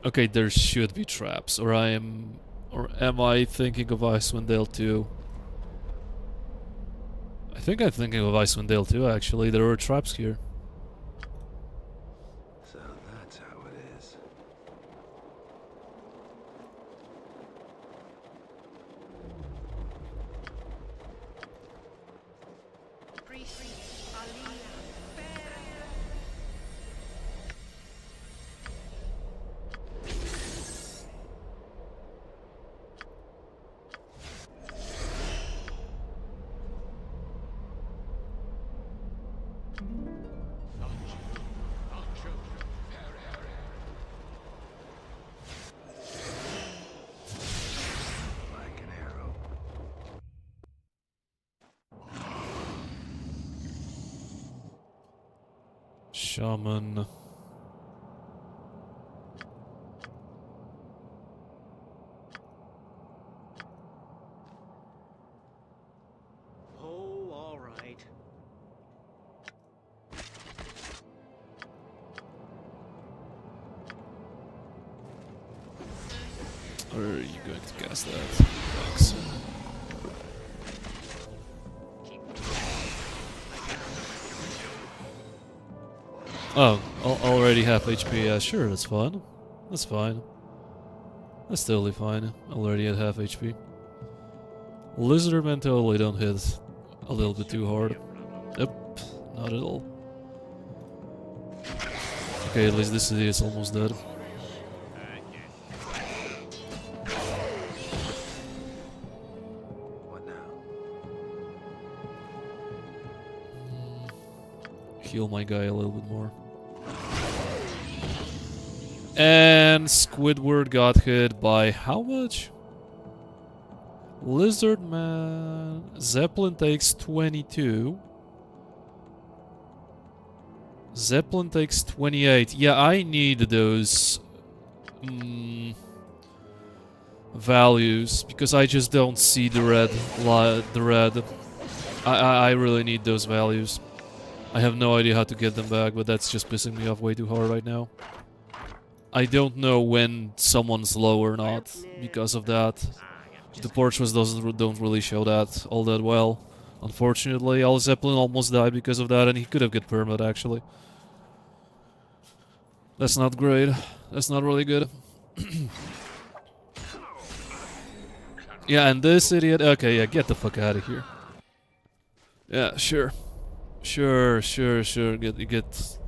Okay, there should be traps, or am I thinking of Icewind Dale 2? I think I'm thinking of Icewind Dale 2, actually. There were traps here. So that's how it is. Like an arrow. Shaman. Oh, all right. Or are you going to cast that? Thanks. Oh, already half HP. Yeah, sure, that's fine. That's fine. That's totally fine. Already at half HP. Lizardmen totally don't hit a little bit too hard. Yep, not at all. Okay, at least this idiot is almost dead. What now? Heal my guy a little bit more. And Squidward got hit by how much? Lizardman. Zeppelin takes 22. Zeppelin takes 28. Yeah, I need those values because I just don't see the red. I really need those values. I have no idea how to get them back, but that's just pissing me off way too hard right now. I don't know when someone's low or not because of that. The portraits don't really show that all that well. Unfortunately, Al Zeppelin almost died because of that, and he could have got permit actually. That's not great. That's not really good. Yeah, and this idiot. Okay, yeah, get the fuck out of here. Yeah, sure, sure. Get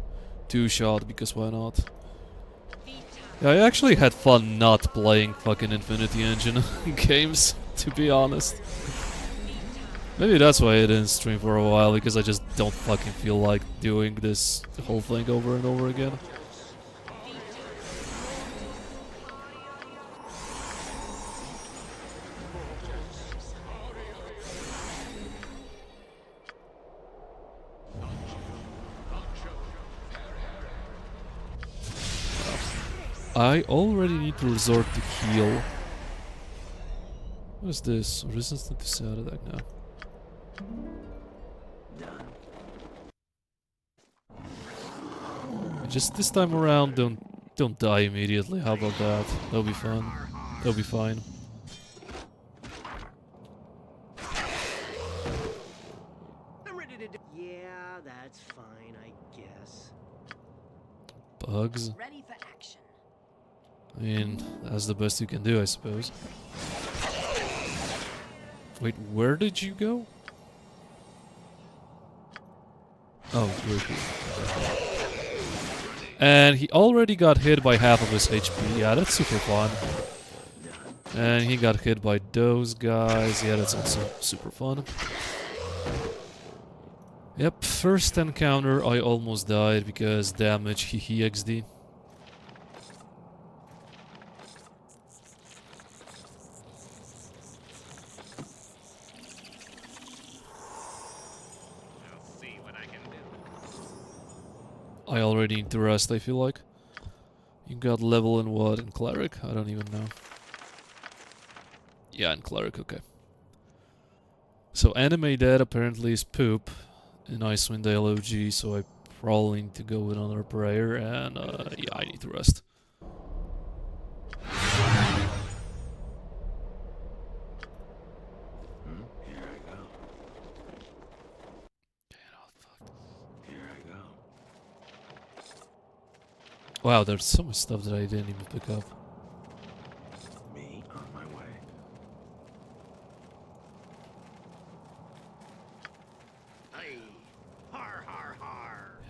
two shot because why not? Yeah, I actually had fun not playing fucking Infinity Engine games, to be honest. Maybe that's why I didn't stream for a while, because I just don't fucking feel like doing this whole thing over and over again. I already need to resort to heal. What is this? Resistance to sound attack now. Just this time around, don't die immediately. How about that? That'll be fun. That'll be fine. I'm ready to do. Yeah, that's fine, I guess. Bugs. Ready for action. I mean, that's the best you can do, I suppose. Wait, where did you go? Oh, you're here. And he already got hit by half of his HP. Yeah, that's super fun. And he got hit by those guys. Yeah, that's also super fun. Yep, first encounter I almost died because damage, hehe XD. I already need to rest, I feel like. You got level in what? In Cleric? I don't even know. Yeah, in Cleric, okay. So anime dead apparently is poop in Icewind Dale OG, so I probably need to go with another prayer, and yeah, I need to rest. Wow, there's so much stuff that I didn't even pick up. Me on my way. Hey, har har har.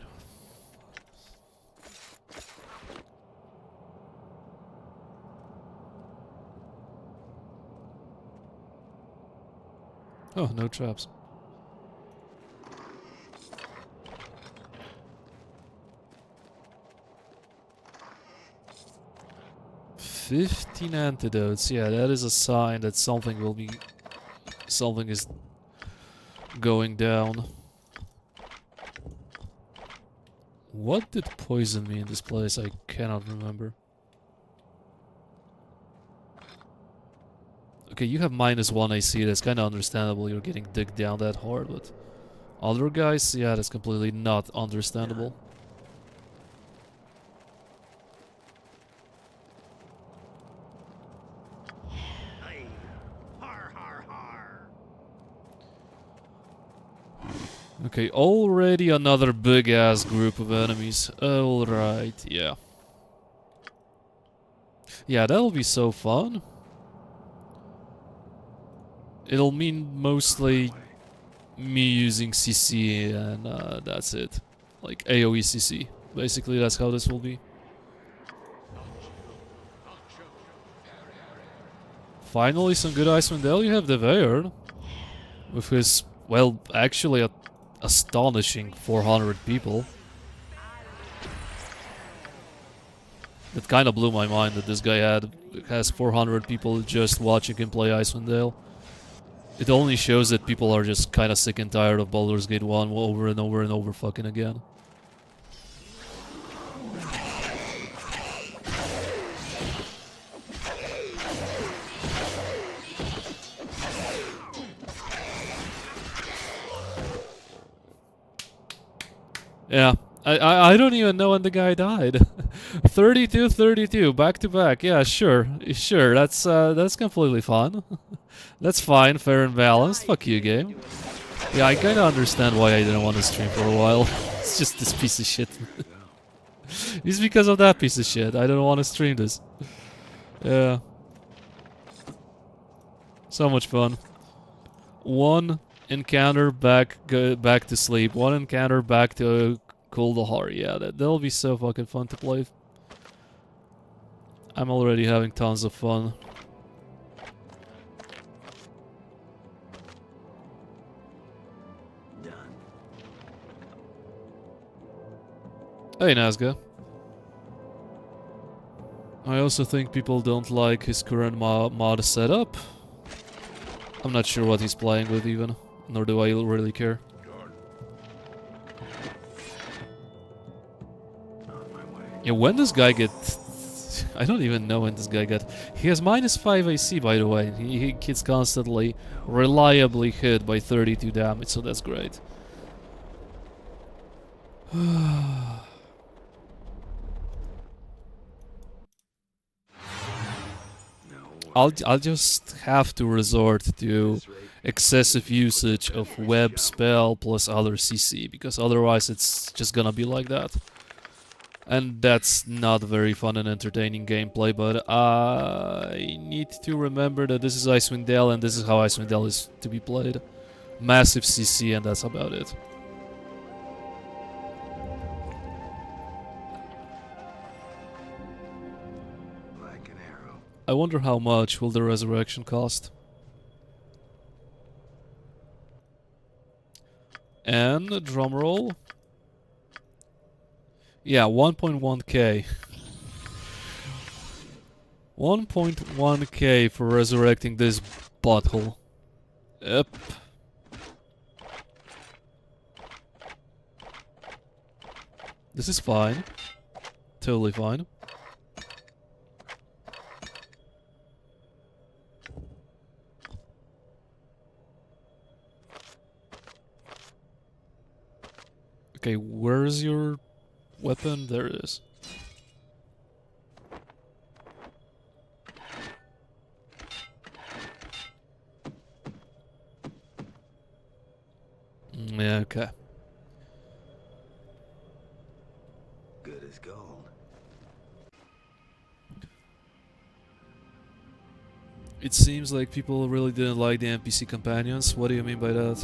Oh, no traps. "15 antidotes." Yeah, that is a sign that something is going down. What did poison me in this place? I cannot remember. Okay, you have -1 AC. That's kind of understandable. You're getting digged down that hard, but other guys, yeah, that's completely not understandable. Hey, har har har. Okay, already another big-ass group of enemies. Alright, yeah. Yeah, that'll be so fun. It'll mean mostly me using CC and that's it. Like AoE CC. Basically, that's how this will be. Finally, some good Icewind Dale. You have the Veil with his, well, actually a astonishing 400 people. It kind of blew my mind that this guy has 400 people just watching him play Icewind Dale. It only shows that people are just kind of sick and tired of Baldur's Gate 1 over and over and over fucking again. Yeah, I don't even know when the guy died. 32, 32, back to back. Yeah, sure, sure. That's completely fine. That's fine, fair and balanced. Fuck you, game. Yeah, I kind of understand why I didn't want to stream for a while. It's just this piece of shit. It's because of that piece of shit. I don't want to stream this. Yeah. So much fun. One encounter back to sleep. One encounter back to cool the heart. Yeah, that'll be so fucking fun to play. I'm already having tons of fun. Done. Hey, Nazga. I also think people don't like his current mod setup. I'm not sure what he's playing with even, nor do I really care. On my way. Yeah, when does guy get... I don't even know when this guy got... He has -5 AC, by the way. He gets constantly, reliably hit by 32 damage, so that's great. I'll just have to resort to excessive usage of web spell plus other CC, because otherwise it's just gonna be like that. And that's not very fun and entertaining gameplay, but I need to remember that this is Icewind Dale and this is how Icewind Dale is to be played. Massive CC and that's about it. Like an arrow. I wonder how much will the resurrection cost. And drumroll. Yeah, 1.1k. 1.1k for resurrecting this butthole. Yep. This is fine. Totally fine. Okay, where's your weapon? There it is. Yeah, okay. Good as gold. It seems like people really didn't like the NPC companions. What do you mean by that?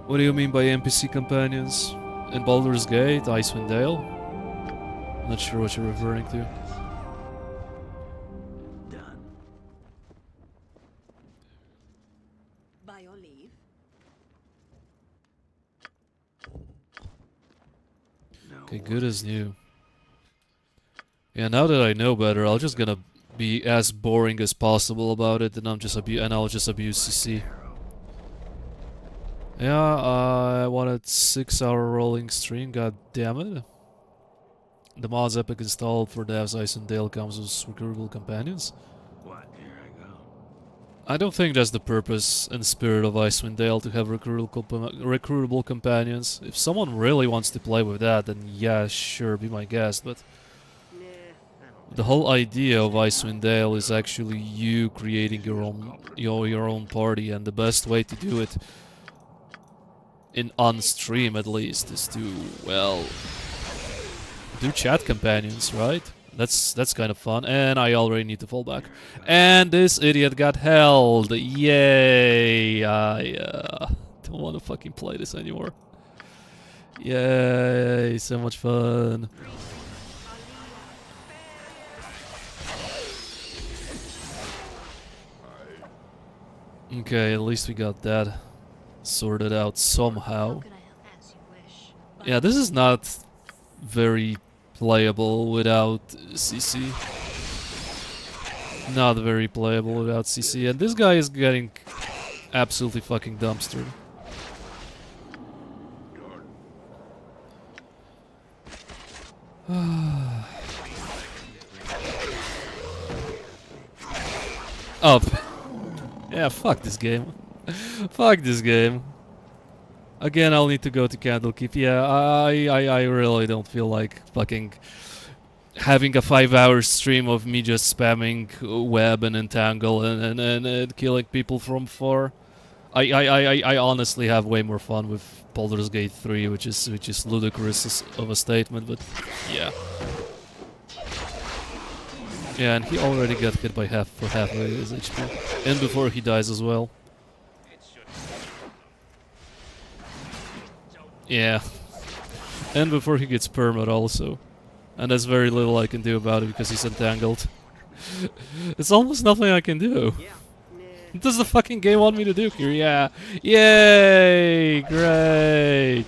What do you mean by NPC companions? In Baldur's Gate, Icewind Dale? I'm not sure what you're referring to. Done. By your leave. No. Okay, good as new. Yeah, now that I know better, I'm just gonna be as boring as possible about it, and I'll just abuse CC. Yeah, I wanted 6-hour rolling stream. God damn it! The mods epic installed for devs Icewind Dale comes with recruitable companions. What? Here I go. I don't think that's the purpose and spirit of Icewind Dale to have recruitable companions. If someone really wants to play with that, then yeah, sure, be my guest. But Nah, I don't. the whole idea of Icewind Dale is actually you creating your own party, and the best way to do it, in on stream at least, is to, well, do chat companions, right? That's kind of fun, and I already need to fall back. And this idiot got held. Yay! I don't want to fucking play this anymore. Yay! So much fun. Okay, at least we got that sorted out somehow. As you wish. Yeah, this is not very playable without CC. Not very playable without CC, and this guy is getting absolutely fucking dumpstered. Up. Yeah, fuck this game. Fuck this game. Again, I'll need to go to Candlekeep. Yeah, I really don't feel like fucking having a 5-hour stream of me just spamming web and entangle and killing people from far. I honestly have way more fun with Baldur's Gate 3, which is ludicrous of a statement, but yeah. Yeah, and he already got hit by half of his HP, and before he dies as well. Yeah, and before he gets permit also. And there's very little I can do about it because he's entangled. It's almost nothing I can do. Yeah. Nah. What does the fucking game want me to do here? Yeah. Yay! Great!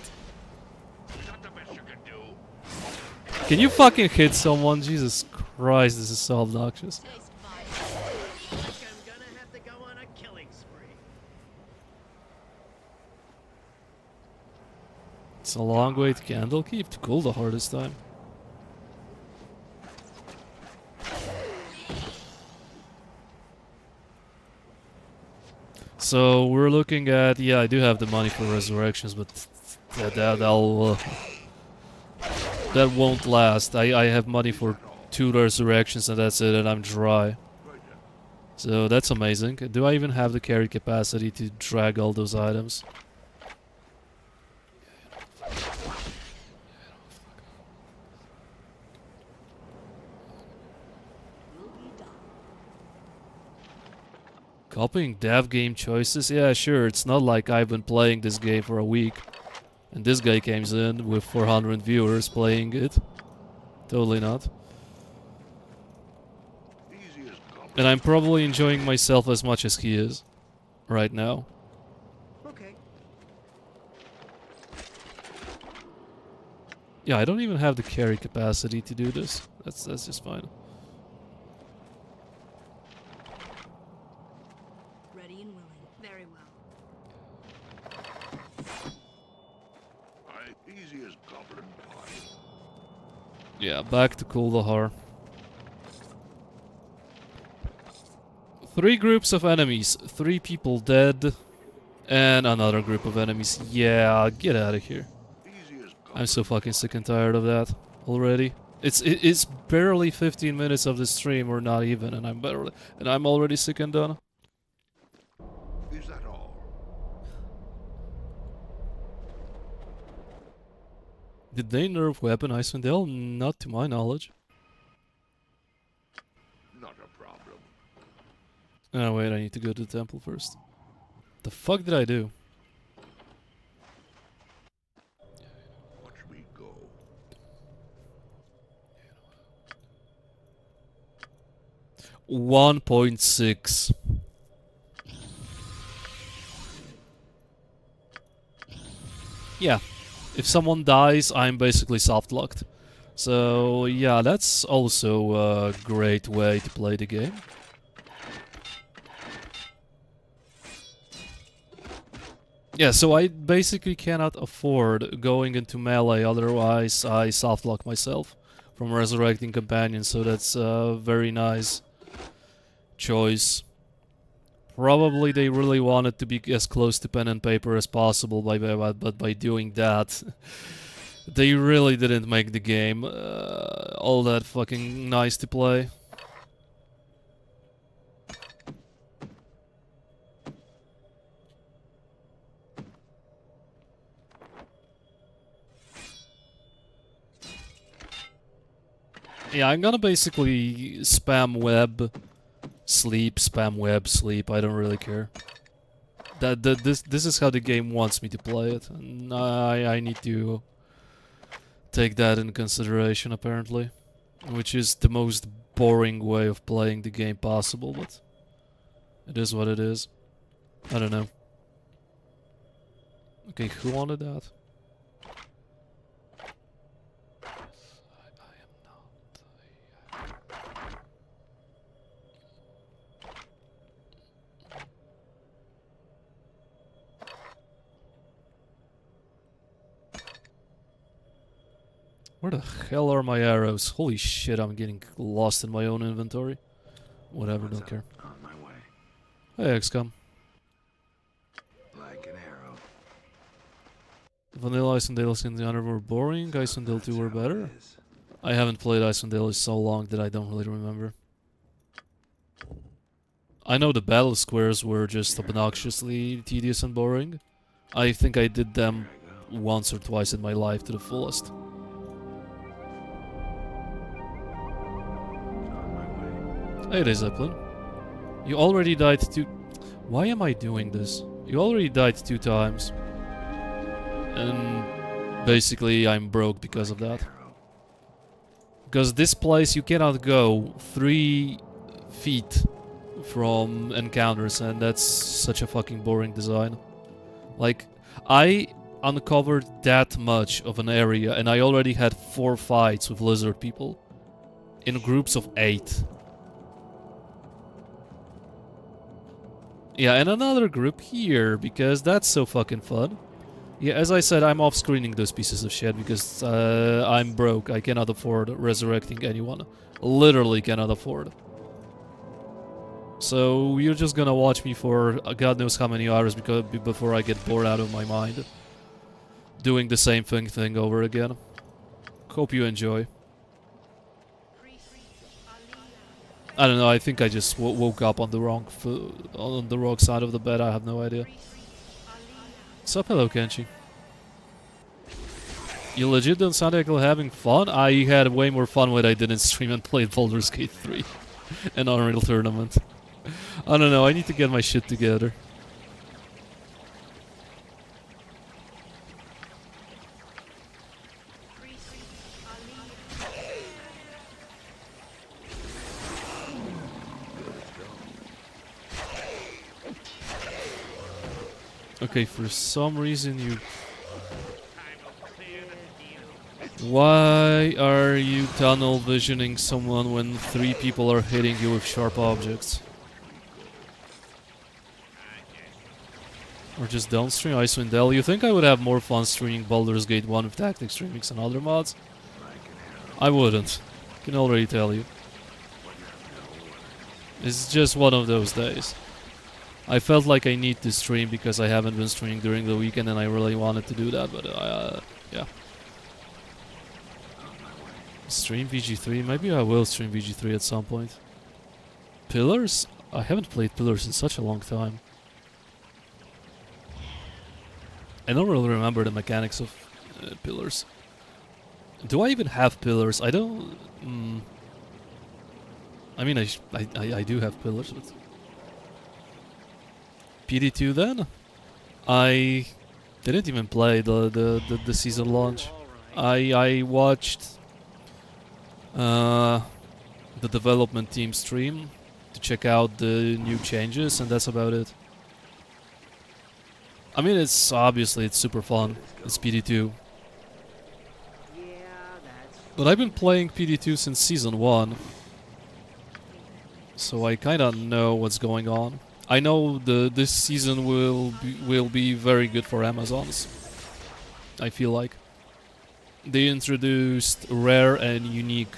Can you fucking hit someone? Jesus Christ, this is so obnoxious. Taste my I'm gonna have to go on a killing spree. It's a long way to Candlekeep to cool the hardest time. So we're looking at, yeah, I do have the money for resurrections, but that won't last. I have money for 2 resurrections and that's it, and I'm dry. So that's amazing. Do I even have the carry capacity to drag all those items? Copying dev game choices? Yeah, sure. It's not like I've been playing this game for a week. And this guy comes in with 400 viewers playing it. Totally not. And I'm probably enjoying myself as much as he is. Right now. Okay. Yeah, I don't even have the carry capacity to do this. That's just fine. ready and willing. Very well. Easy as goblin pie. Yeah, back to Kuldahar. 3 groups of enemies, 3 people dead, and another group of enemies. Yeah, get out of here. Easy as I'm so fucking sick and tired of that already. It's barely 15 minutes of the stream, or not even, and I'm already sick and done. Is that all? Did they nerf weapon Icewind Dale? Not to my knowledge. Not a problem. Oh wait, I need to go to the temple first. The fuck did I do? Watch me go. 1.6. Yeah. If someone dies, I'm basically soft-locked. So, yeah, that's also a great way to play the game. Yeah, so I basically cannot afford going into melee, otherwise I soft-lock myself from resurrecting companions, so that's a very nice choice. Probably they really wanted to be as close to pen and paper as possible, but by doing that, they really didn't make the game all that fucking nice to play. Yeah, I'm gonna basically spam web, sleep, spam web, sleep. I don't really care. This is how the game wants me to play it, and I need to take that in consideration apparently, which is the most boring way of playing the game possible, but it is what it is. I don't know. Okay, who wanted that? I am not. Where the hell are my arrows? Holy shit, I'm getting lost in my own inventory. Whatever, What's don't up? care. On my way. Hey, XCOM. Like an arrow. Vanilla Icewind and the other were boring. Icewind 2 were That's how better. it is. I haven't played Icewind so long that I don't really remember. I know the battle squares were just obnoxiously tedious and boring. I think I did them Here I go. once or twice in my life to the fullest. On my way. Hey there, Zeppelin. You already died two... Why am I doing this? You already died 2 times. And basically I'm broke because of that. Arrow. Because this place you cannot go 3 feet from encounters, and that's such a fucking boring design. Like, I uncovered that much of an area, and I already had 4 fights with lizard people. In groups of 8. Yeah, and another group here, because that's so fucking fun. Yeah, as I said, I'm off-screening those pieces of shit because I'm broke. I cannot afford resurrecting anyone. Literally cannot afford. So you're just gonna watch me for God knows how many hours before I get bored out of my mind. Doing the same thing over again. Hope you enjoy. I don't know, I think I just woke up on the wrong side of the bed, I have no idea. What's up, hello Kenshi? You legit don't sound like you're having fun? I had way more fun when I didn't stream and played Baldur's Gate 3. An Unreal Tournament. I don't know, I need to get my shit together. Okay, for some reason you... Why are you tunnel visioning someone when 3 people are hitting you with sharp objects? Or just downstream Icewind Dale? You think I would have more fun streaming Baldur's Gate 1 with tactics, remix and other mods? I wouldn't. Can already tell you. It's just one of those days. I felt like I need to stream because I haven't been streaming during the weekend and I really wanted to do that, but yeah. Stream VG3? Maybe I will stream VG3 at some point. Pillars? I haven't played Pillars in such a long time. I don't really remember the mechanics of Pillars. Do I even have Pillars? I don't... I mean, I do have Pillars, but... PD2 then. I didn't even play the season launch. I watched the development team stream to check out the new changes, and that's about it. I mean, it's obviously it's super fun. It's PD2, Yeah, that's but I've been playing PD2 since season 1, so I kind of know what's going on. I know this season will be very good for Amazons. I feel like they introduced rare and unique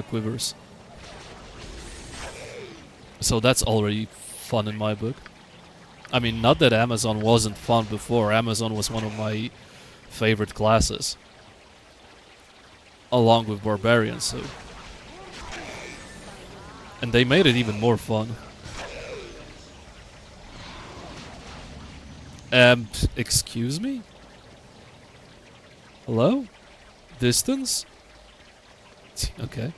quivers, so that's already fun in my book. I mean, not that Amazon wasn't fun before. Amazon was one of my favorite classes, along with Barbarians. So, and they made it even more fun. Excuse me? Hello? Distance? Okay.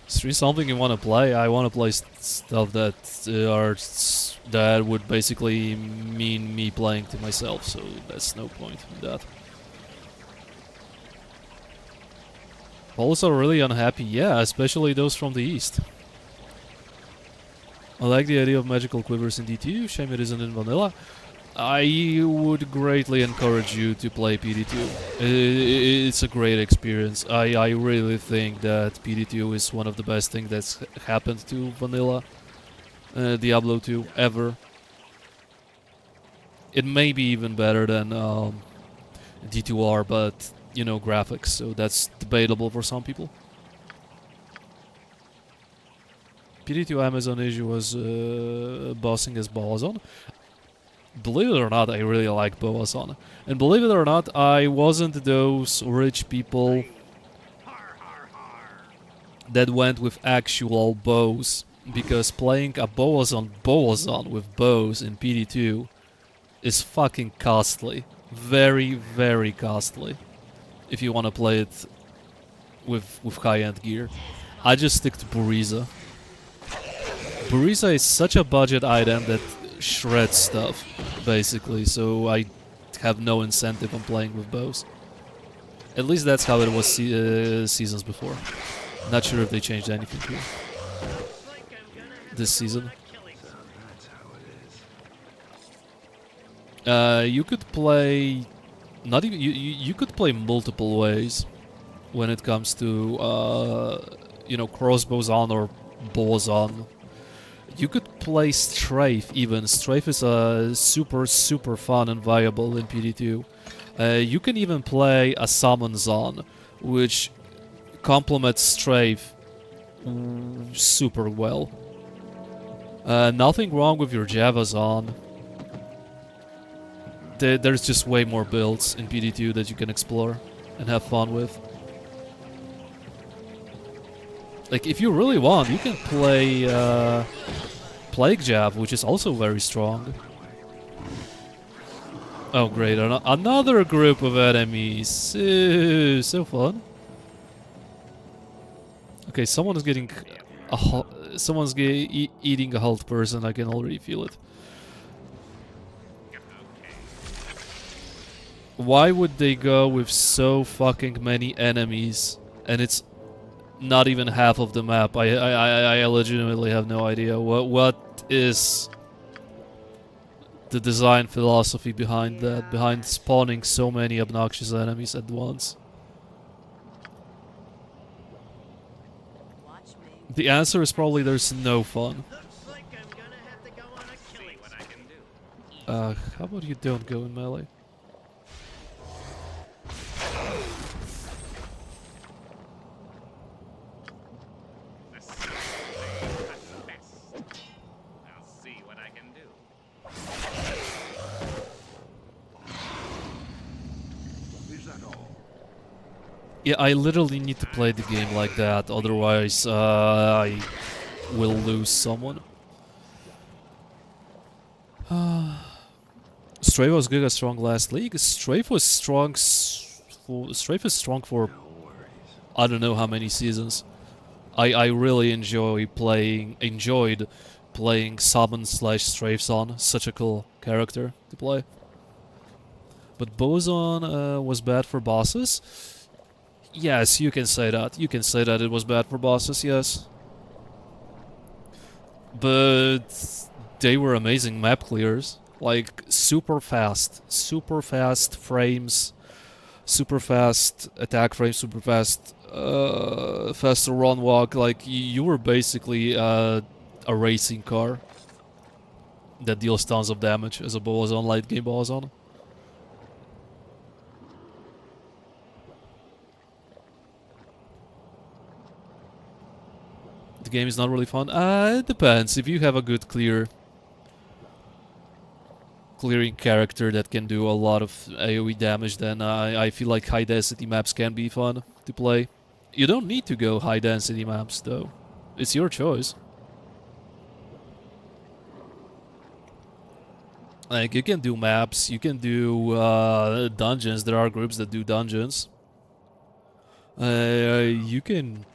Is there something you want to play? I want to play stuff that that would basically mean me playing to myself, so that's no point in that. Poles are really unhappy, yeah, especially those from the east. I like the idea of magical quivers in D2, shame it isn't in vanilla. I would greatly encourage you to play PD2. It's a great experience. I really think that PD2 is one of the best things that's happened to vanilla Diablo 2 ever. It may be even better than D2R, but you know, graphics, so that's debatable for some people. PD2 Amazon issue was bossing as Boazon. Believe it or not, I really like Boazon. And believe it or not, I wasn't those rich people that went with actual bows. Because playing a Boazon with bows in PD2 is fucking costly. Very, very costly. If you want to play it with high-end gear. I just stick to Buriza. Buriza is such a budget item that shreds stuff, basically, so I have no incentive on playing with bows. At least that's how it was seasons before. Not sure if they changed anything here this season. You could play not even you could play multiple ways when it comes to you know, crossbows on or bows on. You could play Strafe even. Strafe is super fun and viable in PD2. You can even play a Summons on, which complements Strafe super well. Nothing wrong with your Javas on. There's just way more builds in PD2 that you can explore and have fun with. Like, if you really want, you can play Plague Jab, which is also very strong. Oh great, another group of enemies. So fun. Okay, someone's getting someone's eating a health person. I can already feel it. Why would they go with so fucking many enemies and it's not even half of the map? I legitimately have no idea. What is the design philosophy behind that? Behind spawning so many obnoxious enemies at once? The answer is probably there's no fun. How about you don't go in melee? Yeah, I literally need to play the game like that, otherwise I will lose someone. Strafe was Giga strong last league. Strafe was strong. Strafe is strong for I don't know how many seasons. I really enjoyed playing Summon slash Strafeson. Such a cool character to play. But Boson was bad for bosses? Yes, you can say that. You can say that it was bad for bosses, yes. But they were amazing map clears. Like, super fast frames, super fast attack frames, super fast, faster run walk. Like, you were basically a racing car that deals tons of damage as a Boson, late game Boson. The game is not really fun. It depends. If you have a good clearing character that can do a lot of AoE damage, then I feel like high density maps can be fun to play. You don't need to go high density maps though. It's your choice. Like, you can do maps, you can do dungeons. There are groups that do dungeons. You can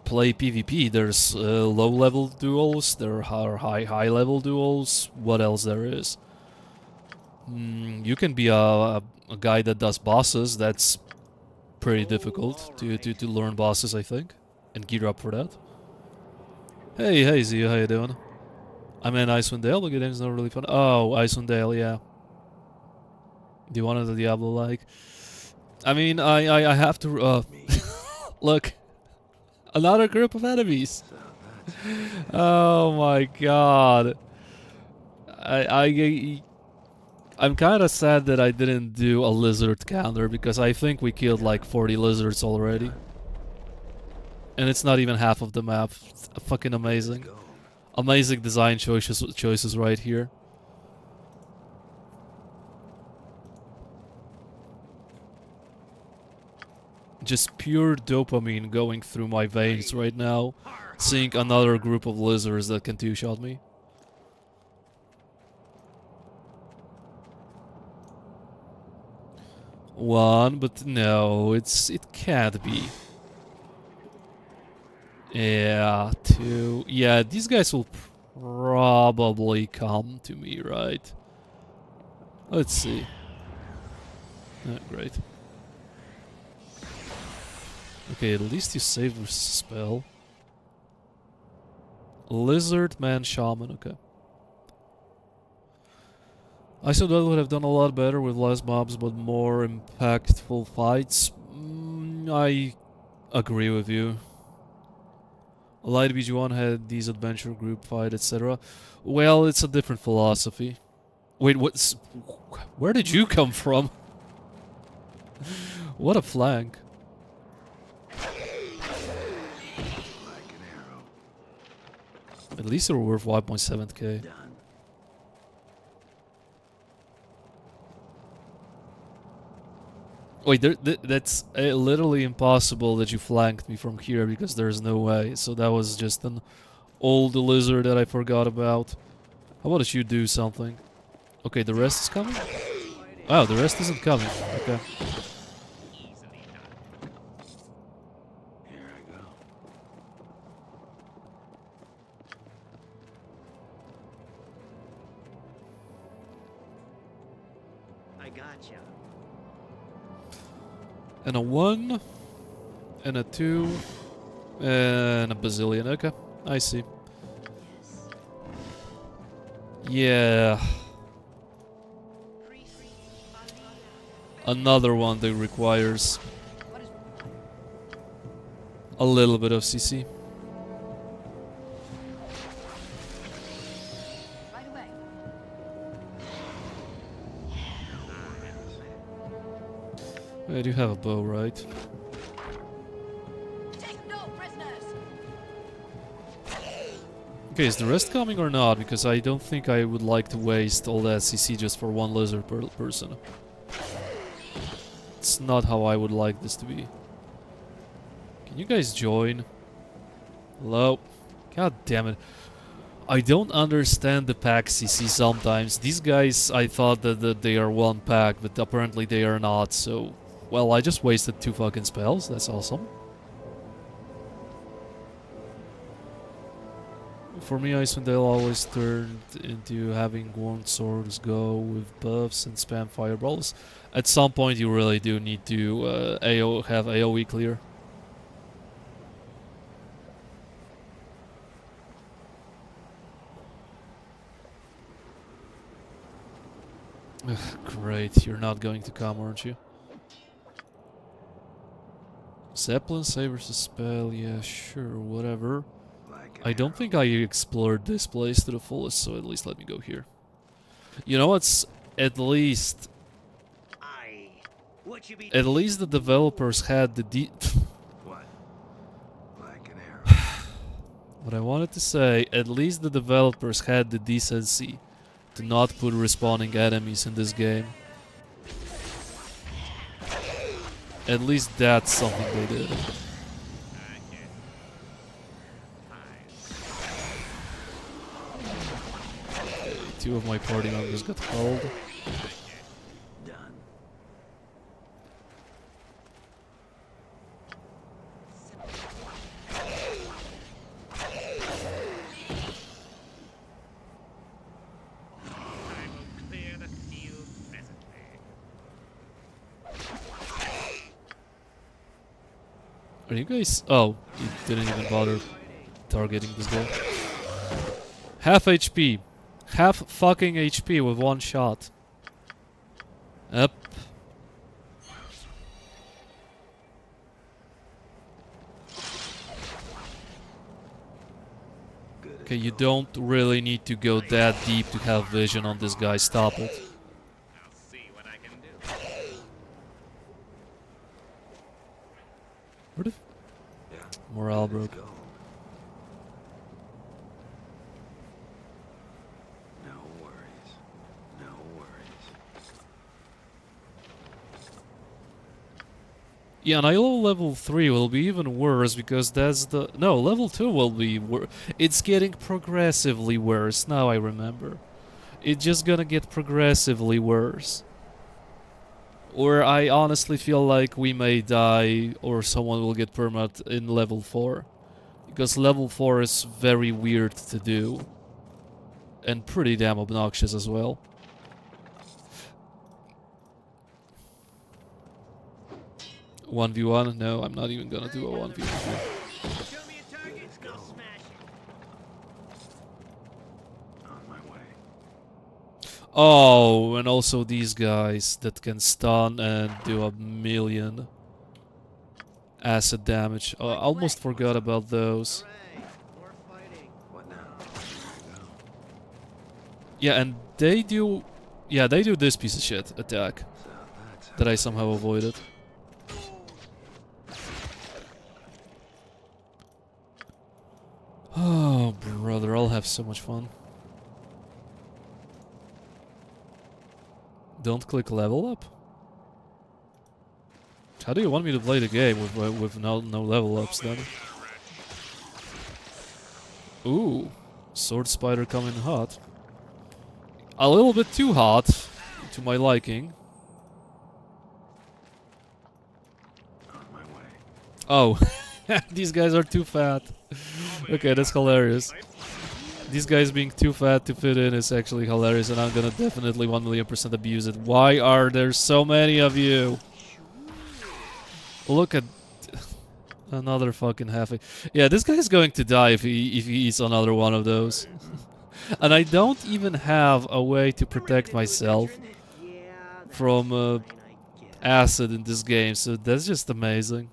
play PvP. There's low-level duels, there are high-level duels. What else there is? You can be a guy that does bosses. That's pretty difficult to learn bosses, I think, and gear up for that. Hey Zia, how you doing? I'm in Icewind Dale, but the game's not really fun. Oh, Icewind Dale, yeah. Do you want a Diablo-like? I mean, I have to, look. Another group of enemies. Oh my god. I'm kind of sad that I didn't do a lizard counter, because I think we killed like 40 lizards already. And it's not even half of the map. It's fucking amazing. Amazing design choices right here. Just pure dopamine going through my veins right now, seeing another group of lizards that can two-shot me. One, but no, it can't be. Yeah, two. Yeah, these guys will probably come to me, right? Let's see. Oh, great. Okay, at least you saved the spell. Lizard Man Shaman, okay. I said that would have done a lot better with less mobs but more impactful fights. I agree with you. Light BG1 had these adventure group fight, etc. Well, it's a different philosophy. Wait, what's... Where did you come from? What a flank. At least they were worth 1.7k. Wait, that's literally impossible that you flanked me from here, because there's no way. So that was just an old lizard that I forgot about. How about you do something? Okay, the rest is coming? Wow, the rest isn't coming. Okay. Gotcha. And a 1, and a 2, and a bazillion. Okay, I see. Yeah. Another one that requires a little bit of CC. I do have a bow, right? Okay, is the rest coming or not? Because I don't think I would like to waste all that CC just for one lizard per person. It's not how I would like this to be. Can you guys join? Hello? God damn it. I don't understand the pack CC sometimes. These guys, I thought that they are one pack, but apparently they are not, so... Well, I just wasted 2 fucking spells, that's awesome. For me, Icewind Dale always turned into having Worn Swords go with buffs and spam fireballs. At some point, you really do need to have AoE clear. Ugh, great, you're not going to come, aren't you? Zeppelin savers a spell, yeah, sure, whatever. I don't think I explored this place to the fullest, so at least let me go here. You know what's at least At the developers had the What? Like an arrow. what I wanted to say, at least the developers had the decency to not put respawning enemies in this game. At least that's something they did. Two of my party members got killed. Done. Are you guys... Oh, you didn't even bother targeting this guy. Half HP. Half fucking HP with one shot. Yep. Okay, you don't really need to go that deep to have vision on this guy. Stop it. I'll see what I can do. Where the... Yeah. Morale Let's broke. go. No worries. No worries. Yeah, and I know level 3 will be even worse because that's the... No, level 2 will be worse. It's getting progressively worse, now I remember. It's just gonna get progressively worse. Or I honestly feel like we may die or someone will get permat in level 4. Because level 4 is very weird to do. And pretty damn obnoxious as well. One v one? No, I'm not even gonna do a 1v1. Show me a target, I'll smash it. On my way. Oh, and also these guys that can stun and do a million acid damage. Oh, I almost forgot about those. Hooray, more fighting. What now? There we go. Yeah, and they do... Yeah, they do this piece of shit attack So that's how that I somehow avoided. Oh, brother, I'll have so much fun. Don't click level up? How do you want me to play the game with no level ups then? Ooh, sword spider coming hot. A little bit too hot, to my liking. on my way. Oh, these guys are too fat. Okay, that's hilarious. These guys being too fat to fit in is actually hilarious, and I'm gonna definitely 1,000,000% abuse it. Why are there so many of you? Look at another fucking half. Yeah, this guy's going to die if he eats another one of those. And I don't even have a way to protect myself Yeah, that's from fine, I guess. acid in this game, so that's just amazing.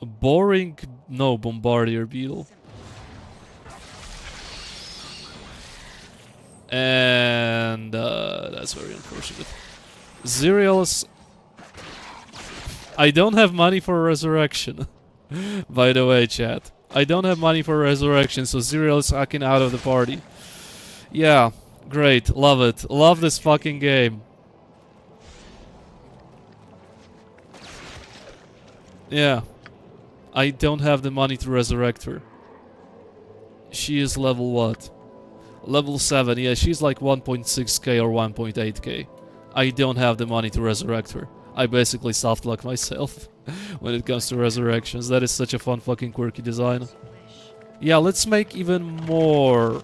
A boring, no, bombardier beetle. And that's very unfortunate. Zerial's... I don't have money for resurrection. By the way, chat. I don't have money for resurrection, so Zerial is hacking out of the party. Yeah, great. Love it. Love this fucking game. Yeah. I don't have the money to resurrect her. She is level what? Level 7, yeah, she's like 1.6k or 1.8k. I don't have the money to resurrect her. I basically soft lock myself when it comes to resurrections. That is such a fun fucking quirky design. As you wish. Yeah, let's make even more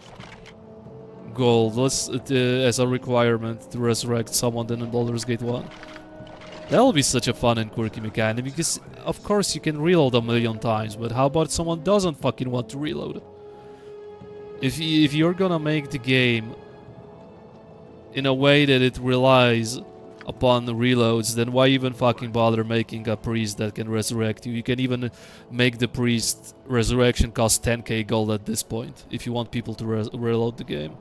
gold. Let's as a requirement to resurrect someone than in Baldur's Gate 1. That'll be such a fun and quirky mechanic because, of course, you can reload a million times, but how about someone doesn't fucking want to reload? If you're gonna make the game in a way that it relies upon the reloads, then why even fucking bother making a priest that can resurrect you? You can even make the priest resurrection cost 10k gold at this point, if you want people to reload the game.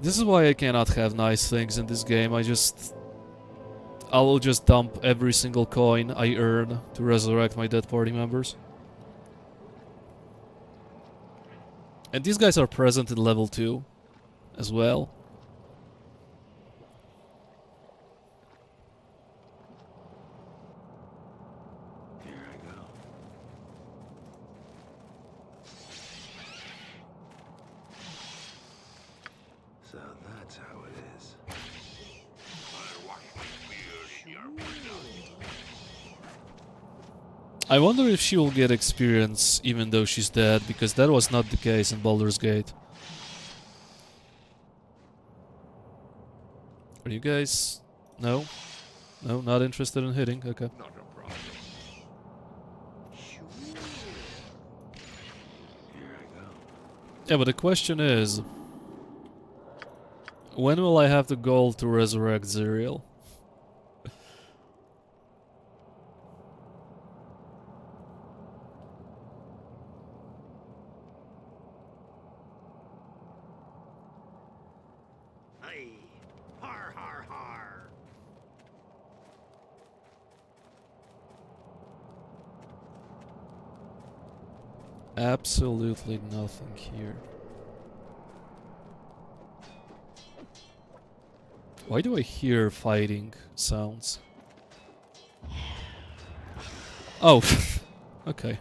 This is why I cannot have nice things in this game. I will just dump every single coin I earn to resurrect my dead party members. And these guys are present in level 2 as well. Here I go. So that's how it is. I wonder if she will get experience even though she's dead, because that was not the case in Baldur's Gate. Are you guys... No? No, not interested in hitting? Okay. Not a problem. Here I go. Yeah, but the question is... when will I have the gold to resurrect Zerial? Aye. Har har har. Absolutely nothing here. Why do I hear fighting sounds? Oh, okay.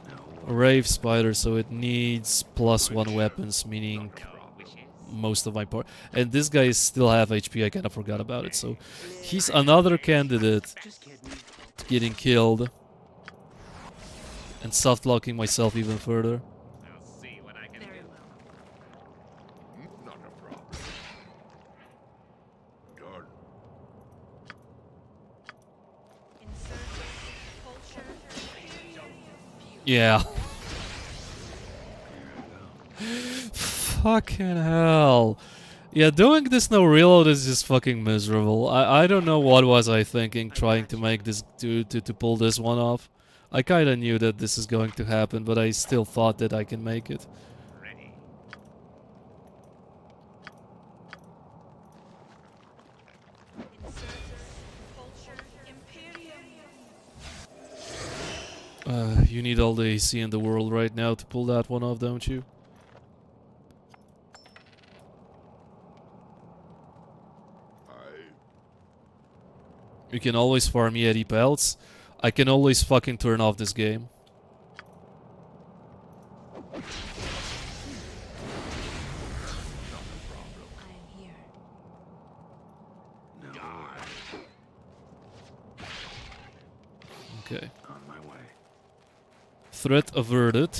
No A rave spider, so it needs +1 weapons, meaning most of my part. And this guy still have HP, I kinda forgot about it, so he's another candidate Just kidding. to getting killed. And soft locking myself even further. I'll see what I can Very do. well. Not a problem. Done. Yeah. Fucking hell. Yeah, doing this no reload is just fucking miserable. I don't know what was I thinking trying to make this to pull this one off. I kinda knew that this is going to happen, but I still thought that I can make it. Ready. You need all the AC in the world right now to pull that one off, don't you? You can always farm Yeti pelts. I can always fucking turn off this game. I am here. No worries. Okay. On my way. Threat averted.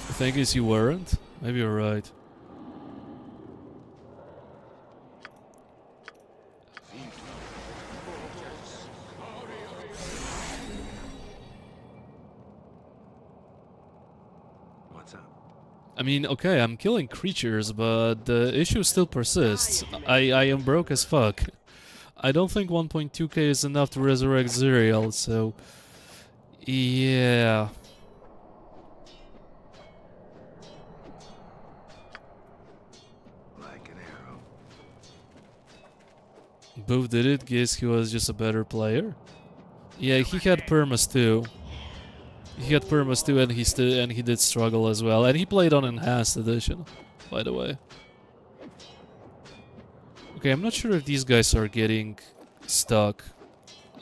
The thing is, you weren't. Maybe you're right. What's up? I mean, okay, I'm killing creatures, but the issue still persists. I am broke as fuck. I don't think 1.2k is enough to resurrect Zerial, so... yeah... Like an arrow. Boof did it, guess he was just a better player? Yeah, he had permas too. He had permas too, and he did struggle as well. And he played on enhanced edition, by the way. Okay, I'm not sure if these guys are getting stuck.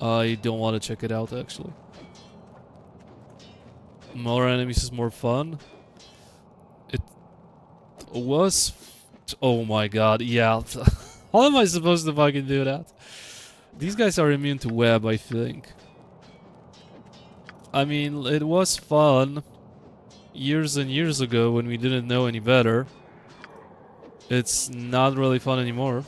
I don't want to check it out actually. More enemies is more fun. It was... Oh my god, yeah. How am I supposed to fucking do that? These guys are immune to web, I think. I mean, it was fun years and years ago when we didn't know any better. It's not really fun anymore.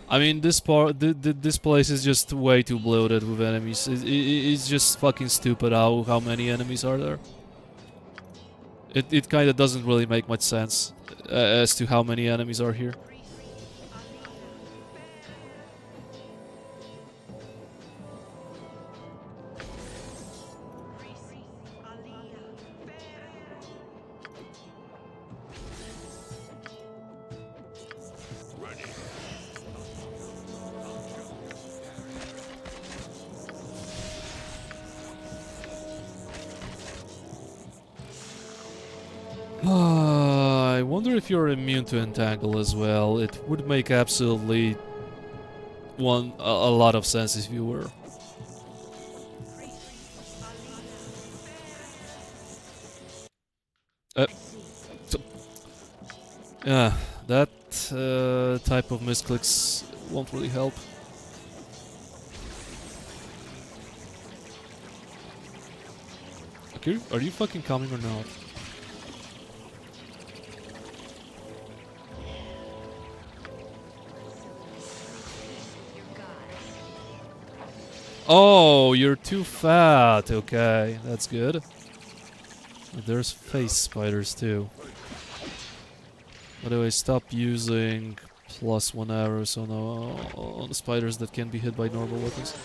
I mean, this this place is just way too bloated with enemies. It's just fucking stupid how many enemies are there. It kind of doesn't really make much sense as to how many enemies are here. I wonder if you're immune to entangle as well. It would make absolutely a lot of sense if you were. So, yeah, that type of misclicks won't really help. Okay, are you fucking coming or not? Oh, you're too fat. Okay, that's good. There's face spiders too. By the way, stop using +1 arrows on the spiders that can be hit by normal weapons.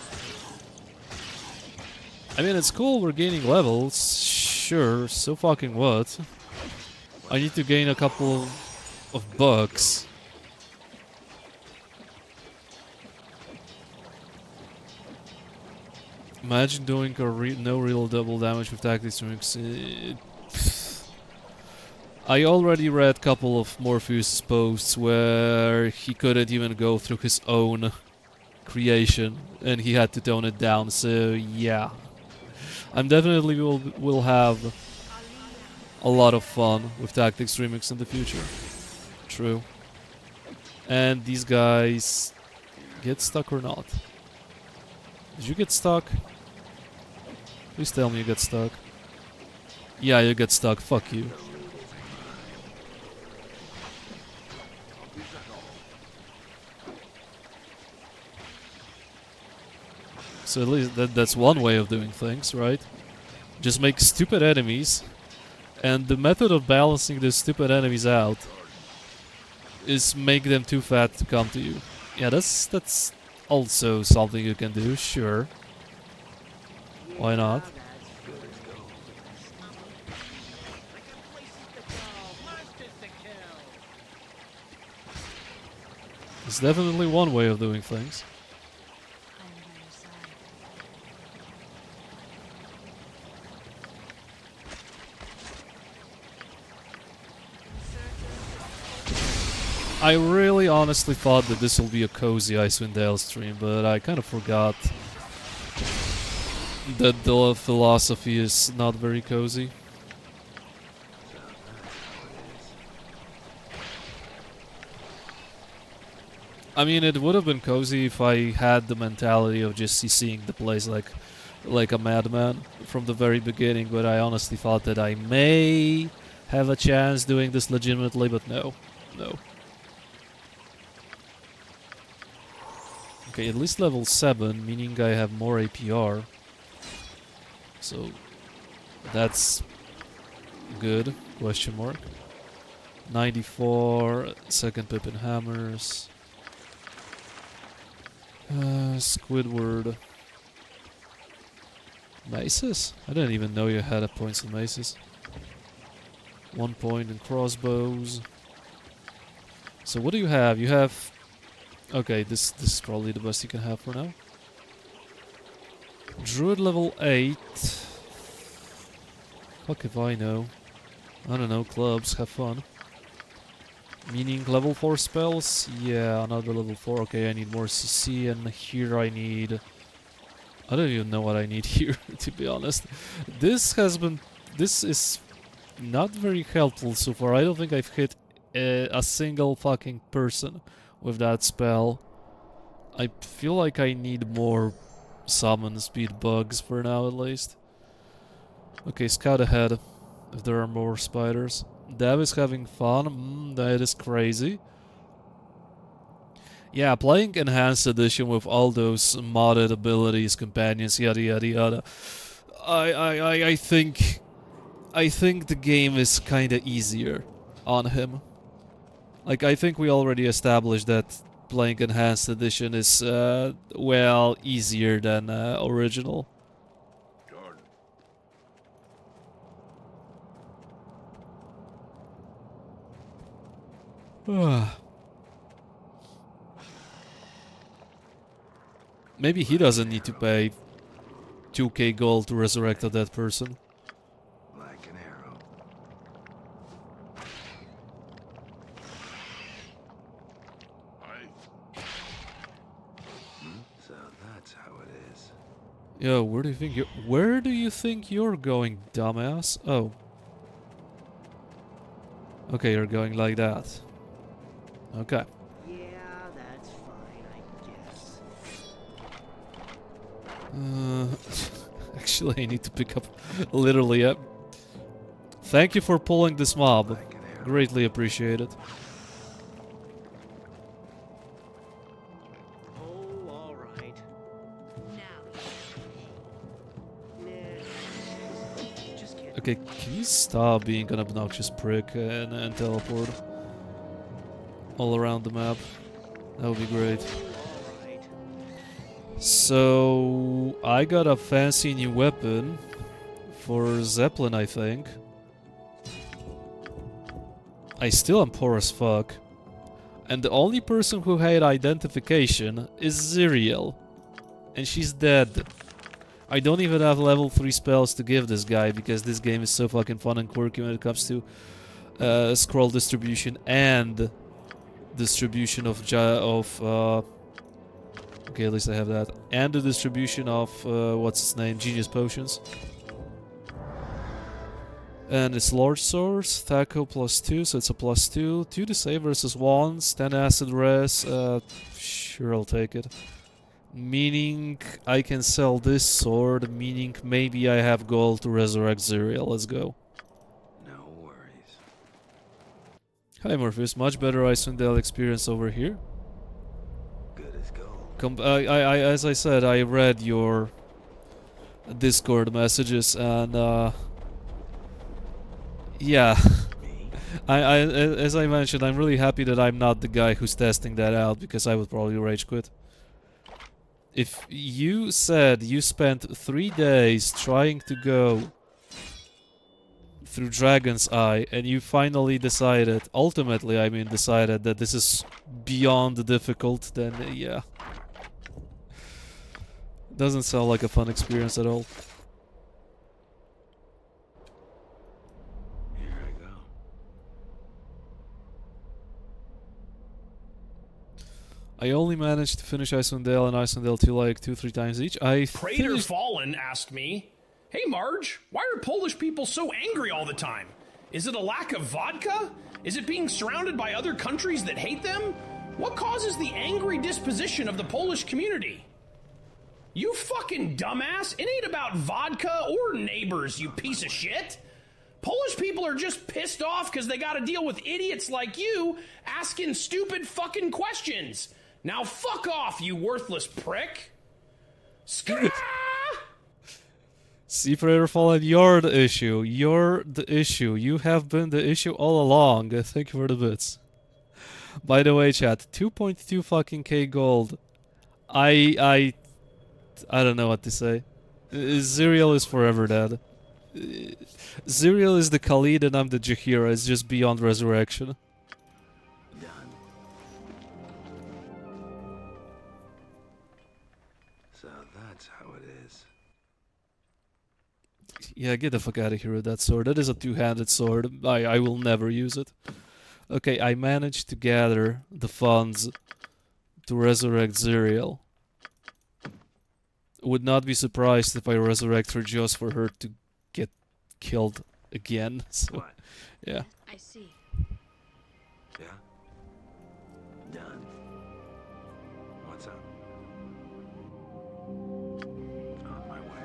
I mean, it's cool we're gaining levels. Sure, so fucking what? I need to gain a couple of bucks. Imagine doing no real double damage with tactics mix. I already read a couple of Morpheus posts where he couldn't even go through his own creation and he had to tone it down, so yeah. I'm definitely will have a lot of fun with Tactics Remix in the future. True. And these guys get stuck or not? Did you get stuck? Please tell me you get stuck. Yeah, you get stuck. Fuck you. So at least that's one way of doing things, right? Just make stupid enemies, and the method of balancing these stupid enemies out is make them too fat to come to you. Yeah, that's also something you can do, sure. Why not? It's definitely one way of doing things. I'm by your side. I really honestly thought that this will be a cozy Icewind Dale stream, but I kind of forgot that the philosophy is not very cozy. I mean, it would have been cozy if I had the mentality of just seeing the place like a madman from the very beginning, but I honestly thought that I may have a chance doing this legitimately, but no. No. Okay, at least level 7, meaning I have more APR. So, that's good, question mark. 94, second Pippin hammers. Squidward. Maces? I didn't even know you had points in maces. 1 point in crossbows. So what do you have? You have... Okay, this is probably the best you can have for now. Druid level 8. Fuck if I know. I don't know, clubs, have fun. Meaning level 4 spells? Yeah, another level 4. Okay, I need more CC, and here I need I don't even know what I need here, to be honest. This is not very helpful so far. I don't think I've hit a single fucking person with that spell. I feel like I need more summon speed bugs for now, at least. Okay, scout ahead if there are more spiders. Dev is having fun. That is crazy. Yeah, playing Enhanced Edition with all those modded abilities, companions, yada yada yada. I think the game is kinda easier on him. Like, I think we already established that playing Enhanced Edition is, well, easier than original. Maybe he doesn't need to pay 2k gold to resurrect a dead person. Like an arrow. So that's how it is. Yo, where do you think you're going, dumbass? Oh. Okay, you're going like that. Okay. Yeah, that's fine, I guess. Actually, I need to pick up literally. Thank you for pulling this mob. Like an arrow. Greatly appreciate it. Oh, all right. Now. Nah. Just kidding. Okay, can you stop being an obnoxious prick and teleport all around the map? That would be great. All right. So, I got a fancy new weapon for Zeppelin, I think. I still am poor as fuck. And the only person who had identification is Ziriel. And she's dead. I don't even have level 3 spells to give this guy because this game is so fucking fun and quirky when it comes to scroll distribution and distribution of okay, at least I have that. And the distribution of what's his name? Genius potions. And it's large source, Thaco +2, so it's a +2. 2 to save versus wands, 10 acid res. Sure, I'll take it. Meaning I can sell this sword, meaning maybe I have gold to resurrect Ziriel. Let's go. No worries. Hi Morpheus, much better Icewind Dale experience over here. Good as gold. As I said, I read your Discord messages and yeah. Me? As I mentioned, I'm really happy that I'm not the guy who's testing that out because I would probably rage quit. If you said you spent 3 days trying to go through Dragon's Eye and you finally decided, ultimately I mean decided that this is beyond difficult, then yeah. Doesn't sound like a fun experience at all. Here I go. I only managed to finish Icewind Dale and Icewind Dale 2 like 2-3 times each. Praetor Fallen asked me, "Hey Marge, why are Polish people so angry all the time? Is it a lack of vodka? Is it being surrounded by other countries that hate them? What causes the angry disposition of the Polish community?" You fucking dumbass, it ain't about vodka or neighbors, you piece of shit. Polish people are just pissed off because they gotta deal with idiots like you asking stupid fucking questions. Now fuck off, you worthless prick. Ska! See, Praetor Fallen, you're the issue. You're the issue. You have been the issue all along. Thank you for the bits. By the way, chat, 2.2 fucking K gold. I don't know what to say. Ziriel is forever dead. Ziriel is the Khalid and I'm the Jaheira. It's just beyond resurrection. Done. So that's how it is. Yeah, get the fuck out of here with that sword. That is a two-handed sword. I will never use it. Okay, I managed to gather the funds to resurrect Ziriel. Would not be surprised if I resurrect her just for her to get killed again. So, What? yeah. I see. Yeah? Done. What's up? On my way.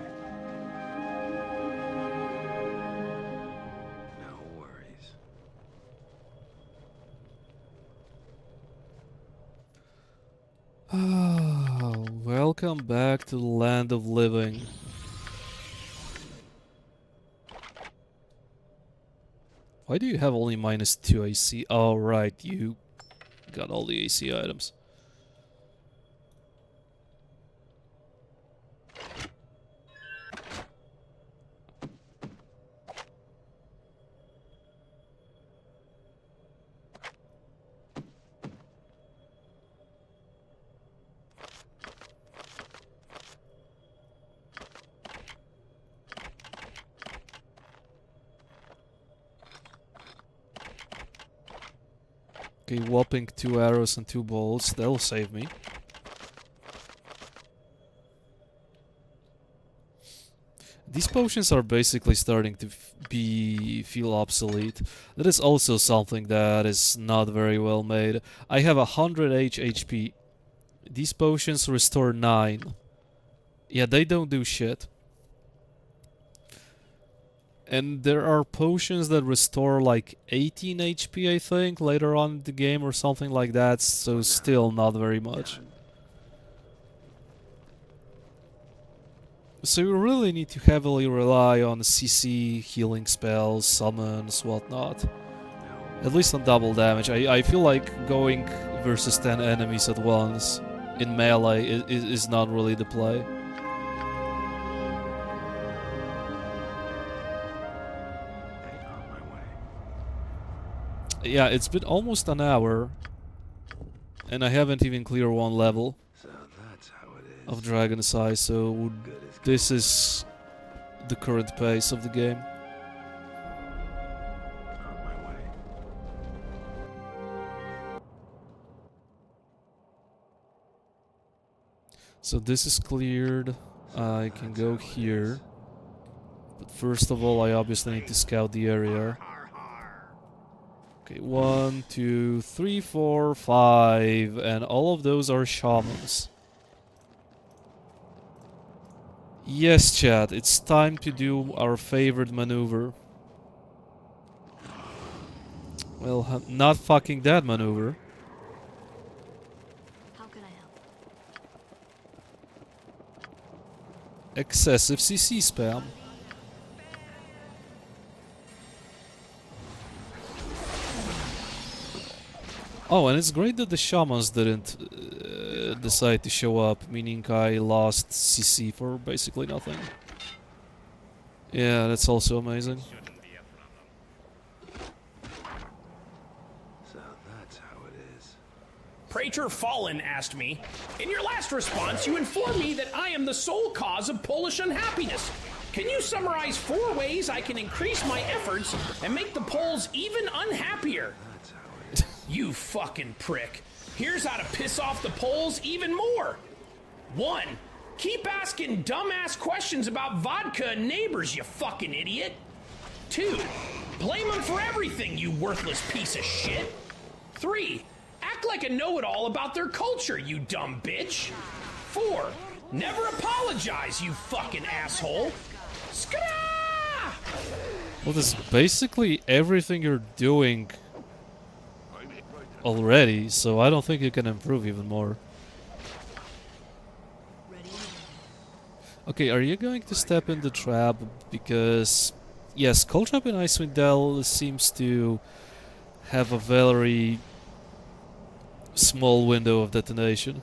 No worries. Welcome back to the land of living. Why do you have only -2 AC? Oh, right, you got all the AC items. Okay, whopping 2 arrows and 2 bolts. That'll save me. These potions are basically starting to feel obsolete. That is also something that is not very well made. I have 100 HP. These potions restore 9. Yeah, they don't do shit. And there are potions that restore like 18 HP, I think, later on in the game or something like that, so still not very much. So you really need to heavily rely on CC, healing spells, summons, whatnot. At least on double damage. I feel like going versus 10 enemies at once in melee is not really the play. Yeah, it's been almost an hour, and I haven't even cleared one level So that's how it is. of Dragon's Eye, so Good as this is the current pace of the game. on my way. So this is cleared. I can go here. But first of all, I obviously need to scout the area. Okay, 1, 2, 3, 4, 5, and all of those are shamans. Yes, chat, it's time to do our favorite maneuver. Well, not fucking that maneuver. How can I help? Excessive CC spam. Oh, and it's great that the shamans didn't decide to show up, meaning I lost CC for basically nothing. Yeah, that's also amazing. Shouldn't be a problem. So that's how it is. Praetor Fallen asked me, in your last response, you informed me that I am the sole cause of Polish unhappiness. Can you summarize 4 ways I can increase my efforts and make the Poles even unhappier? That's how it is. You fucking prick. Here's how to piss off the Poles even more. 1. Keep asking dumbass questions about vodka and neighbors, you fucking idiot. 2. Blame them for everything, you worthless piece of shit. 3. Act like a know-it-all about their culture, you dumb bitch. 4. Never apologize, you fucking asshole. Skra! Well, that's basically everything you're doing already, so I don't think you can improve even more. Ready? Okay, are you going to step in the trap? Because, yes, Cold Trap in Icewind Dale seems to have a very small window of detonation.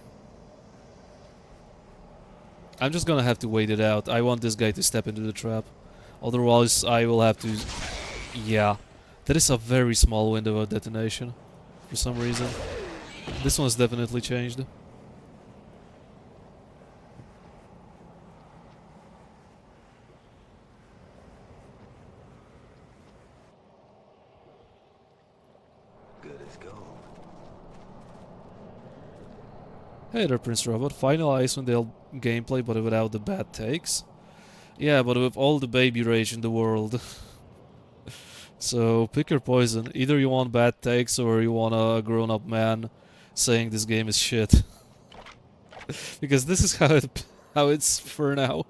I'm just gonna have to wait it out. I want this guy to step into the trap. Otherwise, I will have to... Yeah, that is a very small window of detonation. For some reason. This one's definitely changed. Good as gold. Hey there, Prince Robot. Final Icewind Dale gameplay, but without the bad takes. Yeah, but with all the baby rage in the world. So pick your poison. Either you want bad takes or you want a grown-up man saying this game is shit. Because this is how it's for now.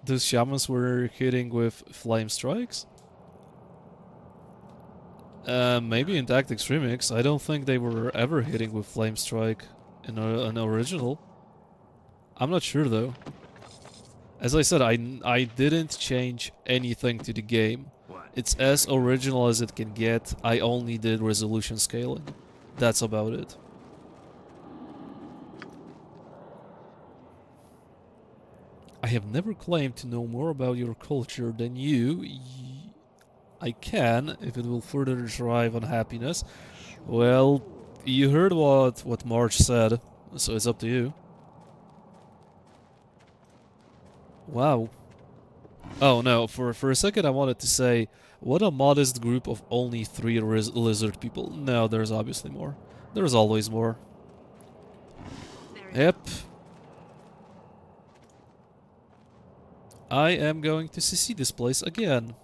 Those shamans were hitting with flame strikes? Maybe in Tactics Remix. I don't think they were ever hitting with flame strike in an original. I'm not sure though. As I said, I didn't change anything to the game. What? It's as original as it can get. I only did resolution scaling. That's about it. I have never claimed to know more about your culture than you. I can, if it will further drive unhappiness. Well, you heard what March said, so it's up to you. Wow. Oh no, for a second I wanted to say, what a modest group of only 3 lizard people. No, there's obviously more. There's always more. Yep. I am going to CC this place again.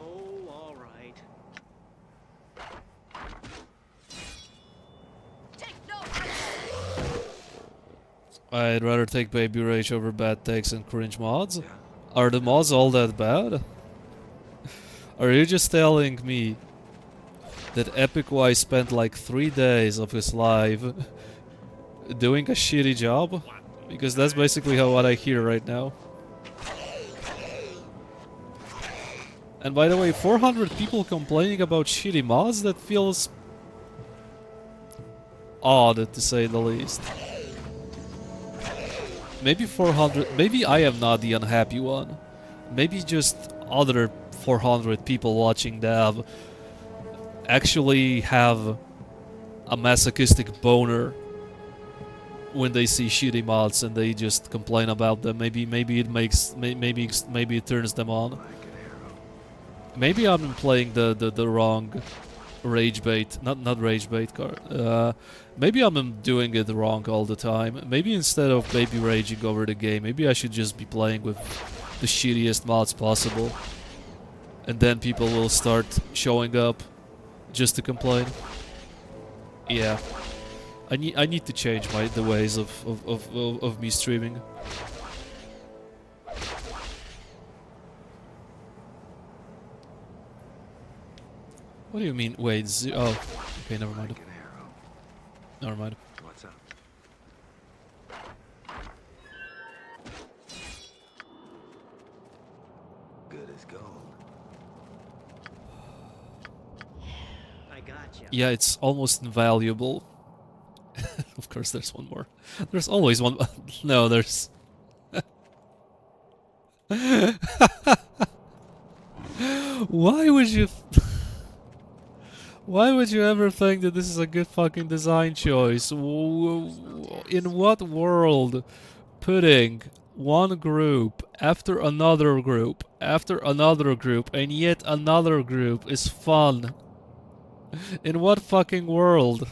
Oh, all right. I'd rather take Baby Rage over bad takes and cringe mods. Are the mods all that bad? Are you just telling me that Epic Y spent like 3 days of his life doing a shitty job? Because that's basically what I hear right now. And by the way, 400 people complaining about shitty mods? That feels odd, to say the least. Maybe 400... Maybe I am not the unhappy one. Maybe just other 400 people watching dev actually have a masochistic boner when they see shitty mods and they just complain about them. Maybe it makes... Maybe it turns them on. Maybe I'm playing the wrong rage bait, not rage bait card. Maybe I'm doing it wrong all the time. Maybe instead of baby raging over the game, maybe I should just be playing with the shittiest mods possible, and then people will start showing up just to complain. Yeah, I need to change the ways of me streaming. What do you mean? Wait, oh, okay, never mind. Never mind. What's up? Good as gold. I gotcha. Yeah, it's almost invaluable. Of course, there's one more. There's always one. No, there's. Why would you? Why would you ever think that this is a good fucking design choice? In what world putting one group after another group after another group and yet another group is fun? In what fucking world?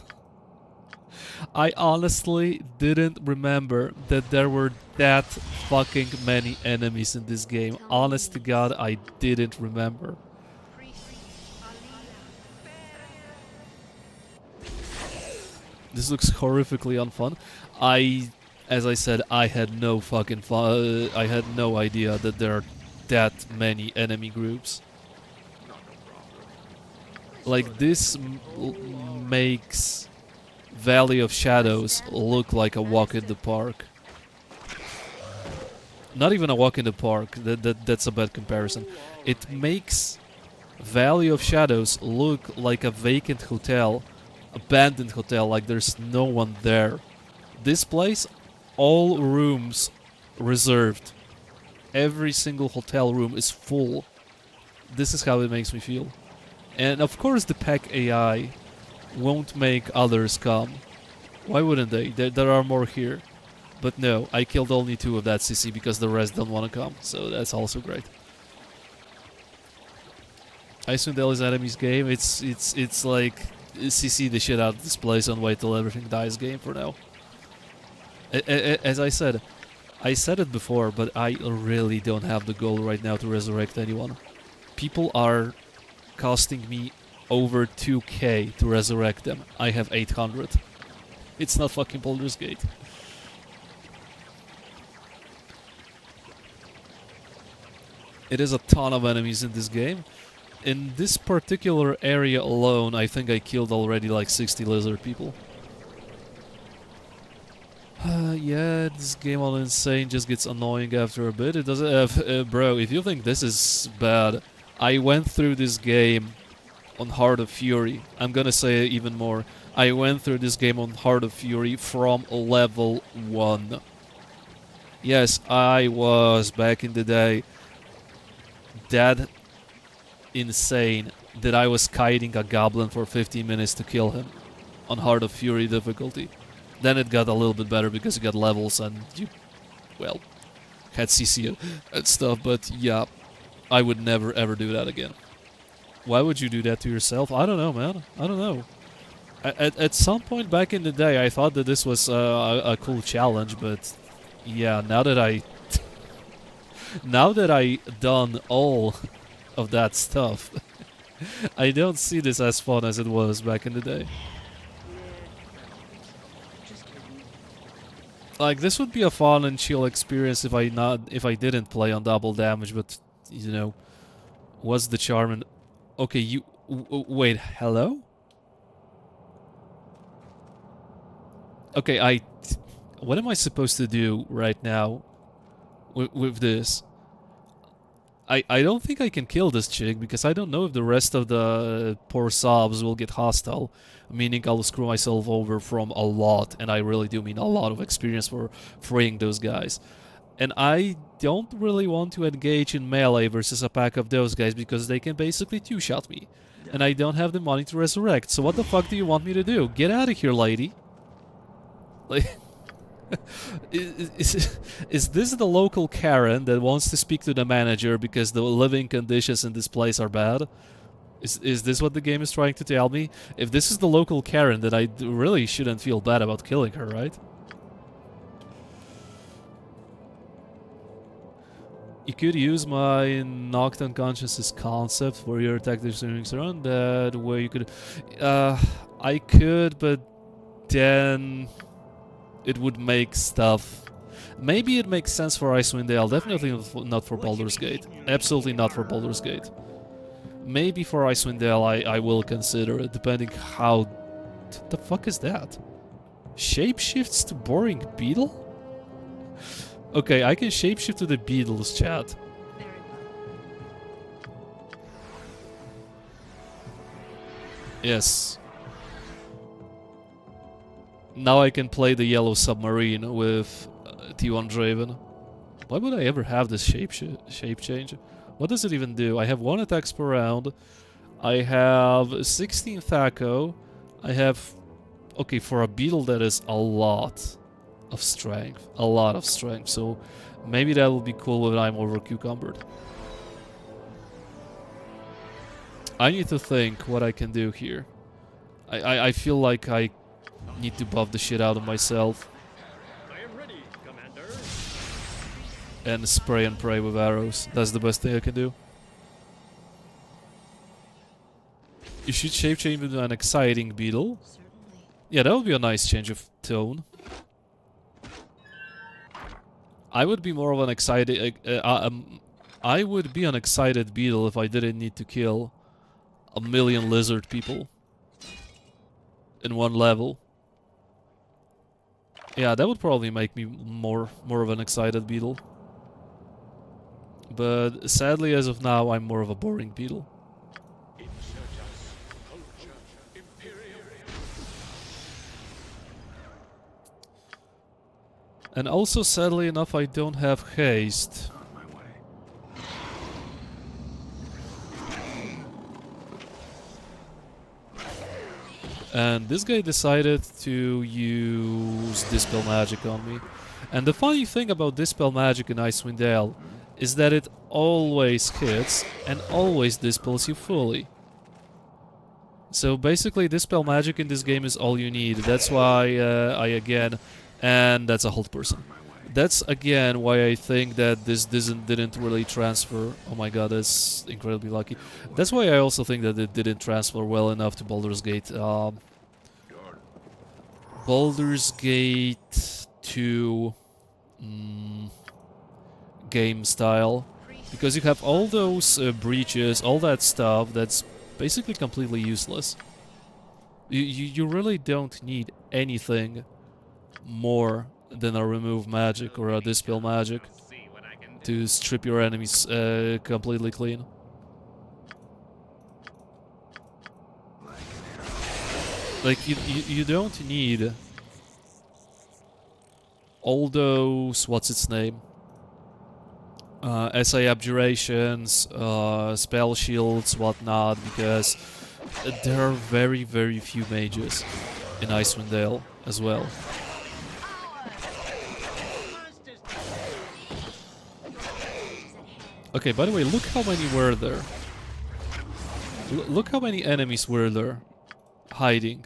I honestly didn't remember that there were that fucking many enemies in this game. Honest to God, I didn't remember. This looks horrifically unfun. As I said, I had no fucking fun. I had no idea that there are that many enemy groups. Like, this makes Valley of Shadows look like a walk in the park. Not even a walk in the park. That's a bad comparison. It makes Valley of Shadows look like a vacant hotel. Abandoned hotel, like there's no one there. This place, all rooms reserved. Every single hotel room is full. This is how it makes me feel. And of course the pack AI won't make others come. Why wouldn't they? There are more here. But no, I killed only 2 of that CC because the rest don't want to come. So that's also great. Icewind Dale is enemy's game. It's like CC the shit out of this place and wait till everything dies game for now. As I said it before, but I really don't have the goal right now to resurrect anyone. People are costing me over 2k to resurrect them. I have 800. It's not fucking Baldur's Gate. It is a ton of enemies in this game. In this particular area alone, I think I killed already like 60 lizard people. Yeah, this game on Insane just gets annoying after a bit. It doesn't have... bro, if you think this is bad, I went through this game on Heart of Fury. I'm gonna say even more. I went through this game on Heart of Fury from level 1. Yes, I was, back in the day, that insane that I was kiting a goblin for 15 minutes to kill him on Heart of Fury difficulty. Then it got a little bit better because you got levels and you, well, had CC and stuff, but yeah, I would never ever do that again. Why would you do that to yourself? I don't know, man. I don't know. At some point back in the day, I thought that this was a cool challenge, but yeah, now that I done all of that stuff, I don't see this as fun as it was back in the day. Like, this would be a fun and chill experience if I didn't play on double damage, but you know, what's the charm in... Okay, you wait, hello? Okay, what am I supposed to do right now with this? I don't think I can kill this chick because I don't know if the rest of the poor sobs will get hostile, meaning I'll screw myself over from a lot, and I really do mean a lot of experience for freeing those guys. And I don't really want to engage in melee versus a pack of those guys because they can basically two-shot me. And I don't have the money to resurrect, so what the fuck do you want me to do? Get out of here, lady. Like... Is this the local Karen that wants to speak to the manager because the living conditions in this place are bad? Is this what the game is trying to tell me? If this is the local Karen, then I really shouldn't feel bad about killing her, right? You could use my knocked unconsciousness concept for your tactics during run. That way you could... I could, but then... it would make stuff... Maybe it makes sense for Icewind Dale, definitely not for Baldur's Gate. Absolutely not for Baldur's Gate. Maybe for Icewind Dale I will consider it, depending how... What the fuck is that? Shapeshifts to boring beetle? Okay, I can shapeshift to the beetles, chat. Yes. Now I can play the yellow submarine with T1 Draven. Why would I ever have this shape change? What does it even do? I have 1 attacks per round. I have 16 Thaco. I have... Okay, for a beetle that is a lot of strength. A lot of strength. So maybe that will be cool when I'm over cucumbered. I need to think what I can do here. I feel like I need to buff the shit out of myself. I am ready, Commander. And spray and pray with arrows. That's the best thing I can do. You should shape change into an exciting beetle. Certainly. Yeah, that would be a nice change of tone. I would be more of an excited... I would be an excited beetle if I didn't need to kill a million lizard people in one level. Yeah, that would probably make me more of an excited beetle. But sadly, as of now, I'm more of a boring beetle. And also, sadly enough, I don't have haste. On my way. And this guy decided to use Dispel Magic on me. And the funny thing about Dispel Magic in Icewind Dale is that it always hits and always dispels you fully. So basically, dispel magic in this game is all you need. That's why and that's a hold person. That's again why I think that this didn't really transfer. Oh my god, that's incredibly lucky. That's why I also think that it didn't transfer well enough to Baldur's Gate. Baldur's Gate 2 game style, because you have all those breaches, all that stuff that's basically completely useless. You really don't need anything more than a remove magic or a dispel magic See what I can do. to strip your enemies completely clean. Like, you don't need all those, what's its name? SA abjurations, spell shields, whatnot, because there are very, very few mages in Icewind Dale as well. Okay, by the way, look how many were there. Look how many enemies were there hiding.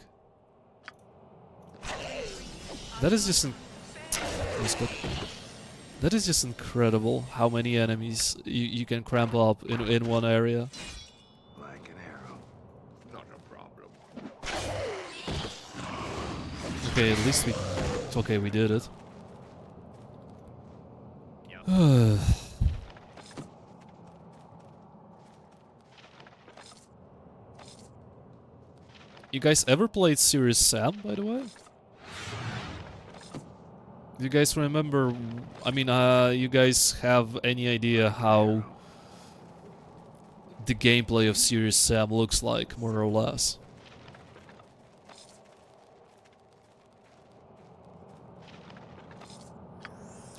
That is just that is just incredible how many enemies you can cramp up in one area. Like an arrow. Not a problem. Okay, at least we did it. You guys ever played Serious Sam, by the way? Do you guys remember? I mean, you guys have any idea how the gameplay of Serious Sam looks like, more or less?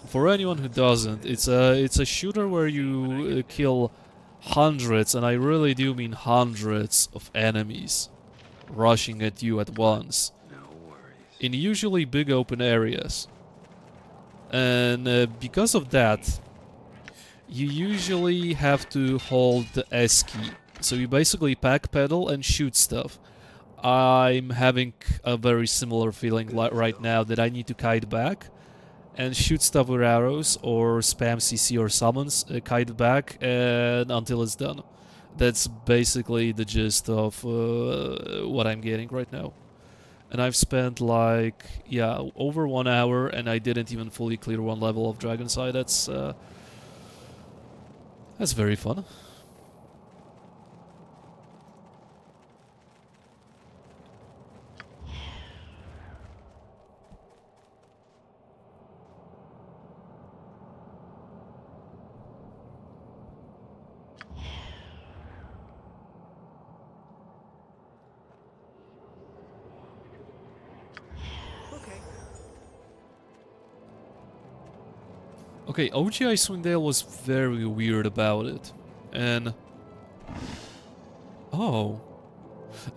For anyone who doesn't, it's a shooter where you kill hundreds, and I really do mean hundreds of enemies rushing at you at once No worries. in usually big open areas. And because of that, you usually have to hold the S key. So you basically backpedal and shoot stuff. I'm having a very similar feeling right now that I need to kite back and shoot stuff with arrows or spam CC or summons, kite back and until it's done. That's basically the gist of what I'm getting right now. And I've spent like, yeah, over 1 hour, and I didn't even fully clear one level of Dragon's Eye. That's very fun. Okay, OG Icewind Dale was very weird about it. And... oh.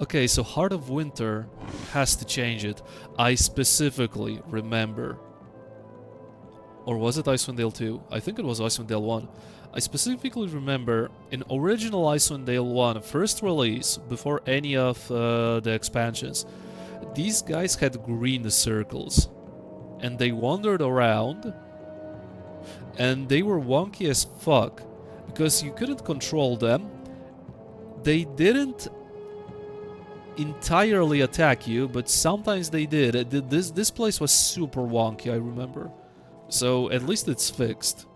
Okay, so Heart of Winter has to change it. I specifically remember. Or was it Icewind Dale 2? I think it was Icewind Dale 1. I specifically remember in original Icewind Dale 1, first release, before any of the expansions, these guys had green circles. And they wandered around, and they were wonky as fuck, because you couldn't control them. They didn't entirely attack you, but sometimes they did. This place was super wonky, I remember. So at least it's fixed.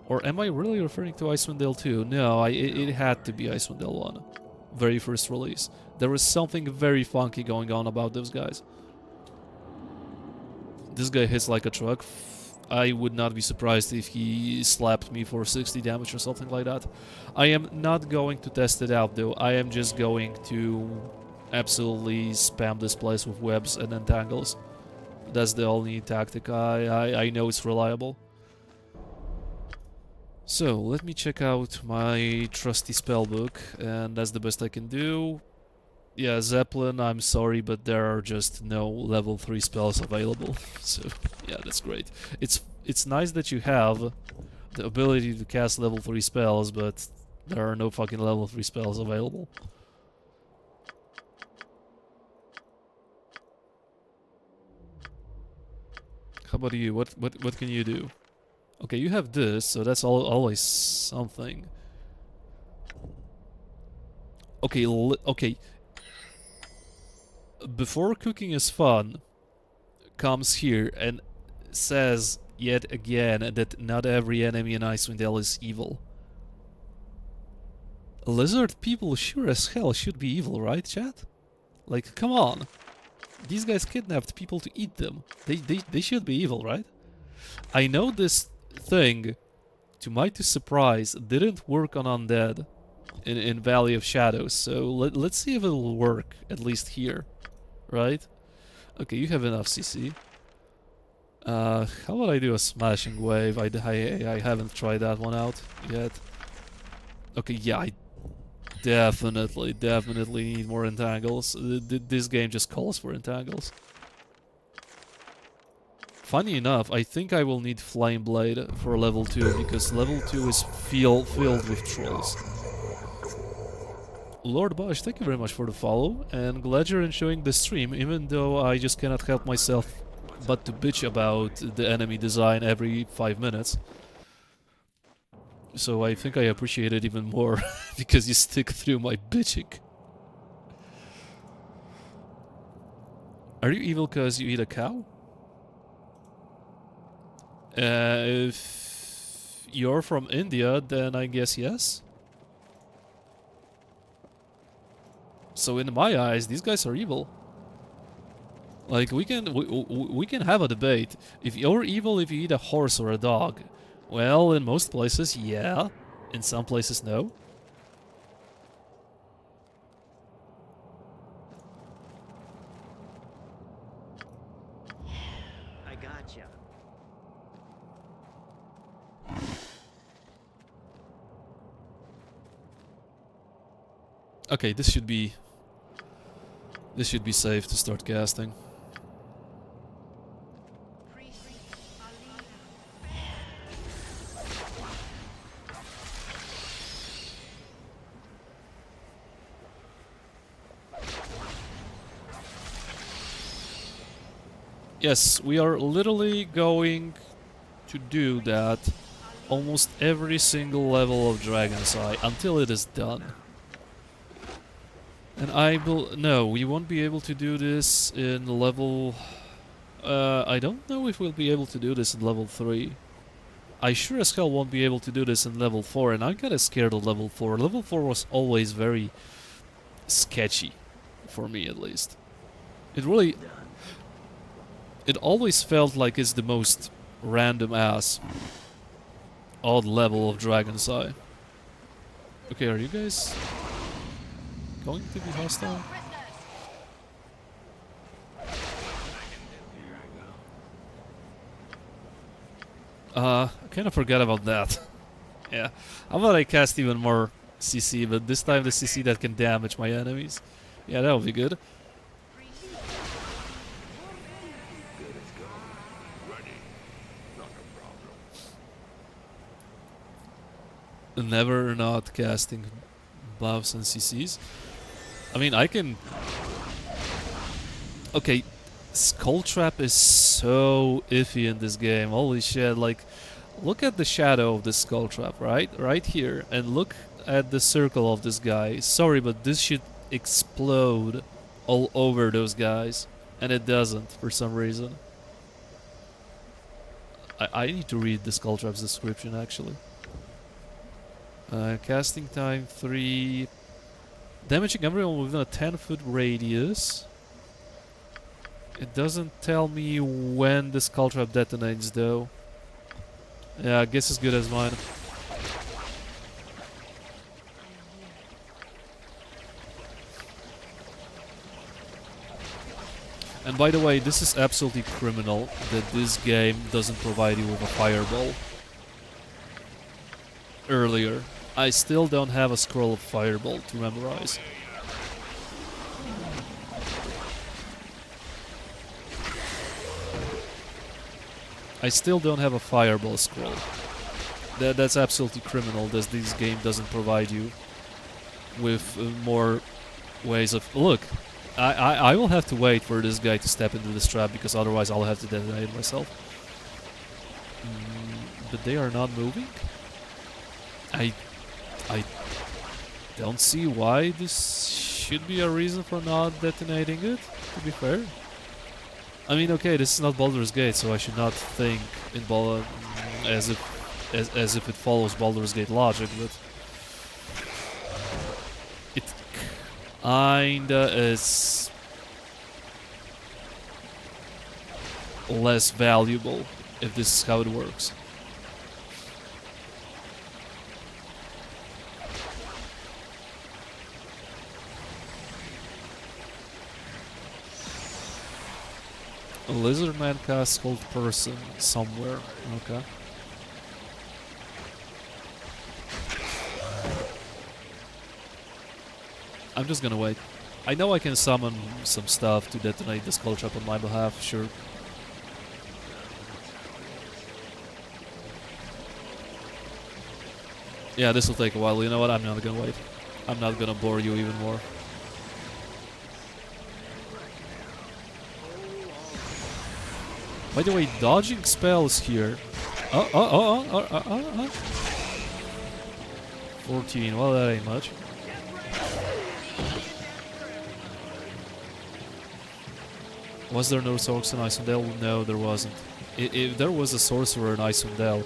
Or am I really referring to Icewind Dale 2? No, it had to be Icewind Dale 1. Very first release. There was something very funky going on about those guys. This guy hits like a truck. I would not be surprised if he slapped me for 60 damage or something like that. I am not going to test it out though. I am just going to absolutely spam this place with webs and entangles. That's the only tactic I know it's reliable. So, let me check out my trusty spellbook, and that's the best I can do. Yeah, Zeppelin, I'm sorry, but there are just no level 3 spells available. So, yeah, that's great. It's nice that you have the ability to cast level 3 spells, but there are no fucking level 3 spells available. How about you? What can you do? Okay, you have this, so that's always something. Okay, okay. Before cooking is fun, comes here and says yet again that not every enemy in Icewind Dale is evil. Lizard people sure as hell should be evil, right, chat? Like, come on. These guys kidnapped people to eat them. They should be evil, right? I know this thing, to my surprise, didn't work on undead in Valley of Shadows, so let's see if it'll work, at least here, right? Okay, you have enough CC. How would I do a smashing wave? I haven't tried that one out yet. Okay, yeah, I definitely need more entangles. This game just calls for entangles. Funny enough, I think I will need Flame Blade for level 2, because level 2 is filled with trolls. Lord Bosch, thank you very much for the follow, and glad you're enjoying the stream, even though I just cannot help myself but to bitch about the enemy design every 5 minutes. So I think I appreciate it even more, because you stick through my bitching. Are you evil because you eat a cow? If you're from India, then I guess yes. So in my eyes, these guys are evil. Like, we can have a debate. If you're evil if you eat a horse or a dog, well, in most places, yeah. In some places, no. I gotcha. Okay, this should be safe to start casting. Yes, we are literally going to do that almost every single level of Dragon's Eye until it is done. And no, we won't be able to do this in level... I don't know if we'll be able to do this in level 3. I sure as hell won't be able to do this in level 4, and I'm kinda scared of level 4. Level 4 was always very sketchy, for me at least. It always felt like it's the most random ass odd level of Dragon's Eye. Okay, are you guys going to be hostile? I kinda forgot about that. Yeah. How about I cast even more CC, but this time the CC that can damage my enemies. Yeah, that would be good. Never not casting buffs and CCs. I mean, I can... Okay, Skull Trap is so iffy in this game. Holy shit, like, look at the shadow of the Skull Trap, right? Right here. And look at the circle of this guy. Sorry, but this should explode all over those guys. And it doesn't, for some reason. I need to read the Skull Trap's description, actually. Casting time 3. Damaging everyone within a 10-foot radius. It doesn't tell me when the Skull Trap detonates, though. Yeah, I guess as good as mine. And by the way, this is absolutely criminal that this game doesn't provide you with a fireball earlier. I still don't have a scroll of fireball to memorize. I still don't have a fireball scroll. That's absolutely criminal that this game doesn't provide you with more ways of... Look, I will have to wait for this guy to step into this trap because otherwise I'll have to detonate myself. But they are not moving? I don't see why this should be a reason for not detonating it, to be fair. I mean, okay, this is not Baldur's Gate, so I should not think in as if it follows Baldur's Gate logic, but it kinda is less valuable if this is how it works. A lizard man casts hold person somewhere. Okay. I'm just gonna wait. I know I can summon some stuff to detonate the skull trap on my behalf, sure. Yeah, this will take a while. You know what? I'm not gonna wait. I'm not gonna bore you even more. By the way, dodging spells here. 14, well that ain't much. Was there no sorcerer in Icewind Dale? No, there wasn't. If there was a sorcerer in Icewind Dale,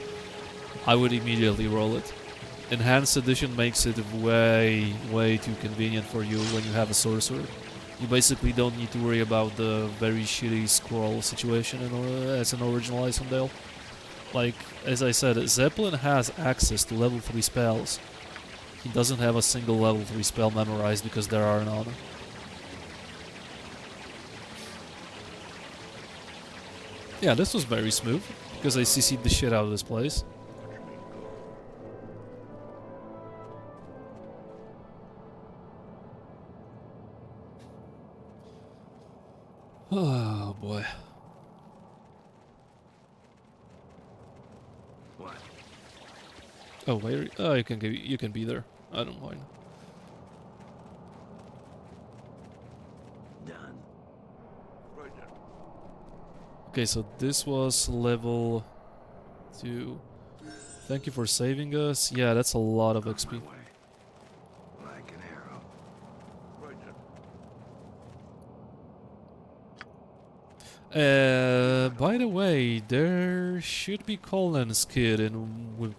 I would immediately roll it. Enhanced Edition makes it way, way too convenient for you when you have a sorcerer. You basically don't need to worry about the very shitty scroll situation as an original Icewind Dale. Like, as I said, Zeppelin has access to level 3 spells. He doesn't have a single level 3 spell memorized because there are none. Yeah, this was very smooth, because I CC'd the shit out of this place. Oh boy. What? Oh wait, oh you can be there. I don't mind. Done. Okay, so this was level 2. Thank you for saving us. Yeah, that's a lot of On XP. my way. Like an arrow. By the way, there should be Colin's kid in with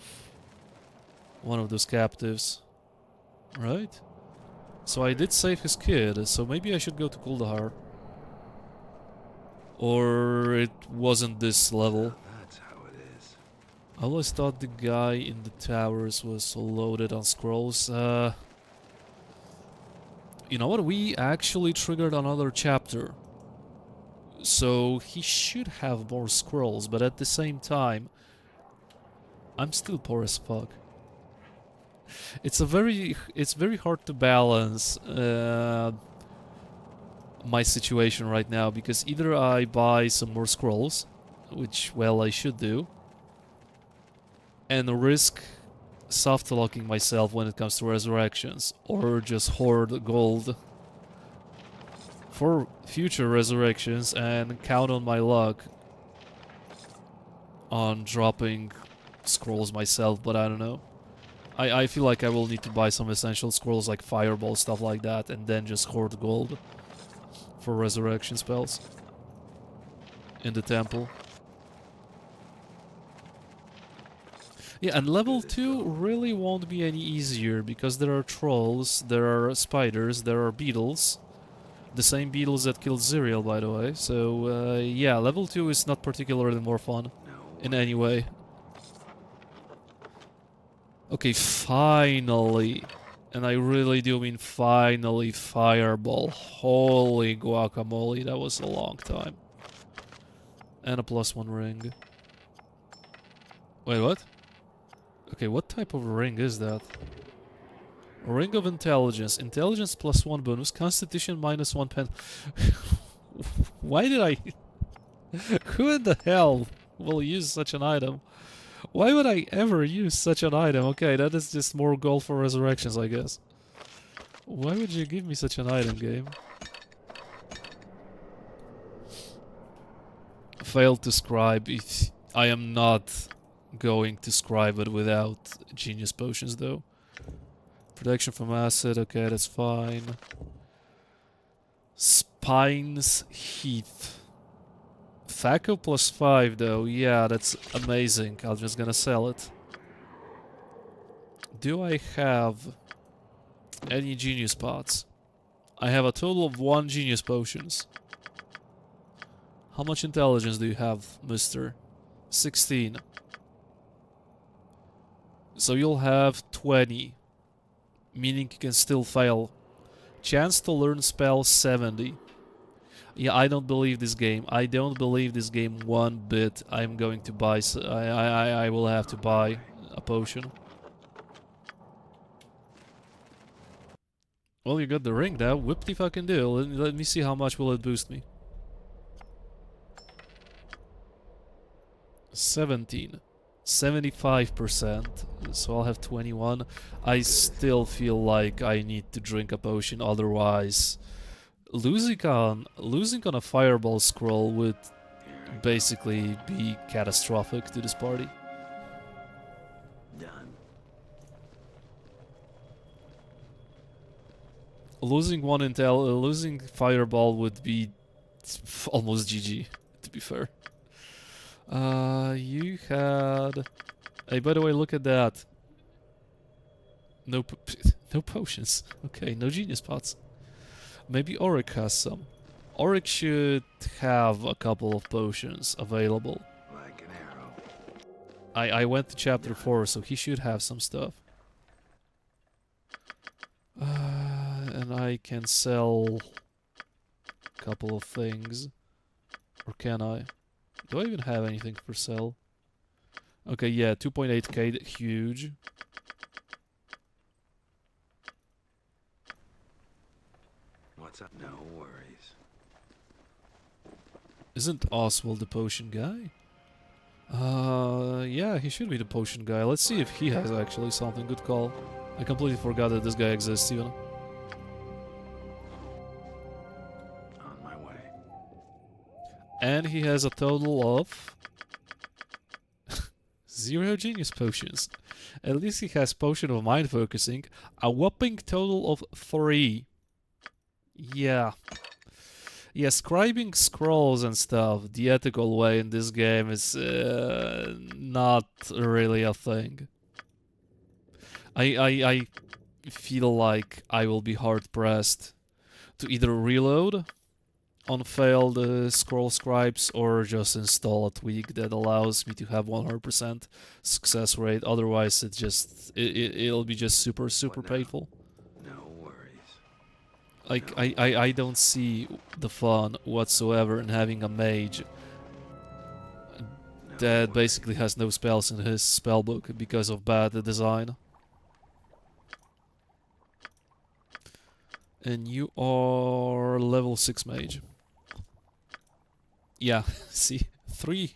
one of those captives, right? So I did save his kid, so maybe I should go to Kuldahar. Or it wasn't this level. That's how it is. I always thought the guy in the towers was loaded on scrolls. You know what? We actually triggered another chapter. So he should have more scrolls, but at the same time, I'm still poor as fuck. It's very hard to balance my situation right now, because either I buy some more scrolls, which, well, I should do, and risk soft locking myself when it comes to resurrections, or just hoard gold for future resurrections and count on my luck on dropping scrolls myself, but I don't know. I feel like I will need to buy some essential scrolls like Fireball, stuff like that, and then just hoard gold for resurrection spells in the temple. Yeah, and level 2 really won't be any easier because there are trolls, there are spiders, there are beetles. The same beetles that killed Ziriel, by the way. So, yeah, level 2 is not particularly more fun in any way. Okay, finally. And I really do mean finally, Fireball. Holy guacamole, that was a long time. And a +1 ring. Wait, what? Okay, what type of ring is that? Ring of Intelligence. Intelligence +1 bonus. Constitution -1 pen. Why did I... Who in the hell will use such an item? Why would I ever use such an item? Okay, that is just more gold for resurrections, I guess. Why would you give me such an item, game? Failed to scribe. I am not going to scribe it without genius potions, though. Protection from acid, okay, that's fine. Spine's Heath. Thaco +5, though. Yeah, that's amazing. I'm just gonna sell it. Do I have any genius pots? I have a total of 1 genius potions. How much intelligence do you have, mister? 16. So you'll have 20. Meaning you can still fail. Chance to learn spell 70. Yeah, I don't believe this game. I don't believe this game one bit. I'm going to buy... I will have to buy a potion. Well, you got the ring now. Whip-de fucking do. Let me see how much will it boost me. 17. 75%. So I'll have 21. I still feel like I need to drink a potion, otherwise losing on a fireball scroll would basically be catastrophic to this party. Done. Losing fireball would be almost GG, to be fair. You had... Hey, by the way, look at that. No, no potions. Okay, no genius pots. Maybe Auric has some. Auric should have a couple of potions available. Like an arrow. I went to chapter 4, so he should have some stuff. And I can sell a couple of things. Or can I? Do I even have anything for sale? Okay, yeah, 2.8k, huge. What's up? No worries. Isn't Oswald the potion guy? Yeah, he should be the potion guy. Let's see if he has actually something. Good call. I completely forgot that this guy exists even. On my way. And he has a total of 0 genius potions. At least he has potion of mind focusing. A whopping total of 3. Yeah. Yeah, scribing scrolls and stuff the ethical way in this game is not really a thing. I feel like I will be hard pressed to either reload on failed scroll scribes or just install a tweak that allows me to have 100% success rate. Otherwise, it'll be just super painful. No worries. Like, I don't see the fun whatsoever in having a mage that basically has no spells in his spellbook because of bad design. And you are level 6 mage. Yeah, see, 3,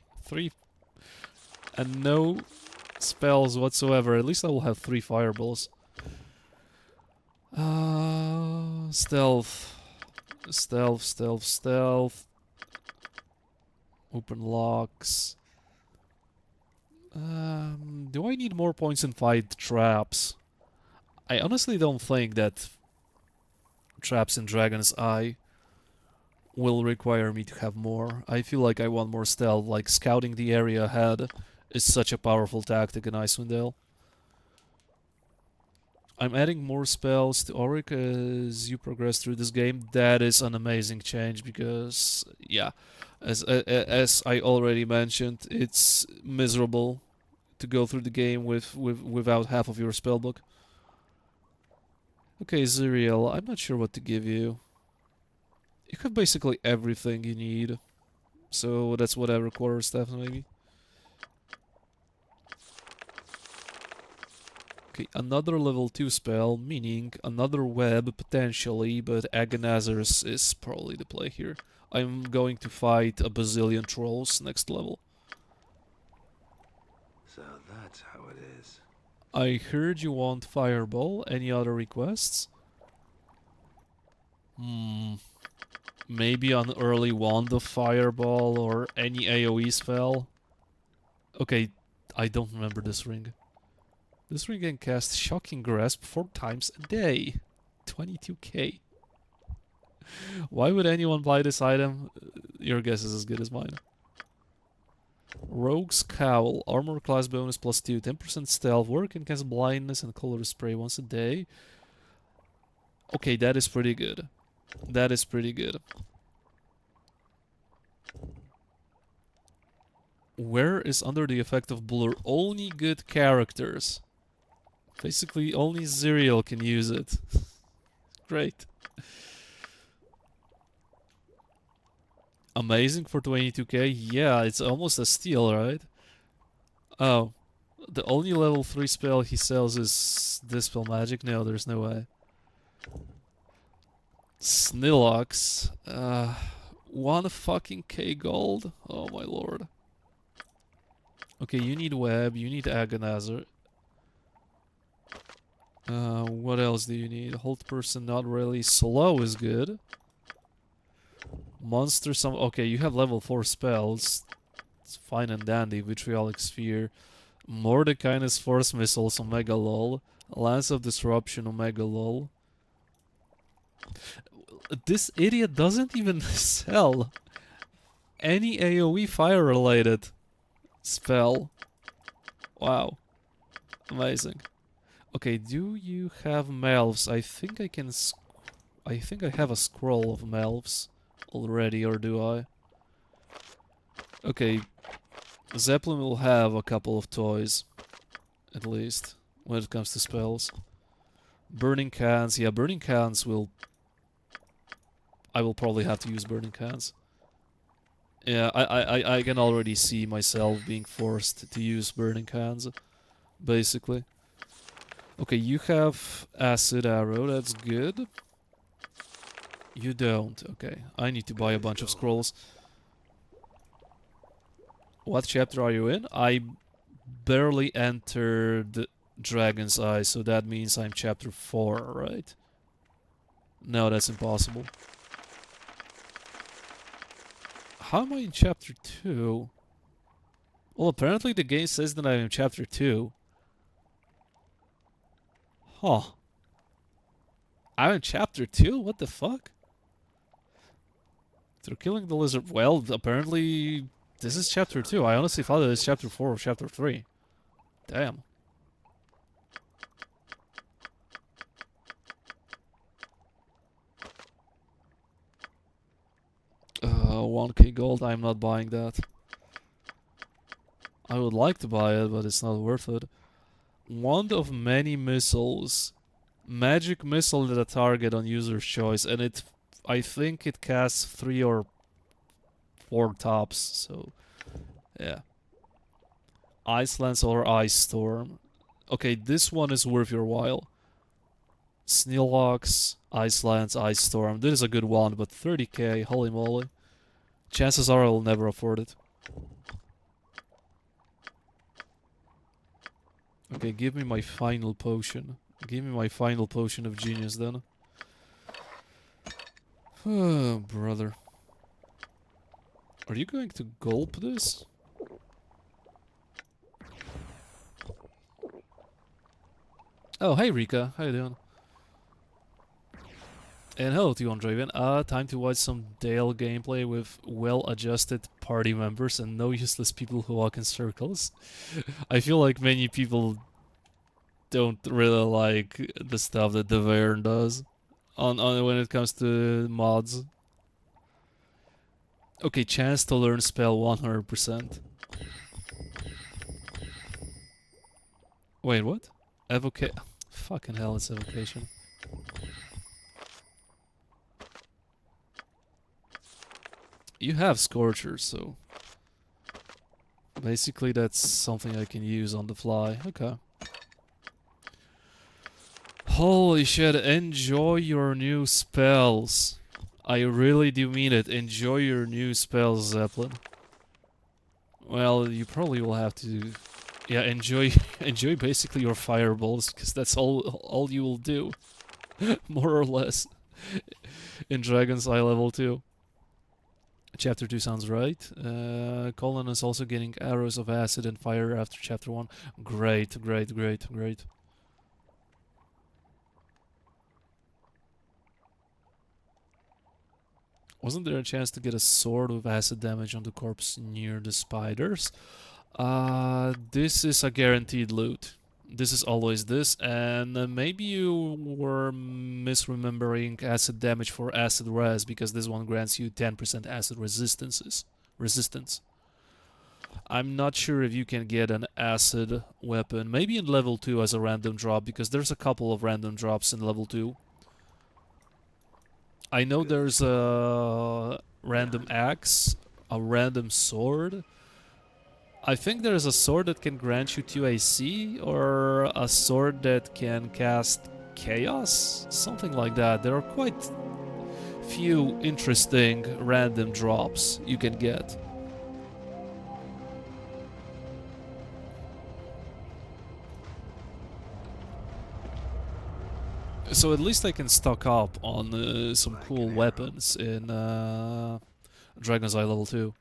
and no spells whatsoever. At least I will have 3 fireballs. Stealth. Open locks. Do I need more points in fight traps? I honestly don't think that traps in Dragon's Eye will require me to have more. I feel like I want more stealth, like scouting the area ahead is such a powerful tactic in Icewind Dale. I'm adding more spells to Auric as you progress through this game. That is an amazing change because, yeah, as I already mentioned, it's miserable to go through the game without half of your spellbook. Okay, Ziriel, I'm not sure what to give you. You have basically everything you need. So that's whatever quarterstaff maybe. Okay, another level 2 spell, meaning another web potentially, but Agonizers is probably the play here. I'm going to fight a bazillion trolls next level. So that's how it is. I heard you want Fireball. Any other requests? Maybe an early wand of Fireball or any AoE spell. Okay, I don't remember this ring. This ring can cast Shocking Grasp 4 times a day. 22k. Why would anyone buy this item? Your guess is as good as mine. Rogue's Cowl. Armor class bonus +2. 10% stealth. Work and cast blindness and color spray once a day. Okay, that is pretty good. That is pretty good. Where is under the effect of blur? Only good characters. Basically, only Zerial can use it. Great. Amazing for 22k? Yeah, it's almost a steal, right? Oh. The only level 3 spell he sells is Dispel Magic? No, there's no way. Snilox. 1 fucking K gold? Oh my lord. Okay, you need Web, you need Agonizer. What else do you need? Hold person, not really. Slow is good. Monster, some. Okay, you have level 4 spells. It's fine and dandy. Vitriolic Sphere. Mordekaiser's Force Missiles, Omega Lol. Lance of Disruption, Omega Lol. This idiot doesn't even sell any AoE fire related spell. Wow. Amazing. Okay, do you have Melves? I think I can... I think I have a scroll of Melves already, or do I? Okay, Zeppelin will have a couple of toys, at least, when it comes to spells. Burning Cans, yeah, Burning Cans will... I will probably have to use Burning Cans. Yeah, I can already see myself being forced to use Burning Cans, basically. Okay, you have Acid Arrow, that's good. You don't, okay. I need to buy a bunch of scrolls. What chapter are you in? I barely entered Dragon's Eye, so that means I'm chapter 4, right? No, that's impossible. How am I in chapter 2? Well, apparently the game says that I'm in chapter 2. Huh. I'm in chapter 2? What the fuck? Through killing the lizard. Well, apparently this is chapter 2. I honestly thought it was chapter 4 or chapter 3. Damn. 1k gold, I'm not buying that. I would like to buy it, but it's not worth it. Wand of Many Missiles. Magic missile at a target on user's choice, and it... I think it casts 3 or 4 tops, so... yeah. Ice Lance or Ice Storm. Okay, this one is worth your while. Snilox, Ice Lance, Ice Storm. This is a good one, but 30k, holy moly. Chances are I will never afford it. Okay, give me my final potion. Give me my final potion of genius then. Oh, brother. Are you going to gulp this? Oh, hey Rika, how you doing? And hello to you, Andreven. Time to watch some Dale gameplay with well-adjusted party members and no useless people who walk in circles. I feel like many people don't really like the stuff that the Vern does on when it comes to mods. Okay, chance to learn spell 100%. Wait, what? Evocation. Fucking hell, it's evocation. You have Scorcher, so... basically that's something I can use on the fly. Okay. Holy shit, enjoy your new spells. I really do mean it. Enjoy your new spells, Zeppelin. Well, you probably will have to Yeah, enjoy enjoy basically your fireballs, because that's all you will do, more or less, in Dragon's Eye level 2. Chapter 2 sounds right. Colin is also getting arrows of acid and fire after chapter 1. Great, great, great, great. Wasn't there a chance to get a sword with acid damage on the corpse near the spiders? This is a guaranteed loot. This is always this, and maybe you were misremembering acid damage for acid res, because this one grants you 10% acid resistance. I'm not sure if you can get an acid weapon, maybe in level 2 as a random drop, because there's a couple of random drops in level 2. I know there's a random axe, a random sword. I think there's a sword that can grant you 2 AC, or a sword that can cast chaos, something like that. There are quite few interesting random drops you can get. So at least I can stock up on some cool weapons in Dragon's Eye level 2.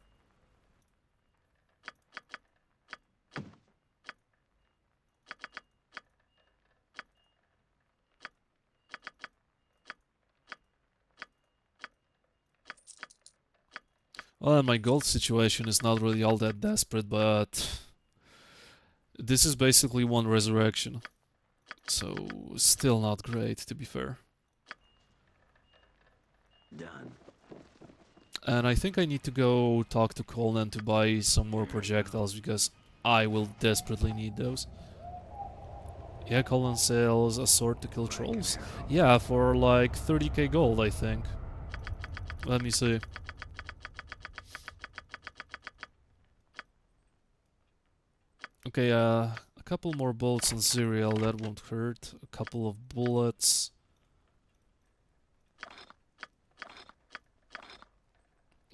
Well, my gold situation is not really all that desperate, but this is basically one resurrection. So, still not great, to be fair. Done. And I think I need to go talk to Conan to buy some more projectiles, because I will desperately need those. Yeah, Conan sells a sword to kill trolls. Yeah, for like 30k gold, I think. Let me see. Okay, a couple more bullets and cereal, that won't hurt. A couple of bullets.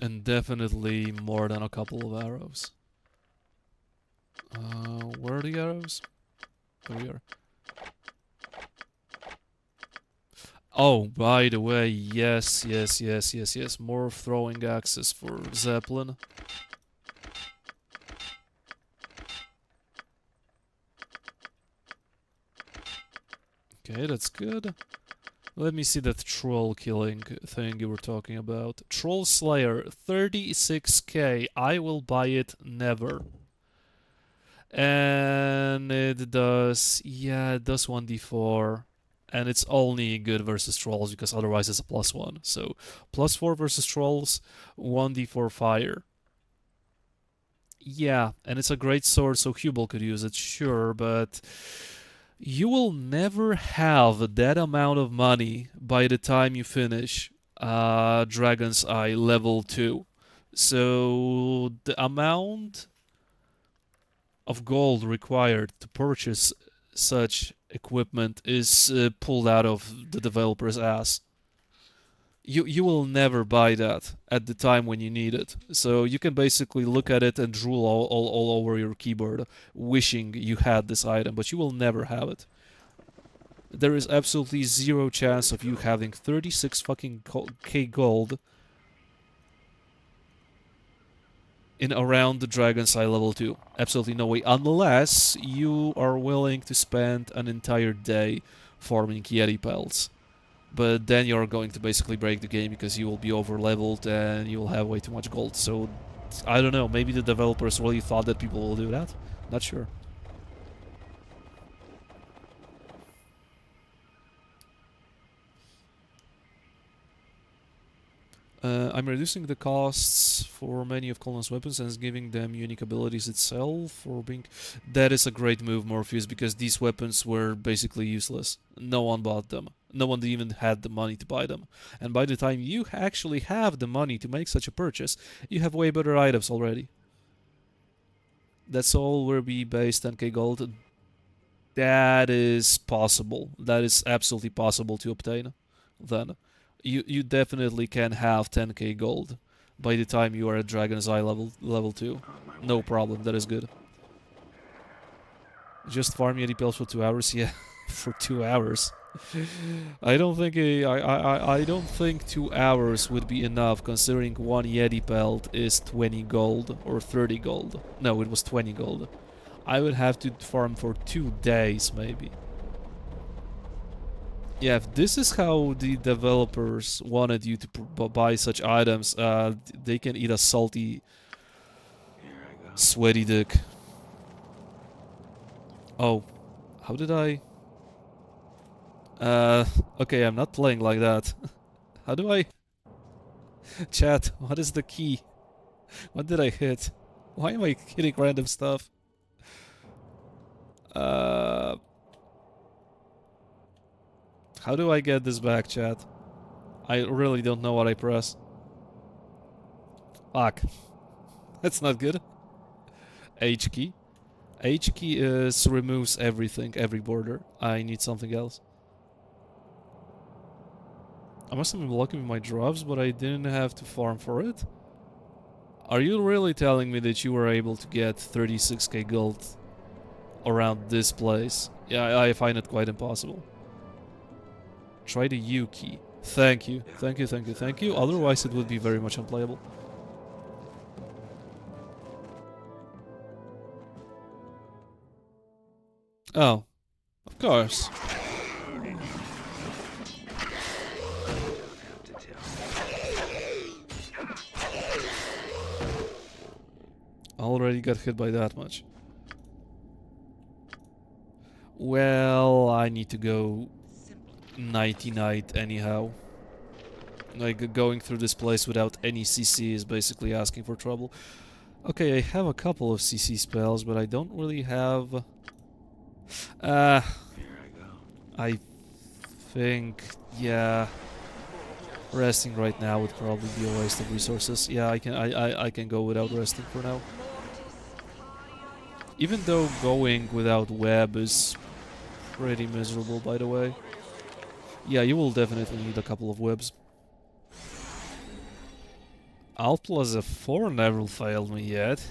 And definitely more than a couple of arrows. Where are the arrows? There we are. Oh, by the way, yes. More throwing axes for Zeppelin. Okay, that's good. Let me see that troll killing thing you were talking about. Troll Slayer, 36k. I will buy it never. And it does... yeah, it does 1d4. And it's only good versus trolls, because otherwise it's a +1. So, +4 versus trolls, 1d4 fire. Yeah, and it's a great sword, so Hubel could use it, sure, but you will never have that amount of money by the time you finish Dragon's Eye level 2. So the amount of gold required to purchase such equipment is pulled out of the developer's ass. You will never buy that at the time when you need it. So you can basically look at it and drool all over your keyboard, wishing you had this item, but you will never have it. There is absolutely zero chance of you having 36 fucking k gold in around the Dragon's Eye level 2. Absolutely no way, unless you are willing to spend an entire day farming Yeti pelts. But then you're going to basically break the game, because you will be over leveled and you will have way too much gold. So, I don't know, maybe the developers really thought that people will do that? Not sure. I'm reducing the costs for many of Colin's weapons and giving them unique abilities itself, or being... That is a great move, Morpheus, because these weapons were basically useless. No one bought them. No one even had the money to buy them. And by the time you actually have the money to make such a purchase, you have way better items already. That's all will be based 10k gold. That is possible. That is absolutely possible to obtain. Then you definitely can have 10k gold by the time you are at Dragon's Eye level 2. No problem. That is good. On my way. That is good. Let me see. Okay, Just farm Yeti pelts for 2 hours? Yeah, for 2 hours. I don't think I don't think 2 hours would be enough, considering one Yeti pelt is 20 gold or 30 gold. No, it was 20 gold. I would have to farm for 2 days, maybe. Yeah, if this is how the developers wanted you to buy such items, they can eat a salty, Here I go. sweaty dick. Oh, how did I... okay, I'm not playing like that. How do I... Chat, what is the key? What did I hit? Why am I hitting random stuff? How do I get this back, chat? I really don't know what I press. Fuck. That's not good. H key. H key is removes everything, every border. I need something else. I must have been lucky with my drops, but I didn't have to farm for it. Are you really telling me that you were able to get 36k gold around this place? Yeah, I find it quite impossible. Try the U key. Thank you. Thank you, thank you, thank you. Otherwise it would be very much unplayable. Oh. Of course. Have to tell. Already got hit by that much. Well, I need to go nighty-night anyhow. Like, going through this place without any CC is basically asking for trouble. Okay, I have a couple of CC spells, but I don't really have... Here I go. I think... yeah... resting right now would probably be a waste of resources. Yeah, I can go without resting for now. Even though going without web is pretty miserable, by the way. Yeah, you will definitely need a couple of webs. Alt plus a 4 never failed me yet.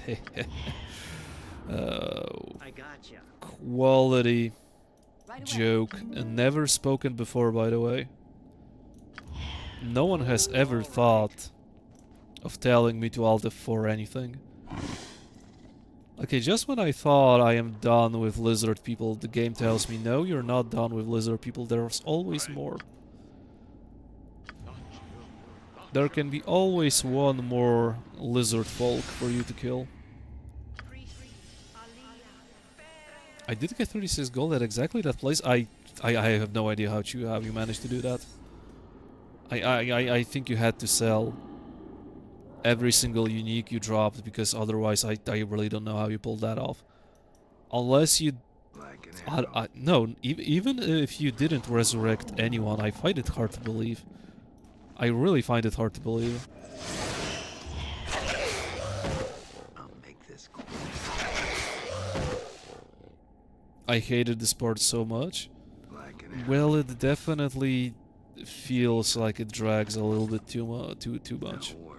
I gotcha. Quality joke. Never spoken before, by the way. No one has ever thought of telling me to Alt F4 anything. Okay, just when I thought I am done with lizard people, the game tells me, no, you're not done with lizard people, there's always more. There can be always one more lizard folk for you to kill. I did get 36 gold at exactly that place. I have no idea how you managed to do that. I think you had to sell every single unique you dropped, because otherwise I really don't know how you pulled that off. Unless you... Like an arrow. no, even if you didn't resurrect anyone, I find it hard to believe. I really find it hard to believe. I'll make this quick. I hated this part so much. Like an arrow. Well, it definitely feels like it drags a little bit too much. No worries.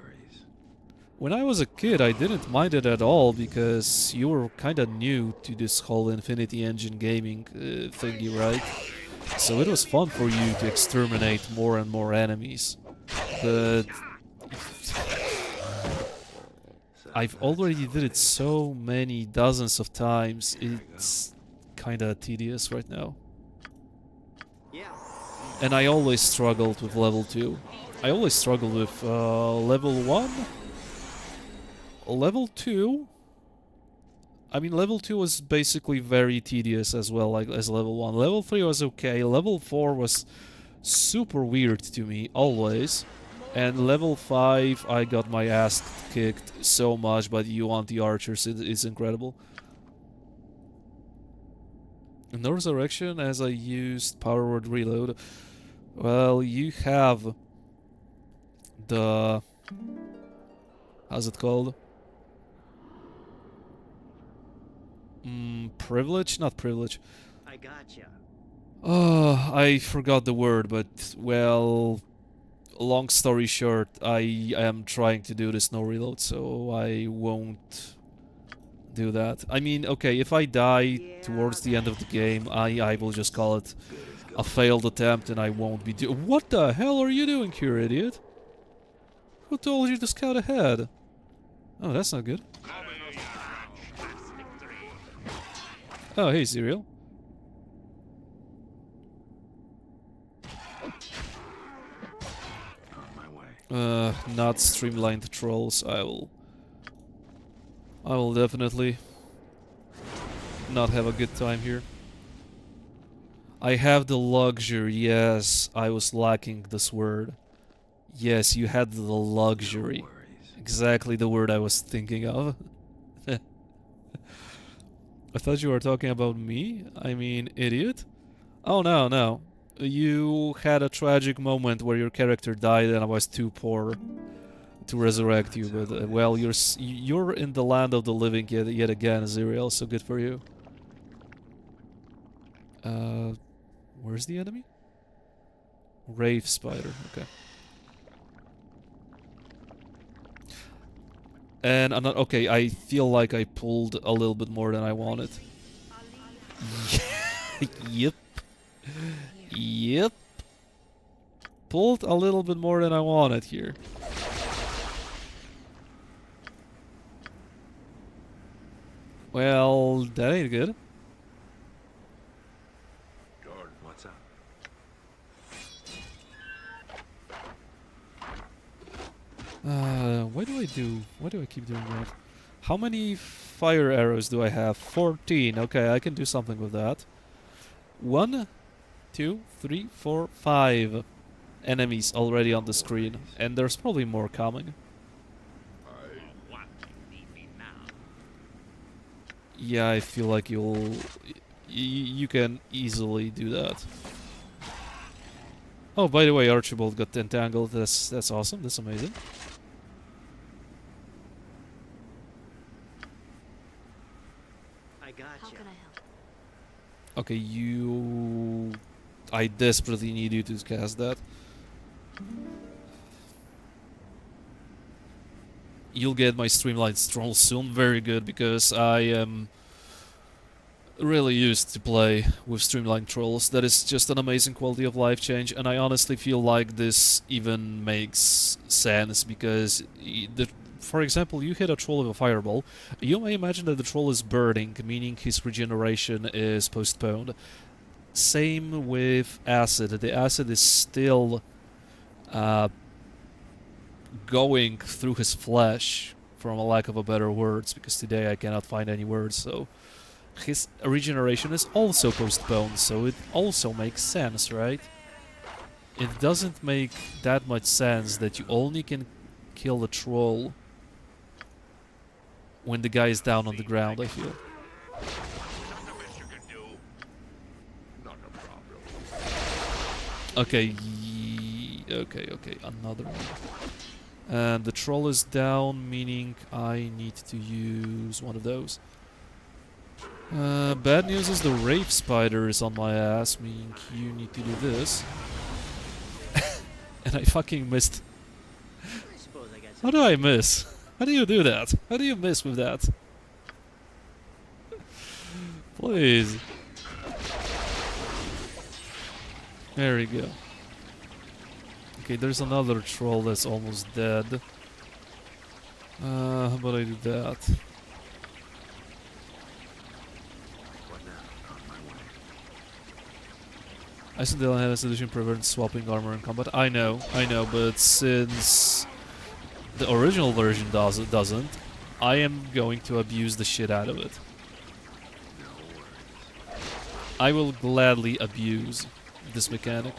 When I was a kid, I didn't mind it at all, because you were kinda new to this whole Infinity Engine gaming thingy, right? So it was fun for you to exterminate more and more enemies. But... I've already did it so many dozens of times, it's kinda tedious right now. Yeah. And I always struggled with level 2. I always struggled with level 1? Level 2? I mean, level 2 was basically very tedious as well, like as level 1. Level 3 was okay. Level 4 was super weird to me, always. And level 5, I got my ass kicked so much by the anti-archers, it's incredible. No resurrection as I used power word reload. Well, you have the... how's it called? Privilege? Not privilege. I gotcha. Oh, I forgot the word, but, well... long story short, I am trying to do this no reload, so I won't do that. I mean, okay, if I die towards the end of the game, I will just call it a failed attempt and I won't be What the hell are you doing here, idiot? Who told you to scout ahead? Oh, that's not good. Oh, hey, Serial. On my way. Not streamlined trolls. I will definitely not have a good time here. I have the luxury. Yes, I was lacking this word. Yes, you had the luxury. No worries. Exactly the word I was thinking of. I thought you were talking about me? I mean, idiot? Oh, no, no. You had a tragic moment where your character died and I was too poor to resurrect you, but well, you're in the land of the living yet again, Zerial, so good for you. Where's the enemy? Wraith Spider, okay. And I'm not, okay, I feel like I pulled a little bit more than I wanted. Yep. Yep. Pulled a little bit more than I wanted here. Well, that ain't good. Jordan, what's up? Why do I keep doing that? How many fire arrows do I have? 14. Okay, I can do something with that. 1, 2, 3, 4, 5 enemies already on the screen. And there's probably more coming. What? You need me now? Yeah, I feel like you can easily do that. Oh, by the way, Archibald got entangled. That's awesome. That's amazing. I got How you. can I help? Okay, I desperately need you to cast that. You'll get my streamlined stroll soon. Very good, because I am really used to play with streamlined trolls. That is just an amazing quality of life change, and I honestly feel like this even makes sense, because for example, you hit a troll with a fireball, you may imagine that the troll is burning, meaning his regeneration is postponed. Same with acid. The acid is still going through his flesh, from a lack of a better words, because today I cannot find any words, so his regeneration is also postponed, so it also makes sense, right? It doesn't make that much sense that you only can kill the troll when the guy is down on the ground, I feel. Not the best you can do. Not a problem. Okay, okay, another one. And the troll is down, meaning I need to use one of those. Bad news is the Wraith Spider is on my ass, meaning you need to do this. And I fucking missed. I suppose I got How do I miss? How do you do that? How do you miss with that? Please. There we go. Okay, there's another troll that's almost dead. How about I do that? What now? On my way. Iceland had a solution prevents swapping armor in combat. I know, but since the original version doesn't, I am going to abuse the shit out of it. No worries. I will gladly abuse this mechanic.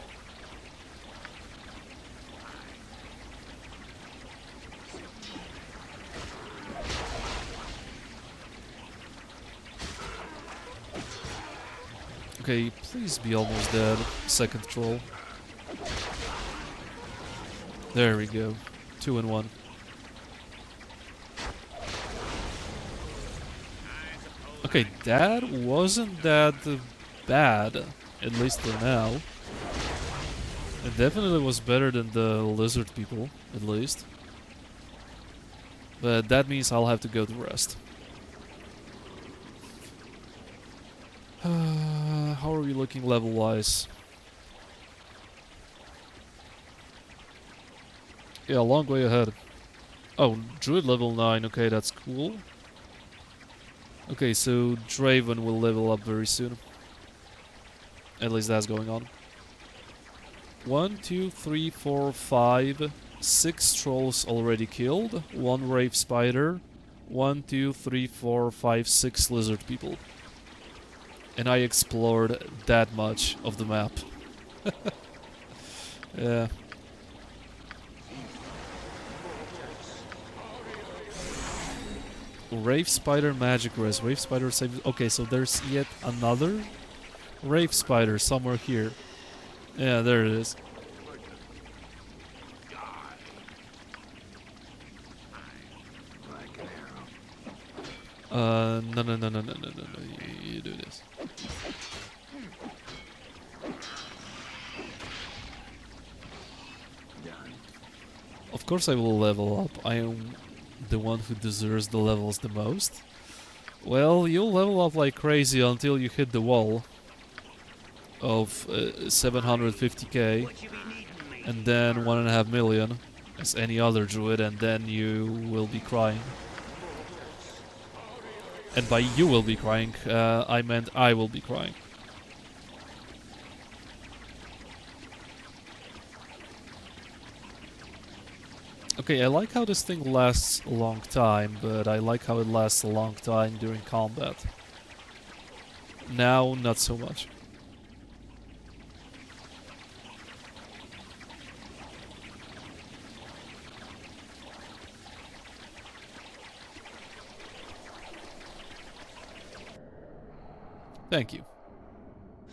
Okay, please be almost dead. Second troll. There we go. 2 in 1. Okay, that wasn't that bad, at least for now. It definitely was better than the lizard people, at least. But that means I'll have to go to rest. How are we looking level-wise? Yeah, a long way ahead. Oh, Druid level 9, okay, that's cool. Okay, so Draven will level up very soon. At least that's going on. 1, 2, 3, 4, 5, 6 trolls already killed. 1 Rave Spider. 1, 2, 3, 4, 5, 6 lizard people. And I explored that much of the map. Yeah. Rave Spider Magic Res. Rave Spider save. Okay, so there's yet another Rave Spider somewhere here. Yeah, there it is. Like an arrow. No. You do this. Done. Of course I will level up. I am the one who deserves the levels the most. Well, you'll level up like crazy until you hit the wall of 750k, What you be needing, mate? and then 1.5 million as any other druid, and then you will be crying. And by you will be crying, I meant I will be crying. Okay, I like how this thing lasts a long time, but I like how it lasts a long time during combat. Now, not so much. Thank you.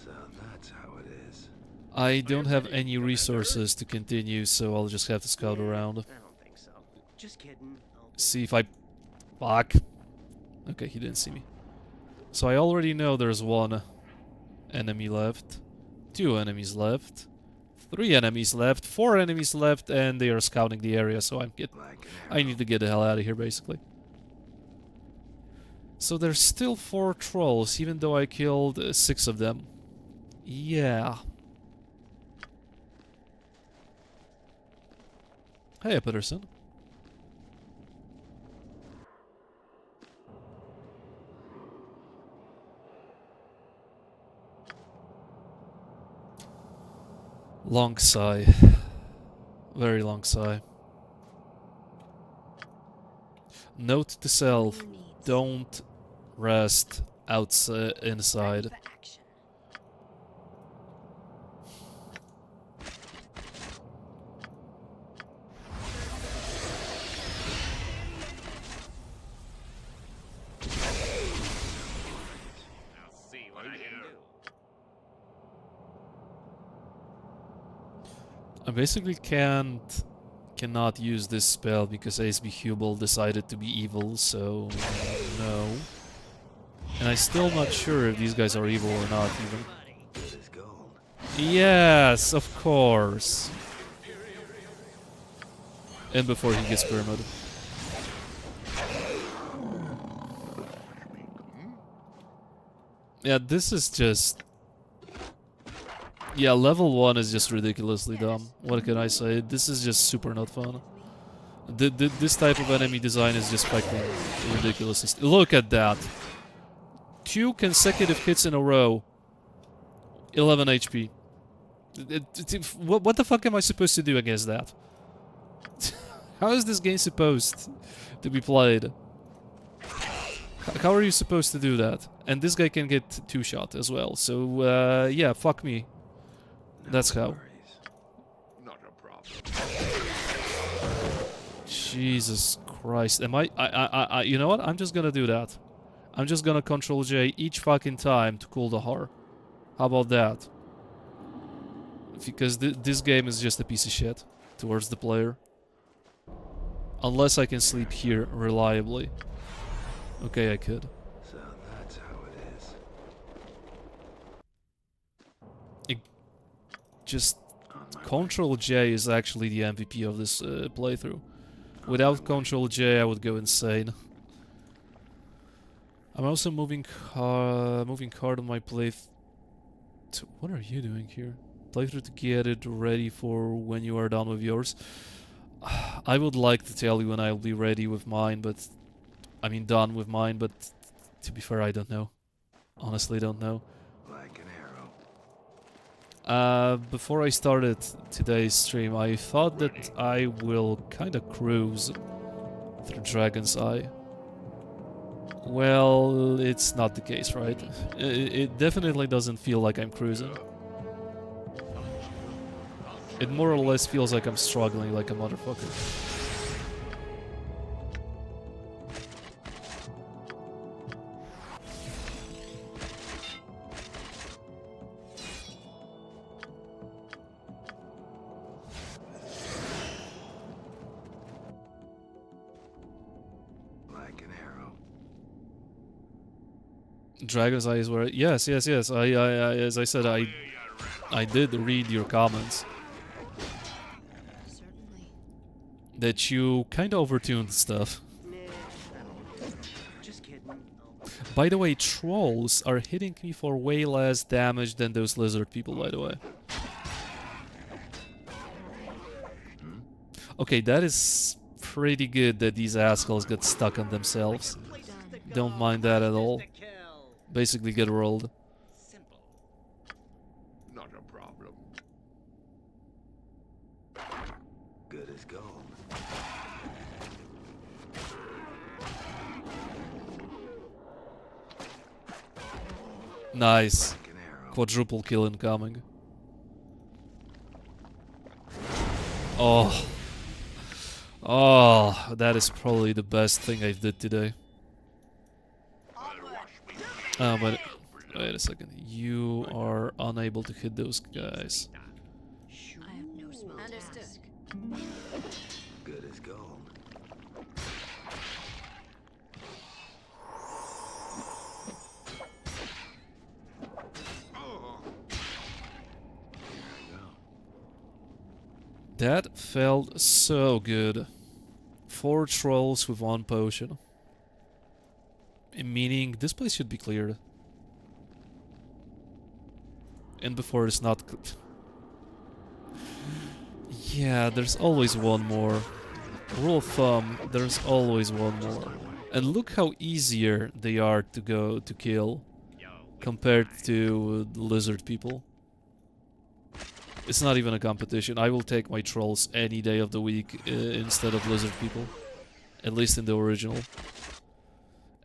So that's how it is. I don't have any resources to continue, so I'll just have to scout around. I don't think so. Just kidding. See if I... Fuck. Okay, he didn't see me. So I already know there's 1 enemy left, 2 enemies left, 3 enemies left, 4 enemies left, and they are scouting the area, so Like an I arrow. need to get the hell out of here, basically. So there's still 4 trolls, even though I killed 6 of them. Yeah. Hey, Peterson. Long sigh. Very long sigh. Note to self. Don't rest outside inside. For action. I'll see what I hear. I basically cannot use this spell because ASB Hubel decided to be evil, so no. And I'm still not sure if these guys are evil or not even. Good as gold. Yes, of course. And before he gets pyramided. Yeah, this is just... Yeah, level 1 is just ridiculously dumb. What can I say? This is just super not fun. This type of enemy design is just fucking ridiculous. Look at that. 2 consecutive hits in a row. 11 HP. What the fuck am I supposed to do against that? How is this game supposed to be played? How are you supposed to do that? And this guy can get 2-shot as well. So, yeah, fuck me. No That's how. worries. Not a problem. Jesus Christ. Am I... You know what? I'm just gonna do that. I'm just gonna Control J each fucking time to cool the horror. How about that? Because this game is just a piece of shit towards the player. Unless I can sleep here reliably. Okay, I could. So that's how it is. Just On my way. Control J is actually the MVP of this playthrough. Without Control J, I would go insane. I'm also moving card on my playthrough. What are you doing here? Playthrough to get it ready for when you are done with yours. I would like to tell you when I'll be ready with mine, but I mean done with mine, but to be fair, I don't know. Honestly, don't know. Like an arrow. Before I started today's stream, I thought that I will kind of cruise through Dragon's Eye. Well, it's not the case, right? It definitely doesn't feel like I'm cruising. It more or less feels like I'm struggling like a motherfucker. Like an arrow. Dragon's Eye is where... Yes. As I said, I did read your comments. Certainly. That you kind of overtuned stuff. Nah, that'll do. Just kidding. Oh. By the way, trolls are hitting me for way less damage than those lizard people, by the way. Okay, that is pretty good that these assholes got stuck on themselves. Places to go, Don't mind that at places all. to kill. Basically get rolled. Simple. Not a problem. Good as gold. Nice. Like an arrow. Quadruple kill incoming. Oh. Oh, that is probably the best thing I did today. Oh, but wait a second. You are unable to hit those guys. I have no small task. Good as gold. There you go. That felt so good. 4 trolls with 1 potion. Meaning this place should be cleared. And before it's not... Yeah, there's always one more. Rule of thumb, there's always one more. And look how easier they are to kill compared to lizard people. It's not even a competition. I will take my trolls any day of the week instead of lizard people. At least in the original.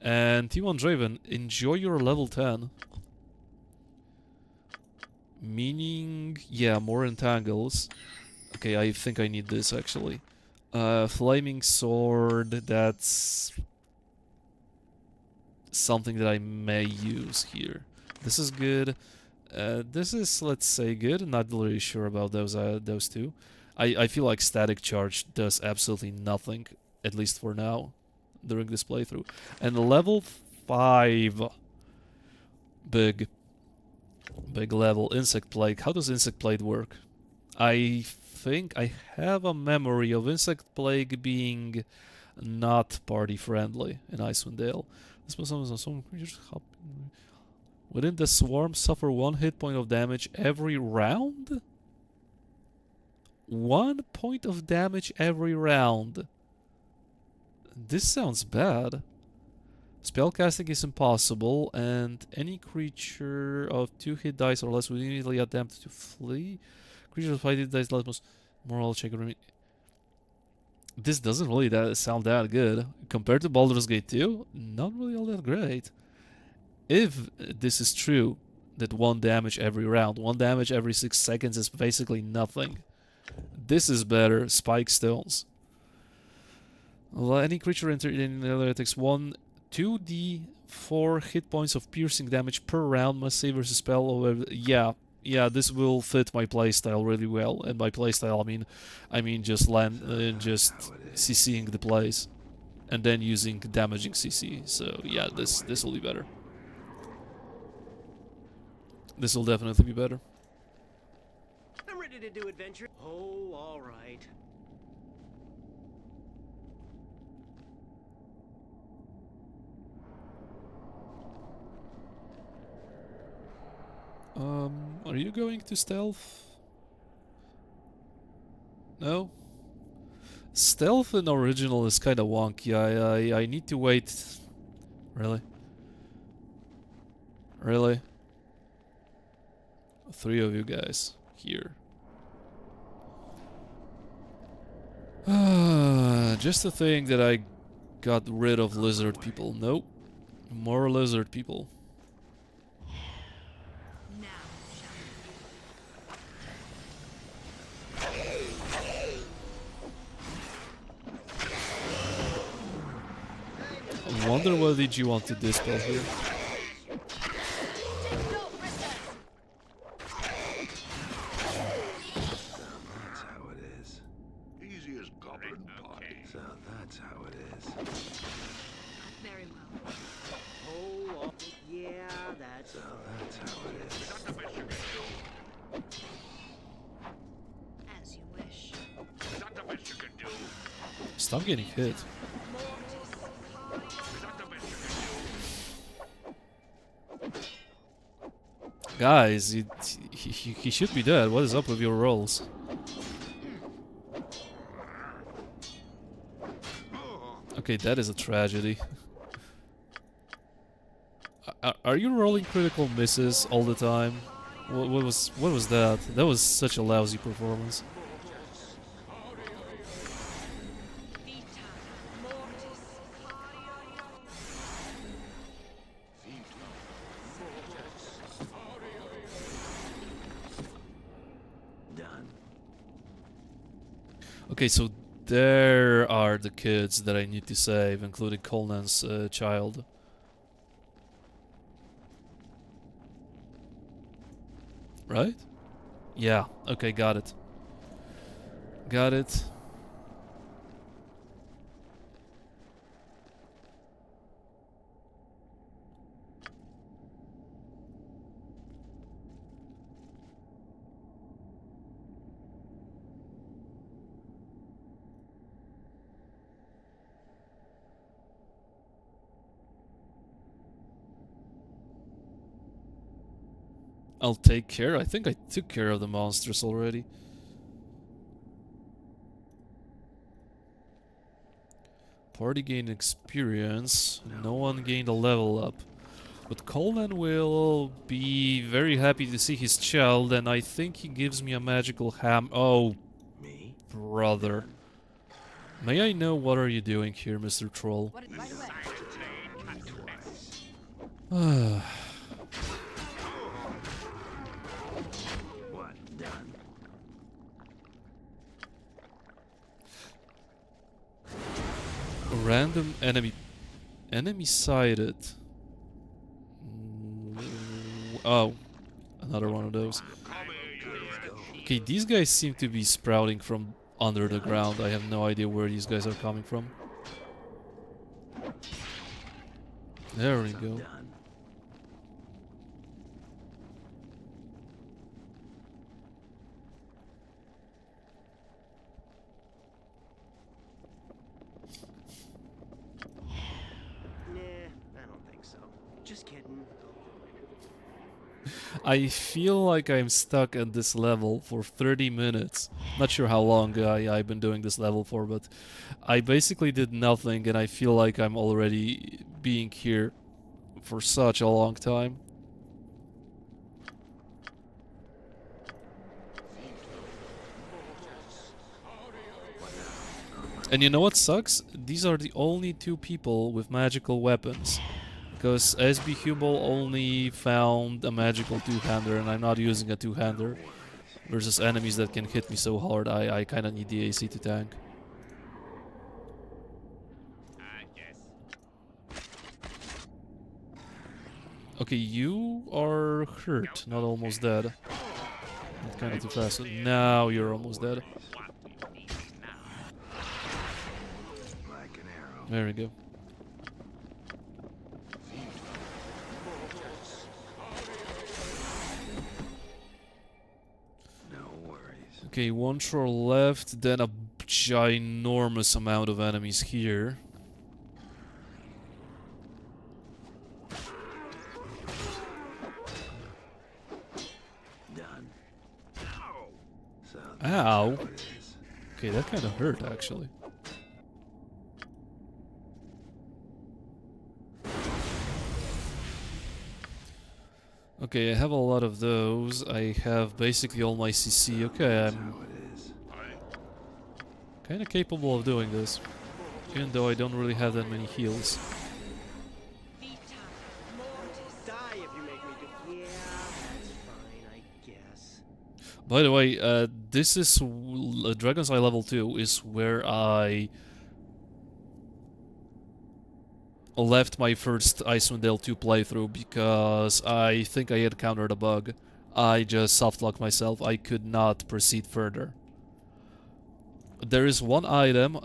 And T1 Draven, enjoy your level 10. Meaning, yeah, more entangles. Okay, I think I need this actually. Flaming sword, that's something that I may use here. This is good. This is, let's say, good. Not really sure about those two. I feel like static charge does absolutely nothing, at least for now, during this playthrough. And level 5, big level, insect plague. How does insect plague work? I think I have a memory of insect plague being not party friendly in Icewind Dale. This was some creatures within the swarm suffer 1 hit point of damage every round? 1 point of damage every round. This sounds bad. Spellcasting is impossible, and any creature of 2 hit dice or less will immediately attempt to flee. Creatures of 5 hit dice less must moral check. This doesn't really sound that good. Compared to Baldur's Gate 2, not really all that great. If this is true, that 1 damage every round, 1 damage every 6 seconds is basically nothing. This is better. Spike stones. Well, any creature entered in the area takes 2d4 hit points of piercing damage per round. Must save versus spell over. Yeah, this will fit my playstyle really well. And by playstyle, I mean just just CCing the place, and then using damaging CC. So yeah, this will be better. This will definitely be better. I'm ready to do adventure. Oh, all right. Are you going to stealth? No? Stealth in original is kind of wonky. I need to wait. Really? Really? 3 of you guys here. Just to think that I got rid of lizard people. Nope. More lizard people. Now, I wonder what did you want to dispel here? That's how it is. Easy as goblin pie. So that's how it is. very well. Hold on. Yeah, that's So fine. that's how it is. Is that the best you can do? As you wish. Is that the best you can do? Stop getting hit. Is that the best you can do? Guys, he should be dead. What is up with your rolls? Okay, that is a tragedy. Are you rolling critical misses all the time? What was that? That was such a lousy performance. Done. Okay, so there are the kids that I need to save, including Colnan's child. Right? Yeah, okay, got it. Got it. I'll take care. I think I took care of the monsters already. Party gained experience. No one gained a level up. But Coleman will be very happy to see his child, and I think he gives me a magical ham. Oh, Me? brother. May I know what are you doing here, Mr. Troll? What right away. What? Done. Random enemy. Enemy sighted. Oh, another one of those. Okay, these guys seem to be sprouting from under the ground. I have no idea where these guys are coming from. There we go. Done. Nah, I don't think so. Just kidding. I feel like I'm stuck at this level for 30 minutes. Not sure how long I've been doing this level for, but I basically did nothing and I feel like I'm already being here for such a long time. And you know what sucks? These are the only 2 people with magical weapons. Because SB Humble only found a magical 2-hander and I'm not using a 2-hander. Versus enemies that can hit me so hard, I kinda need the AC to tank. Okay, you are hurt, not almost dead. Not kinda too fast. Now you're almost dead. Like an arrow. There we go. No worries. Okay, 1 troll left, then a ginormous amount of enemies here. Done. Ow. What is? Okay, that kind of hurt, actually. Okay, I have a lot of those. I have basically all my CC. Okay, I'm How it is. kind of capable of doing this. Even though I don't really have that many heals. Die if you make me do. Yeah, that's fine, I guess. By the way, this is Dragon's Eye level 2 is where I left my first Icewind Dale 2 playthrough because I think I encountered a bug. I just softlocked myself. I could not proceed further. There is one item,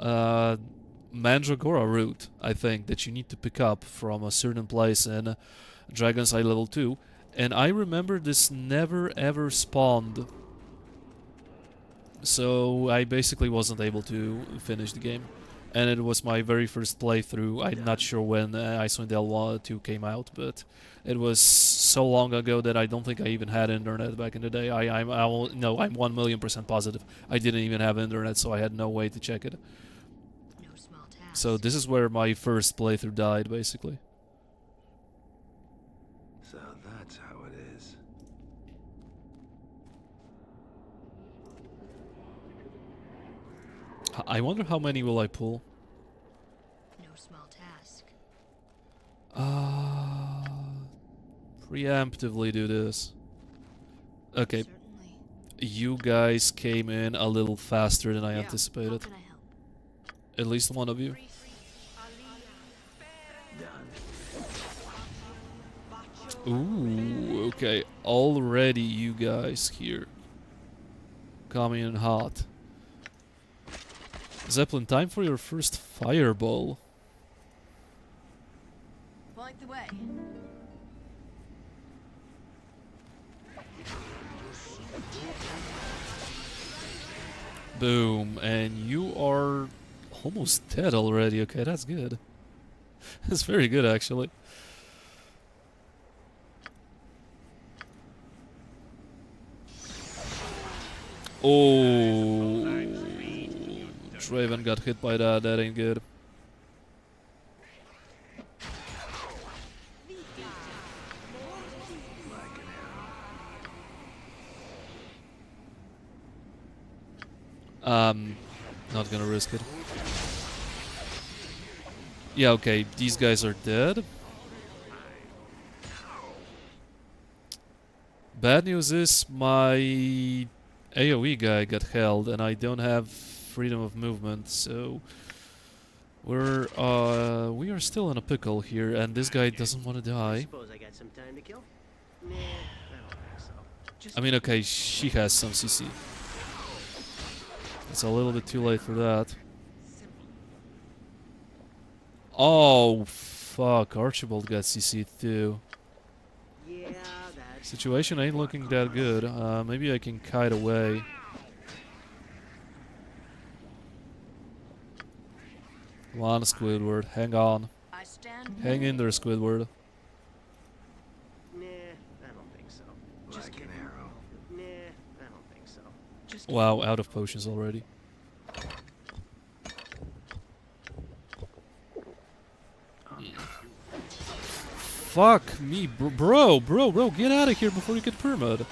Mandragora root, I think, that you need to pick up from a certain place in Dragon's Eye level 2. And I remember this never ever spawned. So I basically wasn't able to finish the game. And it was my very first playthrough. I'm not sure when Icewind Dale 2 came out, but it was so long ago that I don't think I even had internet back in the day. I'm 1,000,000% positive. I didn't even have internet, so I had no way to check it. No small task. So this is where my first playthrough died, basically. So that's how it is. I wonder how many will I pull. No small task. Preemptively do this. Okay, Certainly. you guys came in a little faster than I Yeah. How anticipated. can I help? At least one of you. Ooh, okay. Already you guys here. Coming in hot. Zeppelin, time for your first fireball. Point the way. Boom, and you are almost dead already. Okay, that's good. That's very good, actually. Oh, Draven got hit by that. That ain't good. Not gonna risk it. Yeah, okay, these guys are dead. Bad news is my AoE guy got held and I don't have freedom of movement, so we are still in a pickle here and this guy doesn't want to die. Suppose I got some time to kill? Nah, I don't think so. Just I mean, okay, she has some CC. It's a little bit too late for that. Oh, fuck, Archibald got CC too. yeah, that's Situation ain't looking that good. Maybe I can kite away. Come on, Squidward, hang on. I stand. Hang in there, Squidward. nah, I don't think so. Just Like kidding. an arrow. Nah, I don't think so. Just Wow, out of potions already. Fuck me, bro, get out of here before you get permad.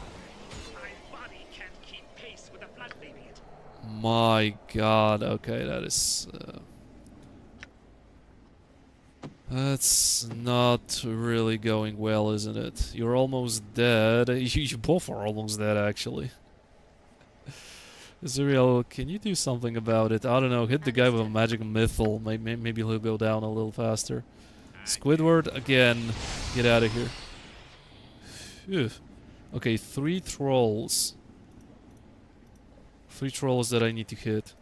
My god, okay, that is... that's not really going well, isn't it? You're almost dead. You both are almost dead, actually. Zuriel, can you do something about it? I don't know, hit the guy with a magic missile. Maybe he'll go down a little faster. Squidward, again, get out of here. Phew. Okay, 3 trolls. 3 trolls that I need to hit.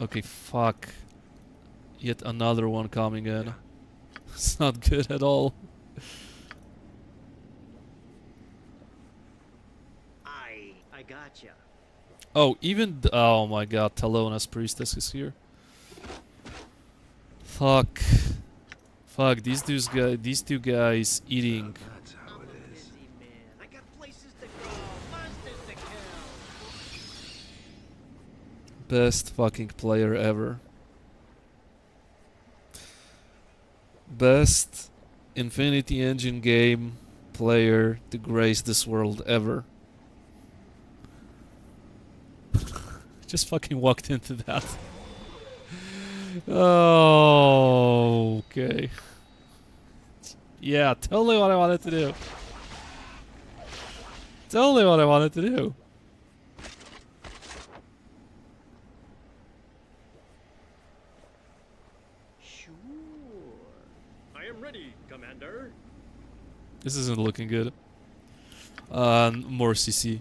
Okay, fuck. Yet another one coming in. It's not good at all. I gotcha. Oh, oh my god, Talona's priestess is here. Fuck. Fuck, these two guys eating. That's how it is. Busy man. I got places to go, monsters to kill. Best fucking player ever. Best Infinity Engine game player to grace this world ever. Just fucking walked into that. Oh, okay. Yeah, totally what I wanted to do. Totally what I wanted to do. Sure. I am ready, Commander. This isn't looking good. More CC.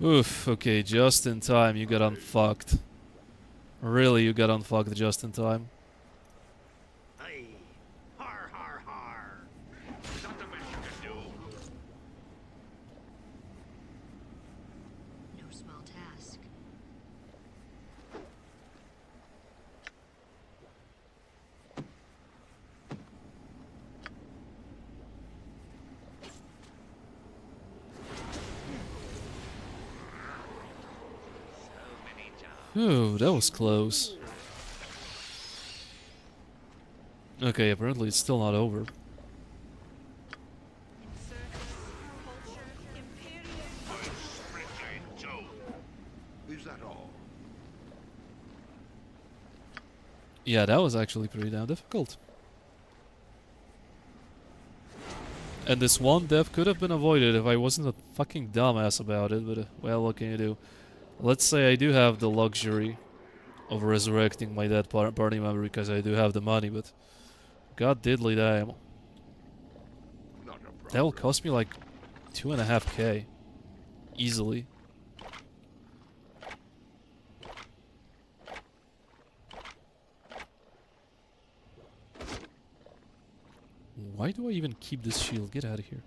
Oof, okay, just in time you got unfucked. Really, you got unfucked just in time. Aye. Har har har. Not the best you can do. No small task. Ooh, that was close. Okay, apparently it's still not over. Is that all? Yeah, that was actually pretty damn difficult. And this one death could have been avoided if I wasn't a fucking dumbass about it, but well, what can you do? Let's say I do have the luxury of resurrecting my dead party member because I do have the money, but god diddly damn. Not a problem. That will cost me like 2.5k. Easily. Why do I even keep this shield? Get out of here.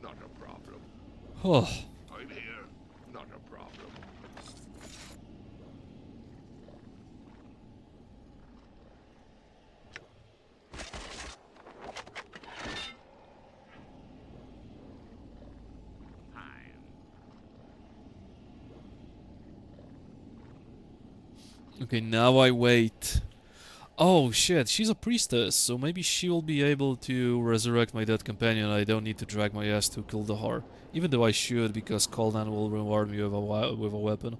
Not a problem. Oh, I'm here. Not a problem. okay, now I wait. Oh shit, she's a priestess, so maybe she will be able to resurrect my dead companion. I don't need to drag my ass to kill the Har. Even though I should, because Kaldan will reward me with a weapon.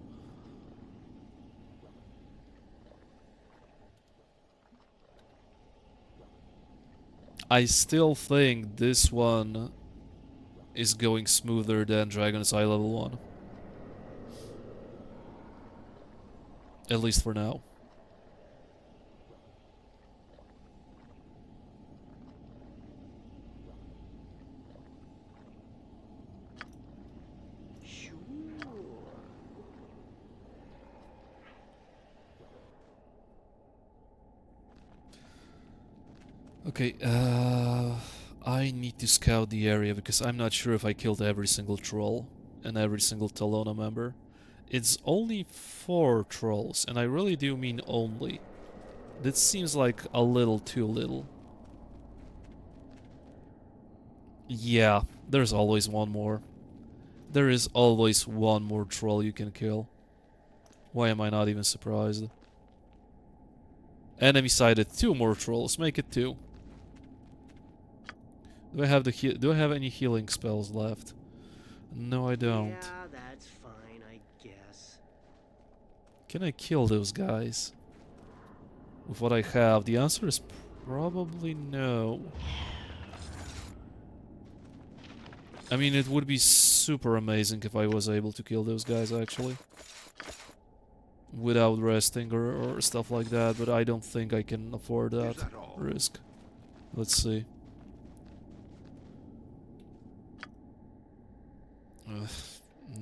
I still think this one is going smoother than Dragon's Eye level 1. At least for now. Sure. Okay, I need to scout the area because I'm not sure if I killed every single troll and every single Talona member. It's only 4 trolls, and I really do mean only. That seems like a little too little. Yeah, there's always one more. There is always one more troll you can kill. Why am I not even surprised? Enemy sighted, 2 more trolls, make it 2. Do I have do I have any healing spells left? No, I don't. Yeah, that's fine, I guess. Can I kill those guys with what I have? The answer is probably no. I mean, it would be super amazing if I was able to kill those guys, actually. Without resting or stuff like that, but I don't think I can afford that risk. Let's see.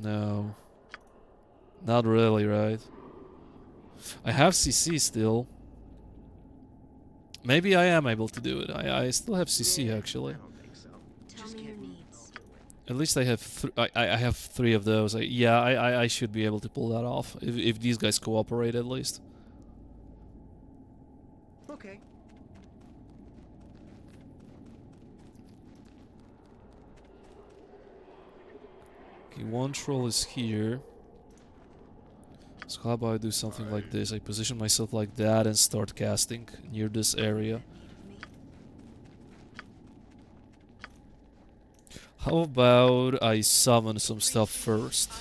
No. Not really, right? I have CC still. Maybe I am able to do it. I still have CC, Yeah, actually. I don't think so. Tell Just me your kidding. needs. I'll do At least I have I have 3 of those. Yeah, I should be able to pull that off if these guys cooperate at least. Okay. Okay, one troll is here. So how about I do something like this? I position myself like that and start casting near this area. How about I summon some stuff first?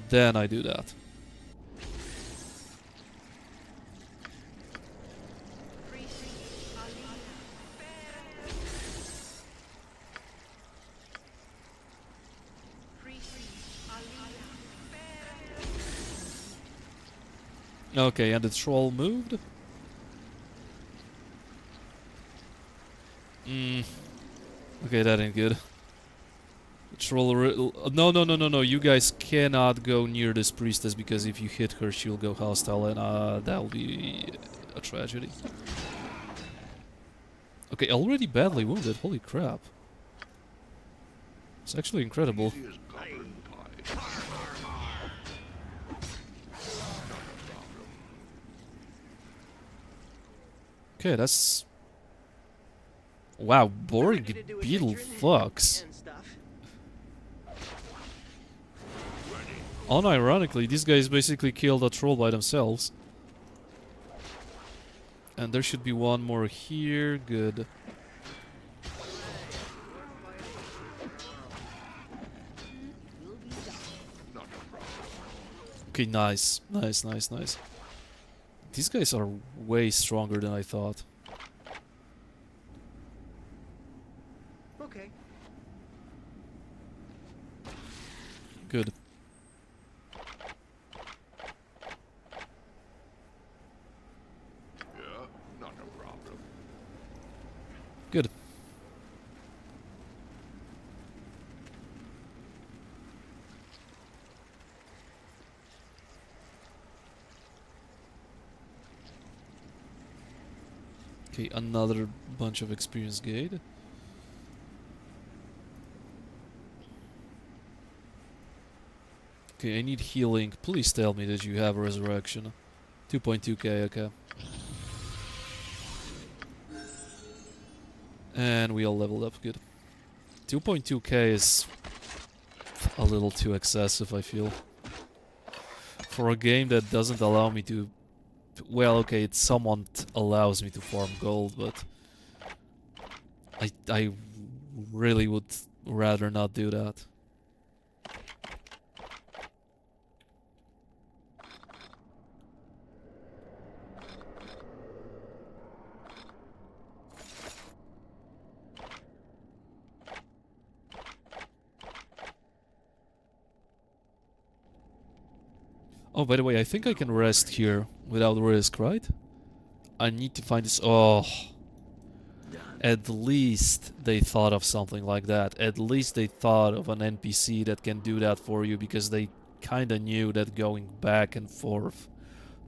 Then I do that. Okay, and the troll moved? Okay, that ain't good. The troll... No, no, no, no, no. You guys cannot go near this priestess because if you hit her, she'll go hostile and that'll be a tragedy. Okay, already badly wounded. Holy crap. It's actually incredible. He is governed by Okay, that's... Wow, boring Ready to do a beetle picture and- fucks. and stuff. Unironically, these guys basically killed a troll by themselves. And there should be one more here. Good. Okay, nice. Nice, nice, nice. These guys are way stronger than I thought. Okay. Good. yeah, not a problem. Good. Okay, another bunch of experience gate. Okay, I need healing. Please tell me that you have resurrection. 2.2k, okay. And we all leveled up, good. 2.2k is a little too excessive, I feel. For a game that doesn't allow me to... Well, okay, it somewhat allows me to farm gold, but... I really would rather not do that. Oh, by the way, I think I can rest here without risk, right? I need to find this... Oh... At least they thought of something like that. At least they thought of an NPC that can do that for you, because they kinda knew that going back and forth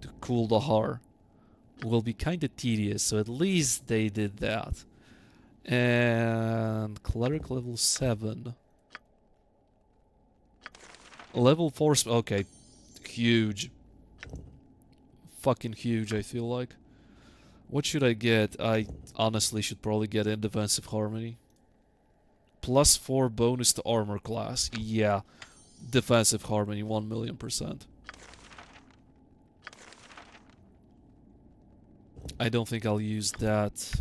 to Kuldahar will be kinda tedious, so at least they did that. And... Cleric level 7. Level 4... Okay. Huge. Fucking huge, I feel like. What should I get? I honestly should probably get in Defensive Harmony. +4 bonus to armor class. Yeah. Defensive Harmony, 1,000,000%. I don't think I'll use that.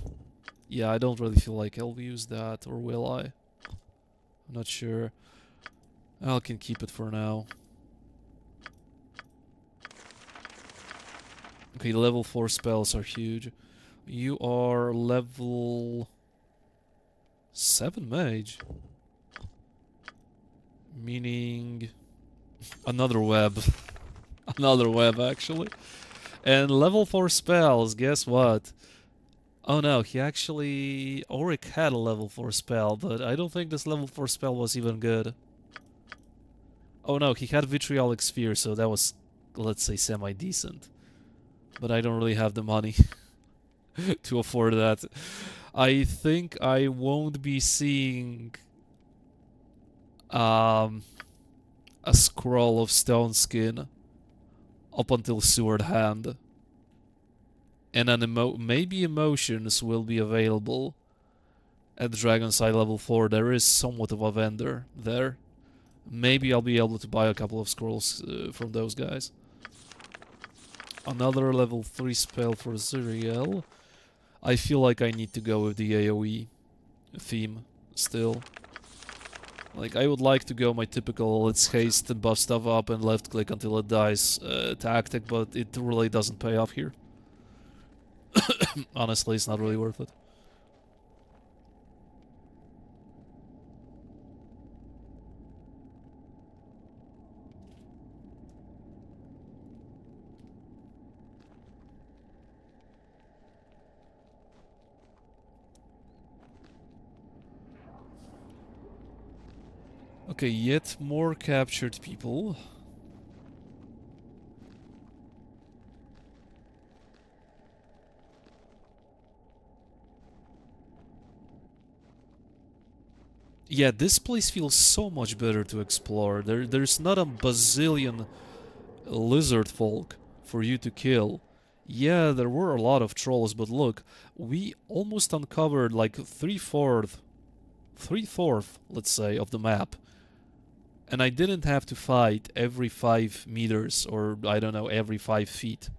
Yeah, I don't really feel like I'll use that, or will I? I'm not sure. I can keep it for now. Okay, level 4 spells are huge. You are level 7 mage. Meaning another web. Another web, actually. And level 4 spells, guess what? Oh no, he actually... Auric had a level 4 spell, but I don't think this level 4 spell was even good. Oh no, he had Vitriolic Sphere, so that was, let's say, semi-decent. But I don't really have the money to afford that. I think I won't be seeing a scroll of stone skin up until Sword Hand. And then maybe emotions will be available at Dragon's Eye level 4. There is somewhat of a vendor there. Maybe I'll be able to buy a couple of scrolls from those guys. Another level 3 spell for Ziriel. I feel like I need to go with the AoE theme still. Like, I would like to go my typical let's haste and buff stuff up and left click until it dies tactic, but it really doesn't pay off here. Honestly, it's not really worth it. Okay, yet more captured people. Yeah, this place feels so much better to explore. There's not a bazillion lizard folk for you to kill. Yeah, there were a lot of trolls, but look, we almost uncovered like three-fourth, let's say, of the map. And I didn't have to fight every 5 meters, or I don't know, every 5 feet.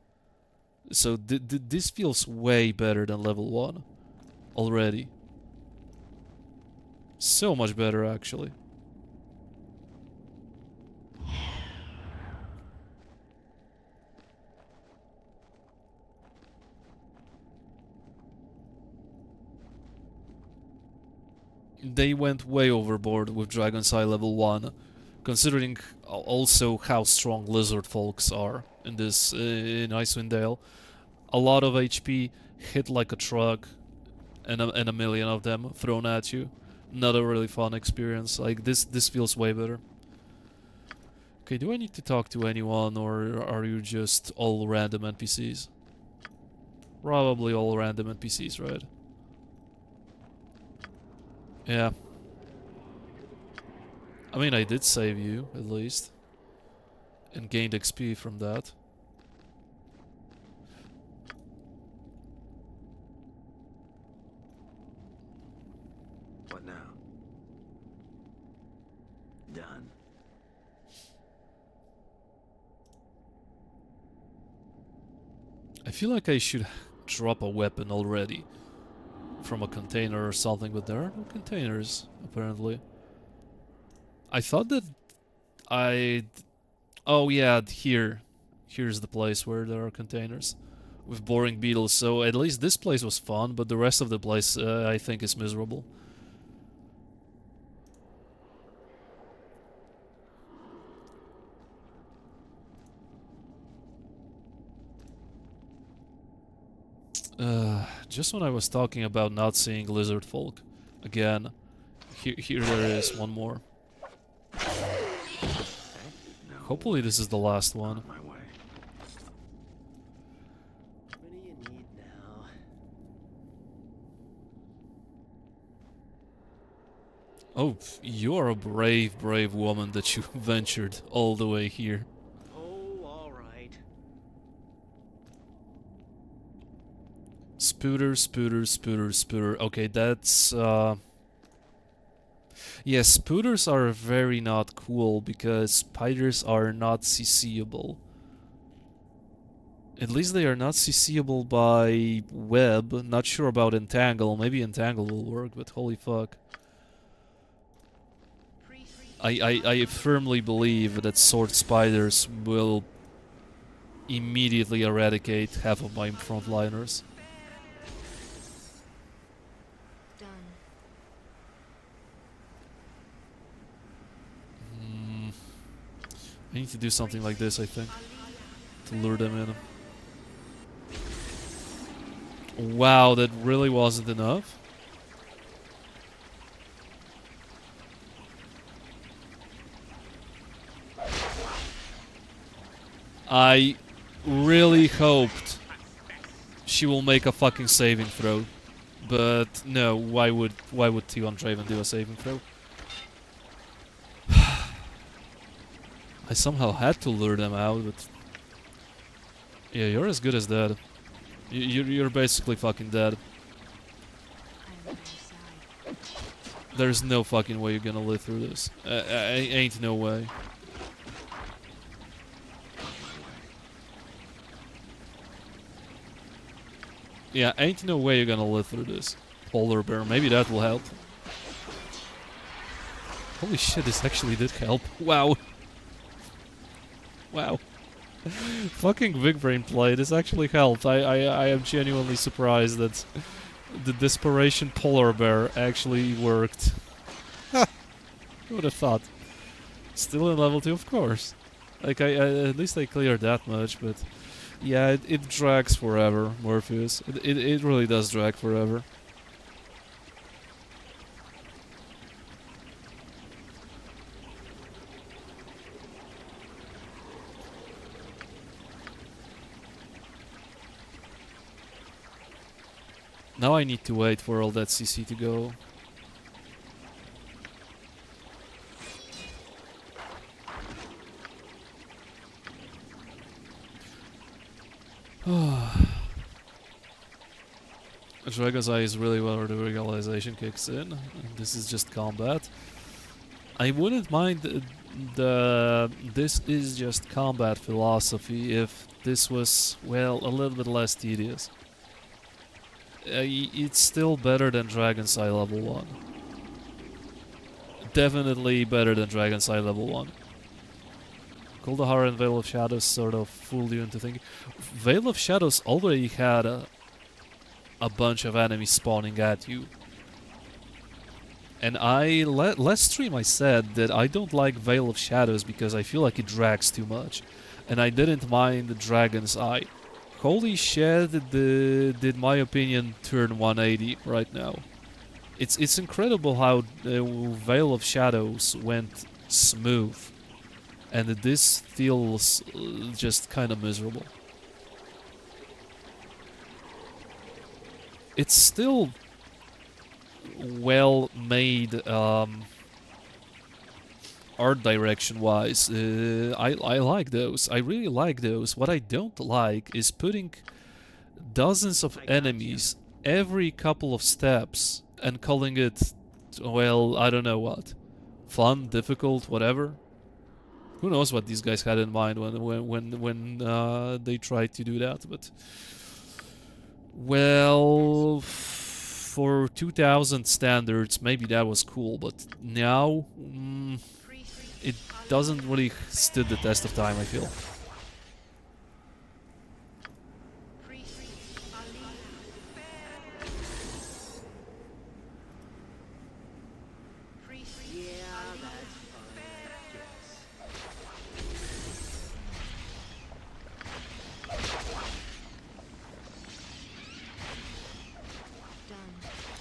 So this feels way better than level 1 already. So much better, actually. They went way overboard with Dragon's Eye level 1, considering also how strong lizard folks are in this in Icewind Dale. A lot of HP, hit like a truck, and a million of them thrown at you. Not a really fun experience. Like, this feels way better. Okay, do I need to talk to anyone, or are you just all random NPCs? Probably all random NPCs, right? Yeah. I mean, I did save you, at least. And gained XP from that. What now? Done. I feel like I should drop a weapon already. From a container or something, but there are no containers, apparently. I thought that oh yeah, here. Here's the place where there are containers. With boring beetles, so at least this place was fun, but the rest of the place, I think, is miserable. Just when I was talking about not seeing lizard folk again, here there is one more. Hopefully this is the last one. My way. What do you need now? Oh, you are a brave, brave woman that you ventured all the way here. Oh, all right. Spooter, spooter, spooter, spooter. Okay, that's, yeah, spooters are very not cool because spiders are not CCable. At least they are not CCable by web. Not sure about entangle. Maybe entangle will work, but holy fuck. I firmly believe that sword spiders will immediately eradicate half of my frontliners. Done. I need to do something like this, I think, to lure them in. Wow, that really wasn't enough? I really hoped she will make a fucking saving throw. But no, why would T1 Draven do a saving throw? I somehow had to lure them out, but... Yeah, you're as good as dead. You're basically fucking dead. I am on your side. There's no fucking way you're gonna live through this. Ain't no way. Yeah, ain't no way you're gonna live through this. Polar bear, maybe that will help. Holy shit, this actually did help. Wow. Wow. Fucking big brain play, this actually helped. I am genuinely surprised that the desperation polar bear actually worked. Who would have thought? Still in level 2, of course. Like, at least I cleared that much, but... Yeah, it drags forever, Morpheus. It really does drag forever. Now I need to wait for all that CC to go. Dragon's Eye is really where the realization kicks in. This is just combat. I wouldn't mind this is just combat philosophy if this was, well, a little bit less tedious. It's still better than Dragon's Eye level 1. Definitely better than Dragon's Eye level 1. Kuldahar and Veil of Shadows sort of fooled you into thinking... Veil of Shadows already had a bunch of enemies spawning at you. And last stream I said that I don't like Veil of Shadows because I feel like it drags too much. And I didn't mind the Dragon's Eye. Holy shit, did my opinion turn 180 right now. It's incredible how Veil of Shadows went smooth. And this feels just kind of miserable. It's still well made art direction wise. I like those. I really like those. What I don't like is putting dozens of enemies every couple of steps and calling it, well, I don't know what. Fun, difficult, whatever. Who knows what these guys had in mind when they tried to do that, but... Well, for 2000 standards, maybe that was cool, but now it doesn't really stood the test of time, I feel.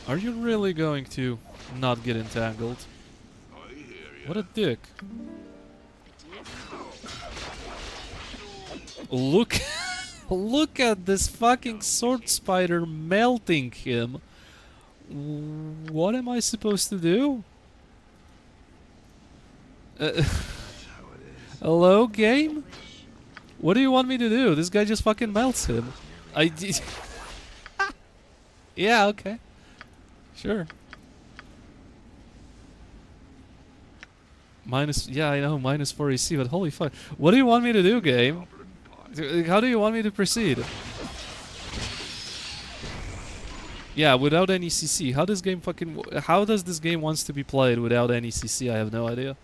Are you really going to not get entangled? I hear you. What a dick. Look look at this fucking sword spider melting him. What am I supposed to do? Hello, game? What do you want me to do? This guy just fucking melts him. I did. Yeah, okay. Sure. Yeah, I know, minus 4 AC, but holy fuck. What do you want me to do, game? How do you want me to proceed? Yeah, without any CC. How does this game wants to be played without any CC? I have no idea.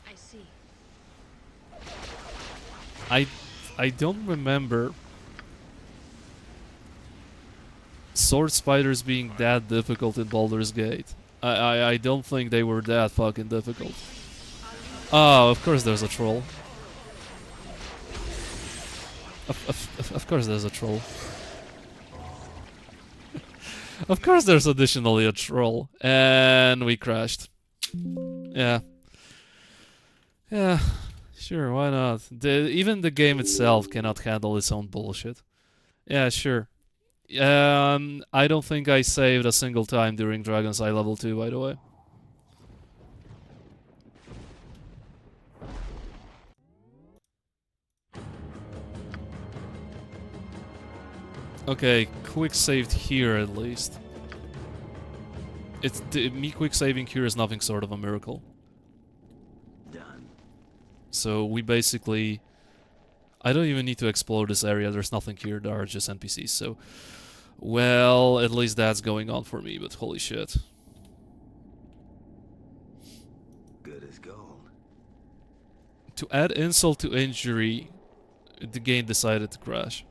I see. I don't remember sword spiders being that difficult in Baldur's Gate. I don't think they were that fucking difficult. Oh, of course there's a troll. Of course there's a troll. Of course there's additionally a troll. And we crashed. Yeah. Yeah, sure, why not? Even the game itself cannot handle its own bullshit. Yeah, sure. I don't think I saved a single time during Dragon's Eye level 2, by the way. Okay, quick saved here at least. Me quick saving here is nothing sort of a miracle. Done. So we basically... I don't even need to explore this area, there's nothing here, there are just NPCs, so... Well, at least that's going on for me, but holy shit. Good as gold. To add insult to injury, the game decided to crash.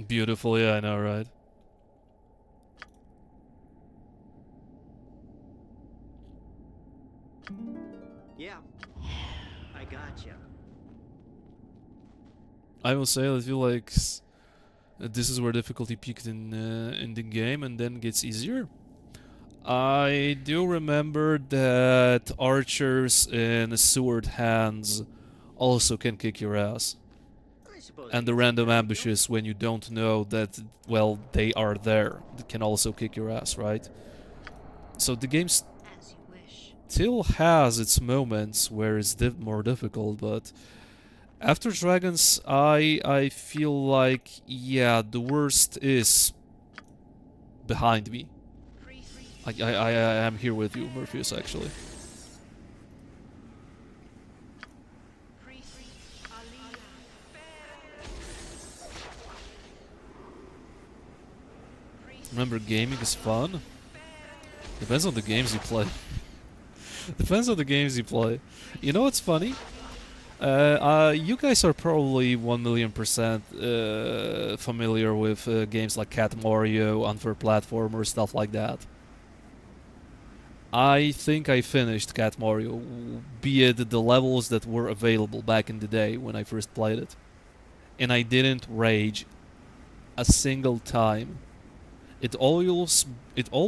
Beautiful, yeah, I know, right? Yeah. I gotcha. I will say, I feel like this is where difficulty peaked in the game and then gets easier. I do remember that archers in sword hands also can kick your ass. I suppose And the it's random okay, ambushes when you don't know that, well, they are there, can also kick your ass, right? So the game As you wish. still has its moments where it's more difficult, but after Dragons, I feel like, yeah, the worst is behind me. I am here with you, Morpheus, actually. Remember, gaming is fun. Depends on the games you play. Depends on the games you play. You know what's funny? You guys are probably 1,000,000% familiar with games like Cat Mario, Unfair Platformer, stuff like that. I think I finished Cat Mario, be it the levels that were available back in the day when I first played it. And I didn't rage a single time. It all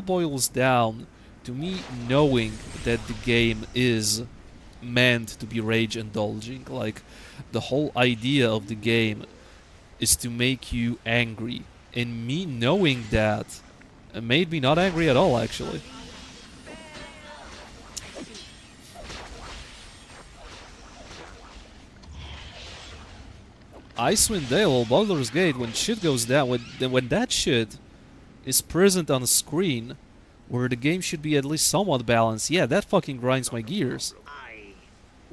boils down to me knowing that the game is meant to be rage indulging. Like, the whole idea of the game is to make you angry. And me knowing that made me not angry at all, actually. Icewind Dale or Baldur's Gate, when shit goes down, when that shit is present on the screen, where the game should be at least somewhat balanced, yeah, that fucking grinds my gears.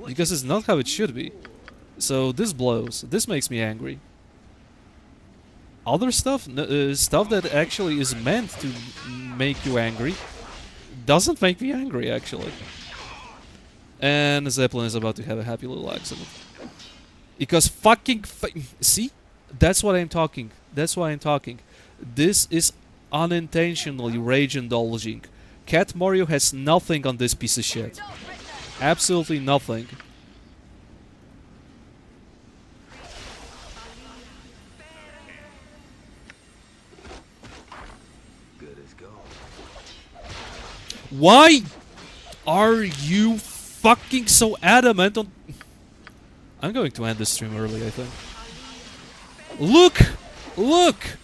Because it's not how it should be. So this blows. This makes me angry. Other stuff, stuff that actually is meant to make you angry, doesn't make me angry, actually. And Zeppelin is about to have a happy little accident. Because see? That's what I'm talking. That's why I'm talking. This is unintentionally rage indulging. Cat Mario has nothing on this piece of shit. Absolutely nothing. Good as gold. Why are you fucking so adamant on... I'm going to end this stream early, I think. Look! Look!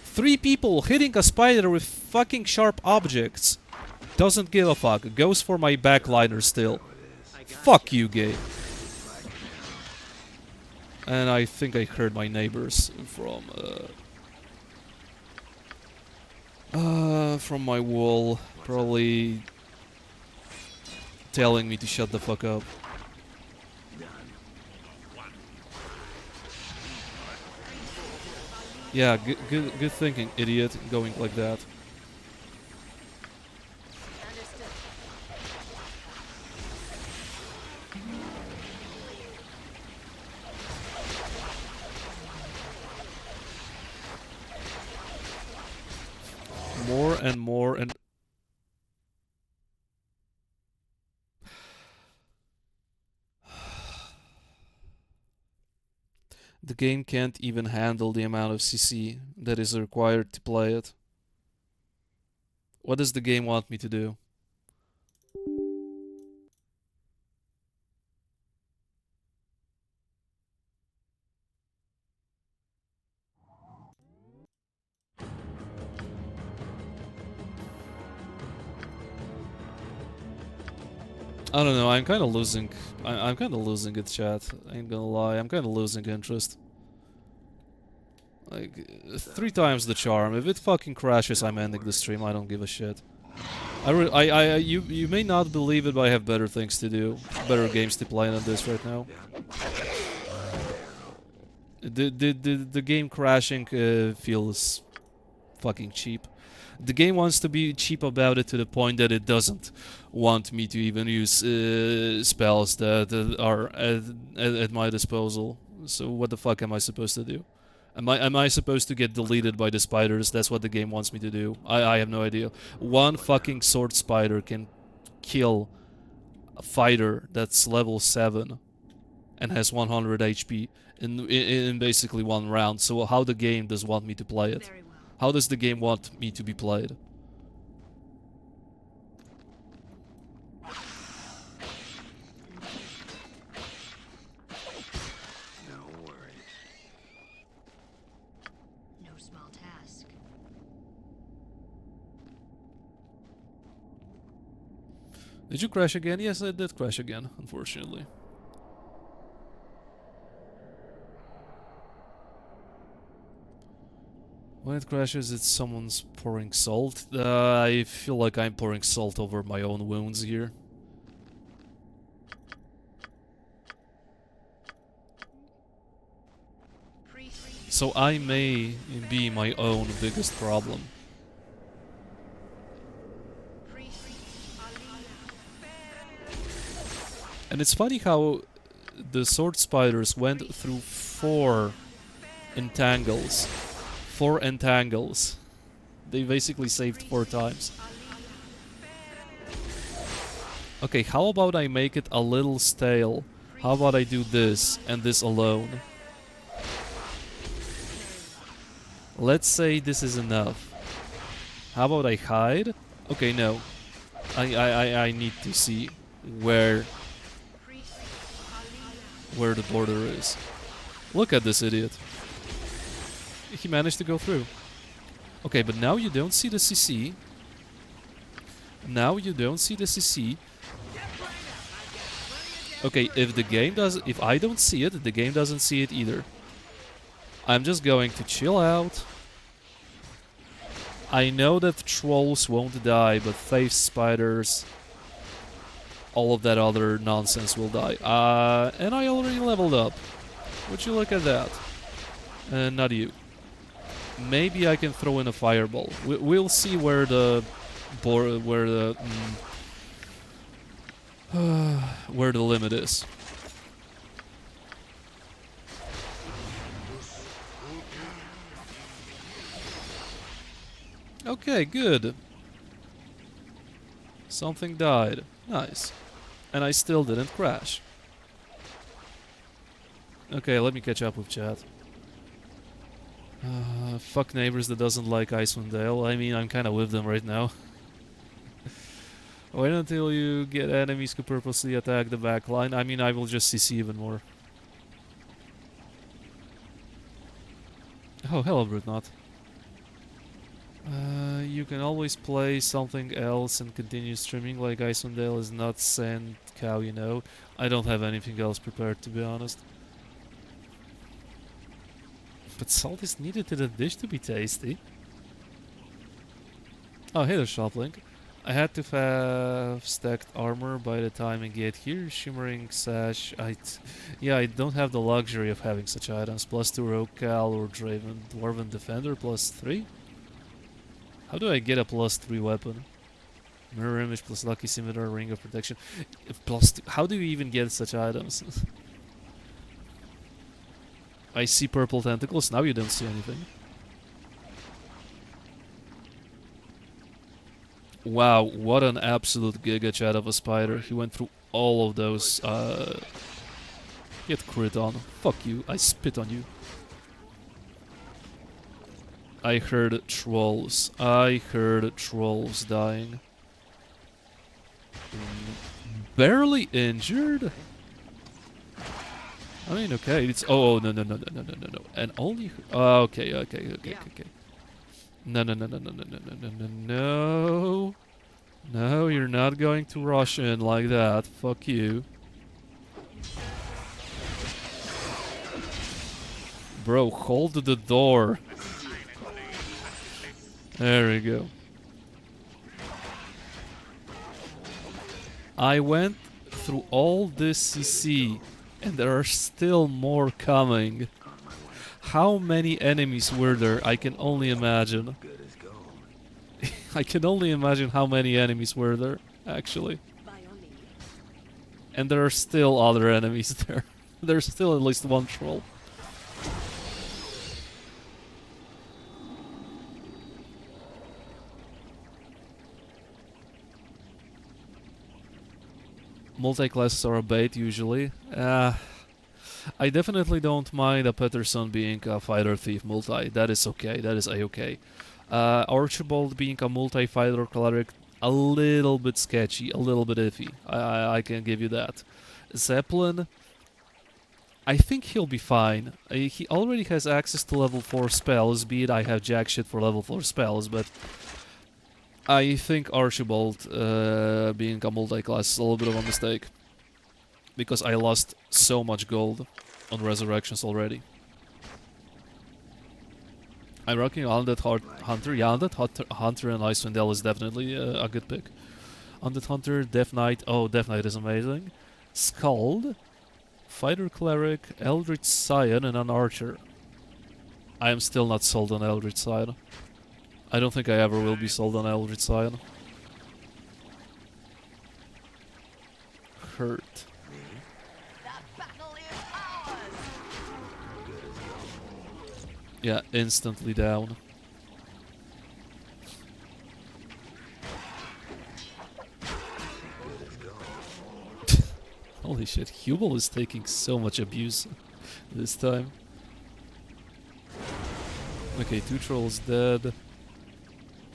3 people hitting a spider with fucking sharp objects. Doesn't give a fuck. Goes for my backliner still. Fuck you, game. And I think I heard my neighbors from my wall probably telling me to shut the fuck up. Yeah, good thinking, idiot, going like that. More and more and... The game can't even handle the amount of CC that is required to play it. What does the game want me to do? I don't know, I'm kind of losing... I'm kind of losing it, chat. I ain't gonna lie, I'm kind of losing interest. Like, 3 times the charm. If it fucking crashes, I'm ending the stream. I don't give a shit. You may not believe it, but I have better things to do. Better games to play than this right now. The game crashing feels fucking cheap. The game wants to be cheap about it to the point that it doesn't want me to even use spells that are at my disposal. So what the fuck am I supposed to do? Am I supposed to get deleted by the spiders? That's what the game wants me to do. I have no idea. One fucking sword spider can kill a fighter that's level 7 and has 100 HP in basically one round. So how the game does want me to play it? Very well. How does the game want me to be played? No worries. No small task. Did you crash again? Yes, I did crash again, unfortunately. When it crashes, it's someone's pouring salt. I feel like I'm pouring salt over my own wounds here. So I may be my own biggest problem. And it's funny how the sword spiders went through 4 entangles. 4 entangles. They basically saved 4 times. Okay, how about I make it a little stale? How about I do this and this alone? Let's say this is enough. How about I hide? Okay, no. I need to see where the border is. Look at this idiot. He managed to go through. Okay, but now you don't see the CC. Now you don't see the CC. Okay, if I don't see it, the game doesn't see it either. I'm just going to chill out. I know that trolls won't die, but faith spiders, all of that other nonsense will die. And I already leveled up. Would you look at that? Not you. Maybe I can throw in a fireball. We'll see where the where the limit is. Okay, good. Something died. Nice. And I still didn't crash. Okay, let me catch up with chat. Fuck neighbors that doesn't like Icewind Dale. I mean, I'm kinda with them right now. Wait until you get enemies who purposely attack the back line. I mean, I will just CC even more. Oh, hello, Brutnot. You can always play something else and continue streaming, like Icewind Dale is nuts and cow, you know. I don't have anything else prepared, to be honest. But salt is needed to the dish to be tasty. Oh, hey there, Shoplink. I had to have stacked armor by the time I get here. Shimmering sash. Yeah, I don't have the luxury of having such items. +2 rogue cal or dwarven defender +3. How do I get a +3 weapon? Mirror image plus lucky scimitar, ring of protection. +2. How do you even get such items? I see purple tentacles. Now you don't see anything. Wow, what an absolute giga chat of a spider. He went through all of those. Get crit on. Fuck you. I spit on you. I heard trolls. I heard trolls dying. Barely injured? I mean, okay, it's... Oh, no. And only... okay. No. No, you're not not going to rush in like that. Fuck you. Bro, hold the door. There we go. I went through all this CC, and there are still more coming. How many enemies were there? I can only imagine. Good as gold. I can only imagine how many enemies were there, actually. And there are still other enemies there. There's still at least one troll. Multi-classes are a bait, usually. I definitely don't mind a Peterson being a fighter thief multi. That is okay. That is a-okay. Archibald being a multi-fighter cleric, a little bit sketchy, a little bit iffy. I can give you that. Zeppelin, I think he'll be fine. He already has access to level 4 spells, be it I have jack shit for level 4 spells, but I think Archibald being a multi-class is a little bit of a mistake. Because I lost so much gold on resurrections already. I'm rocking Undead Hunter. Yeah, Undead Hunter and Icewind Dale is definitely a good pick. Undead Hunter, Death Knight. Oh, Death Knight is amazing. Skald, Fighter Cleric, Eldritch Scion, and an Archer. I am still not sold on Eldritch Scion. I don't think I ever will be sold on Eldritch Scion. Hurt. Yeah, instantly down. Holy shit, Hubel is taking so much abuse this time. Okay, 2 trolls dead.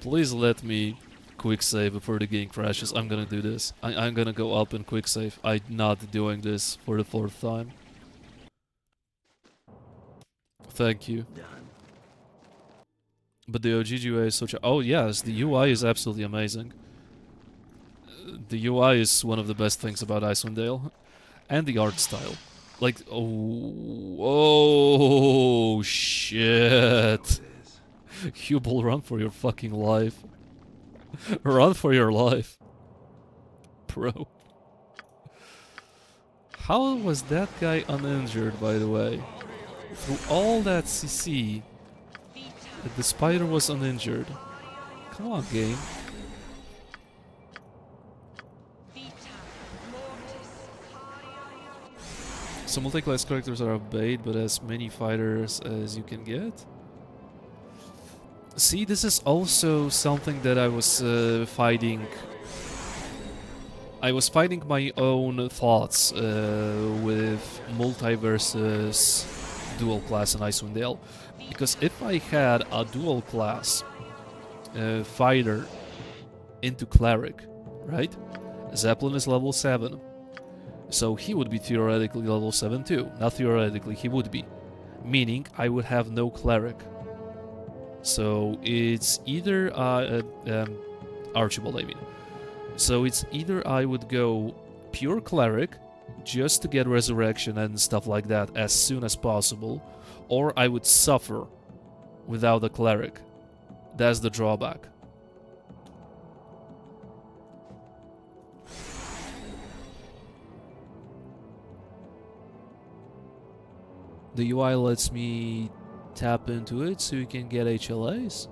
Please let me quick save before the game crashes. I'm gonna do this. I'm gonna go up and quick save. I'm not doing this for the 4th time. Thank you. But the OG UI is such a... Oh yes, the UI is absolutely amazing. The UI is one of the best things about Icewind Dale. And the art style. Like, oh shit. Hubel, run for your fucking life. Run for your life. Bro. How was that guy uninjured, by the way? Through all that CC, the spider was uninjured. Come on, game. So multi-class characters are a bait, but as many fighters as you can get. See, this is also something that I was fighting. I was fighting my own thoughts with multi versus dual class in Icewind Dale. Because if I had a dual class fighter into cleric, right? Zeppelin is level 7. So he would be theoretically level 7 too. Not theoretically, he would be. Meaning I would have no cleric. So it's either Archibald, I mean. So it's either I would go pure cleric just to get resurrection and stuff like that as soon as possible, or I would suffer without a cleric. That's the drawback. The UI lets me tap into it so you can get HLAs.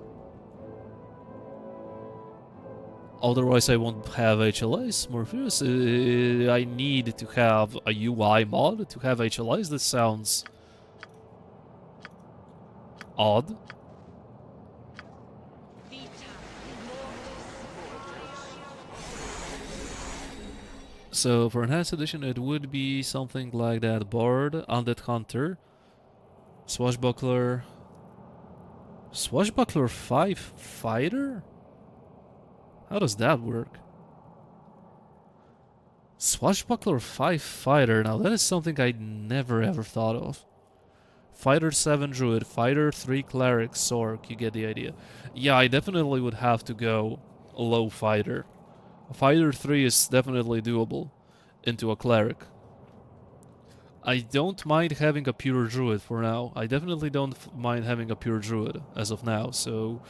Otherwise I won't have HLAs, Morpheus. I need to have a UI mod to have HLAs. This sounds odd. So for Enhanced Edition it would be something like that. Bard, Undead Hunter, Swashbuckler... Swashbuckler 5 Fighter? How does that work? Swashbuckler 5 Fighter, now that is something I never ever thought of. Fighter 7 Druid, Fighter 3 Cleric, Sork, you get the idea. Yeah, I definitely would have to go low Fighter Fighter 3 is definitely doable into a cleric. I don't mind having a pure druid for now. I definitely don't mind having a pure druid as of now, so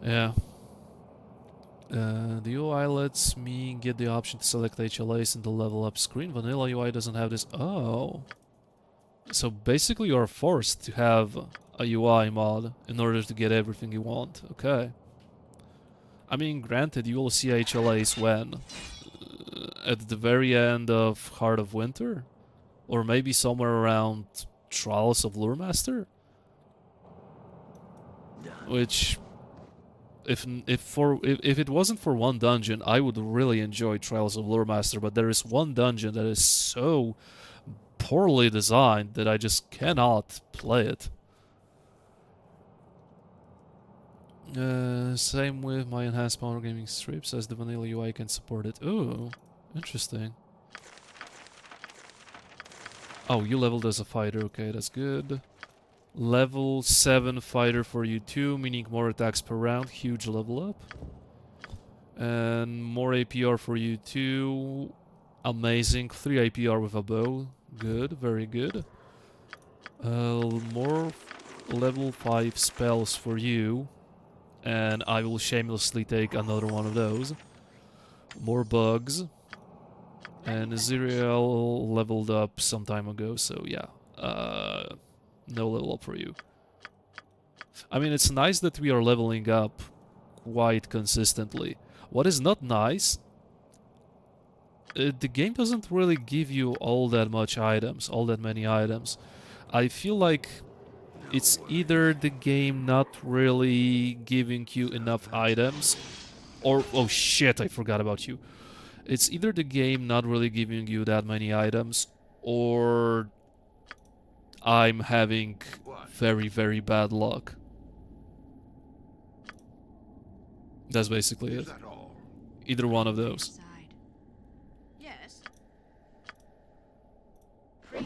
yeah. The UI lets me get the option to select HLAs in the level up screen. Vanilla UI doesn't have this. Oh. So basically you're forced to have a UI mod in order to get everything you want. Okay. I mean, granted, you will see HLAs when? At the very end of Heart of Winter? Or maybe somewhere around Trials of Luremaster? Which... If it wasn't for one dungeon, I would really enjoy Trials of Luremaster, but there is one dungeon that is so poorly designed that I just cannot play it. Same with my enhanced power gaming strips, as the vanilla UI can support it. Ooh, interesting. Oh, you leveled as a fighter, okay, that's good. Level 7 fighter for you too, meaning more attacks per round, huge level up. And more APR for you too, amazing, 3 APR with a bow, good, very good. More level 5 spells for you, and I will shamelessly take another one of those. More bugs, and Ziriel leveled up some time ago, so yeah. No level up for you. I mean, it's nice that we are leveling up quite consistently. What is not nice, the game doesn't really give you all that much items, all that many items. I feel like it's either the game not really giving you enough items, or... Oh shit, I forgot about you. It's either the game not really giving you that many items, or I'm having very, very bad luck. That's basically it. Either one of those. Yes. What?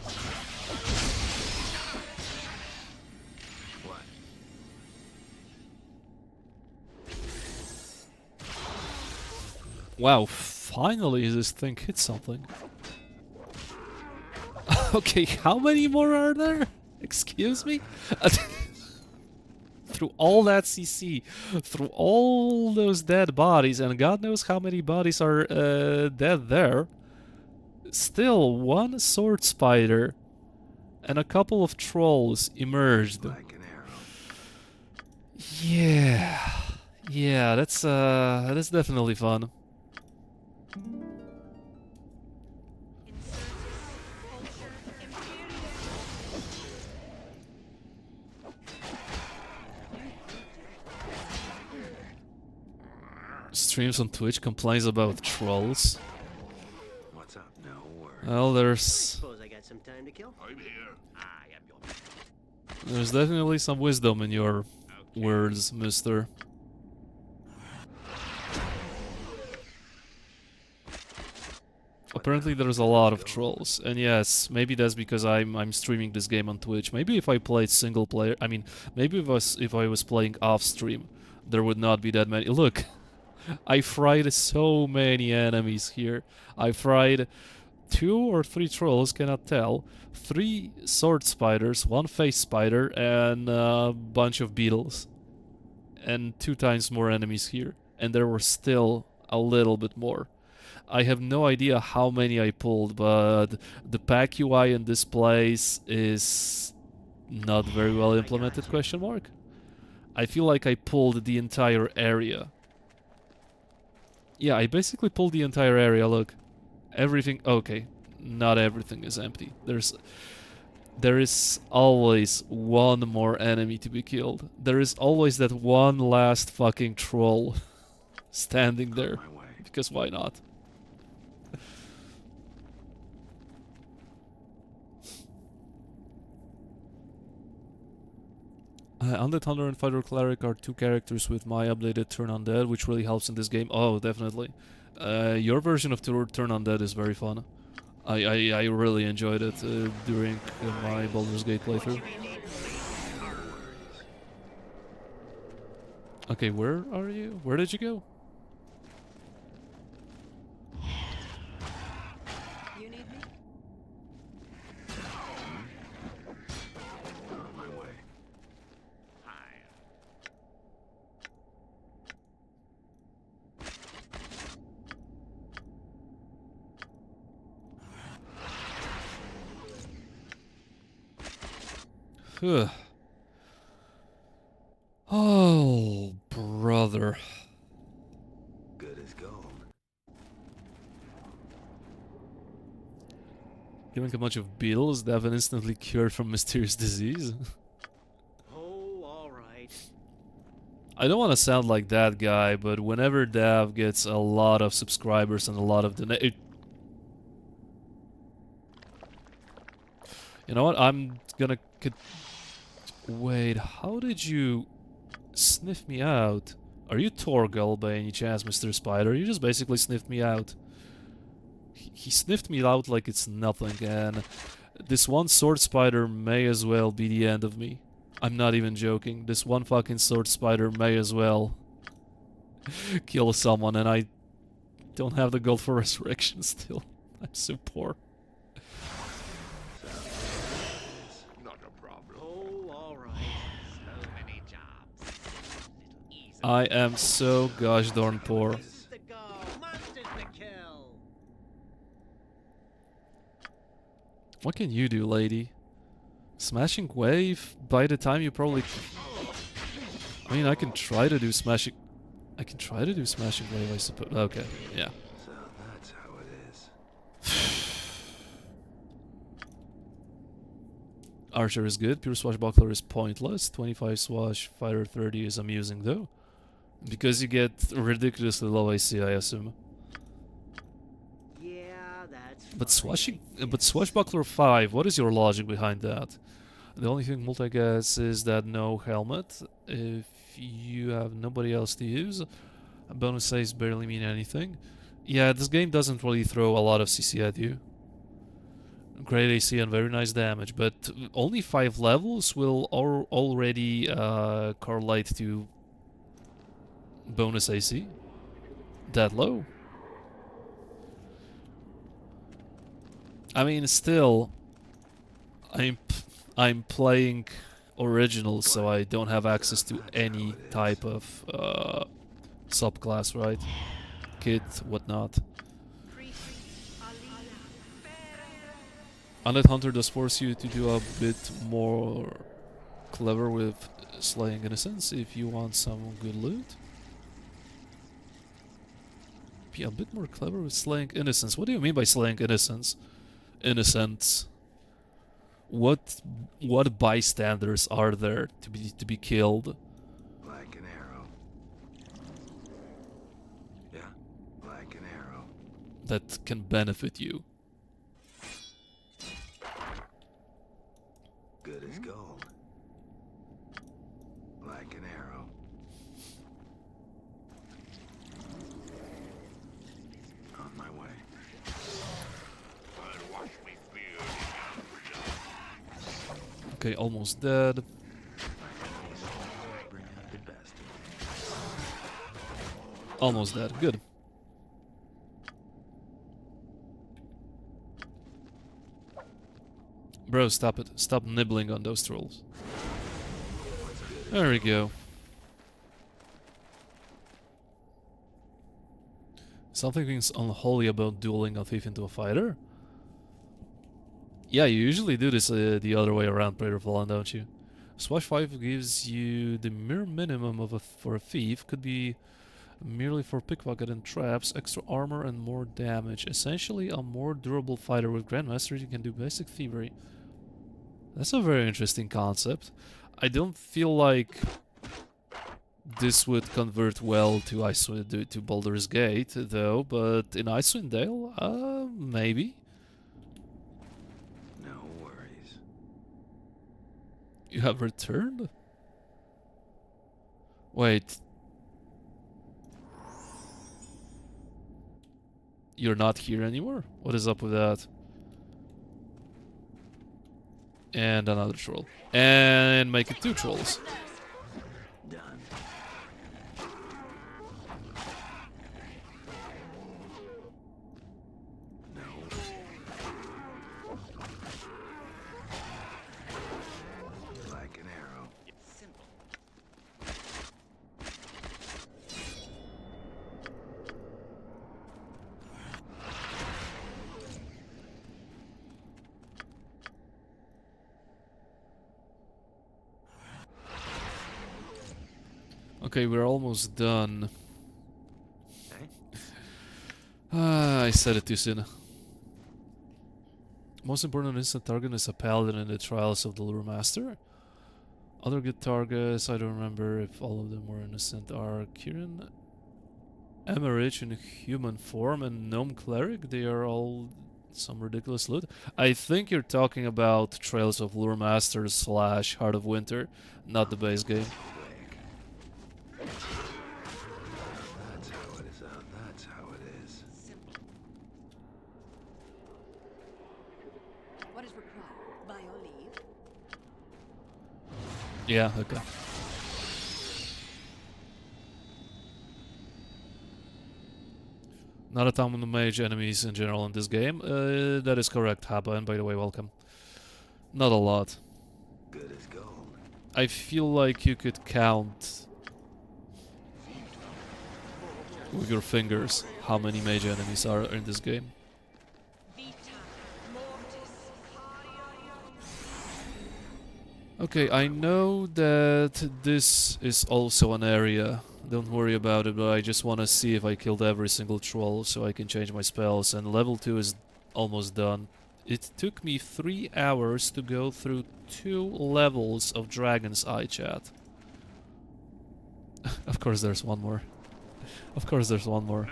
Wow, finally this thing hit something. Okay, how many more are there? Excuse me? Through all that CC, through all those dead bodies, and God knows how many bodies are dead there, still one sword spider and a couple of trolls emerged. Like an arrow. Yeah, that's definitely fun. Streams on Twitch complains about trolls. What's up? No worries. Well, there's Suppose I got some time to kill. I'm here. I am your there's definitely some wisdom in your words, mister. Apparently there's a lot of trolls, and yes, maybe that's because I'm streaming this game on Twitch. Maybe if I played single player, I mean, maybe if I was playing off stream, there would not be that many. Look, I fried so many enemies here. I fried 2 or 3 trolls, cannot tell, 3 sword spiders, 1 face spider, and a bunch of beetles, and 2 times more enemies here, and there were still a little bit more. I have no idea how many I pulled, but the pack UI in this place is not very well implemented, question mark. I feel like I pulled the entire area. Yeah, I basically pulled the entire area, look. Everything... Okay, not everything is empty. There is always one more enemy to be killed. There is always that one last fucking troll standing there. My way. Because why not? Undead Hunter and Fighter Cleric are 2 characters with my updated Turn Undead, which really helps in this game. Oh, definitely. Your version of Turn Undead is very fun. I really enjoyed it during my Baldur's Gate playthrough. Okay, where are you? Where did you go? Oh, brother. Good as gold. Giving a bunch of beetles that have been instantly cured from mysterious disease. Oh, all right. I don't want to sound like that guy, but whenever Dav gets a lot of subscribers and a lot of You know what? I'm gonna... Wait, how did you sniff me out? Are you Torgal by any chance, Mr. Spider? You just basically sniffed me out. He sniffed me out like it's nothing, and this one sword spider may as well be the end of me. I'm not even joking. This one fucking sword spider may as well kill someone, and I don't have the gold for resurrection still. I'm so poor. Not a problem. Oh, all right. So many jobs. Little easy. I am so gosh darn poor. Places to go, monsters to kill. What can you do, lady? Smashing wave? By the time you probably... I mean, I can try to do smashing... I can try to do smashing wave, I suppose. Okay, yeah. So that's how it is. Archer is good, pure swashbuckler is pointless, 25 swash, fighter 30 is amusing though. Because you get ridiculously low AC, I assume. Yeah, that's But fine, but swashbuckler 5, what is your logic behind that? The only thing multi-gas is that no helmet. If you have nobody else to use, bonus saves barely mean anything. Yeah, this game doesn't really throw a lot of CC at you. Great AC and very nice damage, but only 5 levels will already correlate to bonus AC. That low. I mean, still, I'm playing original, so I don't have access to any type of subclass, right? Kit, whatnot. Undead Hunter does force you to do a bit more clever with slaying innocents if you want some good loot. Be a bit more clever with slaying innocents. What do you mean by slaying innocents? Innocents. What bystanders are there to be killed? Like an arrow. Yeah, like an arrow. That can benefit you. Good as gold. Like an arrow. On my way. I'll wash me beard in your blood. Okay, almost dead. Bring out the best. Almost dead. Good. Bro, stop it. Stop nibbling on those trolls. There we go. Something's unholy about dueling a thief into a fighter? Yeah, you usually do this the other way around, Praetor Fallen, don't you? Swash 5 gives you the mere minimum of for a thief, could be merely for pickpocket and traps, extra armor and more damage. Essentially a more durable fighter with Grandmaster, you can do basic thievery. That's a very interesting concept. I don't feel like this would convert well to to Baldur's Gate, though, but in Icewind Dale, maybe. No worries. You have returned? Wait. You're not here anymore? What is up with that? And another troll. And make it 2 trolls. Done. No. Like an arrow. Simple. Okay, we're almost done. Okay. I said it too soon. Most important instant target is a paladin in the Trials of the Lure Master. Other good targets, I don't remember if all of them were innocent, are Kieran, Emerich in human form, and Gnome Cleric. They are all some ridiculous loot. I think you're talking about Trails of Lure Master / Heart of Winter, not the base game. Quick. That's how it is out. That's how it is. What is required? By your leave? Yeah, okay. Not a ton of mage enemies in general in this game. That is correct, Haba, and by the way, welcome. Not a lot. Good as gold. I feel like you could count with your fingers how many mage enemies are in this game. Okay, I know that this is also an area. Don't worry about it, but I just want to see if I killed every single troll so I can change my spells, and level 2 is almost done. It took me 3 hours to go through 2 levels of Dragon's Eye, chat. Of course there's one more. Of course there's one more.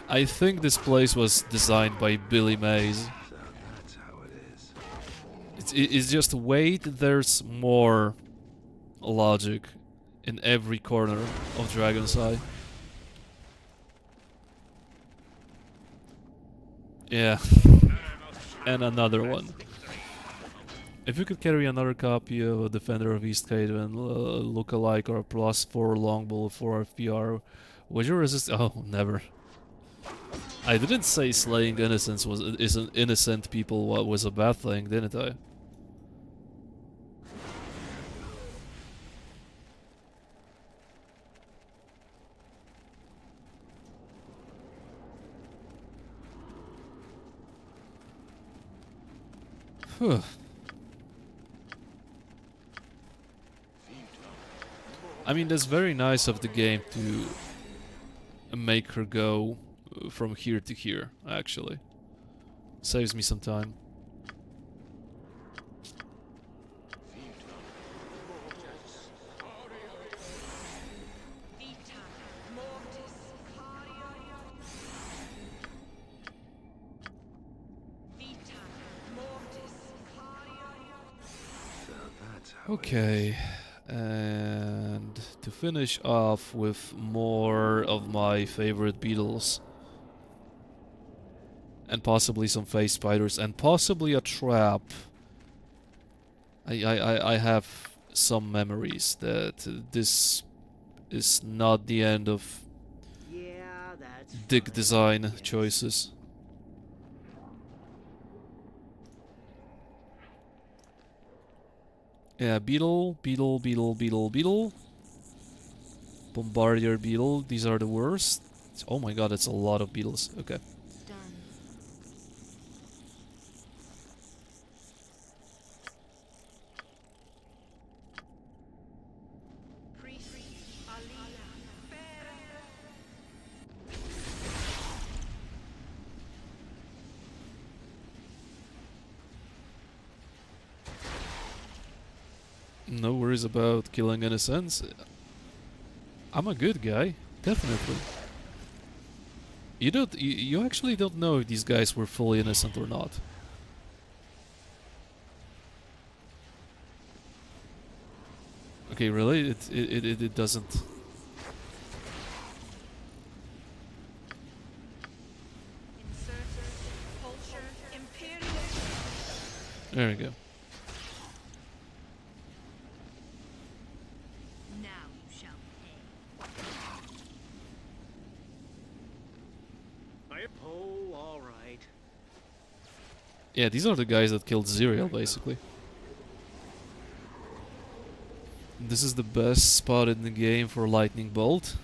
I think this place was designed by Billy Mays. So that's how it is. It's just wait, there's more logic in every corner of Dragon's Eye. Yeah. And another one. If you could carry another copy of a Defender of East Caden, look-alike, or a +4 longbow for FPR, would you resist? Oh, never. I didn't say slaying innocents is an innocent people was a bad thing, didn't I? Phew. I mean, that's very nice of the game to make her go from here to here, actually. Saves me some time. So that's how Okay, and to finish off with more of my favorite beetles. And possibly some face spiders, and possibly a trap. I have some memories that this is not the end of Yeah, that's dig fine, design I guess. choices. Yeah, beetle, beetle, beetle, beetle, beetle. Bombardier beetle, these are the worst. Oh my god, it's a lot of beetles. Okay. Done. No worries about killing innocents. I'm a good guy, definitely. You actually don't know if these guys were fully innocent or not. Okay, really? It doesn't. There we go. Now you shall pay. Oh, all right. Yeah, these are the guys that killed Zerial, basically. This is the best spot in the game for Lightning Bolt.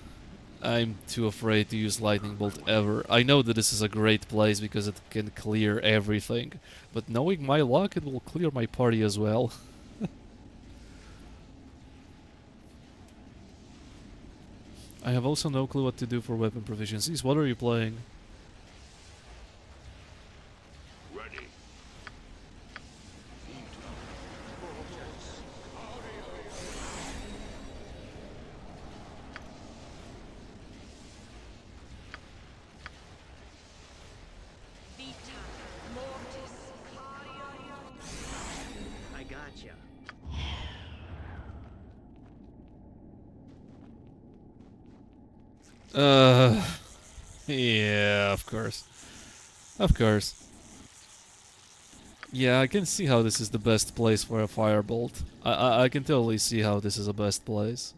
I'm too afraid to use Lightning Bolt ever. I know that this is a great place because it can clear everything, but knowing my luck, it will clear my party as well. I have also no clue what to do for weapon proficiencies. What are you playing? Ready. Vita mortis. I gotcha. Yeah, of course. Of course. Yeah, I can see how this is the best place for a firebolt. I can totally see how this is the best place.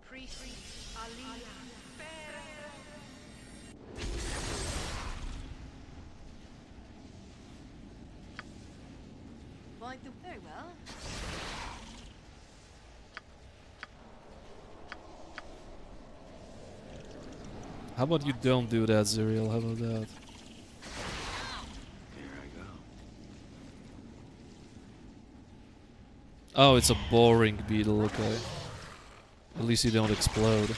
Priest Alia. Quite the very well. How about you don't do that, Zuriel? How about that? Here I go. Oh, it's a boring beetle, okay. At least you don't explode.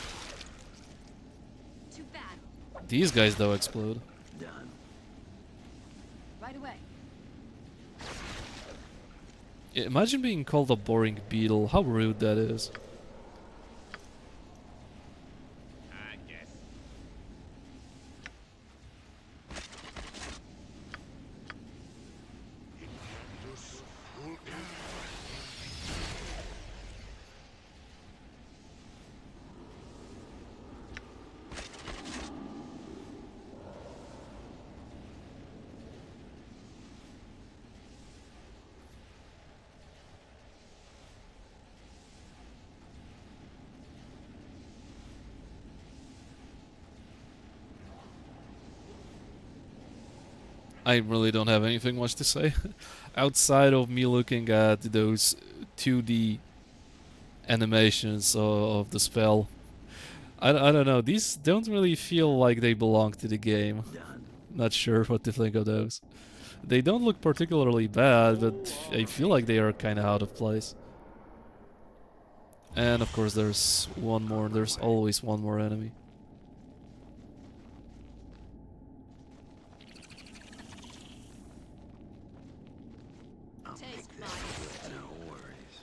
To battle. These guys though explode. Done. Right away. Imagine being called a boring beetle, how rude that is. I guess. I really don't have anything much to say. Outside of me looking at those 2D animations of the spell. I don't know, these don't really feel like they belong to the game. Done. Not sure what to think of those. They don't look particularly bad, but I feel like they are kinda out of place. And of course there's one more, there's always one more enemy. I'll Take pick this mine. up, no worries.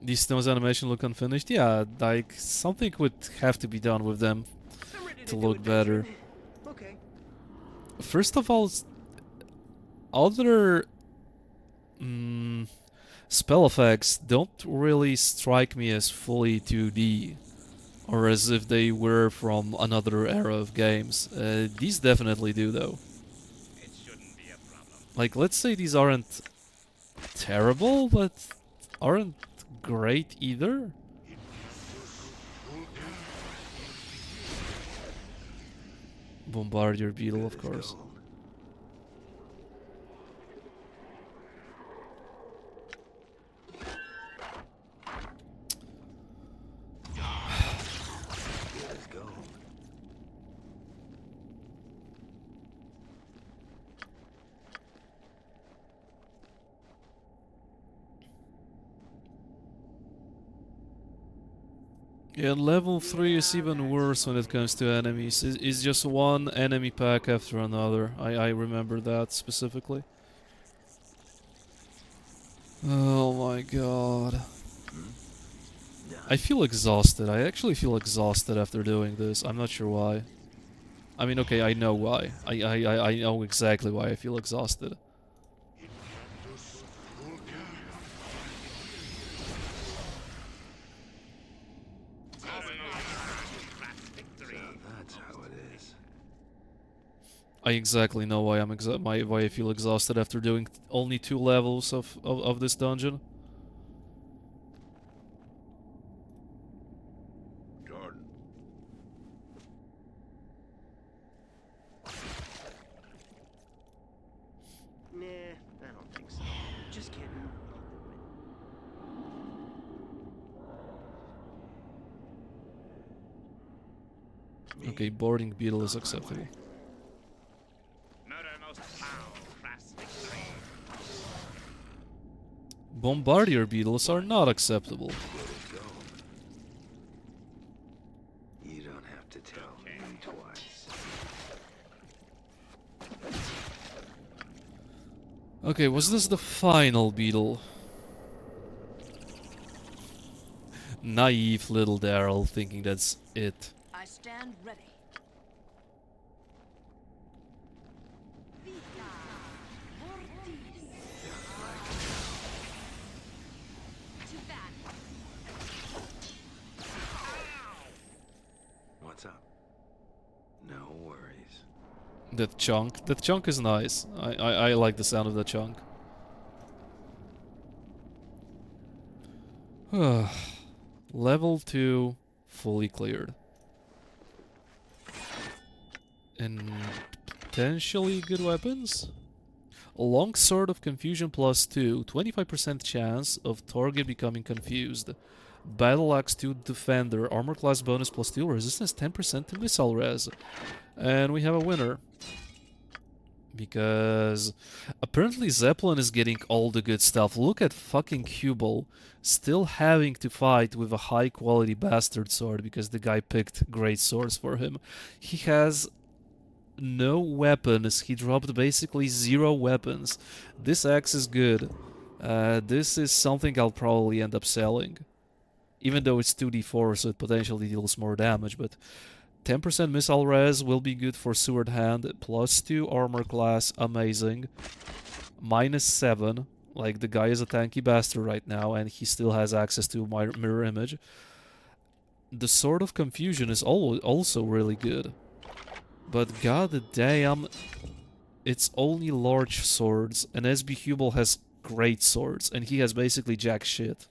These stones animation look unfinished? Yeah, like something would have to be done with them I'm ready to do look it, better. Benjamin. Okay. First of all, other spell effects don't really strike me as fully 2D, or as if they were from another era of games. These definitely do, though. It shouldn't be a problem. Like, let's say these aren't terrible, but aren't great either. Bombardier Beetle, of Good as course. gold. Good as gold. Yeah, level 3 is even worse when it comes to enemies. It's just one enemy pack after another. I remember that specifically. Oh my god. Done. I feel exhausted. I actually feel exhausted after doing this. I'm not sure why. I mean, okay, I know why. I know exactly why I feel exhausted. Victory. So that's how it is. I exactly know why why I feel exhausted after doing only 2 levels of this dungeon. Done. Nah, I don't think so. Just kidding. Okay, boarding beetle is acceptable. Murder most foul, crass victory. Bombardier beetles are not acceptable. Good as gold. Okay, was this the final beetle? Naive little Daryl thinking that's it. I stand ready. Vita Mortis. To battle. What's up? No worries. That chunk. That chunk is nice. I like the sound of that chunk. Level 2 fully cleared. And potentially good weapons? A long sword of confusion plus 2, 25% chance of target becoming confused. Battle axe 2 defender, armor class bonus plus 2, resistance 10% to missile res. And we have a winner. Because apparently Zeppelin is getting all the good stuff. Look at fucking Hubel still having to fight with a high quality bastard sword because the guy picked great swords for him. He has no weapons. He dropped basically 0 weapons. This axe is good. This is something I'll probably end up selling. Even though it's 2d4, so it potentially deals more damage, but 10% missile res will be good for Sword Hand. Plus 2 armor class, amazing. Minus 7, like the guy is a tanky bastard right now, and he still has access to my mirror image. The Sword of Confusion is also really good. But god damn, it's only large swords, and SB Hubel has great swords, and he has basically jack shit.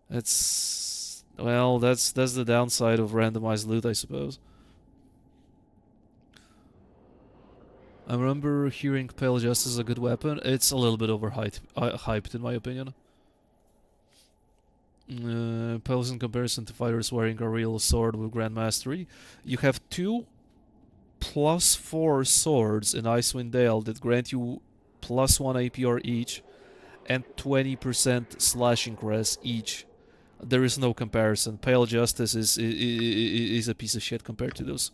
It's... well, that's the downside of randomized loot, I suppose. I remember hearing Pale Justice is a good weapon. It's a little bit overhyped in my opinion. Pales in comparison to fighters wearing a real sword with Grand Mastery. You have 2 +4 swords in Icewind Dale that grant you +1 APR each and 20% slashing res each. There is no comparison. Pale Justice is a piece of shit compared to those.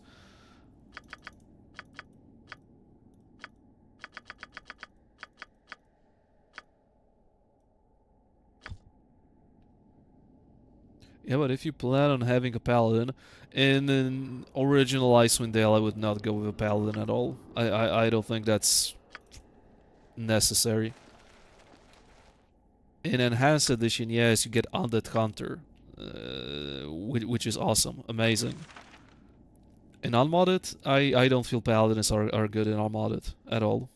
Yeah, but if you plan on having a paladin, in an original Icewind Dale, I would not go with a paladin at all. I don't think that's necessary. In Enhanced Edition, yes, you get Undead Hunter, which is awesome, amazing. In Unmodded, I don't feel paladins are good in Unmodded at all.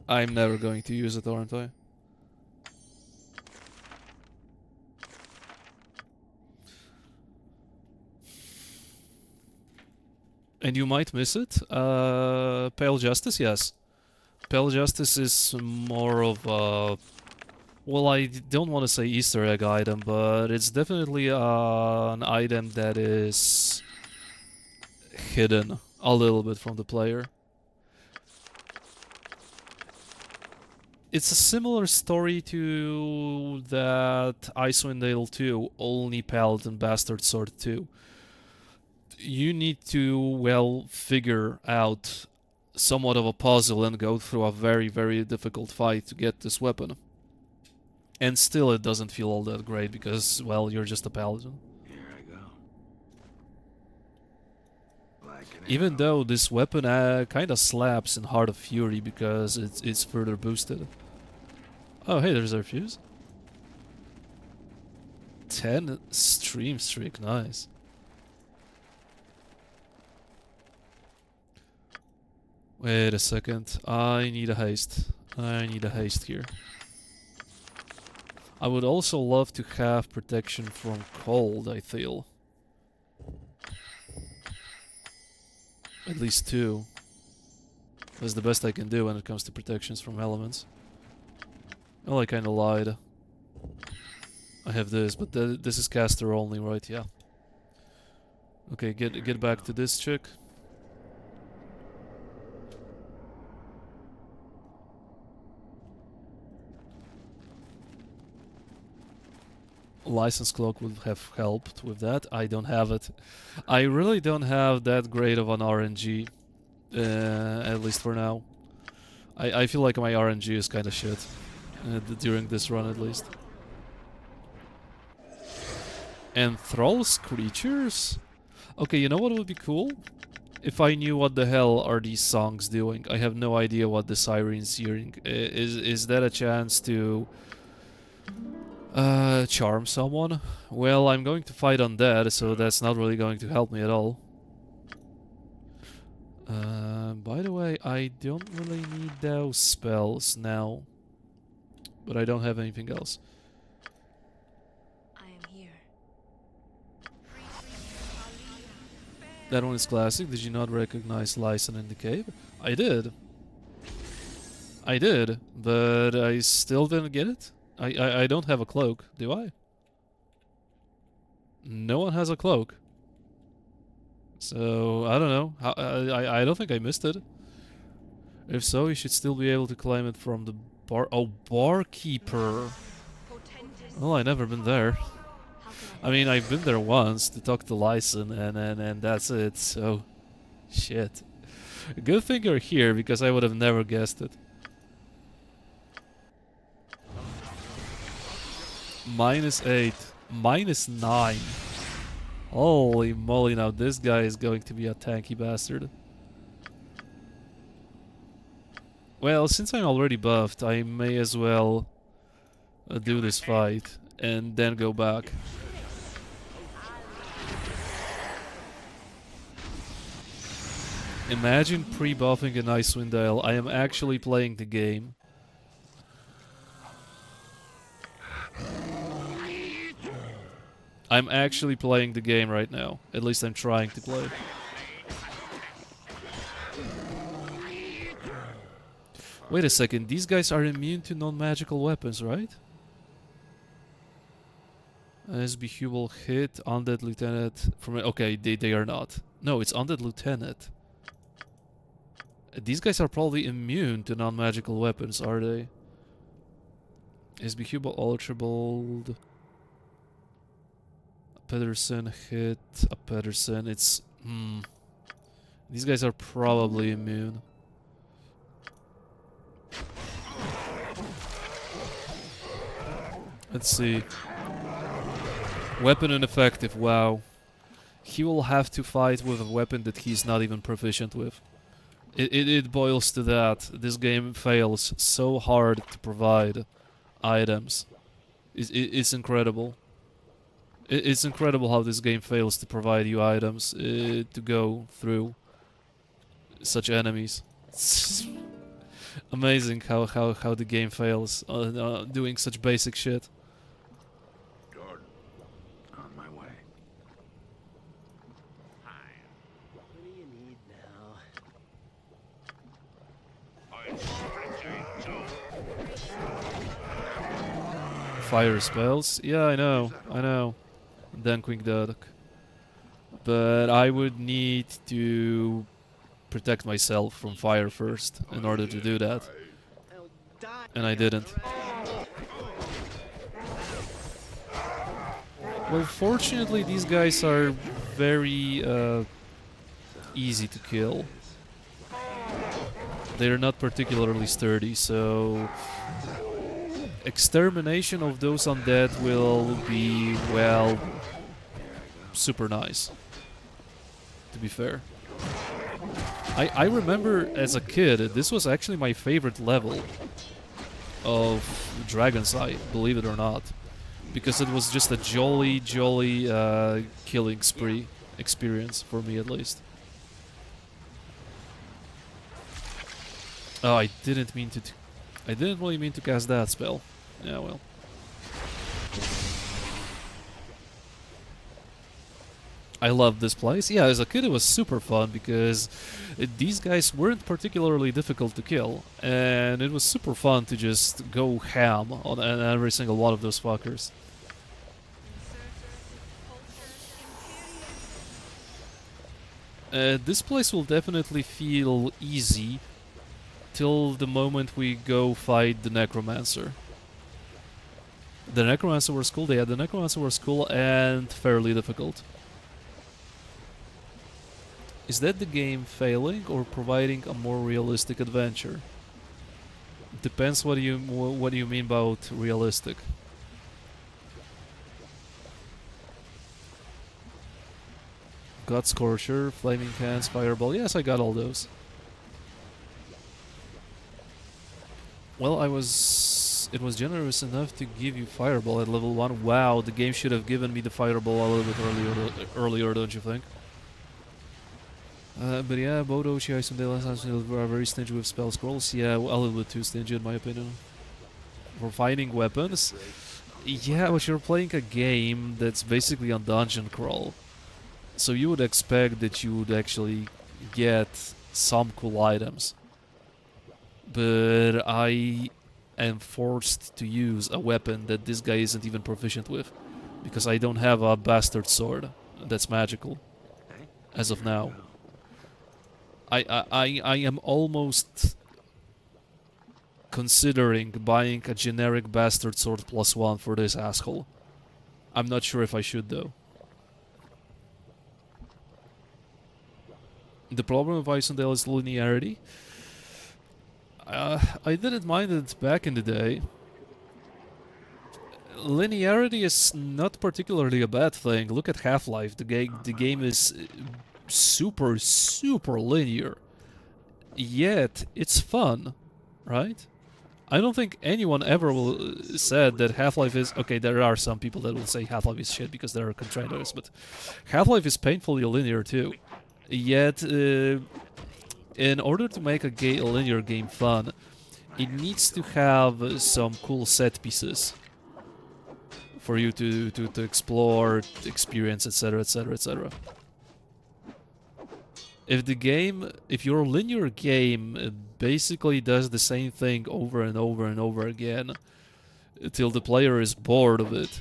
I'm never going to use it, aren't I? And you might miss it. Pale Justice, yes. Pale Justice is more of a... well, I don't want to say Easter egg item, but it's definitely an item that is hidden a little bit from the player. It's a similar story to that Icewind Dale 2, only Paladin Bastard Sword 2. You need to, well, figure out somewhat of a puzzle and go through a very, very difficult fight to get this weapon. And still it doesn't feel all that great because, well, you're just a paladin. Here I go. Like an Even arrow. though this weapon kinda slaps in Heart of Fury because it's further boosted. Oh, hey, there's our fuse. 10 stream streak, nice. Wait a second, I need a haste. I need a haste here. I would also love to have protection from cold, I feel. At least 2. That's the best I can do when it comes to protections from elements. Well, I kinda lied. I have this, but this is caster only, right? Yeah. Okay, get back to this chick. License cloak would have helped with that. I don't have it. I really don't have that great of an RNG, at least for now. I feel like my RNG is kind of shit during this run, at least. Enthralls creatures? Okay, you know what would be cool? If I knew what the hell are these songs doing. I have no idea what the siren's hearing. Is that a chance to charm someone? Well, I'm going to fight undead, so that's not really going to help me at all. By the way, I don't really need those spells now. But I don't have anything else. I am here. That one is classic. Did you not recognize Lyson in the cave? I did. I did, but I still didn't get it. I don't have a cloak, do I? No one has a cloak. So, I don't know. I don't think I missed it. If so, you should still be able to claim it from the bar... Oh, barkeeper. Well, I've never been there. I mean, I've been there once to talk to Lyson, and that's it, so... Shit. Good thing you're here, because I would have never guessed it. -8. -9. Holy moly, now this guy is going to be a tanky bastard. Well, since I'm already buffed, I may as well do this fight and then go back. Imagine pre-buffing an Icewind Dale. I am actually playing the game. I'm actually playing the game right now. At least I'm trying to play. Wait a second, these guys are immune to non-magical weapons, right? SB will hit Undead Lieutenant from... Okay, they are not. No, it's Undead Lieutenant. These guys are probably immune to non-magical weapons, are they? SB will Ultrabolt... Pedersen hit a Pedersen. It's... These guys are probably immune. Let's see. Weapon ineffective, wow. He will have to fight with a weapon that he's not even proficient with. It boils to that. This game fails so hard to provide items. It's incredible. It's incredible how this game fails to provide you items to go through such enemies. It's amazing how the game fails doing such basic shit. Good. On my way. What do you need now? I'm stretching too. Fire spells? Yeah, I know. And then quick duck. But I would need to protect myself from fire first in order to do that. I'll die. And I didn't. Well, fortunately these guys are very easy to kill. They're not particularly sturdy, so extermination of those undead will be, well, super nice, to be fair. I remember as a kid, this was actually my favorite level of Dragon's Eye, believe it or not. Because it was just a jolly killing spree experience, for me at least. Oh, I didn't really mean to cast that spell. Yeah, well. I love this place. Yeah, as a kid it was super fun because these guys weren't particularly difficult to kill. And it was super fun to just go ham on every single one of those fuckers. This place will definitely feel easy till the moment we go fight the Necromancer. The Necromancer was cool. Yeah, the Necromancer was cool and fairly difficult. Is that the game failing or providing a more realistic adventure? Depends what do you mean about realistic. God Scorcher, Flaming Hands, Fireball. Yes, I got all those. Well, it was generous enough to give you Fireball at level 1. Wow, the game should have given me the Fireball a little bit earlier, don't you think? But yeah, Bodo, Shiai, Sundela are very stingy with spell scrolls. Yeah, a little bit too stingy in my opinion. For finding weapons. Yeah, but you're playing a game that's basically a dungeon crawl. So you would expect that you would actually get some cool items. But I am forced to use a weapon that this guy isn't even proficient with. Because I don't have a bastard sword that's magical. As of now. I am almost considering buying a generic bastard sword +1 for this asshole. I'm not sure if I should though. The problem with Isundale is linearity. I didn't mind it back in the day. Linearity is not particularly a bad thing. Look at Half-Life. The game is super linear. Yet it's fun, right? I don't think anyone ever said that Half-Life is... Okay, there are some people that will say Half-Life is shit because there are contrarians, but Half-Life is painfully linear too. Yet, in order to make a linear game fun, it needs to have some cool set pieces for you to explore, experience, etc, etc, etc. If your linear game basically does the same thing over and over and over again till the player is bored of it,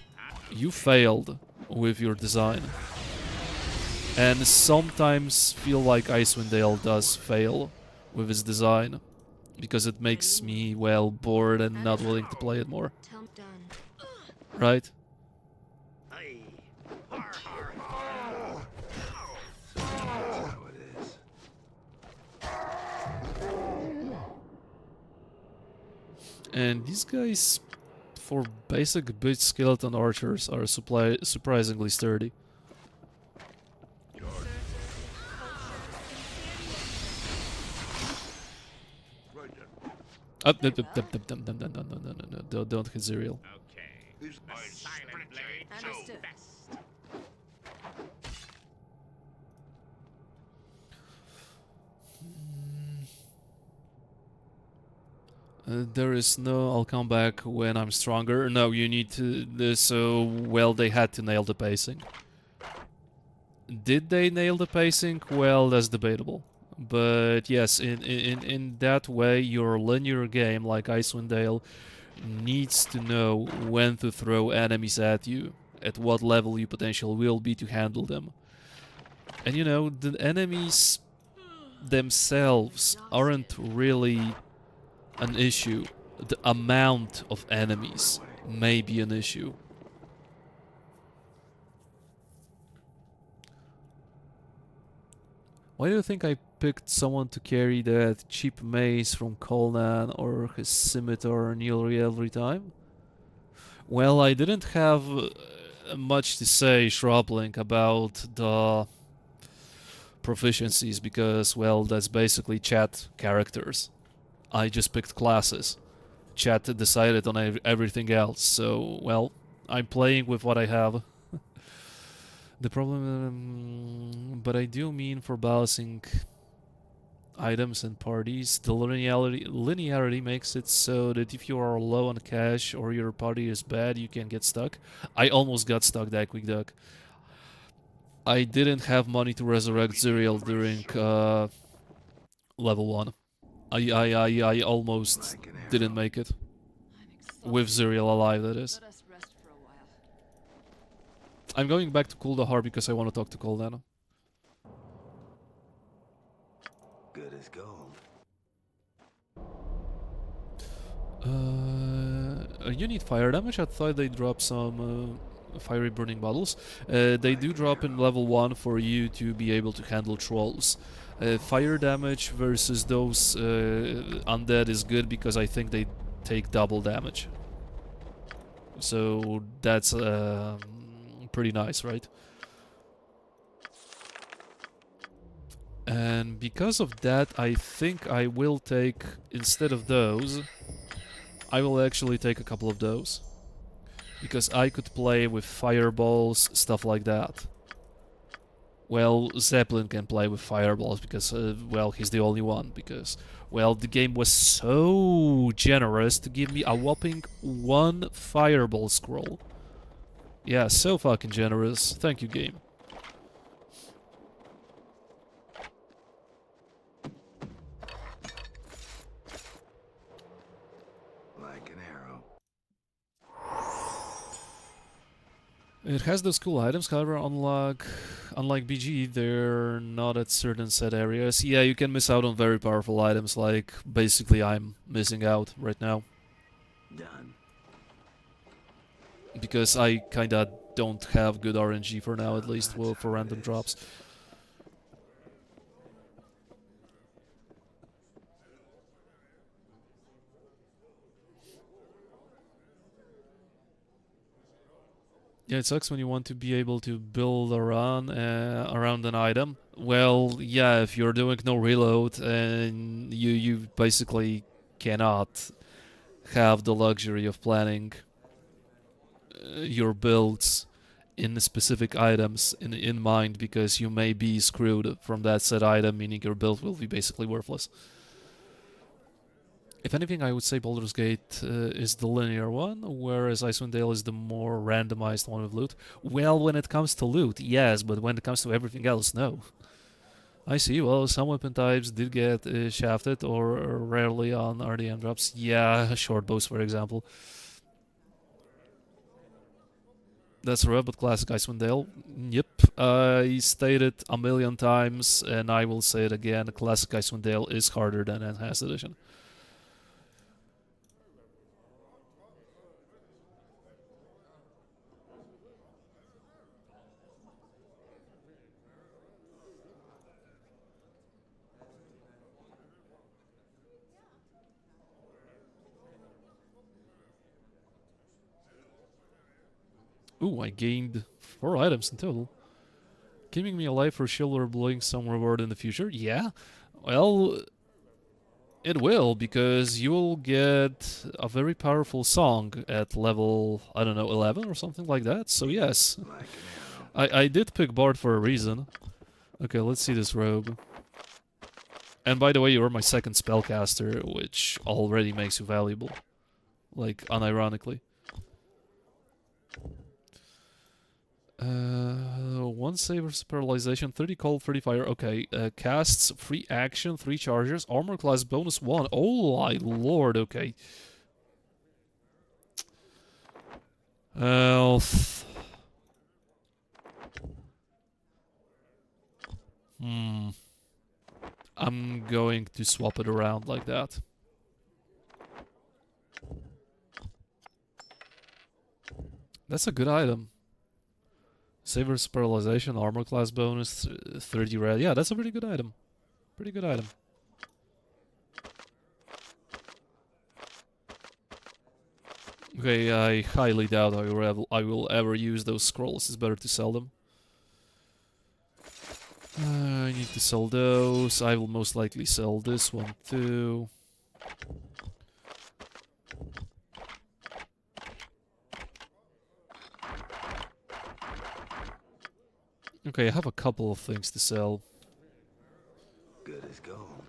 you failed with your design. And sometimes feel like Icewind Dale does fail with its design because it makes me, well, bored and not willing to play it more. Right? And these guys, for basic bitch skeleton archers, are surprisingly sturdy. Don't hit Zerial. Okay. Silent blade, so best. There is no, I'll come back when I'm stronger. No, you need to, so, well, they had to nail the pacing. Did they nail the pacing? Well, that's debatable. But yes, in that way, your linear game, like Icewind Dale, needs to know when to throw enemies at you, at what level you potentially will be to handle them. And you know, the enemies themselves aren't really an issue. The amount of enemies may be an issue. Why do you think I picked someone to carry that cheap mace from Kolnan or his scimitar nearly every time? Well, I didn't have much to say, Shrubling, about the proficiencies because, well, that's basically chat characters. I just picked classes. Chat decided on everything else, so, well, I'm playing with what I have. The problem, but I do mean for balancing items and parties, the linearity makes it so that if you are low on cash or your party is bad, you can get stuck. I almost got stuck that quick, duck. I didn't have money to resurrect Zerial during level 1. I almost didn't make it. With Zerial alive, that is. I'm going back to Kuldahar because I want to talk to Koldan. Good as gold. You need fire damage. I thought they dropped some fiery burning bottles. They do drop in level 1 for you to be able to handle trolls. Fire damage versus those undead is good because I think they take double damage. So that's pretty nice, right? And because of that, I think I will take, instead of those, I will actually take a couple of those. Because I could play with fireballs, stuff like that. Well, Zeppelin can play with fireballs because, well, he's the only one. Because, well, the game was so generous to give me a whopping 1 fireball scroll. Yeah, so fucking generous. Thank you, game. Like an arrow. It has those cool items, however, unlike BG, they're not at certain set areas. Yeah, you can miss out on very powerful items, like basically I'm missing out right now. Done. Because I kinda don't have good RNG for now, at least, well, for random drops. Yeah, it sucks when you want to be able to build a run around an item. Well, yeah, if you're doing no reload and you basically cannot have the luxury of planning your builds in specific items in mind, because you may be screwed from that said item, meaning your build will be basically worthless. If anything, I would say Baldur's Gate is the linear one, whereas Icewind Dale is the more randomized one with loot. Well, when it comes to loot, yes, but when it comes to everything else, no. I see, well, some weapon types did get shafted, or rarely on RDM drops. Yeah, short bows, for example. That's rough, but classic Icewind Dale. Yep, I stated a million times, and I will say it again, classic Icewind Dale is harder than Enhanced Edition. Ooh, I gained 4 items in total. Keeping me alive for shield or blowing some reward in the future? Yeah. Well, it will, because you will get a very powerful song at level, I don't know, 11 or something like that. So yes, Like an arrow. I did pick Bard for a reason. Okay, let's see this rogue. And by the way, you're my second spellcaster, which already makes you valuable. Like, unironically. 1 save versus paralyzation, 30 cold, 30 fire. Okay, casts, free action, 3 charges, armor class bonus 1. Oh my lord, okay. Health. I'm going to swap it around like that. That's a good item. Saver's paralyzation, armor class bonus, 30 red. Yeah, that's a pretty good item. Pretty good item. Okay, I highly doubt I will ever use those scrolls. It's better to sell them. I need to sell those. I will most likely sell this one too. Okay, I have a couple of things to sell. Good as gold.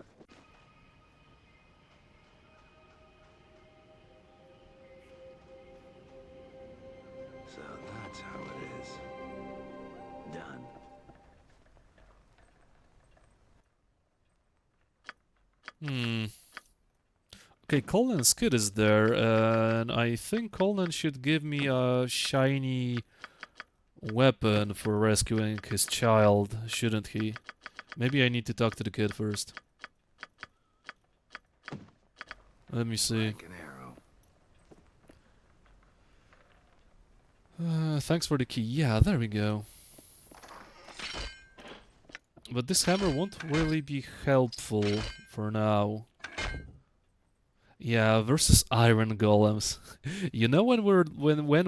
So that's how it is. Done. Okay, Colin's kid is there, and I think Colin should give me a shiny weapon for rescuing his child, shouldn't he? Maybe I need to talk to the kid first. Let me see. Like an arrow. Thanks for the key. Yeah, there we go. But this hammer won't really be helpful for now. Yeah, versus iron golems. You know when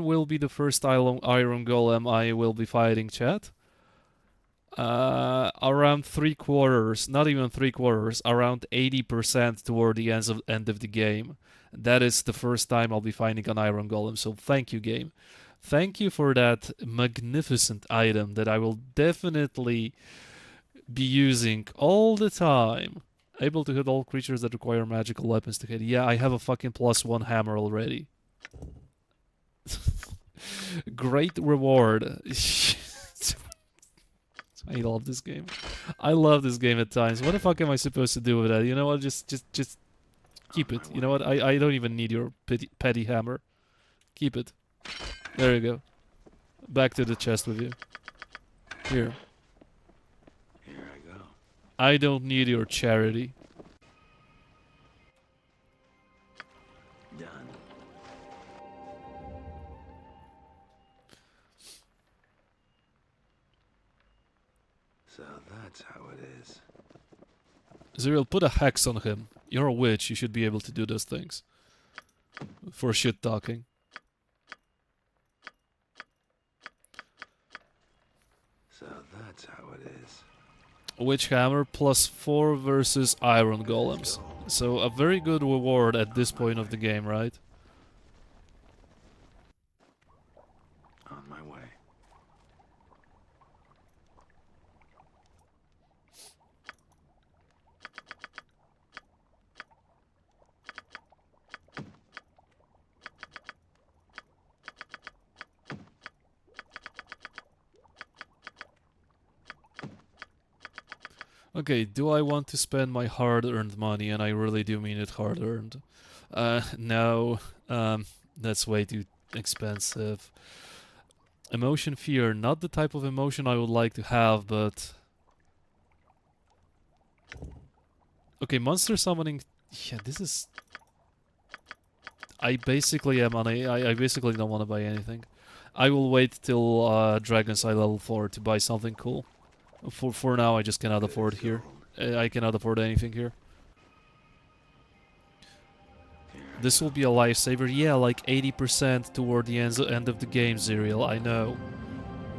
will be the first iron golem I will be fighting, chat? Around 3/4, not even 3/4, around 80% toward the end of the game. That is the first time I'll be finding an iron golem. So thank you, game. Thank you for that magnificent item that I will definitely be using all the time. Able to hit all creatures that require magical weapons to hit. Yeah, I have a fucking +1 hammer already. Great reward. I love this game. I love this game at times. What the fuck am I supposed to do with that? You know what? Just keep it. You know what? I don't even need your petty hammer. Keep it. There you go. Back to the chest with you. Here. Here I go. I don't need your charity. Done. So that's how it is. Zerial, put a hex on him. You're a witch. You should be able to do those things. For shit talking. So that's how it is. Witch hammer +4 versus iron golems. So a very good reward at this point of the game, right? On my way. Okay, do I want to spend my hard-earned money? And I really do mean it hard-earned. No. That's way too expensive. Emotion fear, not the type of emotion I would like to have, but... Okay, monster summoning... Yeah, this is... I basically am on a... I basically don't want to buy anything. I will wait till Dragon's Eye level 4 to buy something cool. For now, I just cannot afford here. I cannot afford anything here. This will be a lifesaver. Yeah, like 80% toward the end of the game, Zerial, I know.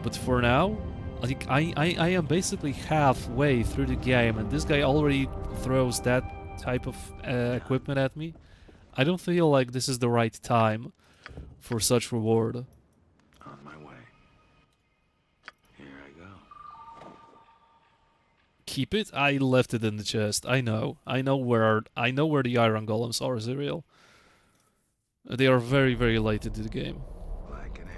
But for now, like I am basically halfway through the game, and this guy already throws that type of equipment at me. I don't feel like this is the right time for such reward. On my way. Here I go. Keep it? I left it in the chest. I know. I know where the iron golems are, Zerial. They are very, very late into the game. Like an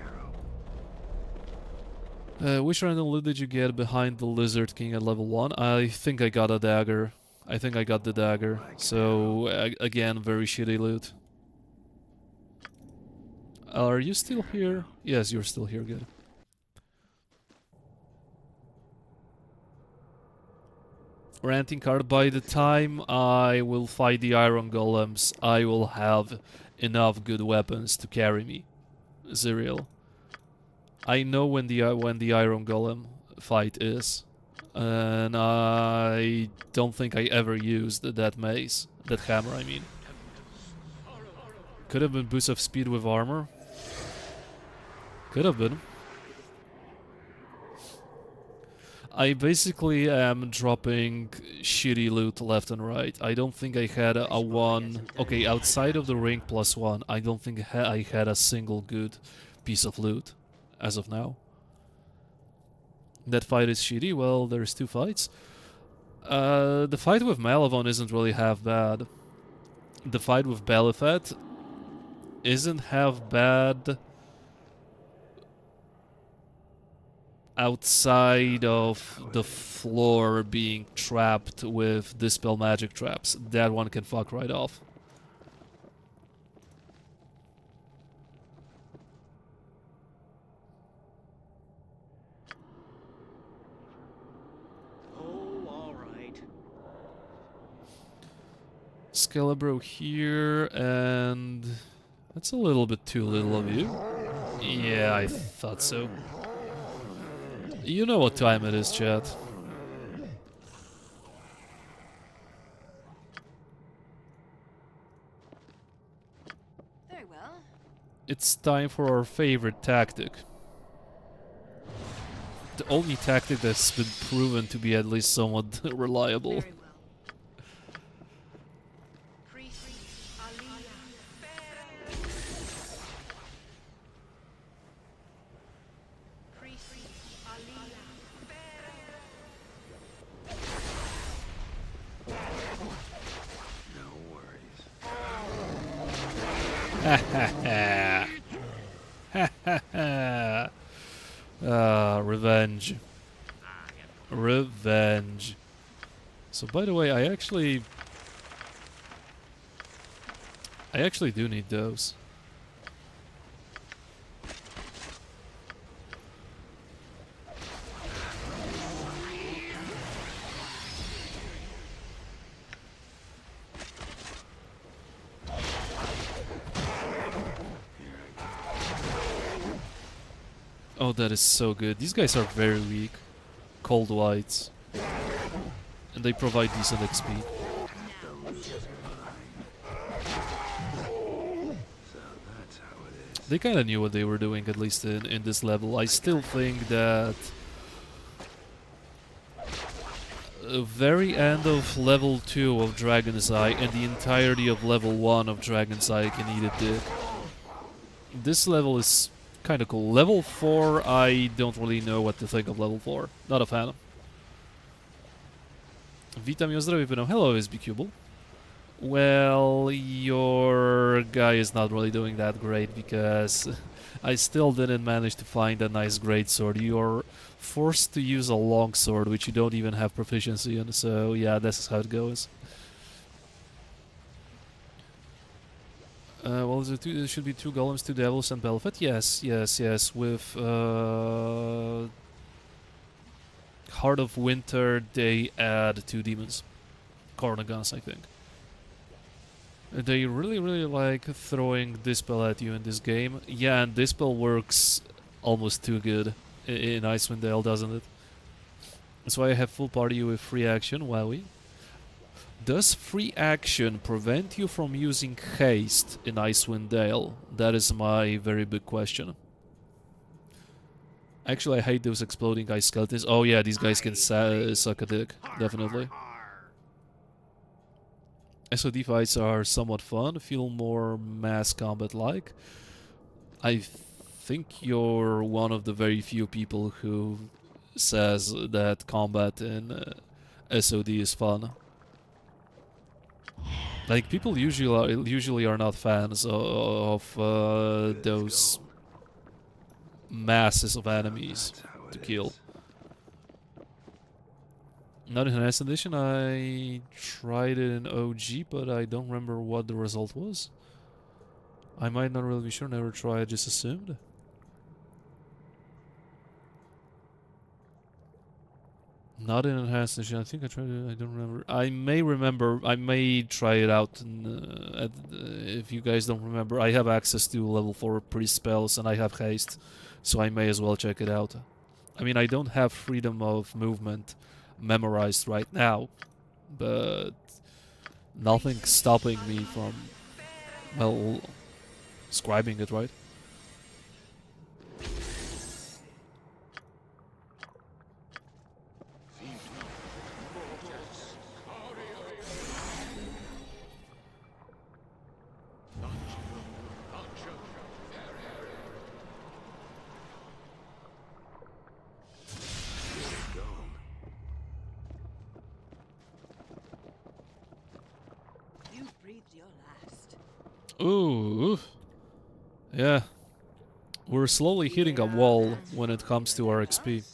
arrow. Which random loot did you get behind the Lizard King at level 1? I think I got a dagger. I think I got the dagger. So, again, very shitty loot. Are you still here? Yes, you're still here, good. Ranting card, by the time I will fight the iron golems, I will have enough good weapons to carry me. Zerial. I know when the iron golem fight is. And I don't think I ever used that mace. That hammer, I mean. Could have been boost of speed with armor. Could have been. I basically am dropping shitty loot left and right. I don't think I had a one... Okay, outside of the ring +1, I don't think I had a single good piece of loot as of now. That fight is shitty. Well, there's 2 fights. The fight with Malavon isn't really half bad. The fight with Belifet isn't half bad outside of the floor being trapped with Dispel magic traps. That one can fuck right off. Scalabro here, and that's a little bit too little of you. Yeah, I thought so. You know what time it is, chat. Very well. It's time for our favorite tactic. The only tactic that's been proven to be at least somewhat reliable. Very well. Priest Aliyah. Priest No worries. Ha ha ha. Ha ha ha. Revenge. Revenge. So by the way, I actually do need those. Oh, that is so good. These guys are very weak. Cold whites. And they provide decent XP. So that's how it is. They kind of knew what they were doing, at least in this level. I still think that very end of level 2 of Dragon's Eye and the entirety of level 1 of Dragon's Eye can eat a dick. This level is kind of cool. Level 4, I don't really know what to think of level 4. Not a fan. Witam i ozdrowie płyną. Hello, SBCuble. Well, your guy is not really doing that great because I still didn't manage to find a nice greatsword. You're forced to use a longsword, which you don't even have proficiency in, so yeah, this is how it goes. Well, there should be 2 golems, 2 devils, and Belfet. Yes, yes, yes. With Heart of Winter, they add 2 demons. Cornagons, I think. They really, really like throwing Dispel at you in this game. Yeah, and Dispel works almost too good in Icewind Dale, doesn't it? That's why I have full party with free action, wowie. Does free action prevent you from using haste in Icewind Dale? That is my very big question. Actually, I hate those exploding ice skeletons. Oh yeah, these guys can suck a dick, definitely. SOD fights are somewhat fun, feel more mass combat-like. I think you're one of the very few people who says that combat in SOD is fun. Like, people usually are not fans of those masses of enemies That's how it to kill. is. Not in Enhanced Edition, I tried it in OG, but I don't remember what the result was. I might not really be sure, never tried, just assumed. Not in Enhanced Edition, I think I tried it, I don't remember. I may try it out if you guys don't remember. I have access to level 4 pre-spells and I have haste, so I may as well check it out. I mean, I don't have freedom of movement memorized right now, but nothing's stopping me from, well, scribing it, right? You breathed your last. Ooh, yeah. We're slowly hitting a wall when it comes to our XP.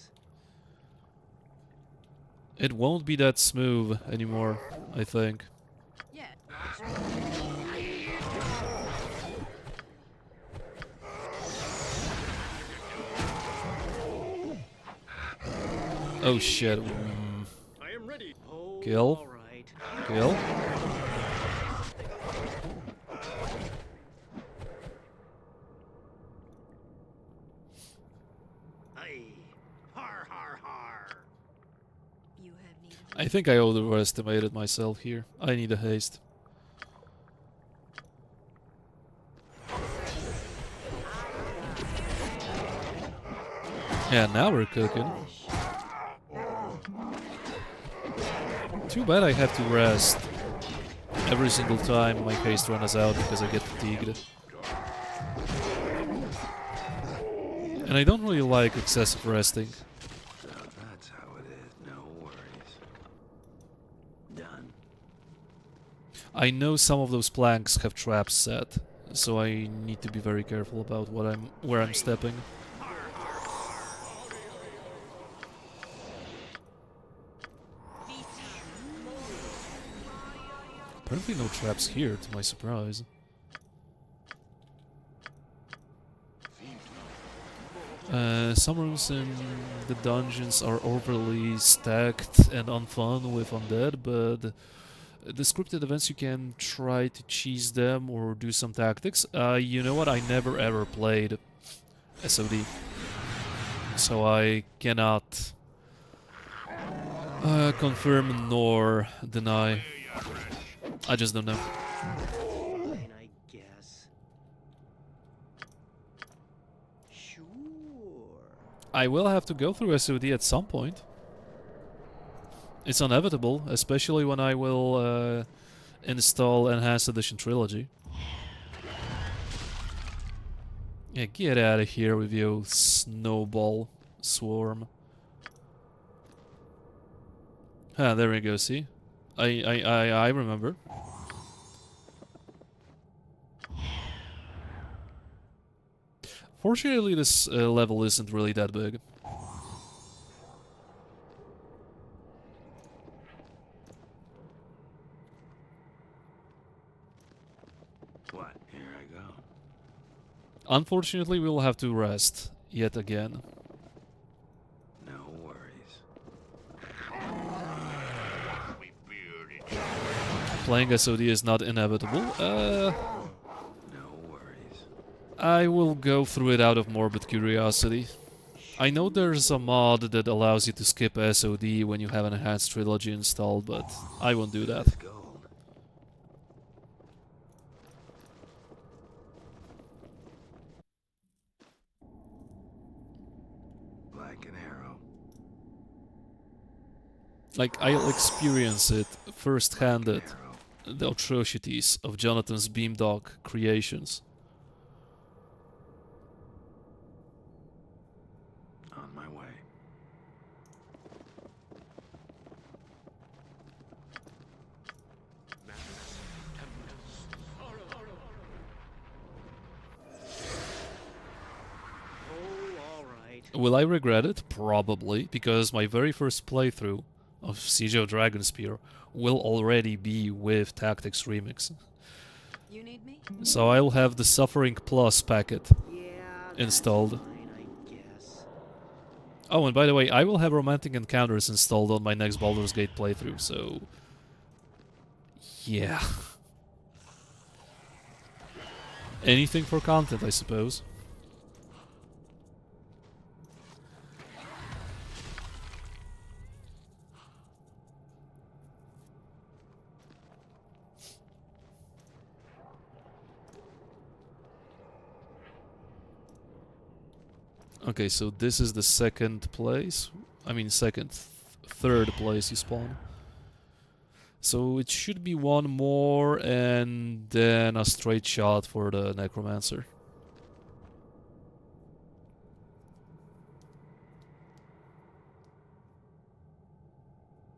It won't be that smooth anymore, I think. Yeah. Oh shit. I am ready. Oh, Kill. all right. Kill. Har har har. You have need of I think I overestimated myself here. I need a haste. Yeah, now we're cooking. Too bad I have to rest every single time my haste runs out because I get fatigued. And I don't really like excessive resting. So that's how it is. No worries. Done. I know some of those planks have traps set, so I need to be very careful about where I'm stepping. Apparently no traps here, to my surprise. Some rooms in the dungeons are overly stacked and unfun with undead, but the scripted events you can try to cheese them or do some tactics. You know what? I never ever played SOD, so I cannot confirm nor deny. I just don't know. Fine, I guess. Sure. I will have to go through SOD at some point. It's inevitable, especially when I will install Enhanced Edition Trilogy. Yeah, get out of here with your snowball swarm. Ah, there we go, see? I remember. Fortunately, this level isn't really that big. What? Here I go. Unfortunately, we will have to rest yet again. No worries. Sweet beard. Playing SOD is not inevitable. No worries. I will go through it out of morbid curiosity. I know there's a mod that allows you to skip SOD when you have an Enhanced Trilogy installed, but I won't do that. It's gold. Like an arrow. Like, I'll experience it first-handed, Arrow. the atrocities of Jonathan's Beamdog creations. On my way. Oh, all right. Will I regret it? Probably, because my very first playthrough of Siege of Dragonspear will already be with Tactics Remix. You need me? So I'll have the Suffering Plus packet Yeah. That's installed. fine, I guess. Oh, and by the way, I will have Romantic Encounters installed on my next Baldur's Gate playthrough, so... yeah. Anything for content, I suppose. Okay, so this is the second place. I mean, third place you spawn. So it should be one more and then a straight shot for the Necromancer.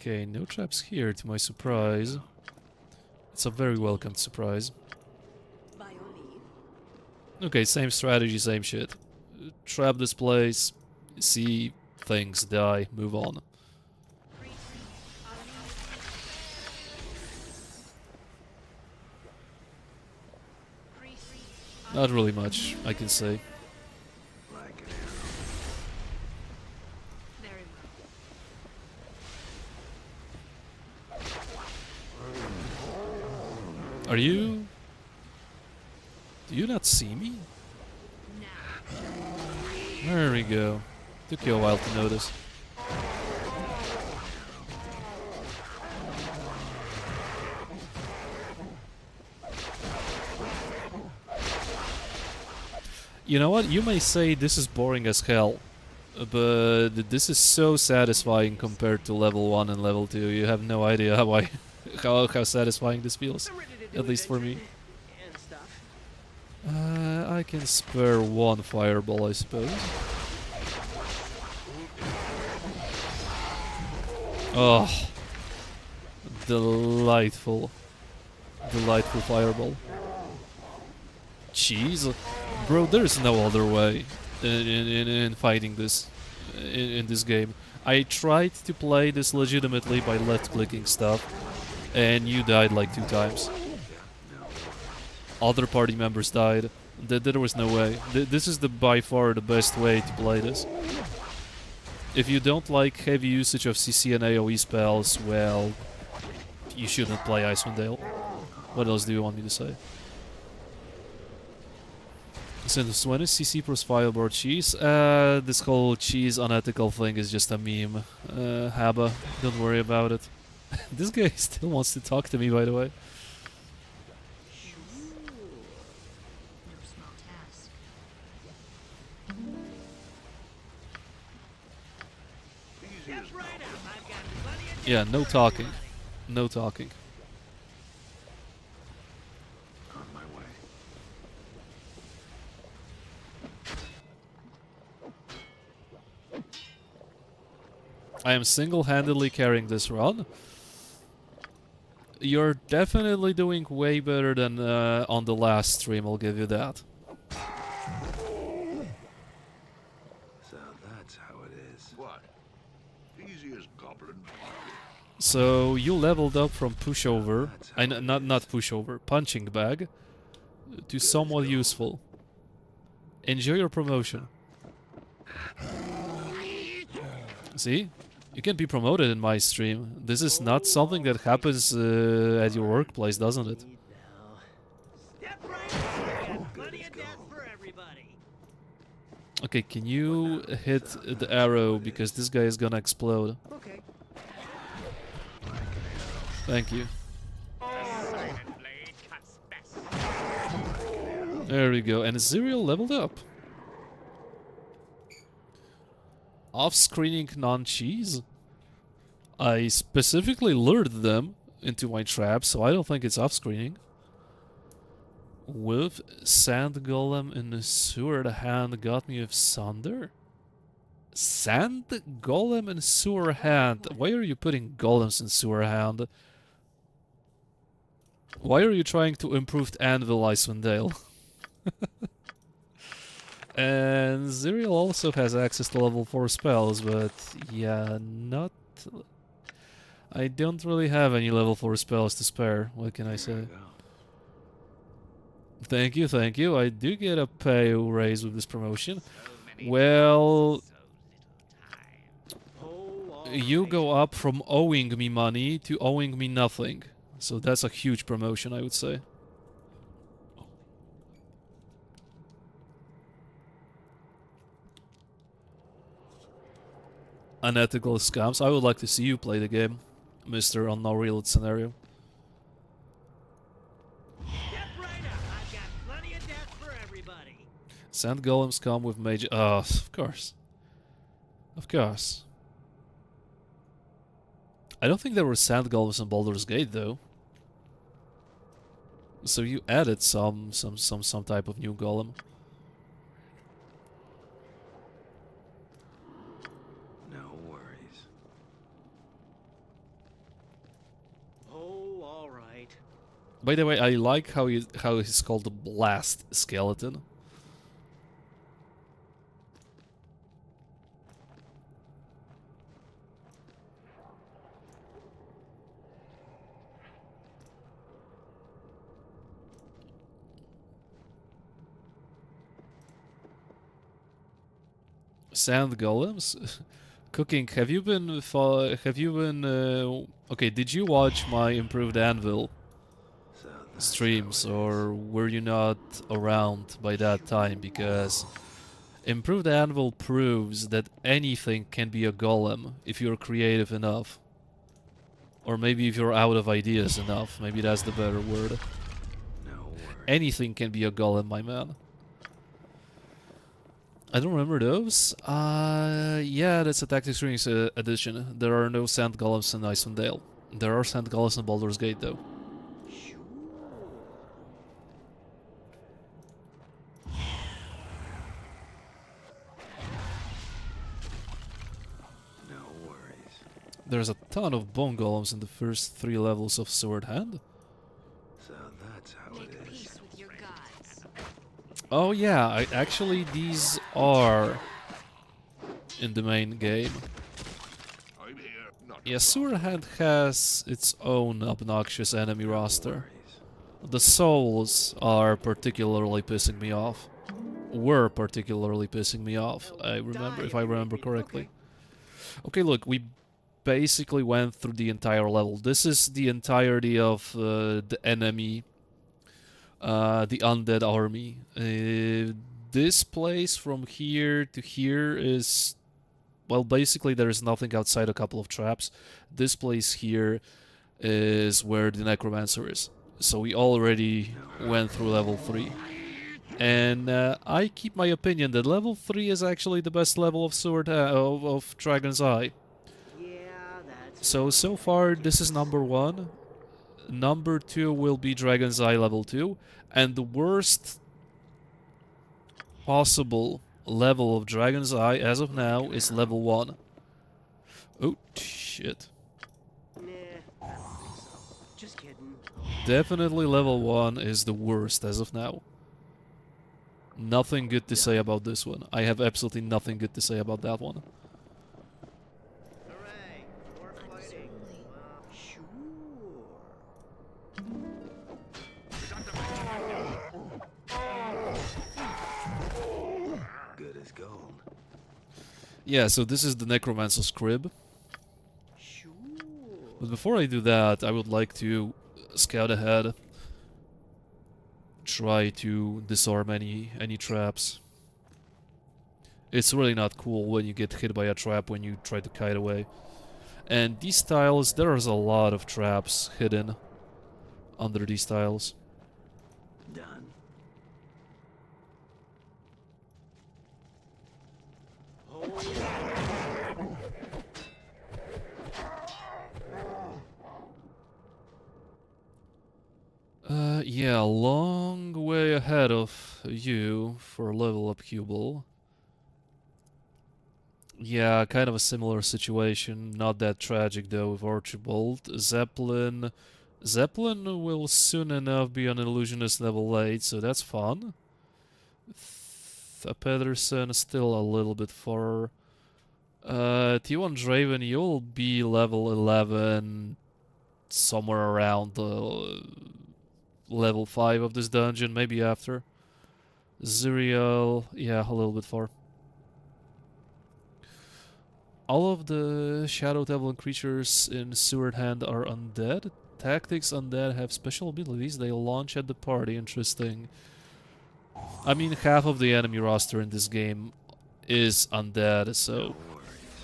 Okay, no traps here to my surprise. It's a very welcomed surprise. By your leave. Okay, same strategy, same shit. Trap this place, see things die, move on. Not really much, I can say. Like an arrow. Very well. Are you... do you not see me? Now. There we go. Took you a while to notice. You know what? You may say this is boring as hell, but this is so satisfying compared to level 1 and level 2. You have no idea how satisfying this feels. I'm ready to do At least for me. adventuring and stuff. I can spare one fireball, I suppose. Oh, delightful. Delightful fireball. Jeez. Bro, there's no other way in fighting this in this game. I tried to play this legitimately by left-clicking stuff, and you died like 2 times. Other party members died. There was no way. This is by far the best way to play this. If you don't like heavy usage of CC and AoE spells, well, you shouldn't play Icewind Dale. What else do you want me to say? Since when is CC plus fireball cheese? This whole cheese unethical thing is just a meme. Haba, don't worry about it. This guy still wants to talk to me, by the way. No small task. Step right up. I've got plenty of Yeah, no talking. No talking. On my way. I am single-handedly carrying this run. You're definitely doing way better than on the last stream, I'll give you that. So that's how it is. What? Easy as goblin. So you leveled up from pushover, not pushover, punching bag, to somewhat useful. Enjoy your promotion. See? You can be promoted in my stream. This is not something that happens at your workplace, doesn't it? now. Step right up. I've got plenty of death for everybody. Okay, can you hit the arrow because this guy is gonna explode? Okay. Thank you. Silent blade cuts best. There we go. And Zerial leveled up. Off-screening non-cheese? I specifically lured them into my trap, so I don't think it's off-screening. With Sand Golem in the sewer, the hand got me with Sunder? Sand Golem in sewer hand? Why are you putting golems in sewer hand? Why are you trying to improve Anvil, Icewind Dale? And Zerial also has access to level 4 spells, but yeah, not... I don't really have any level 4 spells to spare, what can I say? There you go. Thank you, thank you. I do get a pay raise with this promotion. So many Well, so little time. Oh, all you right. go up from owing me money to owing me nothing. So that's a huge promotion, I would say. Unethical scams. I would like to see you play the game, Mr. Unreal Scenario. Step right up. I've got plenty of death for everybody. Sand golems come with mage. Of course. Of course. I don't think there were sand golems in Baldur's Gate though. So you added some type of new golem. No worries. Oh, all right. By the way, I like how he's called the Blast Skeleton. Sand golems? Cooking, have you been okay, did you watch my improved anvil So that's streams, how it or were you not around by that time? Because improved anvil proves that anything can be a golem if you're creative enough. Or maybe if you're out of ideas enough, maybe that's the better word. is. No worries. Anything can be a golem, my man. I don't remember those. Yeah, that's a Tactics Rings edition. There are no Sand Golems in Icewind Dale. There are Sand Golems in Baldur's Gate, though. Sure. No worries. There's a ton of Bone Golems in the first 3 levels of Sword Hand. So that's how it Make is. peace with your gods. Oh yeah, actually these are in the main game. I'm here. Not Yeah, Sword Hand has its own obnoxious enemy roster. The Souls are particularly pissing me off. Were particularly pissing me off, I remember, if I remember correctly. Okay, look, we basically went through the entire level. This is the entirety of the enemy, the undead army. This place from here to here is, well, basically there is nothing outside a couple of traps. This place here is where the necromancer is. So we already went through level 3. And I keep my opinion that level 3 is actually the best level of of Dragon's Eye. Yeah, that's So far this is number 1. Number 2 will be Dragon's Eye level 2. And the worst possible level of Dragon's Eye as of now is level 1. Oh, shit. nah. I don't think so. Just kidding. Definitely level 1 is the worst as of now. Nothing good to say about this one. I have absolutely nothing good to say about that one. Hooray! More fighting. Sure. Good as gold. Yeah, so this is the Necromancer's Crib. Sure. But before I do that, I would like to scout ahead. Try to disarm any traps. It's really not cool when you get hit by a trap when you try to kite away. And these tiles, there's a lot of traps hidden under these tiles. Done. Yeah, a long way ahead of you for level up Cubal. Yeah, kind of a similar situation. Not that tragic though with Archibald. Zeppelin. Zeppelin will soon enough be an illusionist level 8, so that's fun. Pedersen is still a little bit far. T1 Draven, you'll be level 11 somewhere around level 5 of this dungeon, maybe after. Zuriel, yeah, a little bit far. All of the Shadow Devil creatures in Sword Hand are undead. Tactics undead have special abilities they launch at the party. Interesting. I mean, half of the enemy roster in this game is undead, so...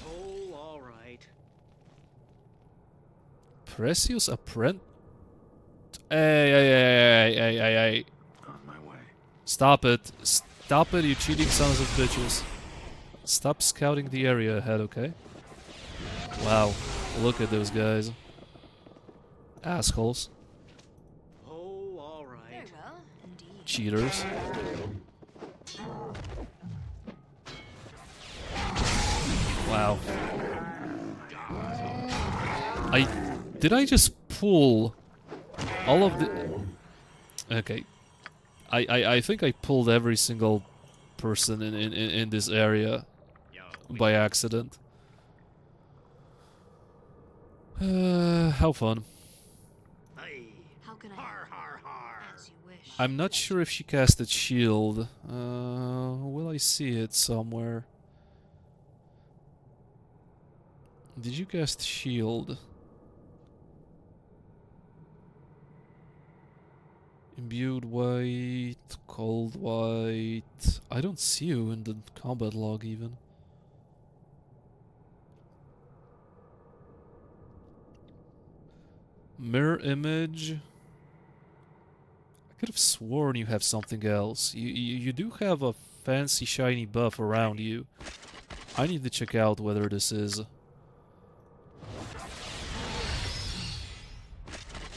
Oh, all right. Precious Apprentice... Hey. On my way. Stop it. Stop it, you cheating sons of bitches. Stop scouting the area ahead, okay? Wow. Look at those guys. Assholes. Oh, all Very right. well, indeed. Cheaters. Wow. Did I just pull all of the... Okay. I think I pulled every single person in this area by accident. How fun. Aye. How can I Har, help? har, har. As you wish. I'm not sure if she casted shield. Will I see it somewhere? Did you cast shield? Imbued white, cold white. I don't see you in the combat log even. Mirror image. I could have sworn you have something else. You do have a fancy shiny buff around you. I need to check out whether this is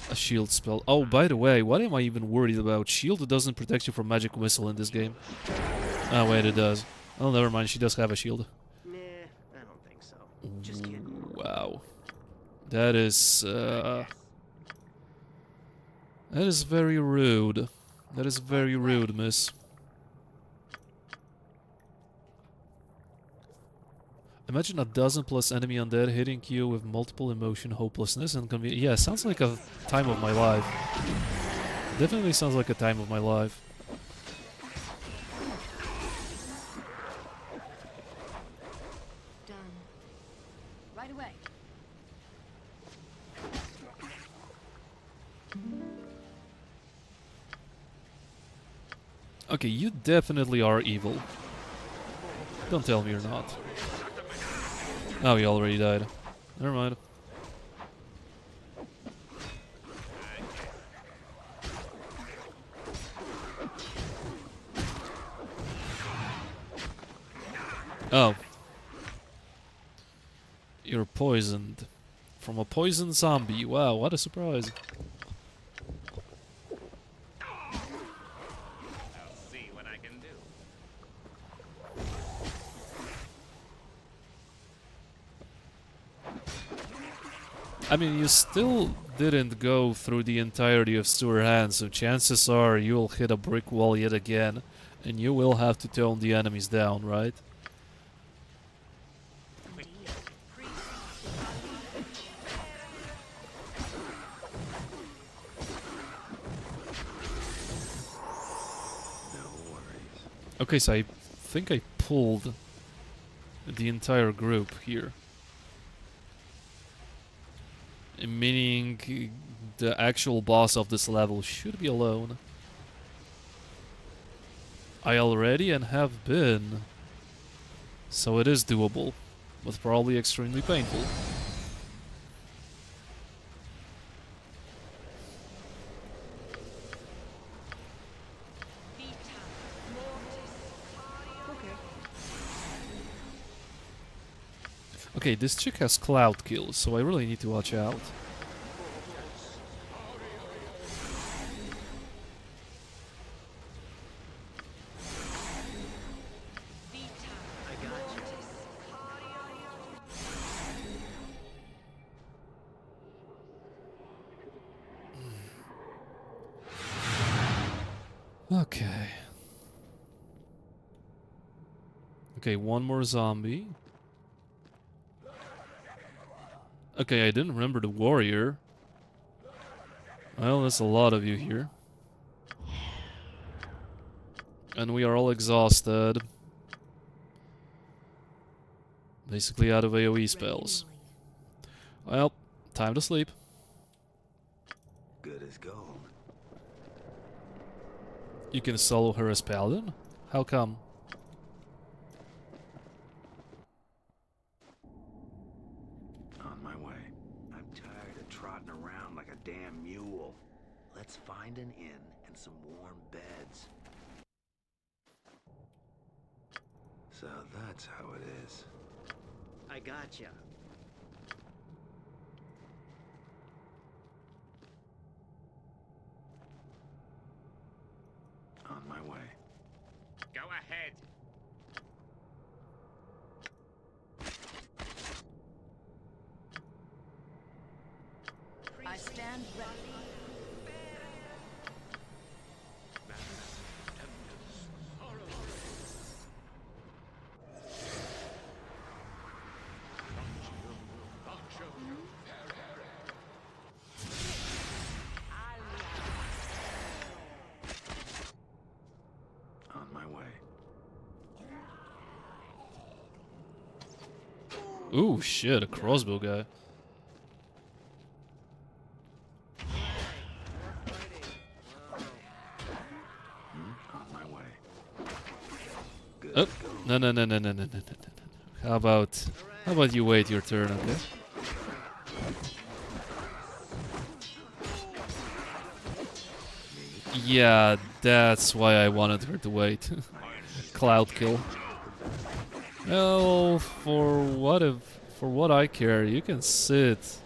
a shield spell. Oh, by the way, what am I even worried about? Shield doesn't protect you from magic missile in this game. Oh, wait, it does. Oh, never mind, she does have a shield. Nah, I don't think so. Just kidding. Wow. That is very rude. That is very rude, miss. Imagine a dozen plus enemy undead hitting you with multiple emotion, hopelessness, and convenience. Yeah, sounds like a time of my life. Definitely sounds like a time of my life. Done. Right away. Okay, you definitely are evil. Don't tell me you're not. Oh, he already died. Never mind. Oh. You're poisoned. From a poisoned zombie. Wow, what a surprise. I'll see what I can do. I mean, you still didn't go through the entirety of Sewer Hands, so chances are you'll hit a brick wall yet again, and you will have to tone the enemies down, right? Okay, so I think I pulled the entire group here. Meaning the actual boss of this level should be alone. I already and have been. So it is doable, but probably extremely painful. Okay, this chick has cloud kills, so I really need to watch out. I got you. Okay. Okay, one more zombie. Okay, I didn't remember the warrior. Well, there's a lot of you here. And we are all exhausted. Basically out of AoE spells. Well, time to sleep. Good as gold. You can solo her as paladin? How come? On my way. I'm tired of trotting around like a damn mule. Let's find an inn and some warm beds. So that's how it is. I gotcha. On my way. Go ahead. I stand ready. On my way. Ooh, shit, a crossbow guy. On my way. Good Oh, as gold. no. How about you wait your turn, okay? Yeah, that's why I wanted her to wait. cloud kill. Well, for what I care, you can sit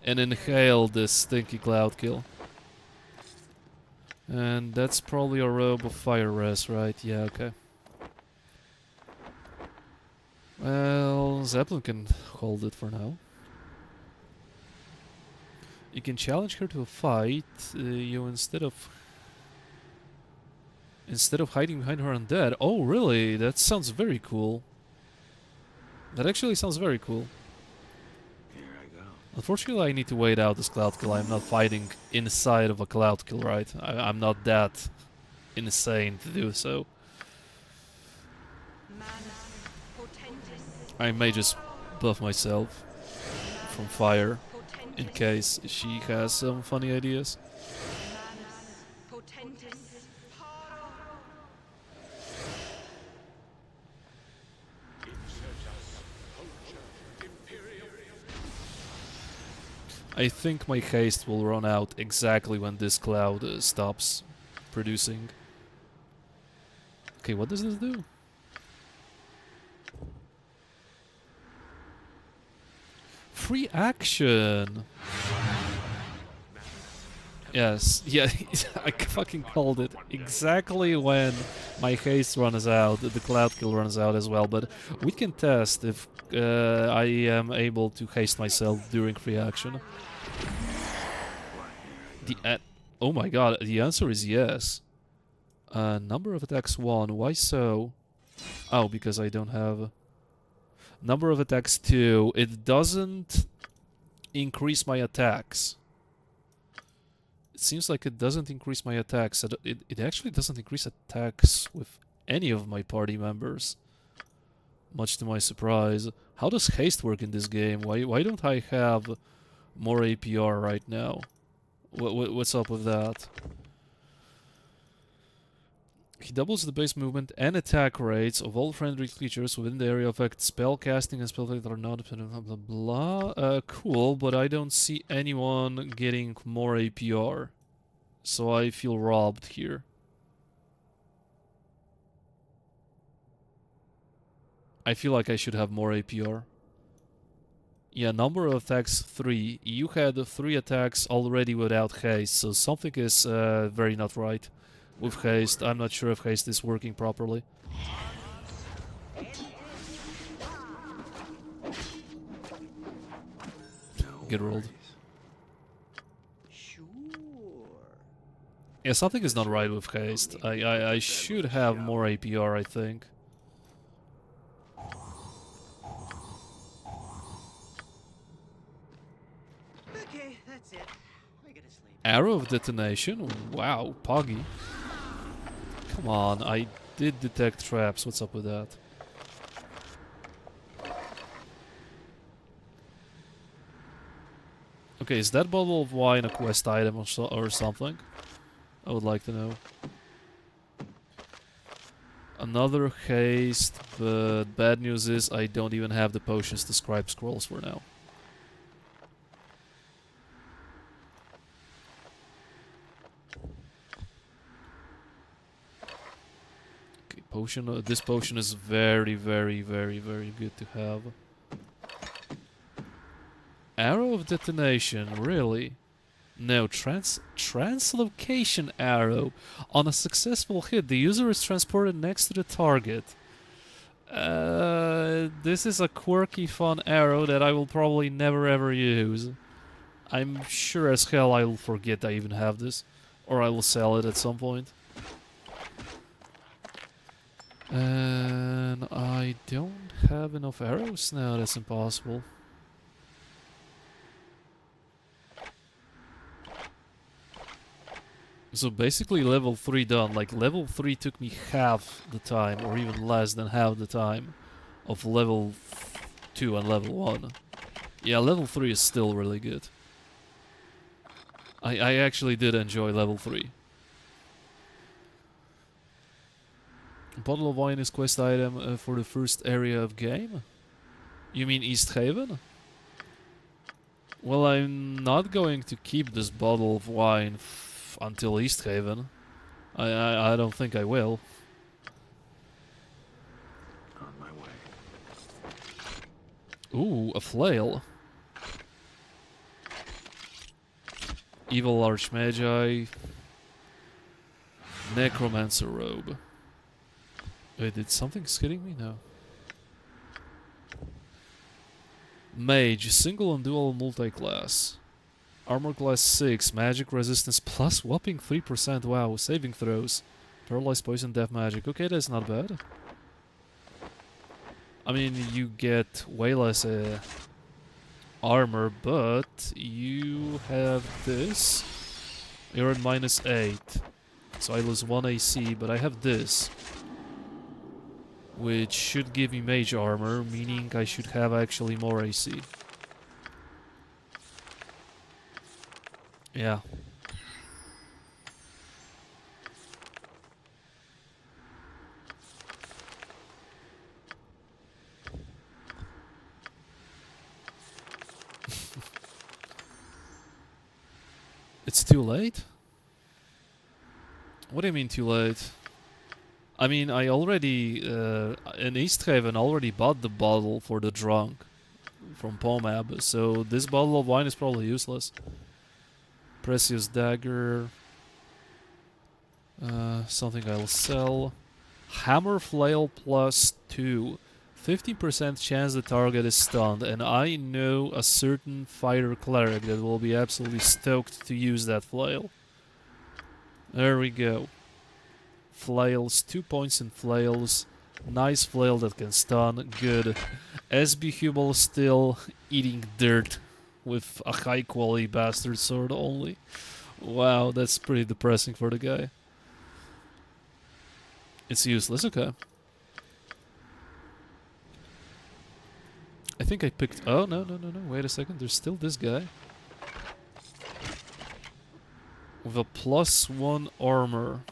and inhale this stinky cloud kill. And that's probably a robe of fire res, right? Yeah, okay. Well, Zeppelin can hold it for now. You can challenge her to a fight. Instead of hiding behind her undead. Oh, really? That sounds very cool. That actually sounds very cool. Here I go. Unfortunately, I need to wait out this cloud kill. I'm not fighting inside of a cloud kill, right? I'm not that insane to do so. I may just buff myself from fire in case she has some funny ideas. I think my haste will run out exactly when this cloud stops producing. Okay, what does this do? Free action! Yes, yeah, I fucking called it. Exactly when my haste runs out, the cloud kill runs out as well, but we can test if I am able to haste myself during free action. Oh my god, the answer is yes. Number of attacks 1, why so? Oh, because I don't have... Number of attacks 2, it doesn't increase my attacks. It seems like it doesn't increase my attacks. It actually doesn't increase attacks with any of my party members. Much to my surprise. How does haste work in this game? Why don't I have more APR right now? What's up with that? He doubles the base movement and attack rates of all friendly creatures within the area of effect. Spell casting and spell effect are not dependent on blah blah. Cool, but I don't see anyone getting more APR. So I feel robbed here. I feel like I should have more APR. Yeah, number of attacks 3. You had 3 attacks already without haste, so something is very not right with haste. I'm not sure if haste is working properly. Get rolled. Sure. Yeah, something is not right with haste. I should have more APR, I think. Okay, that's it. I gotta sleep. Arrow of detonation? Wow, Poggy. Come on, I did detect traps. What's up with that? Okay, is that bottle of wine a quest item or something? I would like to know. Another haste, but bad news is I don't even have the potions to scribe scrolls for now. Okay, potion. This potion is very, very, very, very good to have. Arrow of detonation, really? No, translocation arrow. On a successful hit, the user is transported next to the target. This is a quirky, fun arrow that I will probably never ever use. I'm sure as hell I will forget I even have this. Or I will sell it at some point. And I don't have enough arrows now, that's impossible. So basically level 3 done. Like level 3 took me half the time, or even less than half the time of level 2 and level 1. Yeah, level 3 is still really good. I actually did enjoy level 3. Bottle of wine is quest item for the first area of game? You mean East Haven? Well, I'm not going to keep this bottle of wine until East Haven. I don't think I will. Ooh, a flail. Evil Archmagi. Necromancer robe. Wait, did something hitting me? No. Mage, single and dual multi-class. Armor class 6, magic resistance plus whopping 3%. Wow, saving throws. Paralyzed poison, death magic. Okay, that's not bad. I mean, you get way less armor, but you have this. You're at -8. So I lose 1 AC, but I have this. Which should give me mage armor, meaning I should have actually more AC. Yeah. It's too late? What do you mean too late? I mean, I already, in Easthaven, already bought the bottle for the drunk from Pomab, so this bottle of wine is probably useless. Precious dagger. Something I'll sell. Hammer flail plus 2. 50% chance the target is stunned, and I know a certain fighter cleric that will be absolutely stoked to use that flail. There we go. Flails, 2 points in flails. Nice flail that can stun, good. SB Hubel still eating dirt with a high quality bastard sword only. Wow, that's pretty depressing for the guy. It's useless, okay. I think I picked... Oh, no, wait a second, there's still this guy. With a +1 armor.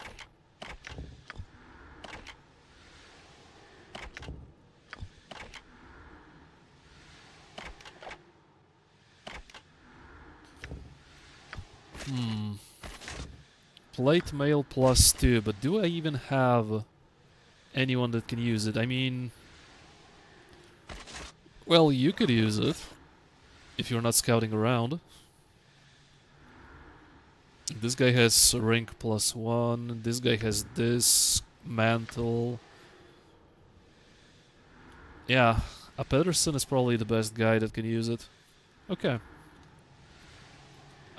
Plate mail +2, but do I even have anyone that can use it? I mean... Well, you could use it. If you're not scouting around. This guy has rank +1. This guy has this mantle. Yeah, a Pedersen is probably the best guy that can use it. Okay.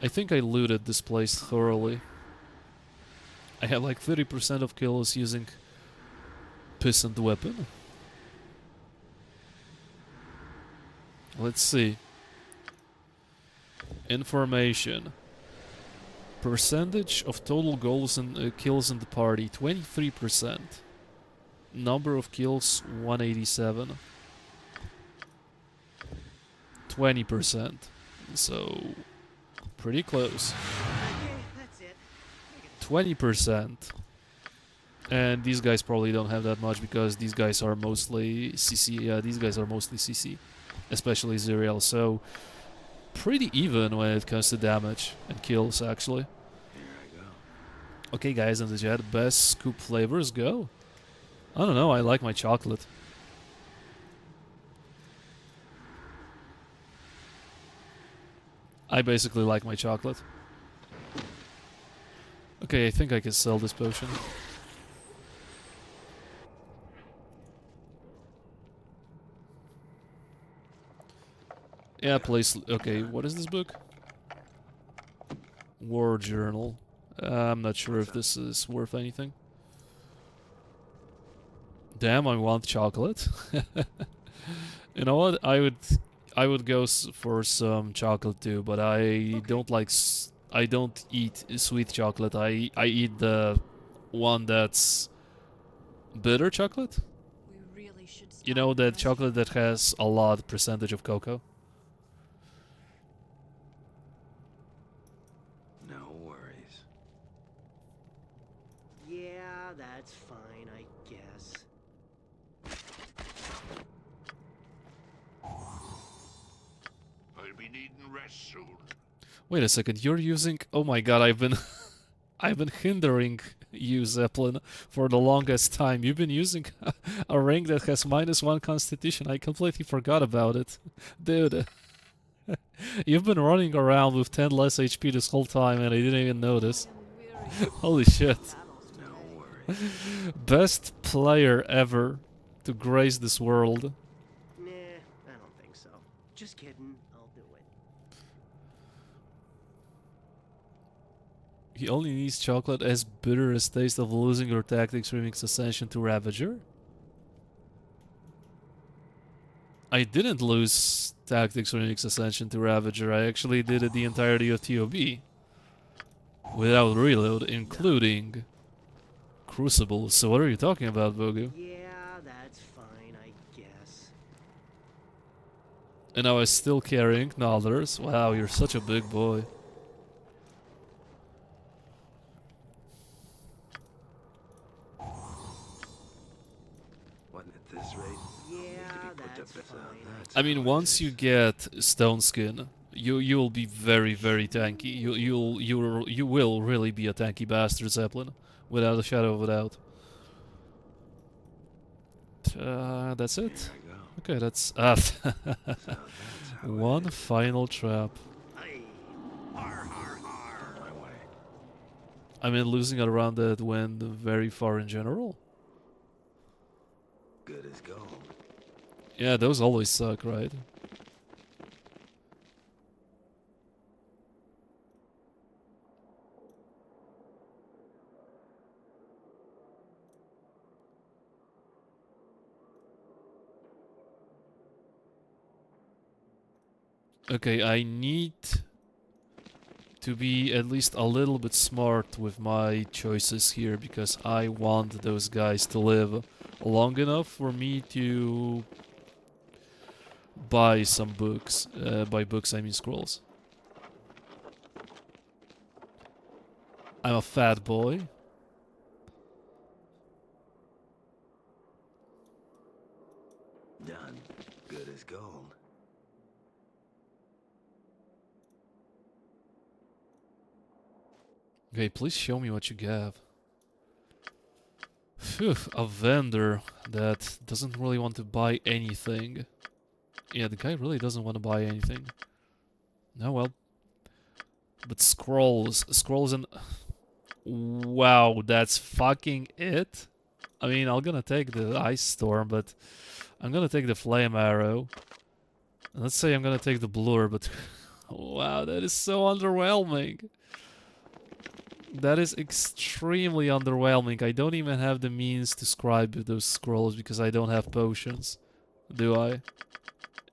I think I looted this place thoroughly. I have like 30% of kills using Peasant weapon. Let's see. Information. Percentage of total goals and kills in the party, 23%. Number of kills, 187. 20%. So, pretty close. Okay, that's it. 20%. And these guys probably don't have that much because these guys are mostly CC. Yeah, these guys are mostly CC. Especially Zerial. So, pretty even when it comes to damage and kills, actually. Here I go. Okay, guys, in the chat, best scoop flavors, go. I don't know, I like my chocolate. I basically like my chocolate. Okay, I think I can sell this potion. Yeah, place... Okay, what is this book? War Journal. I'm not sure if this is worth anything. Damn, I want chocolate. You know what? I would go for some chocolate too, but I don't like... I don't eat sweet chocolate. I eat the one that's bitter chocolate. We really should You know, stop that this. chocolate that has a lot percentage of cocoa. No worries. Yeah, that's fine, I guess. I'll be needing rest soon. Wait a second, you're using... Oh my god, I've been... I've been hindering you, Zeppelin, for the longest time. You've been using a ring that has -1 constitution. I completely forgot about it. Dude, you've been running around with 10 less HP this whole time and I didn't even notice. Holy shit. No worries. Best player ever to grace this world. Nah, I don't think so. Just kidding. I'll do it. He only needs chocolate as bitter as taste of losing your tactics remix ascension to Ravager. I didn't lose tactics remix ascension to Ravager. I actually did it the entirety of TOB. Without reload, including Crucible. So what are you talking about, Bogu? Yeah, that's fine, I guess. And I was still carrying Nalders. Wow, you're such a big boy. Wasn't at this rate? Yeah, that's fine. I mean, once you get Stone Skin, you'll be very, very tanky. You will really be a tanky bastard, Zeppelin, without a shadow of a doubt. That's it. There I go. Okay, that's So that's how one final trap. Hey, har har har. On my way. I mean, losing it around that went very far in general. Good as gold. Yeah, those always suck, right? Okay, I need to be at least a little bit smart with my choices here because I want those guys to live long enough for me to buy some books. By books, I mean scrolls. I'm a fat boy. Done. Good as gold. Okay, please show me what you have. Phew, a vendor that doesn't really want to buy anything. Yeah, the guy really doesn't want to buy anything. No, well. But scrolls and... Wow, that's fucking it? I mean, I'm gonna take the Ice Storm, but I'm gonna take the Flame Arrow. And let's say I'm gonna take the Blur, but... Wow, that is so underwhelming. That is extremely underwhelming. I don't even have the means to scribe those scrolls because I don't have potions. Do I?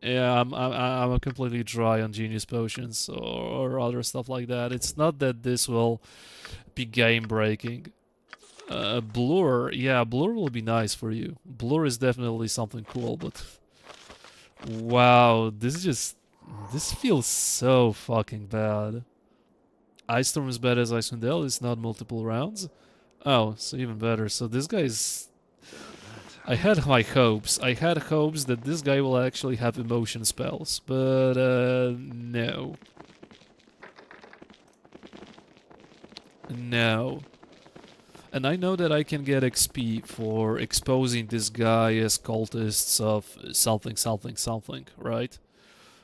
Yeah, I'm completely dry on genius potions or other stuff like that. It's not that this will be game breaking. Blur, yeah, Blur will be nice for you. Blur is definitely something cool, but wow, this feels so fucking bad. Ice Storm is bad as Icewind Dale, it's not multiple rounds. Oh, so even better. So this guy's... I had my hopes. I had hopes that this guy will actually have emotion spells, but no. No. And I know that I can get XP for exposing this guy as cultists of something, something, something, right?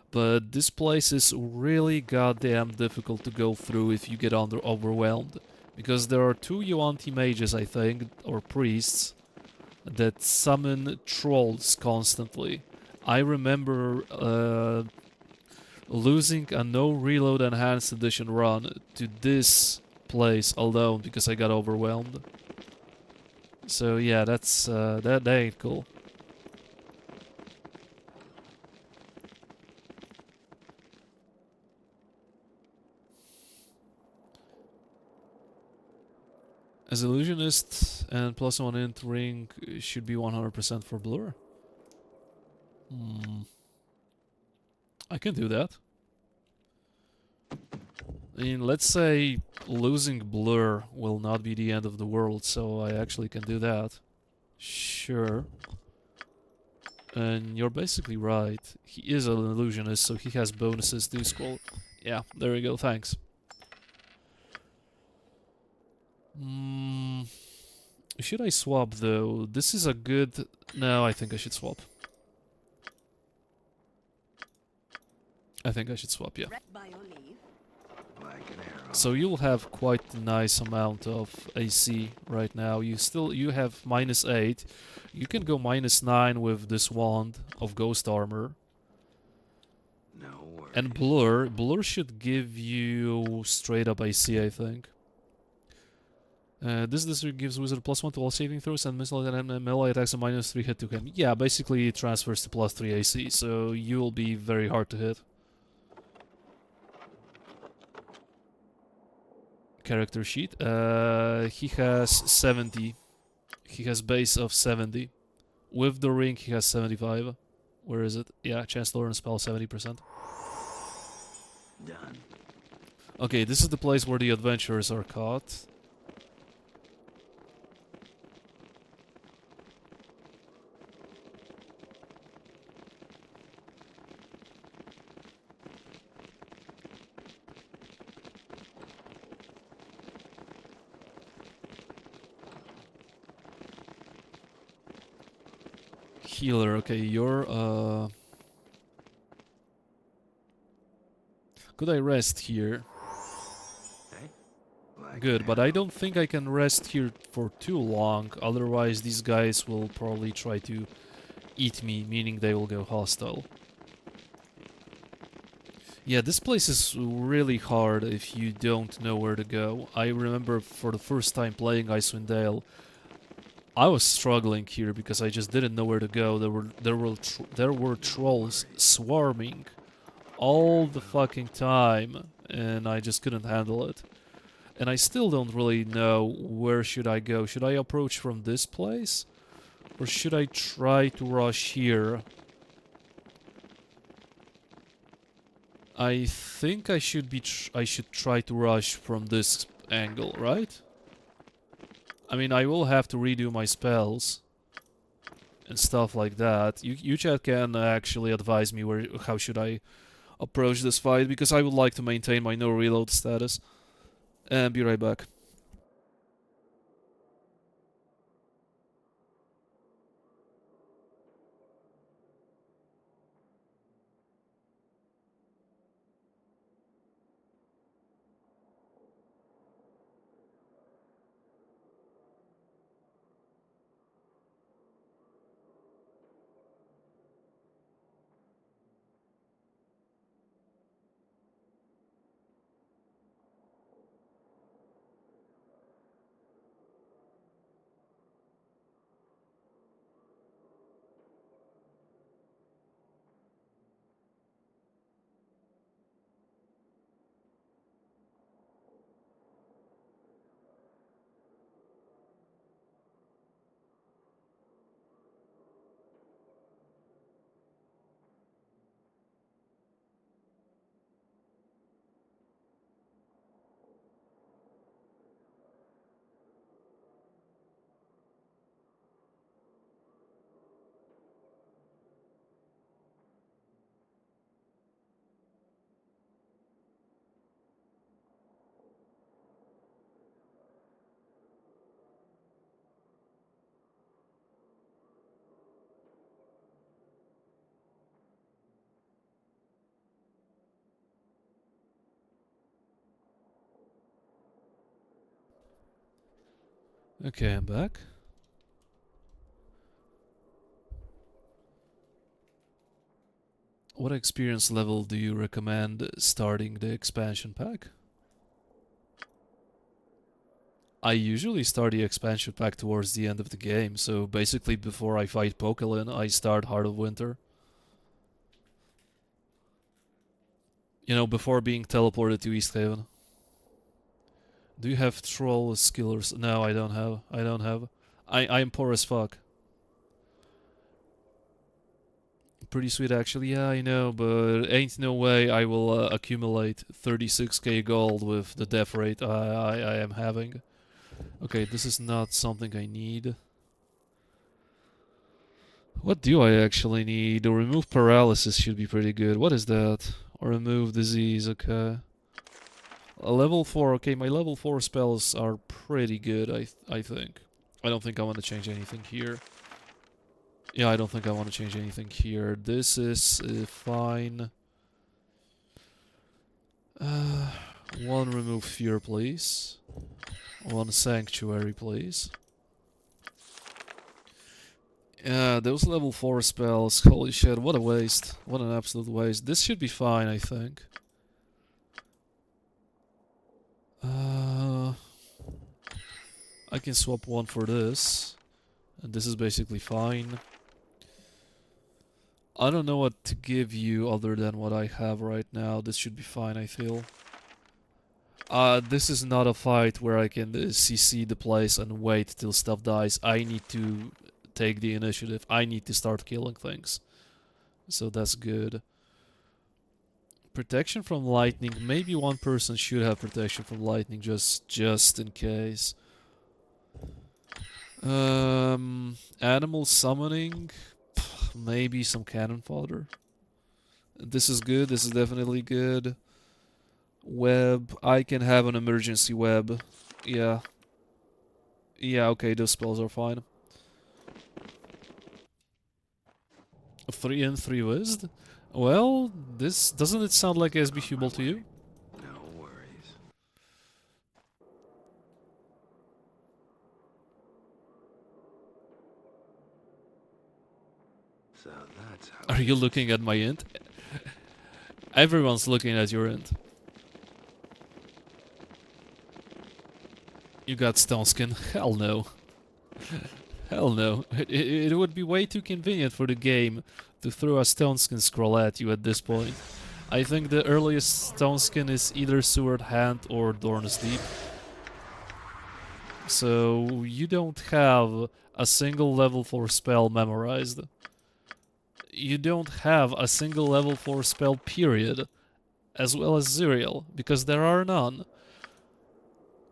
But this place is really goddamn difficult to go through if you get overwhelmed. Because there are 2 Yuan-Ti mages, I think, or priests, that summon trolls constantly. I remember losing a no-reload enhanced edition run to this place alone because I got overwhelmed. So yeah, that's that ain't cool. As illusionist and +1 int ring should be 100% for Blur. I can do that. I mean, let's say losing Blur will not be the end of the world, so I actually can do that. Sure. And you're basically right. He is an illusionist, so he has bonuses to scroll. Yeah, there we go, thanks. Mm, should I swap though? This is a good... No, I think I should swap. I think I should swap, yeah. By your leave. Like an arrow. So you'll have quite a nice amount of AC right now. You have -8. You can go -9 with this wand of ghost armor. No worries. And blur should give you straight up AC, I think. This gives wizard +1 to all saving throws and missile and melee attacks and -3 hit to him. Yeah, basically it transfers to +3 AC, so you'll be very hard to hit. Character sheet. He has 70. He has base of 70. With the ring, he has 75. Where is it? Yeah, chance to learn spell 70%. Done. Okay, this is the place where the adventurers are caught. Healer, okay, you're, could I rest here? Hey? Like Good, an but I arrow. don't think I can rest here for too long, otherwise these guys will probably try to eat me, meaning they will go hostile. Yeah, this place is really hard if you don't know where to go. I remember for the first time playing Icewind Dale, I was struggling here because I just didn't know where to go. There were trolls swarming all the fucking time, and I just couldn't handle it. And I still don't really know where should I go. Should I approach from this place, or should I try to rush here? I think I should I should try to rush from this angle, right? I mean, I will have to redo my spells and stuff like that. You chat can actually advise me how should I approach this fight, because I would like to maintain my no reload status. And be right back. Okay, I'm back. What experience level do you recommend starting the expansion pack? I usually start the expansion pack towards the end of the game, so basically before I fight Pokelin, I start Heart of Winter. You know, before being teleported to East Haven. Do you have troll skillers? No, I don't have. I'm poor as fuck. Pretty sweet actually, yeah, I know, but ain't no way I will accumulate 36k gold with the death rate I am having. Okay, this is not something I need. What do I actually need? To remove paralysis should be pretty good. What is that? Or remove disease, okay. A level 4, okay, my level 4 spells are pretty good, I think. I don't think I want to change anything here. Yeah, I don't think I want to change anything here. This is fine. One remove fear, please. One sanctuary, please. Yeah, those level 4 spells, holy shit, what a waste. What an absolute waste. This should be fine, I think. I can swap one for this. And this is basically fine. I don't know what to give you other than what I have right now. This should be fine, I feel. This is not a fight where I can CC the place and wait till stuff dies. I need to take the initiative. I need to start killing things. So that's good. Protection from lightning. Maybe one person should have protection from lightning just in case. Animal summoning. Maybe some cannon fodder. This is good. This is definitely good. Web. I can have an emergency web. Yeah. Yeah, okay, those spells are fine. 3 and 3 Wisd? Well, this doesn't it sound like SB Hubel to you? No worries. So that's how. Are you looking at my int? Everyone's looking at your int. You got stone skin? Hell no. Hell no. It would be way too convenient for the game to throw a stone skin scroll at you at this point. I think the earliest stone skin is either Sword Hand or Dorn's Deep. So you don't have a single level 4 spell memorized. You don't have a single level 4 spell period, as well as Zuriel, because there are none.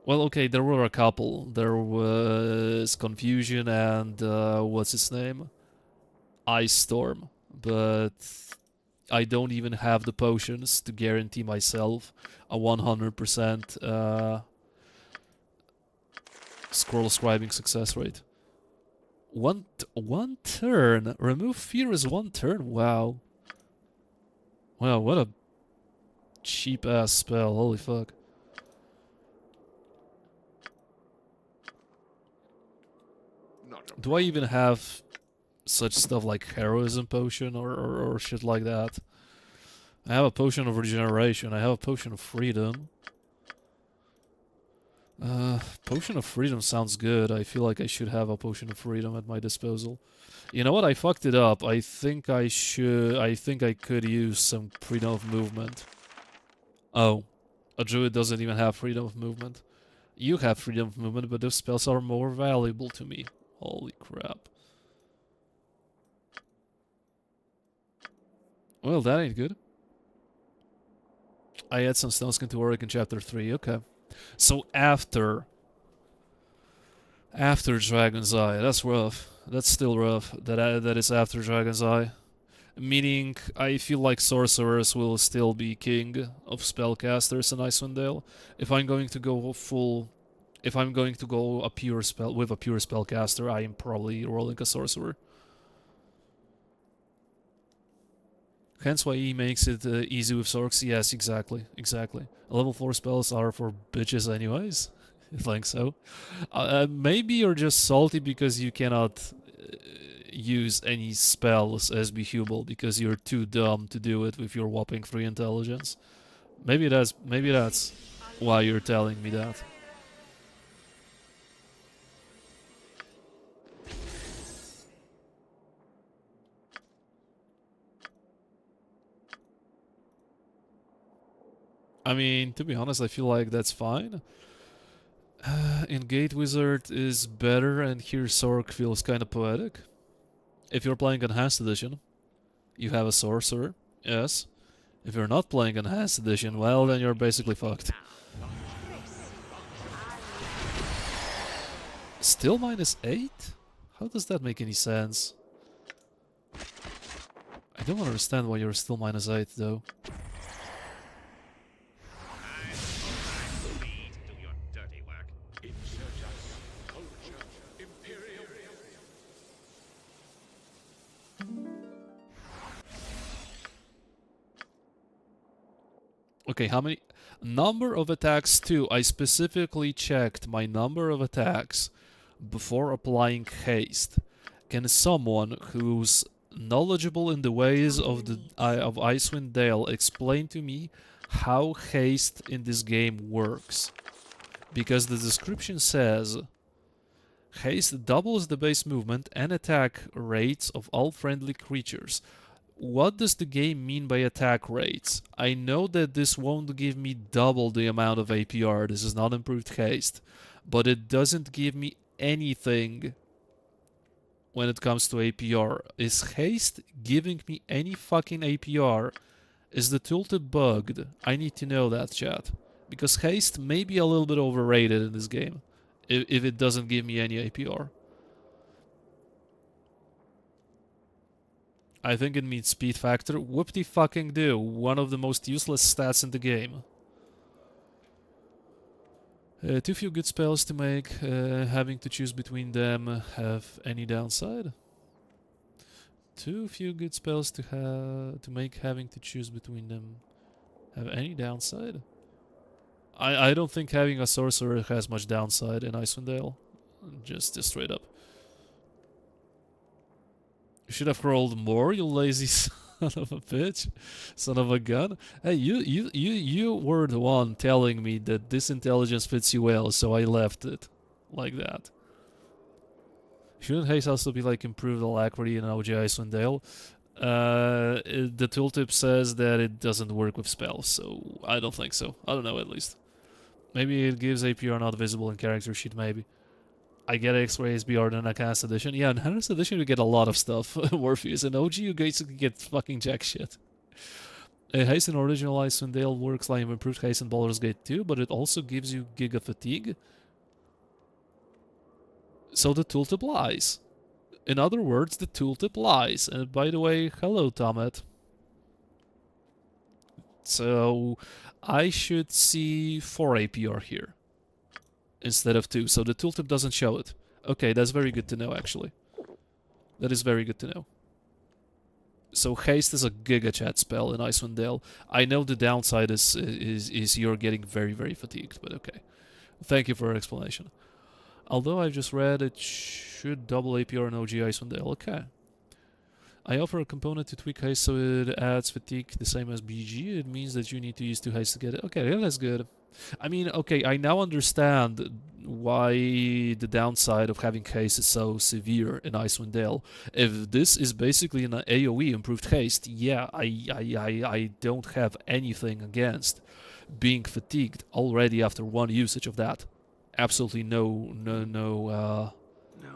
Well, okay, there were a couple. There was Confusion and, what's its name? Ice Storm. But I don't even have the potions to guarantee myself a 100% scroll scribing success rate. One turn? Remove fear is 1 turn? Wow. Wow, what a cheap-ass spell. Holy fuck. Do I even have such stuff like heroism potion or shit like that? I have a potion of regeneration. I have a potion of freedom. Potion of freedom sounds good. I feel like I should have a potion of freedom at my disposal. You know what? I fucked it up. I think I could use some freedom of movement. Oh, a druid doesn't even have freedom of movement. You have freedom of movement, but those spells are more valuable to me. Holy crap. Well, that ain't good. I had some stone skin to work in chapter 3, okay. So after Dragon's Eye, that's rough. That's still rough. That is after Dragon's Eye. Meaning, I feel like sorcerers will still be king of spellcasters in Icewind Dale. If I'm going to go a pure spellcaster, I am probably rolling a sorcerer. Hence why he makes it easy with Sorks. Yes, exactly. Level 4 spells are for bitches anyways. I think so. Maybe you're just salty because you cannot use any spells as Behubel because you're too dumb to do it with your whopping 3 intelligence. Maybe that's why you're telling me that. I mean, to be honest, I feel like that's fine. Engage Wizard is better, and here Sork feels kind of poetic. If you're playing Enhanced Edition, you have a Sorcerer, yes. If you're not playing Enhanced Edition, well, then you're basically fucked. Still -8? How does that make any sense? I don't understand why you're still -8, though. Okay, how many? Number of attacks 2. I specifically checked my number of attacks before applying haste. Can someone who's knowledgeable in the ways of of Icewind Dale explain to me how haste in this game works? Because the description says haste doubles the base movement and attack rates of all friendly creatures. What does the game mean by attack rates? I know that this won't give me double the amount of APR, this is not improved haste, but it doesn't give me anything when it comes to APR. Is haste giving me any fucking APR? Is the tooltip bugged? I need to know that, chat. Because haste may be a little bit overrated in this game, if it doesn't give me any APR. I think it means speed factor. Whoop-de-fucking do. One of the most useless stats in the game. Too few good spells to make. Having to choose between them have any downside? Too few good spells to make having to choose between them have any downside? I don't think having a sorcerer has much downside in Icewind Dale. Just straight up. You should have rolled more, you lazy son of a bitch. Son of a gun. Hey, you were the one telling me that this intelligence fits you well, so I left it like that. Shouldn't haste also be like improved alacrity in OG Icewind Dale? The tooltip says that it doesn't work with spells, so I don't think so. I don't know, at least. Maybe it gives APR not visible in character sheet, maybe. I get X-ray SBR in Enhanced Edition. Yeah, in Enhanced Edition you get a lot of stuff. Morpheus. In OG you basically get fucking jack shit. Haste in original Icewind Dale works like improved haste in Baldur's Gate 2, but it also gives you Giga Fatigue. So the tooltip lies. In other words, the tooltip lies. And by the way, hello, Tomet. So I should see 4 APR here instead of 2. So the tooltip doesn't show it. Okay, that's very good to know, actually. That is very good to know. So haste is a Giga Chat spell in Icewind Dale. I know the downside is you're getting very, very fatigued, but okay. Thank you for your explanation. Although I've just read it should double APR in OG Icewind Dale. Okay. I offer a component to tweak haste so it adds fatigue the same as BG. It means that you need to use 2 haste to get it. Okay, yeah, that's good. I mean, okay, I now understand why the downside of having haste is so severe in Icewind Dale. If this is basically an AoE improved haste, yeah, I don't have anything against being fatigued already after 1 usage of that. Absolutely no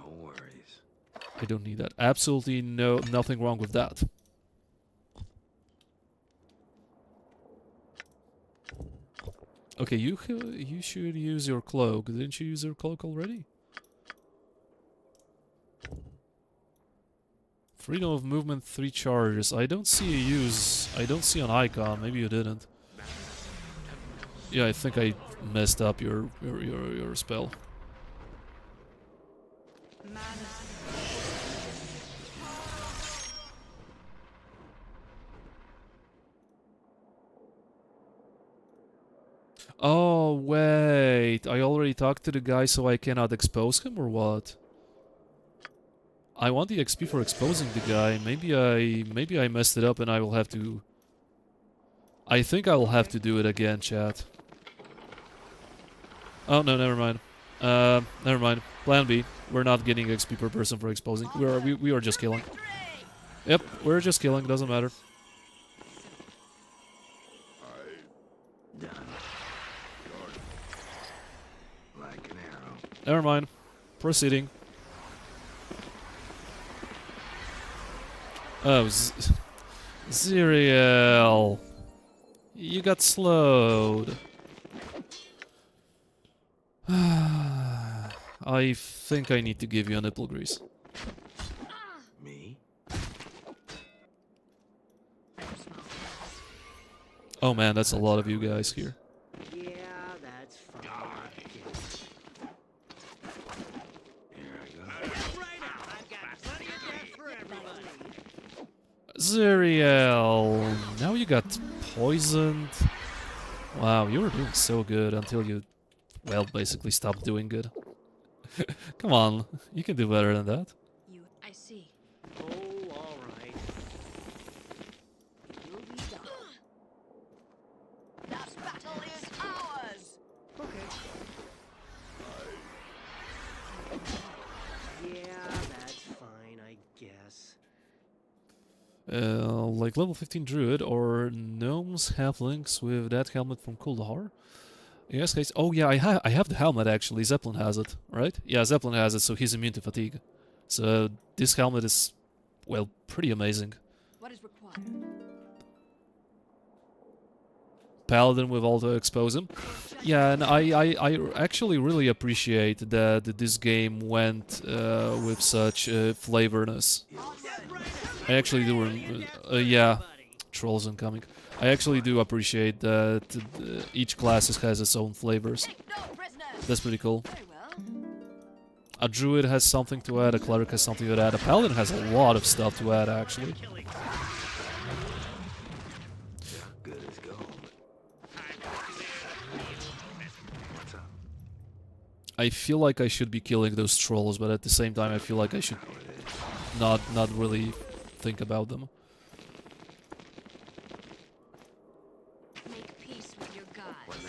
worries. I don't need that. Absolutely nothing wrong with that. Okay, you should use your cloak. Didn't you use your cloak already? Freedom of movement 3 charges. I don't see a use. I don't see an icon. Maybe you didn't. Yeah, I think I messed up your spell. Oh, wait. I already talked to the guy so I cannot expose him, or what? I want the XP for exposing the guy. Maybe I messed it up and I will have to... I think I will have to do it again, chat. Oh, no, never mind. Never mind. Plan B. We're not getting XP per person for exposing. We are just killing. Yep, we're just killing. Doesn't matter. Done. Like an arrow. Never mind. Proceeding. Oh, Ziriel. You got slowed. I think I need to give you a nipple grease. Me? Oh man, that's a lot of you guys here. Yeah, that's fine. Here I go. Right out. I've got plenty of death for everybody. Ziriel, now you got poisoned. Wow, you were doing so good until you, well, basically stopped doing good. Come on, you can do better than that. I see. Oh, all right. You'll be done. This battle is ours! Okay. Yeah, that's fine, I guess. Like level 15 druid or gnomes halflings with that helmet from Kuldahar. Yes, guys. Oh yeah, I have the helmet actually. Zeppelin has it, right? Yeah, Zeppelin has it, so he's immune to fatigue. So this helmet is, well, pretty amazing. What is required? Paladin with auto expose him. Yeah, and I actually really appreciate that this game went with such flavorness. I actually do. Yeah, trolls incoming. I actually do appreciate that each class has its own flavors. Take no prisoners! That's pretty cool. Very well. A druid has something to add, a cleric has something to add, a paladin has a lot of stuff to add actually. Good as gold. What's up? I feel like I should be killing those trolls, but at the same time I feel like I should not really think about them. Make peace with your gods.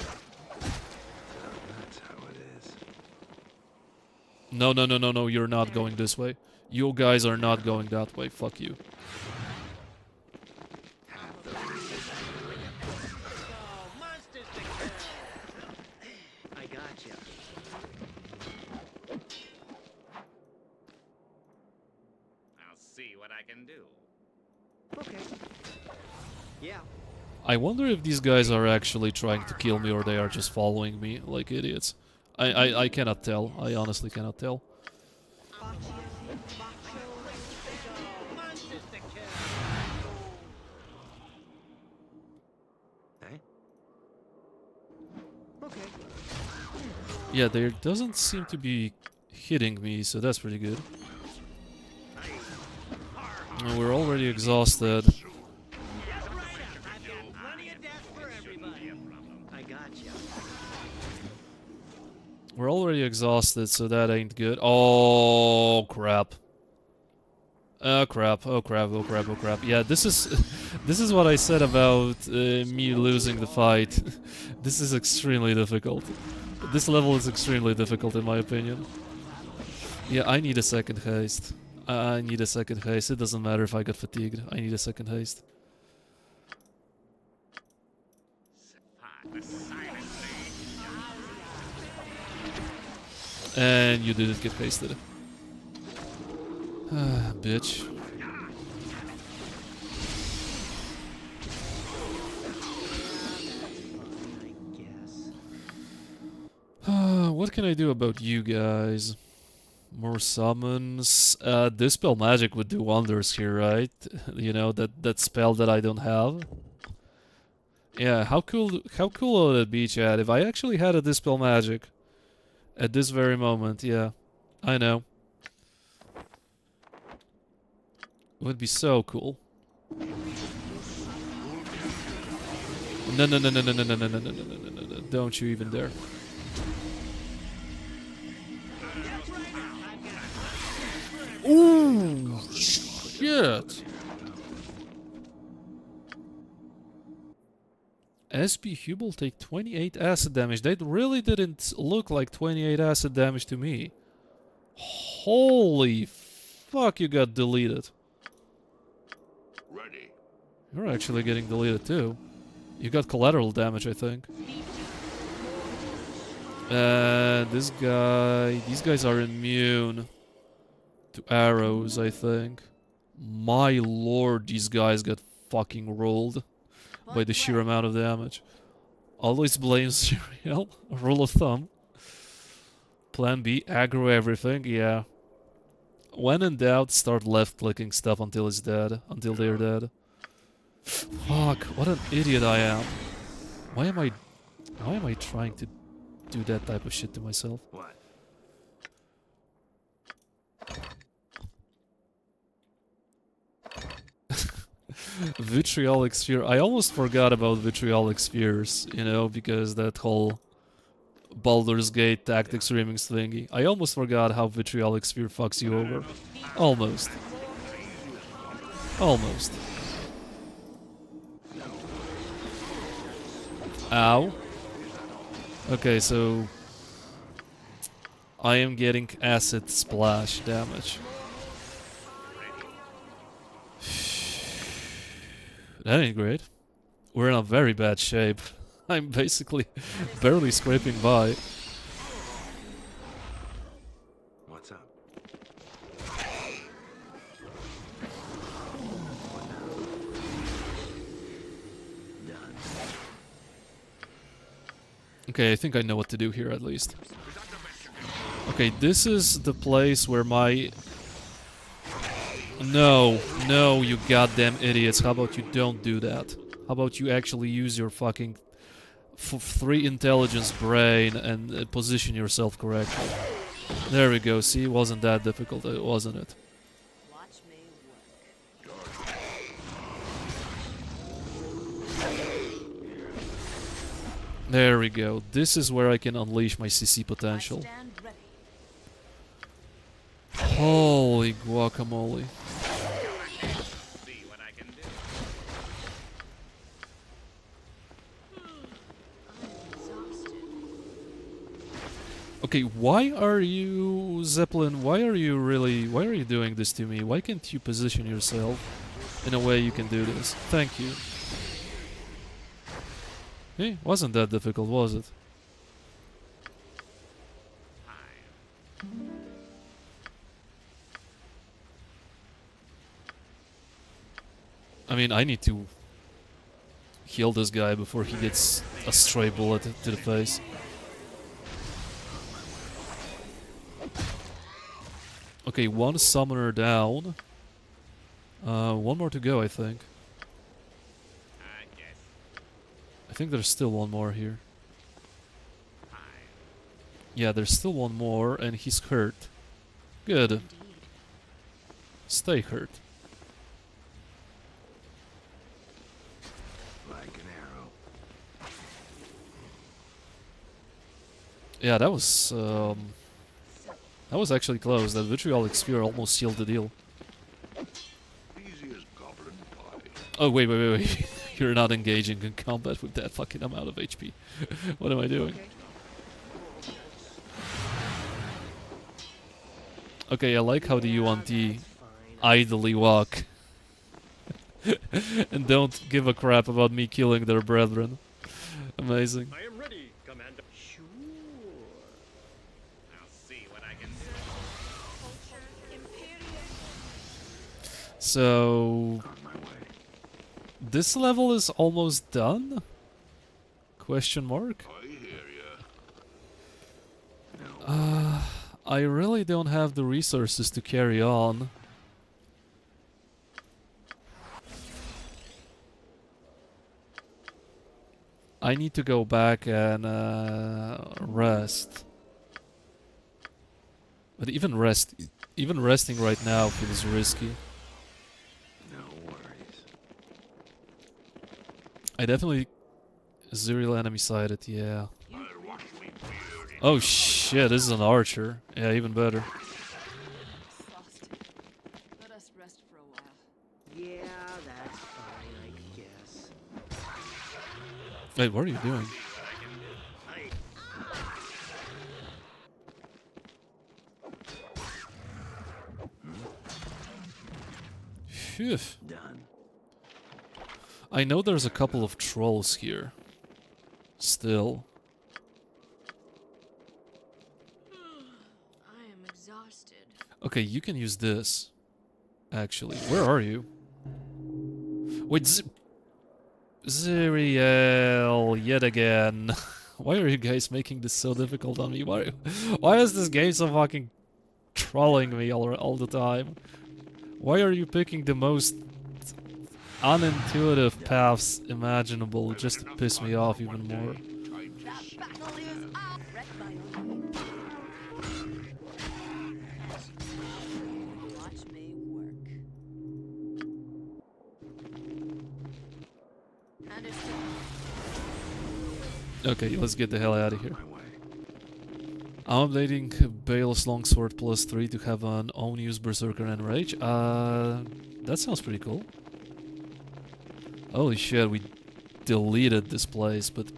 That's how it is. No, you're not going this way. You guys are not going that way, fuck you. Monsters to kill. I got you. I'll see what I can do. Okay. Yeah. I wonder if these guys are actually trying to kill me or they are just following me like idiots. I cannot tell. I honestly cannot tell. Monsters to kill. Hey? Okay. Yeah, there doesn't seem to be hitting me, so that's pretty good. We're already exhausted. Plenty of death for everybody. I got you. We're already exhausted, so that ain't good. Oh, crap. Oh, crap. Oh, crap. Oh, crap. Oh, crap. Yeah, this is... this is what I said about me losing the fight. This is extremely difficult. This level is extremely difficult, in my opinion. Yeah, I need a second haste. I need a second haste. It doesn't matter if I get fatigued. I need a second haste. The silent And you didn't get hasted. Bitch. I guess. What can I do about you guys? More summons. Dispel magic would do wonders here, right? You know, that spell that I don't have. Yeah, how cool would it be, Chad, if I actually had a dispel magic at this very moment? Yeah, I know. It would be so cool. No, don't you even dare. Ooh, shit. SB Hubel take 28 acid damage. That really didn't look like 28 acid damage to me. Holy fuck, you got deleted. Ready. You're actually getting deleted too. You got collateral damage, I think. And these guys are immune to arrows, I think. My lord, these guys got fucking rolled by the sheer amount of damage. Always blame Serial, a rule of thumb. Plan B, aggro everything, yeah. When in doubt, start left-clicking stuff until it's dead, until they're dead. Fuck, what an idiot I am. Why am I trying to do that type of shit to myself? What? Vitriolic sphere. I almost forgot about vitriolic spheres, you know, because that whole Baldur's Gate tactics remix thingy. I almost forgot how vitriolic sphere fucks you over. Almost. Almost. Ow. Okay, so I am getting acid splash damage. That ain't great. We're in a very bad shape. I'm basically barely scraping by. What's up? Done. Okay, I think I know what to do here at least. Okay, this is the place where my... No, no, you goddamn idiots. How about you don't do that? How about you actually use your fucking 3 intelligence brain and position yourself correctly? There we go, see, it wasn't that difficult, wasn't it? Watch me work. There we go. This is where I can unleash my CC potential. Stand ready. Holy guacamole. See what I can do. Okay, why are you, Zeppelin, why are you doing this to me? Why can't you position yourself in a way you can do this? Thank you. Hey, wasn't that difficult, was it? I mean, I need to heal this guy before he gets a stray bullet to the face. Okay, 1 summoner down. 1 more to go, I think. I guess. I think there's still 1 more here. Yeah, there's still 1 more, and he's hurt. Good. Indeed. Stay hurt. Like an arrow. Yeah, that was actually close. That vitriolic sphere almost sealed the deal. Easy as goblin pie. Oh, wait. You're not engaging in combat with that fucking amount of HP. What am I doing? Okay, I like how the UNT idly walk. And don't give a crap about me killing their brethren. Amazing. I am ready, Commander. Sure. I'll see what I can do. Culture Imperium. So... On my way. this level is almost done? Question mark? I hear ya. No. I really don't have the resources to carry on. I need to go back and rest. But even resting right now feels risky. No worries. I definitely Zuriel enemy sighted, yeah. I'll wash me beard in Oh shit, this is an archer. Yeah, even better. Frosted. Let us rest for a while. Yeah, that's fine, I guess. Wait, what are you doing? Phew. Done. I know there's a couple of trolls here. Still. I am exhausted. Okay, you can use this. Actually, where are you? Wait, Zuriel, yet again. Why are you guys making this so difficult on me? Why is this game so fucking trolling me all the time? Why are you picking the most unintuitive paths imaginable just to piss me off even more? That battle is out. Wreck my own. Watch me work. Understood. Okay, let's get the hell out of here. On my way. I'm updating Bale's Longsword +3 to have an own-use Berserker and Rage. That sounds pretty cool. Holy shit, we deleted this place, but...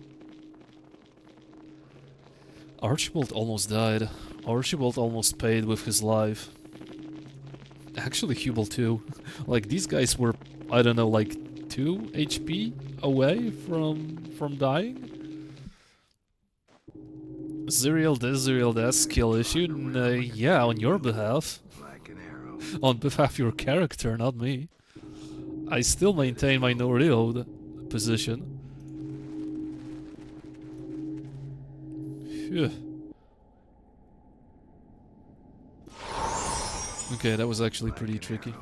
Archibald almost died. Archibald almost paid with his life. Actually, Hubel too. Like, these guys were, I don't know, like 2 HP away from dying? Zerial this, skill issue? Yeah, on your behalf. Like an arrow. On behalf of your character, not me. I still maintain my no reload position. Phew. Okay, that was actually pretty tricky.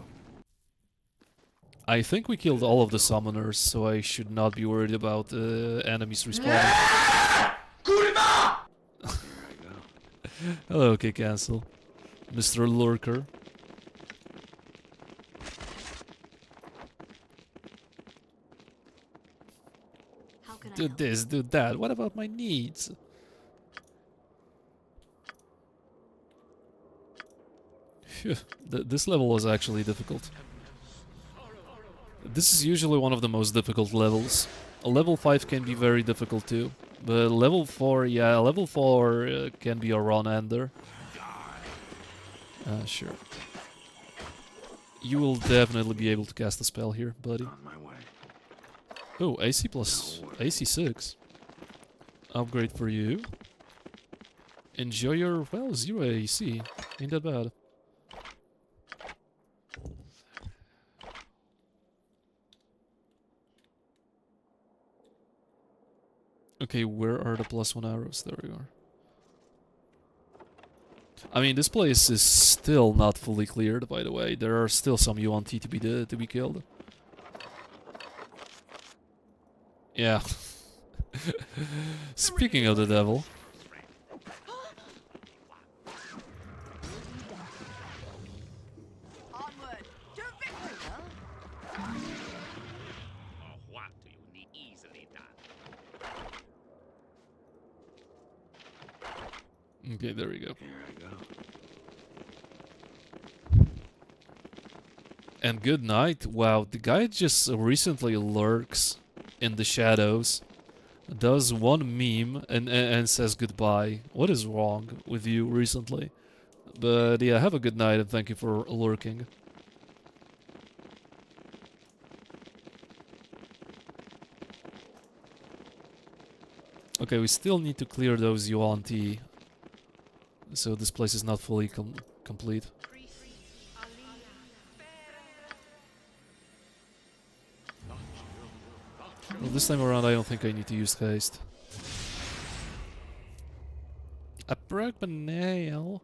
I think we killed all of the summoners, so I should not be worried about enemies respawning. Here I go. Hello, okay, cancel. Mr. Lurker. How can I Do help? this, do that. What about my needs? Phew, this level was actually difficult. This is usually one of the most difficult levels. Level 5 can be very difficult too. But level 4, yeah, level 4 can be a run-ender. Sure. You will definitely be able to cast a spell here, buddy. On my way. Oh, AC plus AC 6. Upgrade for you. Enjoy your, well, 0 AC. Ain't that bad. Okay, where are the +1 arrows? There we are. I mean, this place is still not fully cleared, by the way. There are still some UNT to be killed. Yeah. Speaking of the devil. Onward to victory, huh? Or what do you need easily done? Okay, there we go. Here I go. And good night. Wow, the guy just recently lurks in the shadows, does one meme and says goodbye. What is wrong with you recently? But yeah, have a good night and thank you for lurking. Okay, we still need to clear those UNT, so this place is not fully complete. Well, this time around I don't think I need to use haste. I broke my nail.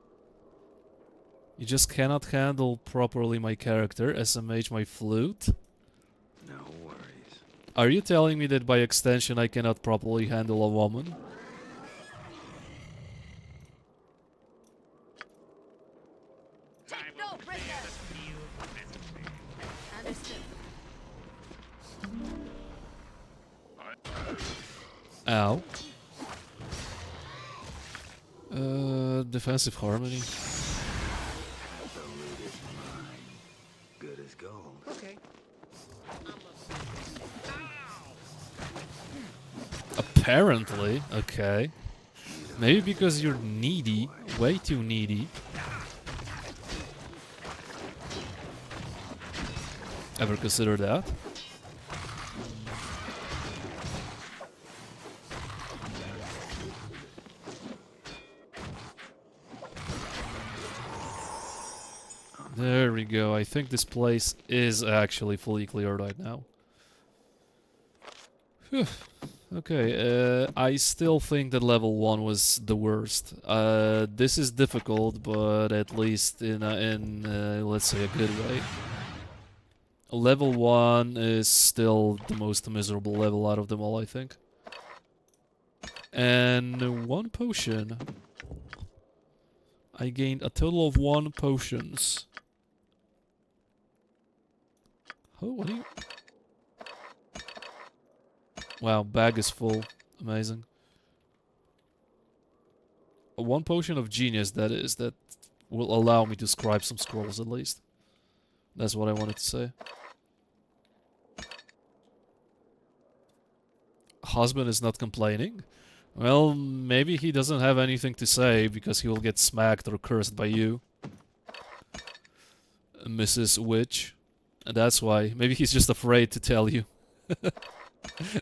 You just cannot handle properly my character, SMH my flute. No worries. Are you telling me that by extension I cannot properly handle a woman? Take no prisoners. Understood. Ow. Defensive harmony. The loot is mine. Good as gold. Okay. Apparently, okay. Maybe because you're needy, way too needy. Ever consider that? There we go. I think this place is actually fully clear right now. Phew. Okay, I still think that level 1 was the worst. This is difficult, but at least in let's say a good way. Level 1 is still the most miserable level out of them all, I think. And 1 potion. I gained a total of 1 potions. Oh, what are you... Wow, bag is full. Amazing. One potion of genius, that is, that will allow me to scribe some scrolls at least. That's what I wanted to say. Husband is not complaining? Well, maybe he doesn't have anything to say because he will get smacked or cursed by you, Mrs. Witch. And that's why. Maybe he's just afraid to tell you.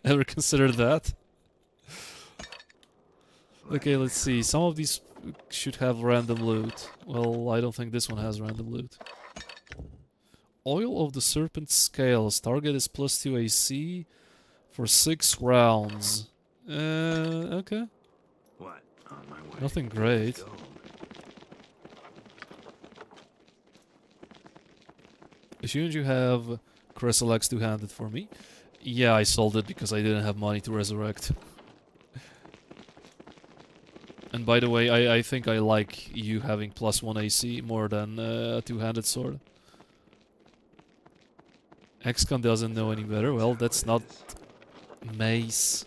Ever considered that? Okay, let's see. Some of these should have random loot. Well, I don't think this one has random loot. Oil of the Serpent Scales. Target is +2 AC for 6 rounds. Okay. What? On my way. Nothing great. Go. Shouldn't you have Crescelex two-handed for me? Yeah, I sold it because I didn't have money to resurrect. And by the way, I think I like you having +1 AC more than a two-handed sword. XCOM doesn't know any better. Well, that's not mace.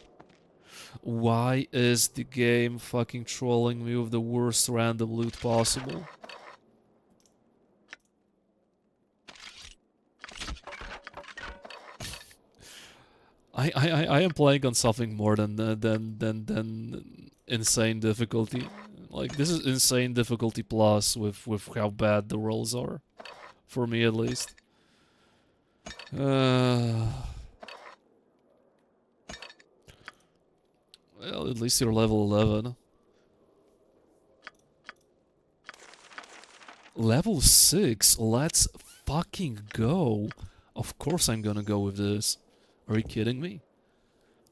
Why is the game fucking trolling me with the worst random loot possible? I am playing on something more than insane difficulty. Like, this is insane difficulty plus with how bad the rolls are. For me at least. Well, at least you're level 11. Level 6? Let's fucking go. Of course I'm gonna go with this. Are you kidding me?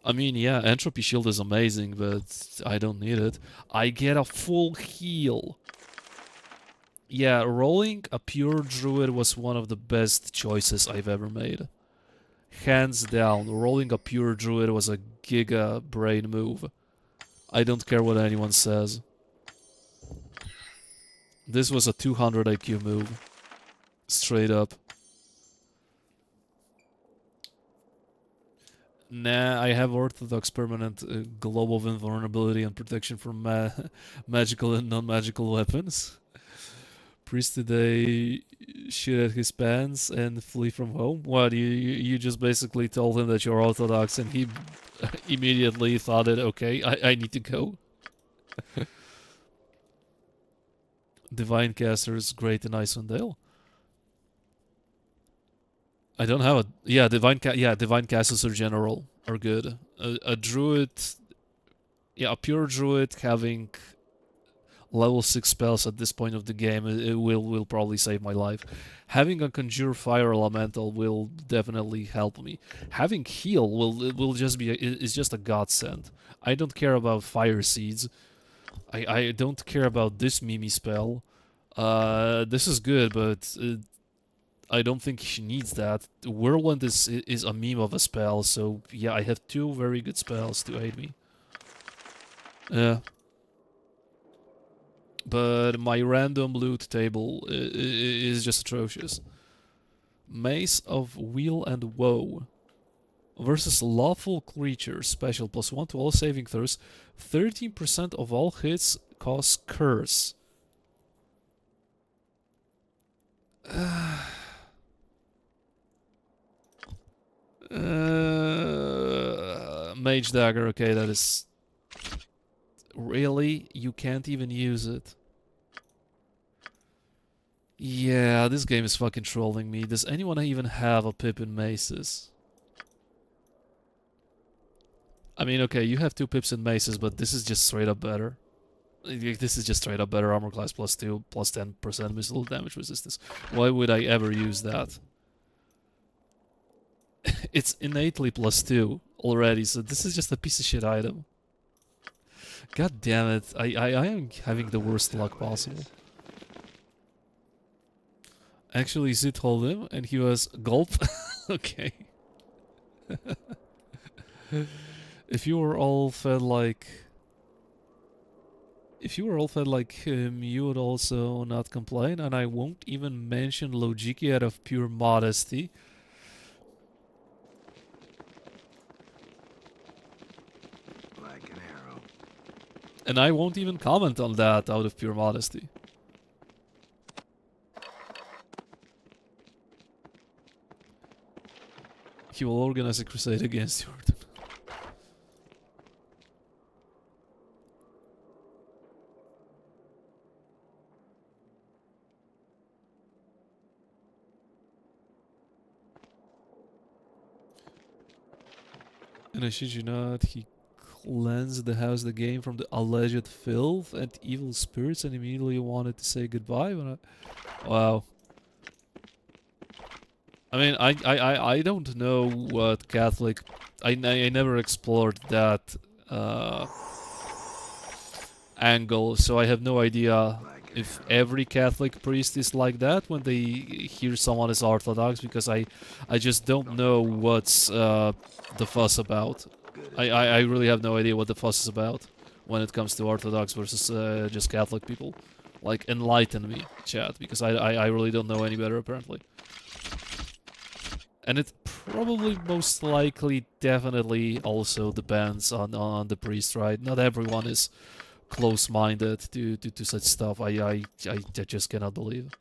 I mean, yeah, Entropy Shield is amazing, but I don't need it. I get a full heal. Yeah, rolling a pure druid was one of the best choices I've ever made. Hands down, rolling a pure druid was a giga brain move. I don't care what anyone says. This was a 200 IQ move. Straight up. Nah, I have Orthodox permanent globe of invulnerability and protection from magical and non-magical weapons. Priest today shit at his pants and flee from home. What, you just basically told him that you're Orthodox and he immediately thought it, okay, I need to go. Divine Caster is great in Icewind Dale. I don't have a... Yeah, Divine Casters are general, are good. A Druid... Yeah, a pure Druid having level 6 spells at this point of the game, it will probably save my life. Having a Conjure Fire Elemental will definitely help me. Having Heal will just be... is just a godsend. I don't care about Fire Seeds. I don't care about this Mimi spell. This is good, but... I don't think she needs that. Whirlwind is a meme of a spell, so yeah, I have 2 very good spells to aid me. Yeah. But my random loot table is just atrocious. Mace of Wheel and Woe. Versus Lawful Creature. Special +1 to all saving throws. 13% of all hits cause Curse. Mage Dagger, okay, that is... Really? You can't even use it? Yeah, this game is fucking trolling me. Does anyone even have a pip in maces? I mean, okay, you have 2 pips in maces, but this is just straight up better. This is just straight up better. Armor class +2, +10% missile damage resistance. Why would I ever use that? It's innately +2 already, so this is just a piece of shit item. God damn it, I am having the worst luck possible. Actually, Zid told him, and he was gulp. Okay. If you were all fed like... If you were all fed like him, you would also not complain, and I won't even mention Logiki out of pure modesty. Like an arrow. And I won't even comment on that out of pure modesty. He will organize a crusade against Jordan. And I shit you not, he cleansed the house, the game, from the alleged filth and evil spirits, and immediately wanted to say goodbye. Wow. I mean, I don't know what Catholic... I never explored that angle, so I have no idea if every Catholic priest is like that when they hear someone is Orthodox, because I just don't know what's the fuss about. I really have no idea what the fuss is about when it comes to Orthodox versus just Catholic people. Like, enlighten me, chat, because I really don't know any better, apparently. And it probably, most likely, definitely also depends on the priest, right? Not everyone is close-minded to such stuff. I just cannot believe.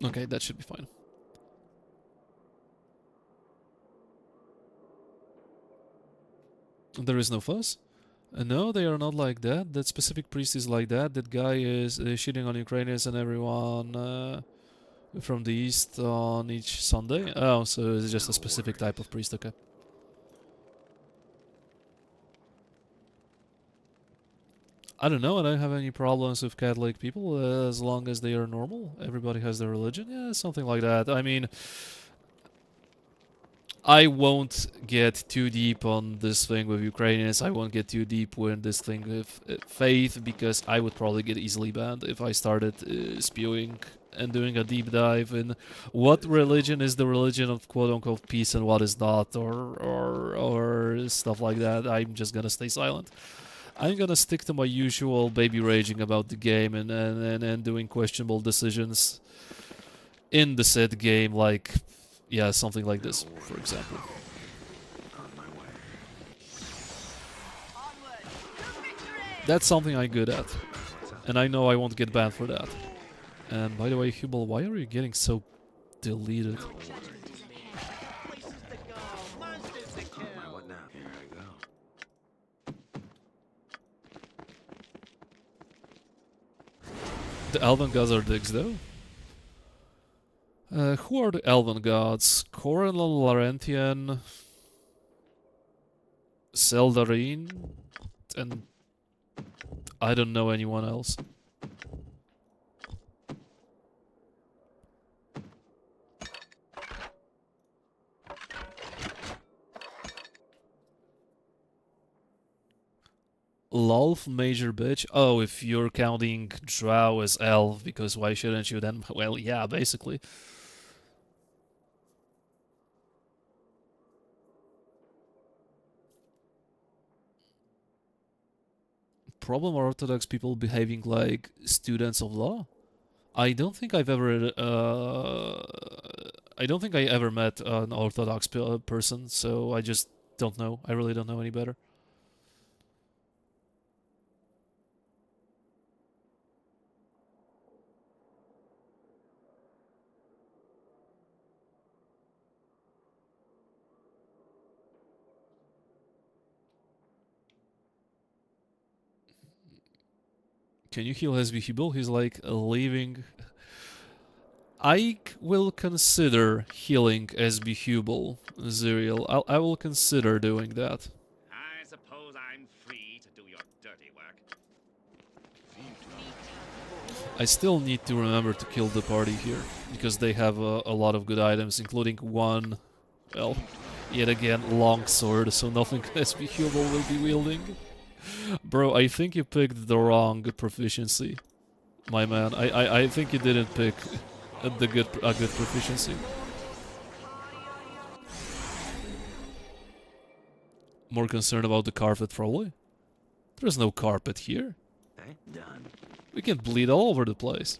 Okay, that should be fine. There is no fuss? No, they are not like that. That specific priest is like that. That guy is shitting on Ukrainians and everyone from the east on each Sunday. Oh, so it's just a specific type of priest, okay. I don't know, I don't have any problems with Catholic people as long as they are normal. Everybody has their religion, yeah, something like that. I mean, I won't get too deep on this thing with Ukrainians. I won't get too deep with this thing with faith, because I would probably get easily banned if I started spewing and doing a deep dive in what religion is the religion of quote-unquote peace and what is not, or stuff like that. I'm just gonna stay silent. I'm gonna stick to my usual baby raging about the game and doing questionable decisions in the said game, like, yeah, something like this, for example. On my way. That's something I'm good at, and I know I won't get banned for that. And by the way, Hubel, why are you getting so deleted? Places to go, monsters to kill. What now? Here I go. The Elven gods are dicks, though. Who are the Elven gods? Coronel Laurentian, Seldarine, and I don't know anyone else. Lolf, major bitch. Oh, if you're counting Drow as elf, because why shouldn't you then? Well, yeah, basically. Problem are Orthodox people behaving like students of law? I don't think I've ever. I don't think I ever met an Orthodox person, so I just don't know. I really don't know any better. Can you heal Hesby? He's like leaving. I will consider healing SB Hubel, Zerial. I will consider doing that. I suppose I'm free to do your dirty work. I still need to remember to kill the party here, because they have a lot of good items, including one, well, yet again, long sword, so nothing SB Hubel will be wielding. Bro, I think you picked the wrong proficiency, my man. I think you didn't pick a good proficiency. More concerned about the carpet, probably. There's no carpet here. Okay, done. We can bleed all over the place.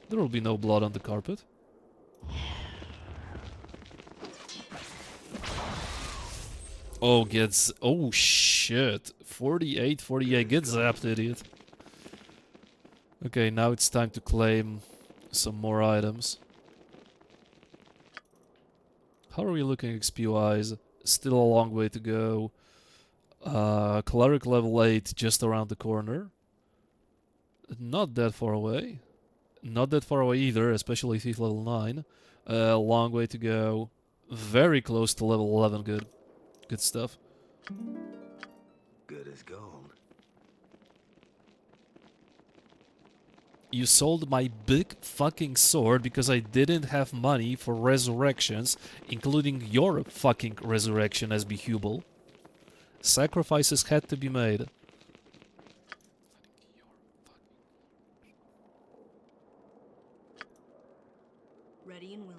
There will be no blood on the carpet. Oh, gets... Oh, shit. 48, 48. Get zapped, idiot. Okay, now it's time to claim some more items. How are we looking XP-wise? Still a long way to go. Cleric level 8 just around the corner. Not that far away. Not that far away either, especially thief level 9. Long way to go. Very close to level 11. Good. Good stuff. Good as gold. You sold my big fucking sword because I didn't have money for resurrections, including your fucking resurrection, SB Hubel. Sacrifices had to be made. Ready and willing.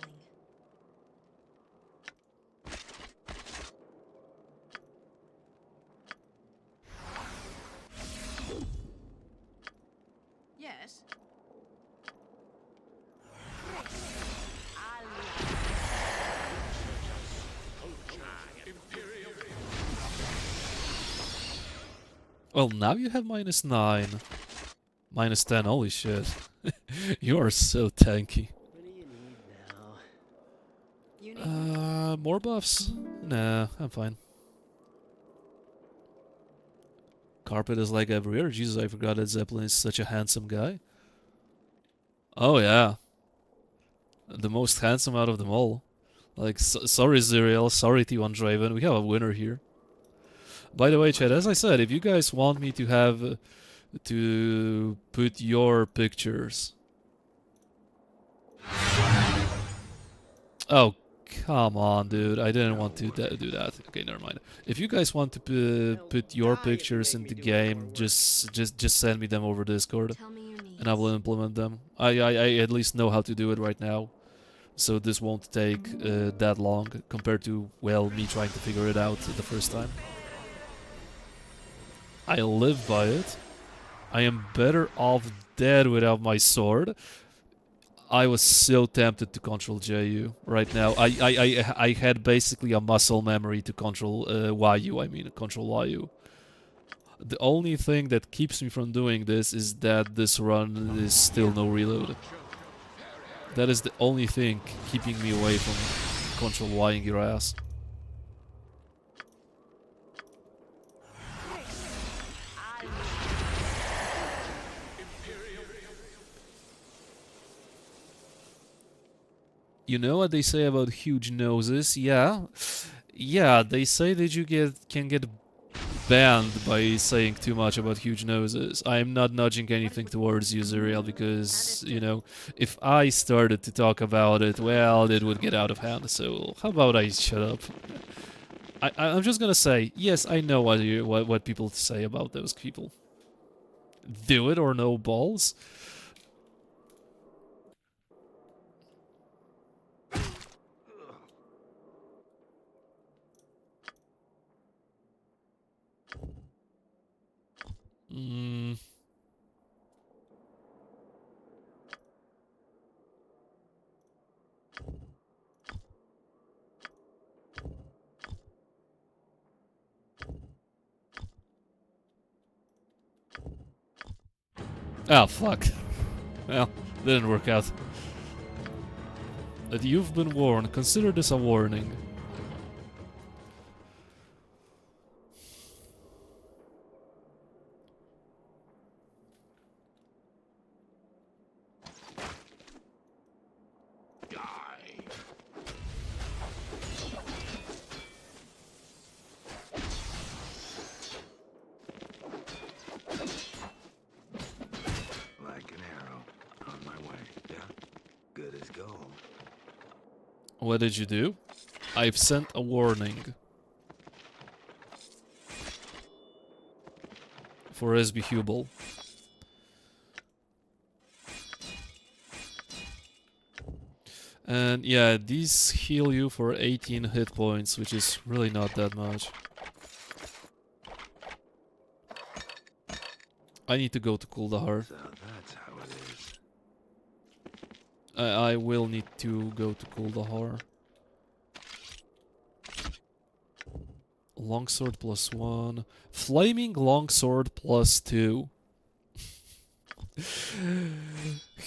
Yes. Well, now you have -9. -10, holy shit. You are so tanky. What do you need now? You need More buffs? Nah, I'm fine. Carpet is like everywhere. Jesus, I forgot that Zeppelin is such a handsome guy. Oh yeah. The most handsome out of them all. Like, sorry Ziriel, sorry T1 Draven, we have a winner here. By the way, chat, as I said, if you guys want me to have... to put your pictures... Oh, come on, dude. I didn't want to do that. Okay, never mind. If you guys want to put your pictures in the game, just send me them over Discord, Tell me your needs. and I will implement them. I at least know how to do it right now, so this won't take that long compared to, well, me trying to figure it out the first time. I live by it. I am better off dead without my sword. I was so tempted to control JU right now. I had basically a muscle memory to control YU. I mean, control YU. The only thing that keeps me from doing this is that this run is still no reload. That is the only thing keeping me away from control Y-ing your ass. You know what they say about huge noses? Yeah. Yeah, they say that you can get banned by saying too much about huge noses. I am not nudging anything towards you, Zuriel, because, you know, if I started to talk about it, well, it would get out of hand. So how about I shut up? I'm just gonna say, yes, I know what people say about those people. Do it or no balls? Mm. Oh, fuck. Well, didn't work out. That you've been warned. Consider this a warning. Like an arrow. On my way. Yeah. Good as gold. What did you do? I've sent a warning. For SB Hubel. And yeah, these heal you for 18 hit points, which is really not that much. I need to go to Kuldahar. So that's how it is. I will need to go to Kuldahar. Longsword +1. Flaming longsword +2.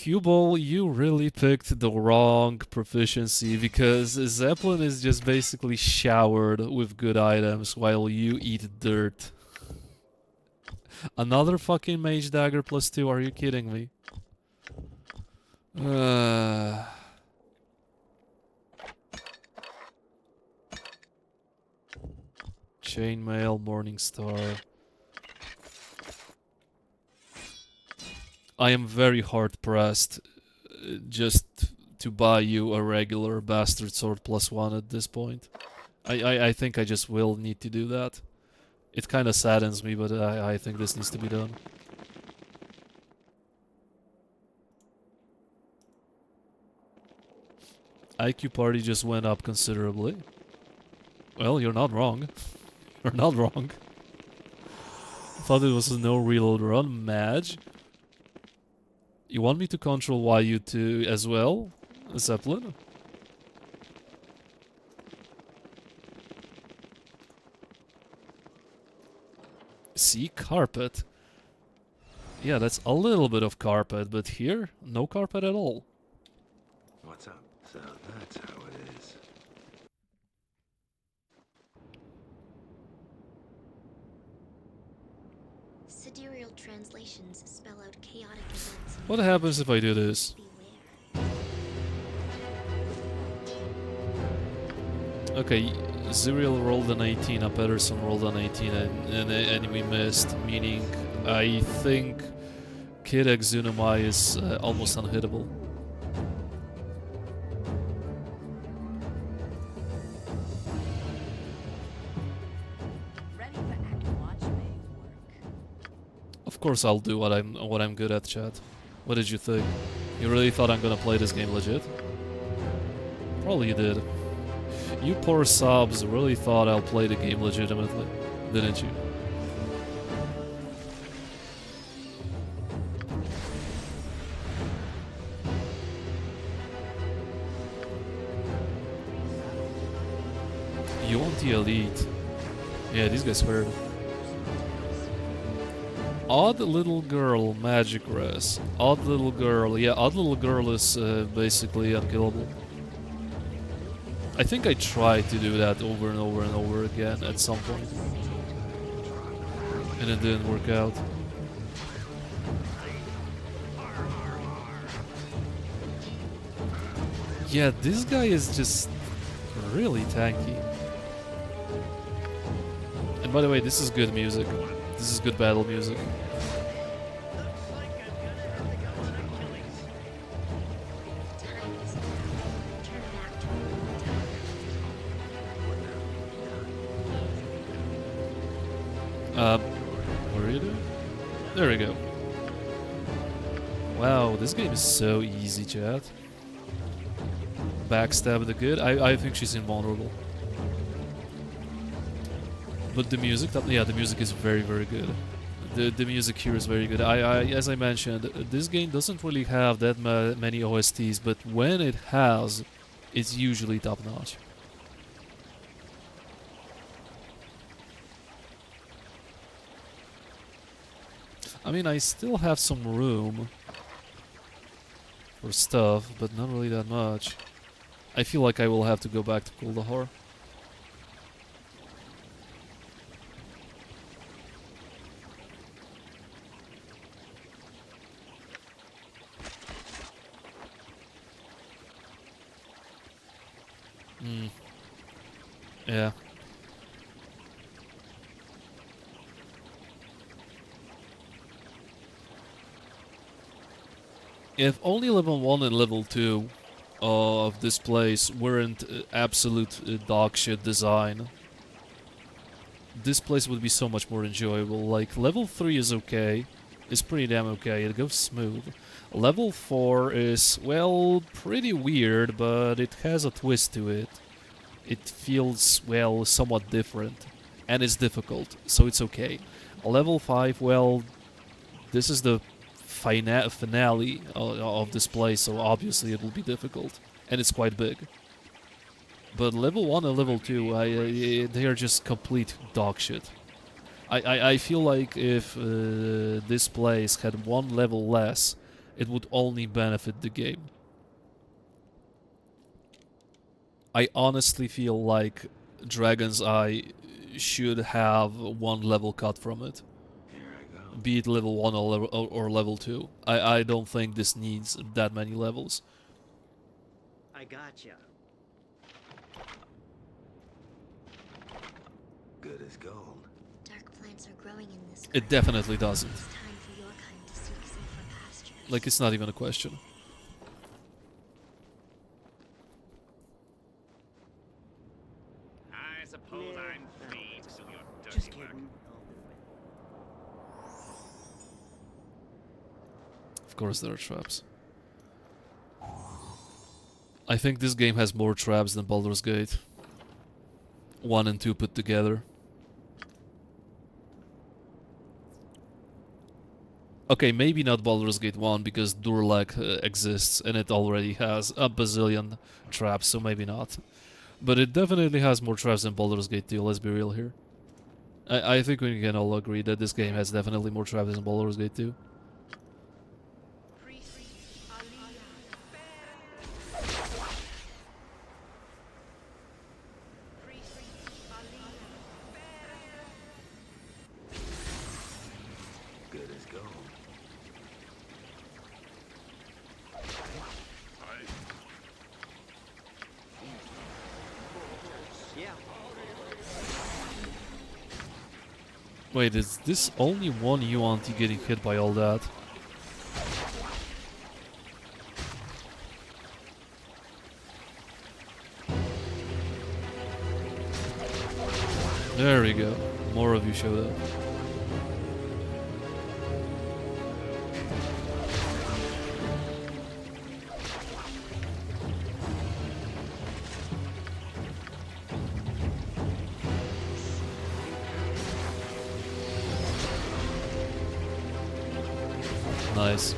Hubble, you really picked the wrong proficiency because Zeppelin is just basically showered with good items while you eat dirt. Another fucking mage dagger +2, are you kidding me? Chainmail, Morningstar. I am very hard pressed just to buy you a regular bastard sword +1 at this point. I think I just will need to do that. It kind of saddens me, but I think this needs to be done. IQ party just went up considerably. Well, you're not wrong. You're not wrong. Thought it was a no reload run, Madge. You want me to control YU2 as well, Zeppelin? See, carpet. Yeah, that's a little bit of carpet, but here, no carpet at all. What's up? So that's how it is. Sidereal translations spell out chaotic events. What happens if I do this? Okay, Zuriel rolled an 18, a Pedersen rolled an 18, and we missed, meaning I think Kid Exunamai is almost unhittable. Ready for Act Watch may work. Of course I'll do what I'm good at, chat. What did you think? You really thought I'm gonna play this game legit? Probably you did. You poor sobs really thought I'll play the game legitimately, didn't you? You want the elite? Yeah, these guys heard. Odd little girl, magic res. Odd little girl. Yeah, odd little girl is basically unkillable. I think I tried to do that over and over and over again at some point. And it didn't work out. Yeah, this guy is just really tanky. And by the way, this is good music. This is good battle music. What are you doing? There we go. Wow, this game is so easy, chat. Backstab the good. I think she's invulnerable. But the music, yeah, the music is very, very good. The music here is very good. As I mentioned, this game doesn't really have that many OSTs, but when it has, it's usually top notch. I mean, I still have some room for stuff, but not really that much. I feel like I will have to go back to Kuldahar. Yeah. If only level 1 and level 2 of this place weren't absolute dog shit design, this place would be so much more enjoyable. Like, level 3 is okay. It's pretty damn okay. It goes smooth. Level 4 is, well, pretty weird, but it has a twist to it. It feels, well, somewhat different. And it's difficult, so it's okay. Level 5, well, This is the finale of this place, so obviously it will be difficult. And it's quite big. But level 1 and level 2, they are just complete dog shit. I feel like if this place had one level less, it would only benefit the game. I honestly feel like Dragon's Eye should have one level cut from it. Here I go. Be it level 1 or level 2. I don't think this needs that many levels. I gotcha. Good as gold. Dark plants are growing in this It definitely doesn't. It's time for your kind to seek safer pastures. Like, it's not even a question. I suppose Nah, I'm I don't free think to so. do your dirty Just work. kidding. Of course there are traps. I think this game has more traps than Baldur's Gate. 1 and 2 put together. Okay, maybe not Baldur's Gate 1 because Durlak exists and it already has a bazillion traps, so maybe not. But it definitely has more traps than Baldur's Gate 2, let's be real here. I think we can all agree that this game has definitely more traps than Baldur's Gate 2. Good as gold. Yeah. Wait, is this only one Yuan-Ti getting hit by all that? There we go. More of you showed up. Nice.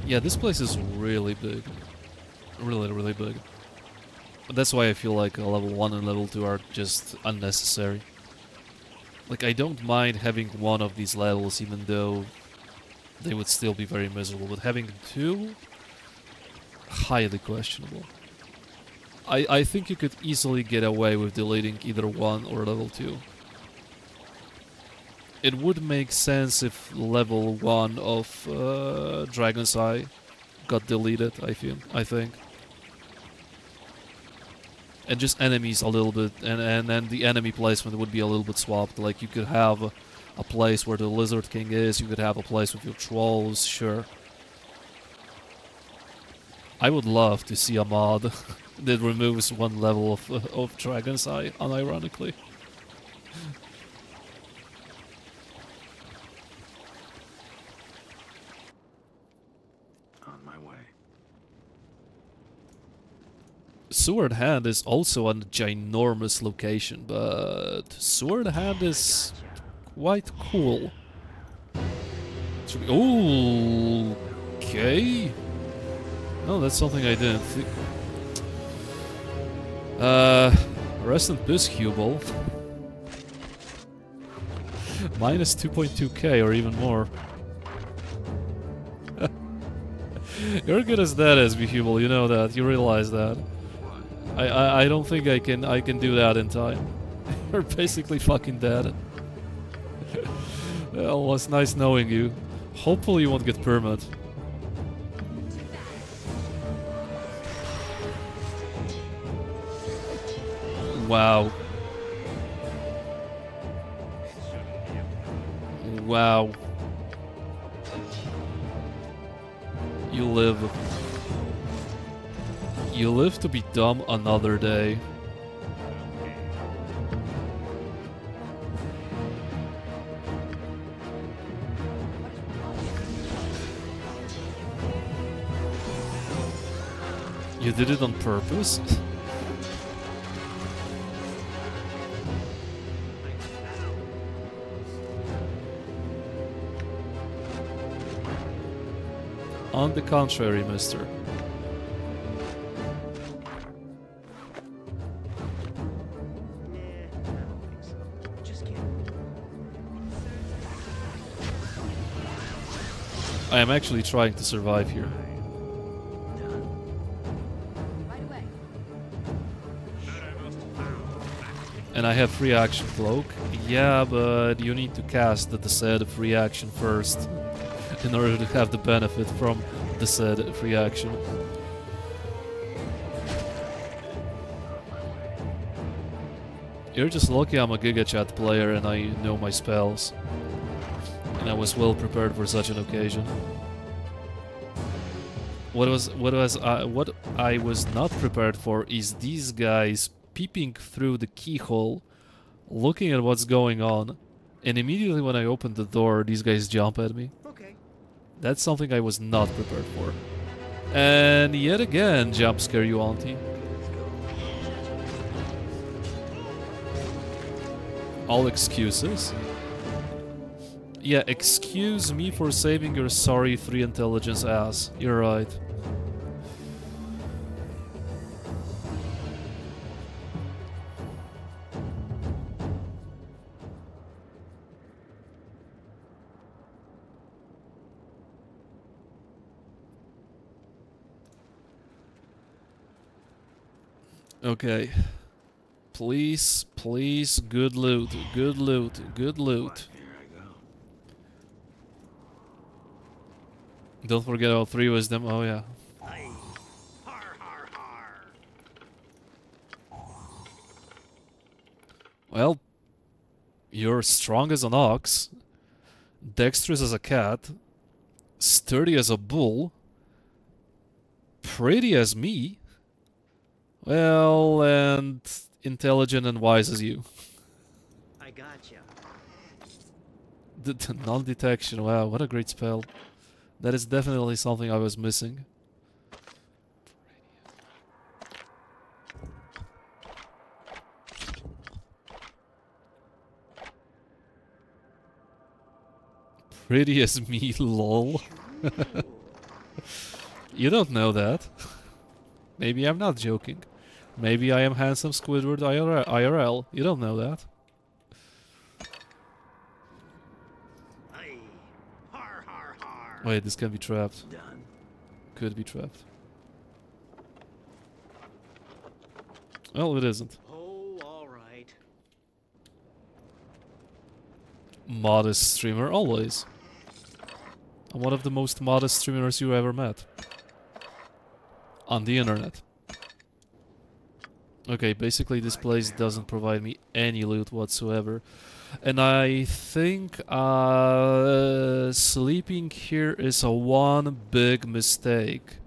Yeah, this place is really big. Really, really big. But that's why I feel like level 1 and level 2 are just unnecessary. Like, I don't mind having one of these levels, even though they would still be very miserable. But having 2? Highly questionable. I think you could easily get away with deleting either 1 or level 2. It would make sense if level 1 of Dragon's Eye got deleted, I think. And just enemies a little bit, and then the enemy placement would be a little bit swapped. Like, you could have a place where the Lizard King is, you could have a place with your trolls, sure. I would love to see a mod that removes 1 level of Dragon's Eye, unironically. On my way. Sword Hand is also a ginormous location, but Sword Hand is quite cool. Ooh, okay. No, that's something I didn't think. Rest in peace, Hubel. Minus 2.2k or even more. You're good as that, SB Hubel, you know that, you realize that. I don't think I can do that in time. You're basically fucking dead. Well, it was nice knowing you. Hopefully you won't get permit. Wow. Wow. You live. You live to be dumb another day. You did it on purpose? On the contrary, mister. Nah, I don't think so. Just kidding. I am actually trying to survive here. Right away. And I have free action cloak. Yeah, but you need to cast the said free action first in order to have the benefit from the said free action. You're just lucky I'm a Giga Chat player and I know my spells. And I was well prepared for such an occasion. What I was not prepared for is these guys peeping through the keyhole, looking at what's going on, and immediately when I open the door, these guys jump at me. Okay. That's something I was not prepared for. And yet again, jump scare you, auntie. All excuses. Yeah, excuse me for saving your sorry 3 intelligence ass. You're right. Okay. Please, please, good loot, good loot, good loot. Here I go. Don't forget about 3 wisdom, oh yeah. Aye. Har har har. Well, you're strong as an ox, dexterous as a cat, sturdy as a bull, pretty as me, well, and intelligent and wise as you. I gotcha. The non-detection, wow, what a great spell. That is definitely something I was missing. Pretty as me, lol. You don't know that. Maybe I'm not joking. Maybe I am handsome Squidward IRL. You don't know that. Aye. Har har har. Wait, this can be trapped. Done. Could be trapped. Well, it isn't. Oh, all right. Modest streamer, always. I'm one of the most modest streamers you ever met. On the internet. Okay, basically this place doesn't provide me any loot whatsoever. And I think sleeping here is a one big mistake.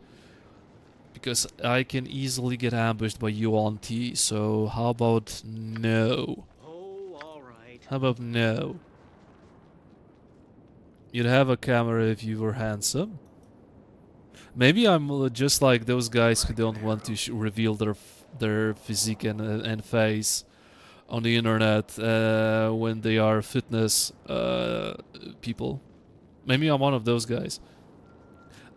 Because I can easily get ambushed by you, auntie, so how about no? Oh, all right. How about no? You'd have a camera if you were handsome. Maybe I'm just like those guys who don't want to reveal their physique and face on the internet when they are fitness people. Maybe I'm one of those guys.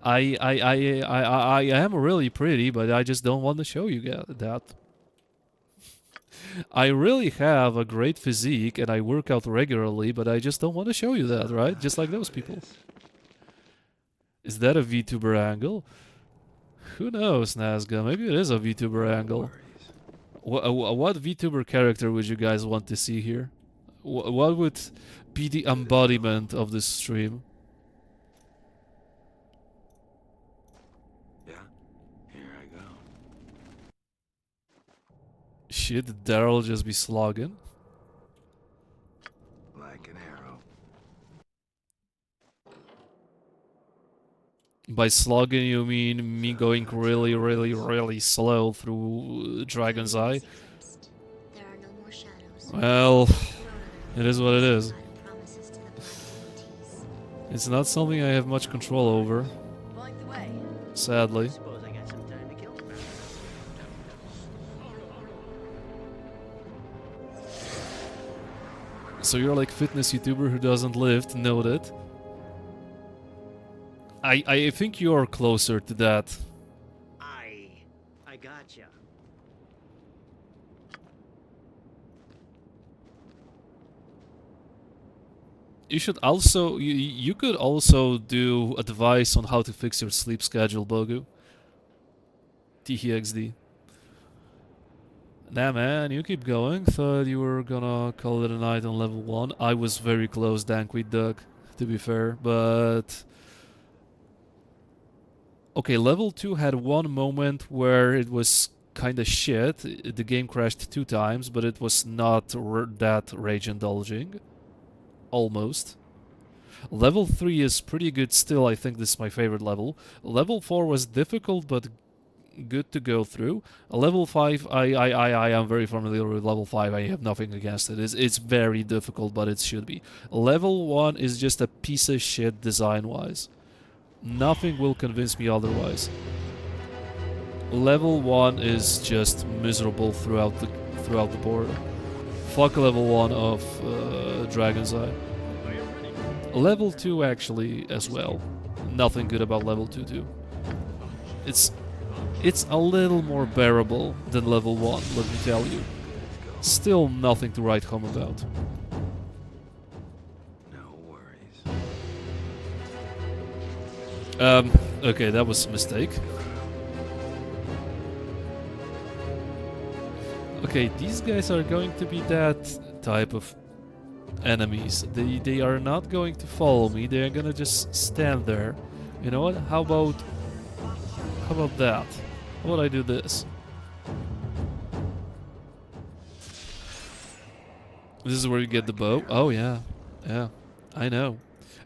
I am really pretty, but I just don't want to show you that. I really have a great physique and I work out regularly, but I just don't want to show you that, right? Just like those people. Is that a VTuber angle? Who knows, Nazga? Maybe it is a VTuber angle. What VTuber character would you guys want to see here? What would be the embodiment of this stream? Yeah. Here I go. Shit, Daryl just be slogging. Like an arrow. By slogging, you mean me going really, really, really slow through Dragon's Eye? Eclipsed. There are no more shadows. Well, No, it is what it is. forgotten promises to the black devotees. It's not something I have much control over, Like the way. sadly. Suppose I got some time to kill. So you're like fitness YouTuber who doesn't lift, noted. I think you're closer to that. I gotcha. You should also, you could also do advice on how to fix your sleep schedule, Bogu. THXD. Nah man, you keep going. Thought you were gonna call it a night on level 1. I was very close, Dankwheat Duck, to be fair, but... Okay, level 2 had one moment where it was kinda shit. The game crashed 2 times, but it was not that rage-indulging. Almost. Level 3 is pretty good still, I think this is my favorite level. Level 4 was difficult, but good to go through. Level 5, I am very familiar with level 5, I have nothing against it. It's very difficult, but it should be. Level 1 is just a piece of shit design-wise. Nothing will convince me otherwise. Level 1 is just miserable throughout the board. Fuck level 1 of Dragon's Eye. Level 2 actually as well. Nothing good about level 2 too. It's a little more bearable than level 1, let me tell you. Still nothing to write home about. No worries. Okay, that was a mistake. Okay, these guys are going to be that type of enemies. They are not going to follow me, they are gonna just stand there. You know what? How about that? How about I do this? This is where you get the bow. Oh yeah. Yeah. I know.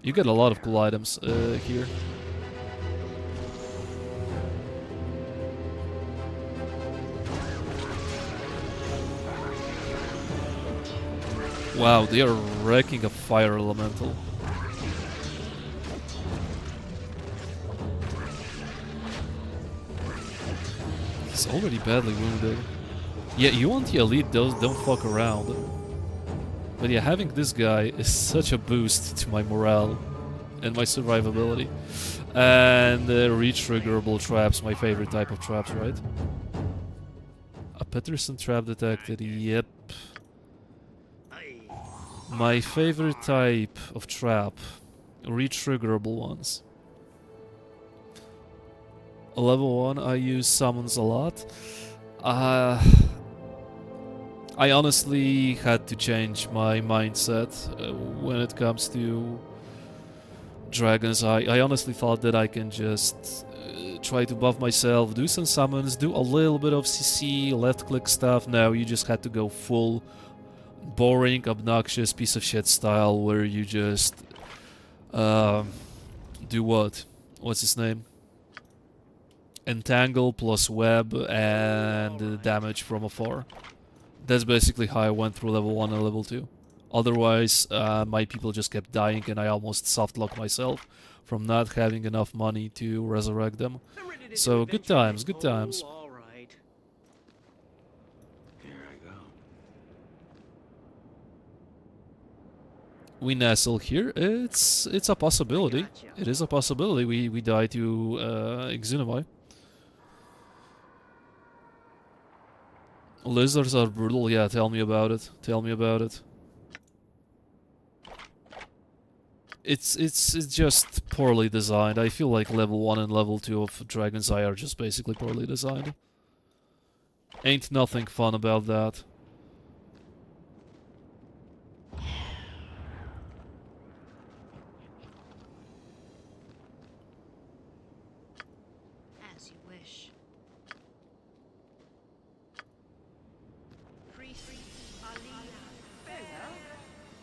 You get a lot of cool items here. Wow, they are wrecking a fire elemental. He's already badly wounded. Yeah, you want the elite, those don't fuck around. But yeah, having this guy is such a boost to my morale and my survivability. And re-triggerable traps, my favorite type of traps, right? A Peterson trap detected, yep. My favorite type of trap, re-triggerable ones. Level 1, I use summons a lot. I honestly had to change my mindset when it comes to Dragon's Eye. I honestly thought that I can just try to buff myself, do some summons, do a little bit of CC, left-click stuff. No, you just had to go full boring, obnoxious piece of shit style where you just do what? What's his name? Entangle plus web and damage from afar. That's basically how I went through level 1 and level 2. Otherwise, my people just kept dying and I almost softlocked myself from not having enough money to resurrect them. So, good times, good times. All right. Here I go. We nestle here. It's a possibility. It is a possibility. We die to Exunomai. Lizards are brutal. Yeah, tell me about it. Tell me about it. It's just poorly designed. I feel like level 1 and level 2 of Dragon's Eye are just basically poorly designed. Ain't nothing fun about that. As you wish.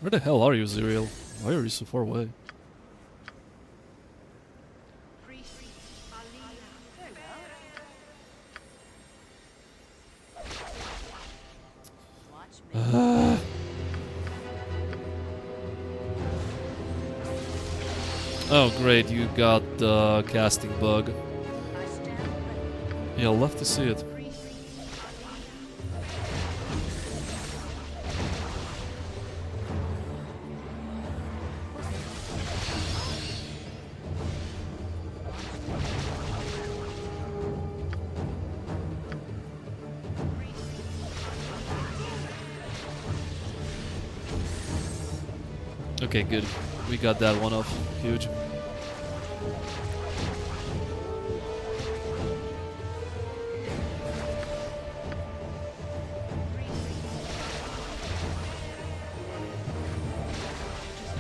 Where the hell are you, Zerial? Why are you so far away? Oh great, you got the casting bug. I stand ready. Yeah, I'll love to see it. Okay, good. We got that one off. Huge.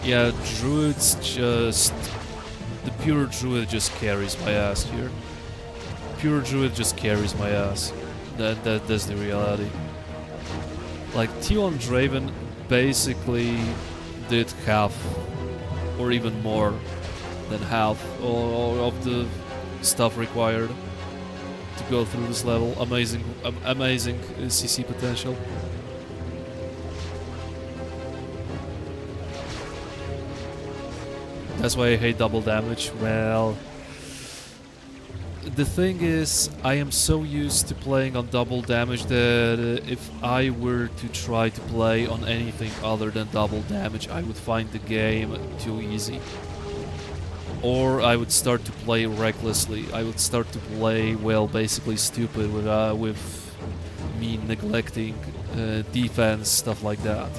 Yeah, druids just... The pure druid just carries my ass here. Pure druid just carries my ass. That's the reality. Like, Tion Draven basically did half, or even more than half, of the stuff required to go through this level. Amazing, amazing CC potential. That's why I hate double damage. Well, the thing is, I am so used to playing on double damage that if I were to try to play on anything other than double damage, I would find the game too easy. Or I would start to play recklessly. I would start to play, well, basically stupid with me neglecting defense, stuff like that.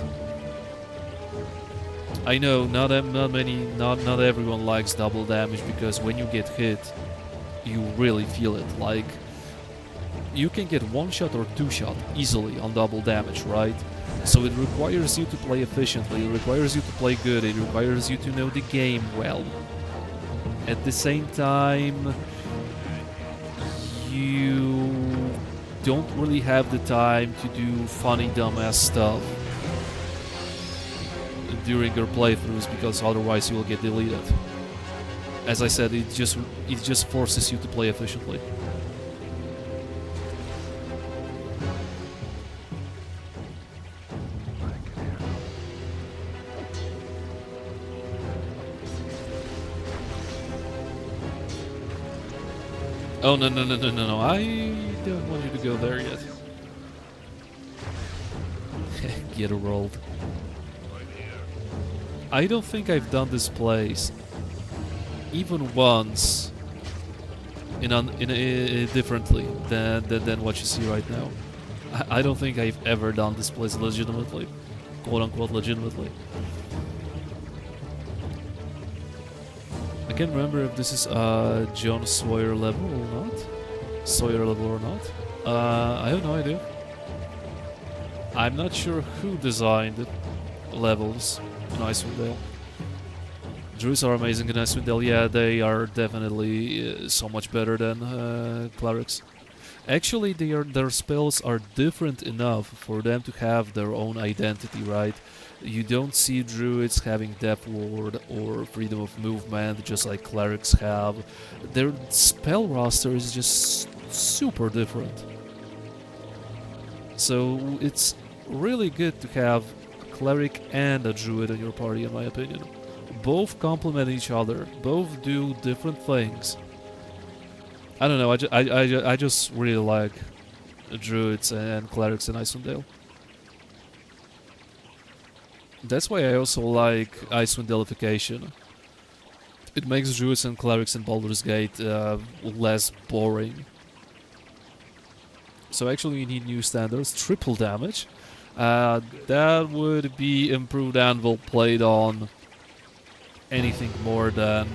I know not everyone likes double damage, because when you get hit, you really feel it. Like, you can get one shot or two shot easily on double damage, right? So it requires you to play efficiently, it requires you to play good, it requires you to know the game well. At the same time, you don't really have the time to do funny dumbass stuff during your playthroughs, because otherwise you'll get deleted. As I said, it just forces you to play efficiently. Oh no, I don't want you to go there yet. Get rolled. I don't think I've done this place even once differently than what you see right now. I don't think I've ever done this place legitimately, quote unquote legitimately. I can't remember if this is John Sawyer level or not. I have no idea. I'm not sure who designed levels in Icewind Dale. Druids are amazing in Icewind Dale. Yeah, they are definitely so much better than clerics. Actually, their spells are different enough for them to have their own identity, right? You don't see druids having Death Ward or freedom of movement just like clerics have. Their spell roster is just super different. So it's really good to have a cleric and a druid in your party, in my opinion. Both complement each other. Both do different things. I don't know. I just really like druids and clerics in Icewind Dale. That's why I also like Icewind Deification. It makes druids and clerics in Baldur's Gate less boring. So actually, you need new standards. Triple damage. That would be improved anvil played on anything more than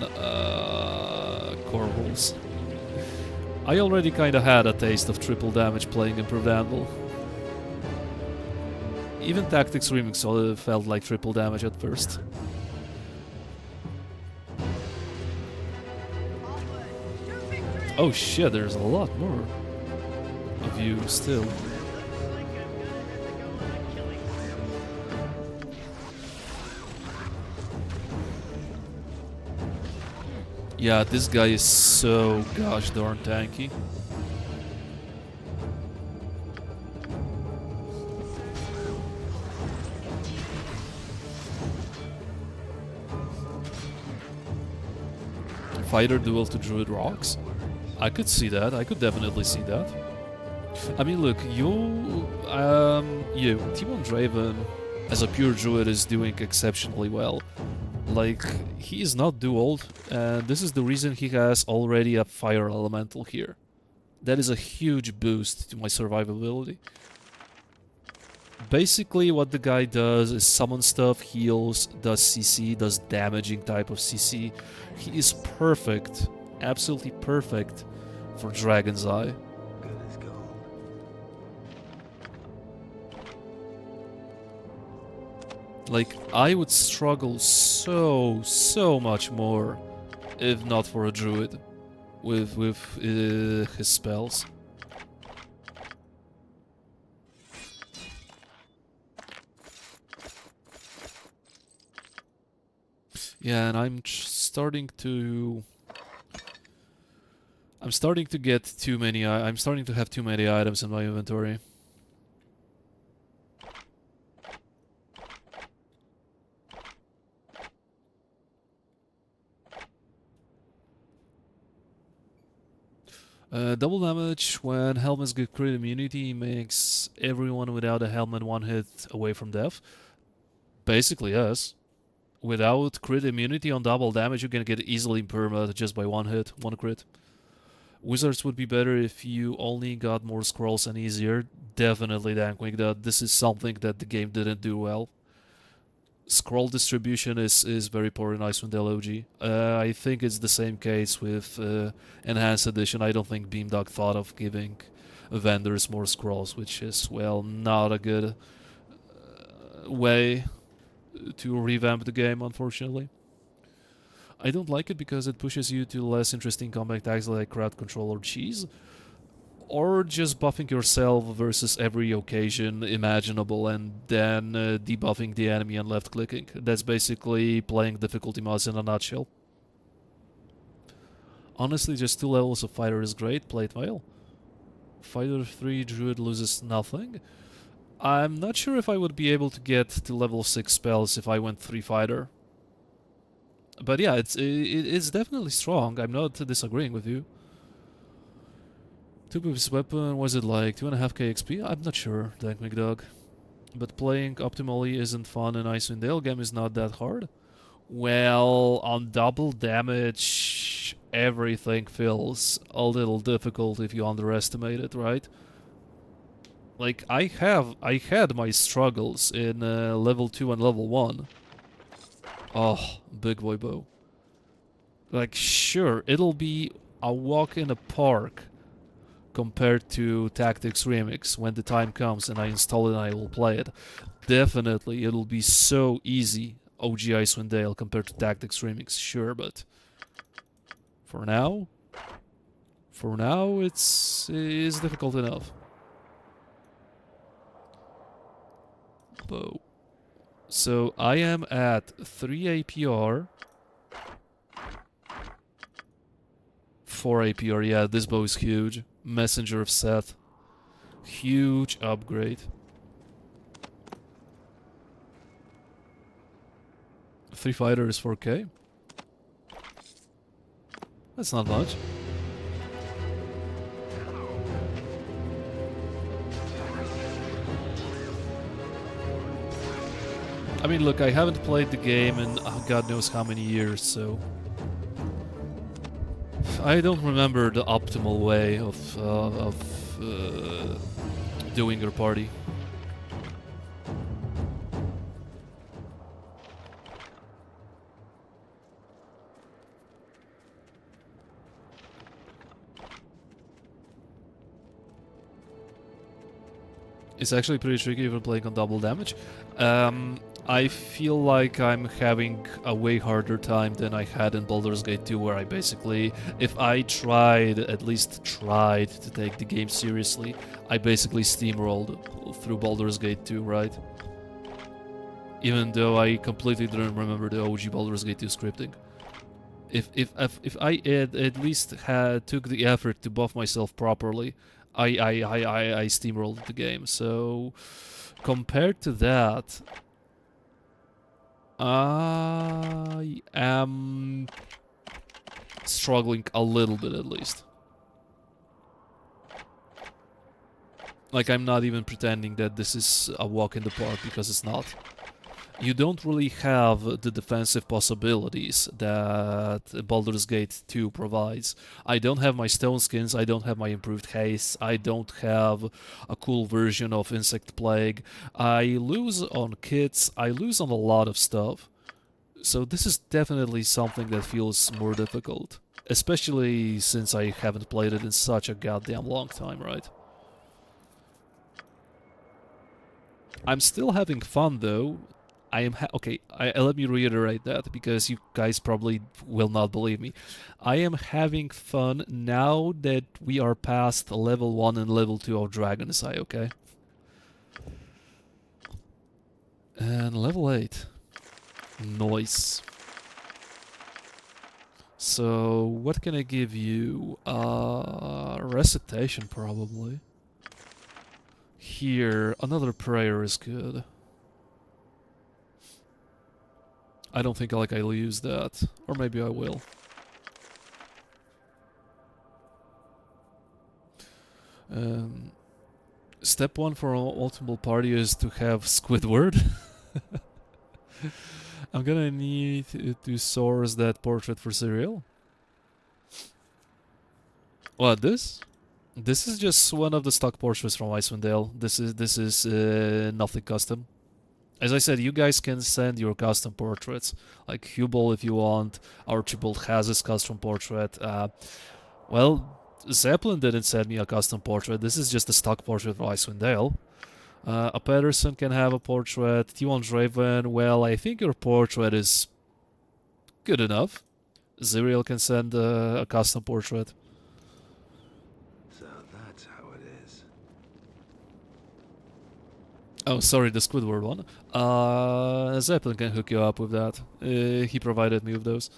Corvals. I already kinda had a taste of triple damage playing improved anvil. Even Tactics Remix felt like triple damage at first. Oh shit, there's a lot more of you still. Yeah, this guy is so gosh darn tanky. fighter duel to druid rocks. I could see that. I could definitely see that. I mean, look, you, Timon Draven, as a pure druid, is doing exceptionally well. Like, he is not dueled, and this is the reason he has already a fire elemental here. That is a huge boost to my survivability. Basically, what the guy does is summon stuff, heals, does CC, does damaging type of CC. He is perfect, absolutely perfect for Dragon's Eye. Good as gold. Like, I would struggle so much more if not for a druid with his spells. Yeah, and I'm starting to get too many. I'm starting to have too many items in my inventory. Double damage when helmets get crit immunity makes everyone without a helmet one hit away from death. Basically, yes. Without crit immunity on double damage, you can get easily perma just by one hit, one crit. Wizards would be better if you only got more scrolls and easier. Definitely, Dankwing, that this is something that the game didn't do well. Scroll distribution is very poor in Icewind Dale OG. I think it's the same case with Enhanced Edition. I don't think Beamdog thought of giving vendors more scrolls, which is, well, not a good way to revamp the game, unfortunately. I don't like it because it pushes you to less interesting combat tags like crowd control or cheese, or just buffing yourself versus every occasion imaginable and then debuffing the enemy and left clicking. That's basically playing difficulty mods in a nutshell. Honestly, just 2 levels of fighter is great. Play it well. Fighter 3 druid loses nothing. I'm not sure if I would be able to get to level 6 spells if I went 3 fighter. But yeah, it's definitely strong. I'm not disagreeing with you. 2-piece weapon, was it like 2.5k XP? I'm not sure, Dank McDog. But playing optimally isn't fun and Icewind Dale game is not that hard. Well, on double damage, everything feels a little difficult if you underestimate it, right? Like, I had my struggles in level 2 and level 1. Oh, big boy bow. Like, sure, it'll be a walk in a park compared to Tactics Remix when the time comes and I install it and I will play it. Definitely, it'll be so easy, OG Icewind Dale compared to Tactics Remix, sure, but for now, it's difficult enough. Bow. So I am at 3 APR. 4 APR, yeah, this bow is huge. Messenger of Seth. Huge upgrade. 3 fighter is 4k. That's not much. I mean, look, I haven't played the game in God knows how many years, so I don't remember the optimal way of doing your party. It's actually pretty tricky even playing on double damage. I feel like I'm having a way harder time than I had in Baldur's Gate 2, where I basically, if I at least tried to take the game seriously, I basically steamrolled through Baldur's Gate 2, right? Even though I completely didn't remember the OG Baldur's Gate 2 scripting. If I at least took the effort to buff myself properly, I steamrolled the game. So compared to that, I am struggling a little bit at least. Like, I'm not even pretending that this is a walk in the park, because it's not. You don't really have the defensive possibilities that Baldur's Gate 2 provides. I don't have my stone skins, I don't have my improved haste, I don't have a cool version of Insect Plague. I lose on kits, I lose on a lot of stuff. So this is definitely something that feels more difficult. Especially since I haven't played it in such a goddamn long time, right? I'm still having fun though. I am okay, let me reiterate that, because you guys probably will not believe me. I am having fun now that we are past level 1 and level 2 of Dragon's Eye, okay? And level 8. Nice. So, what can I give you? Recitation, probably. Here, another prayer is good. I don't think I'll use that. Or maybe I will. Step 1 for ultimate party is to have Squidward. I'm gonna need to source that portrait for cereal. What, this? This is just one of the stock portraits from Icewind Dale. This is nothing custom. As I said, you guys can send your custom portraits, like Hubble if you want. Archibald has his custom portrait. Well, Zeppelin didn't send me a custom portrait. This is just a stock portrait of Icewind Dale. A Pedersen can have a portrait. T1 Draven, well, I think your portrait is good enough. Zerial can send a custom portrait. So that's how it is. Oh, sorry, the Squidward one. Zeppelin can hook you up with that. He provided me with those.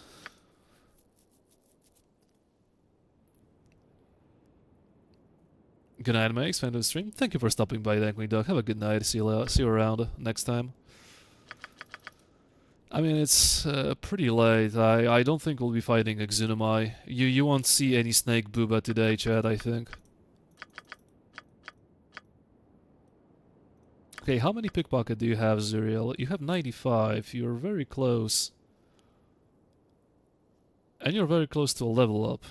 Good night, Max. Fan of the stream. Thank you for stopping by, Dankling Dog. Have a good night. See you around next time. I mean, it's pretty late. I don't think we'll be fighting Exunamai. You won't see any Snake Booba today, Chad, I think. Okay, how many pickpocket do you have, Zuriel? You have 95. You're very close. And you're very close to a level up.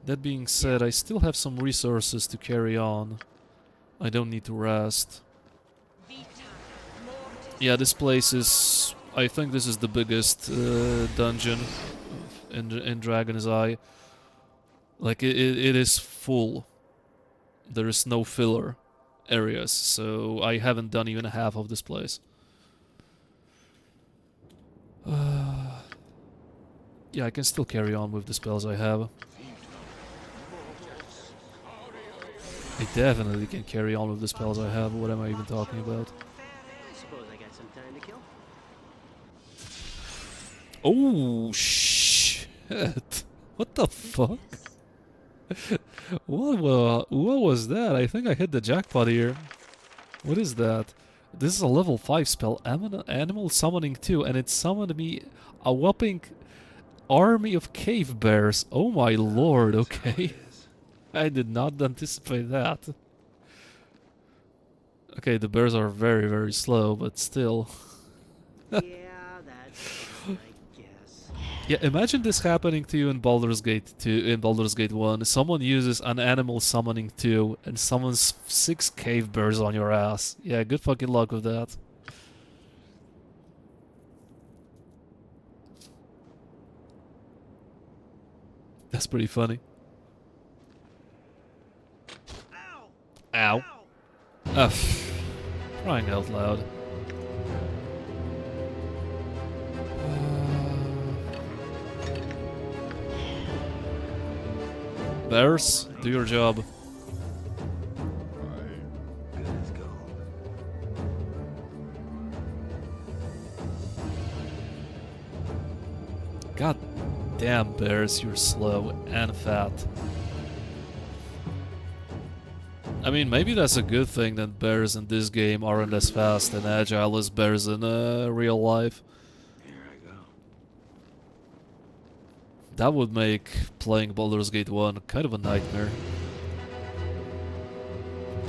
That being said, I still have some resources to carry on. I don't need to rest. Yeah, this place is... I think this is the biggest dungeon in Dragon's Eye. Like, it is full. There is no filler areas, so I haven't done even half of this place. Yeah, I can still carry on with the spells I have. I definitely can carry on with the spells I have. What am I even talking about? I suppose I got some time to kill. Oh, shit. What the fuck? What was that? I think I hit the jackpot here. What is that? This is a level 5 spell, Animal Summoning 2, and it summoned me a whopping army of cave bears. Oh my lord, okay. I did not anticipate that. Okay, the bears are very, very slow, but still. Yeah, that's fine, I guess. Yeah, imagine this happening to you in Baldur's Gate 2, in Baldur's Gate 1. Someone uses an Animal Summoning 2 and summons 6 cave bears on your ass. Yeah, good fucking luck with that. That's pretty funny. Ow. Ugh. Crying out loud. Bears, do your job. Good as gold. God damn, bears, you're slow and fat. I mean, maybe that's a good thing that bears in this game aren't as fast and agile as bears in real life. Here I go. That would make playing Baldur's Gate 1 kind of a nightmare.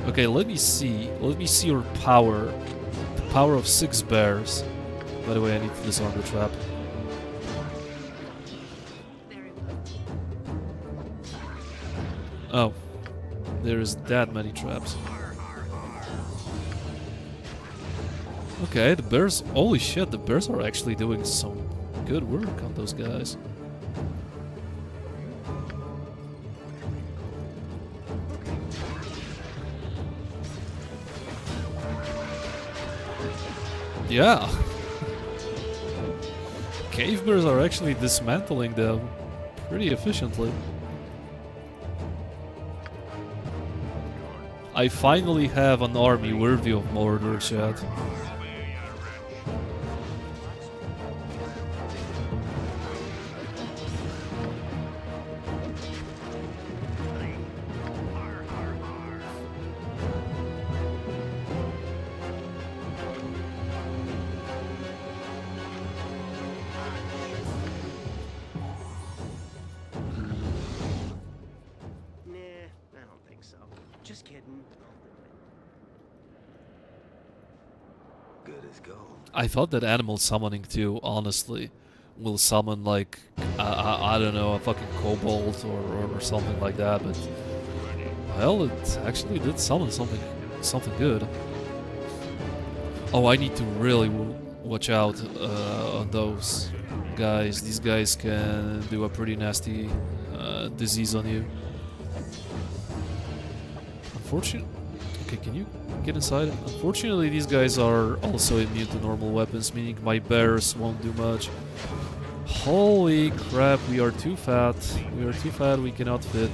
Okay, let me see. Let me see your power. The power of 6 bears. By the way, I need to disarm the trap. Very well. Oh. There's that many traps. Okay, the bears... Holy shit, the bears are actually doing some good work on those guys. Yeah. Cave bears are actually dismantling them pretty efficiently. I finally have an army worthy of Mordor, chat. Nah, I don't think so. Just kidding. Good as gold. I thought that animal summoning too, honestly, will summon like, I don't know, a fucking kobold or something like that, but well, it actually did summon something good. Oh, I need to really watch out on those guys. These guys can do a pretty nasty disease on you. Unfortunately, okay, can you get inside? Unfortunately, these guys are also immune to normal weapons, meaning my bears won't do much. Holy crap, we are too fat. We are too fat, we cannot fit.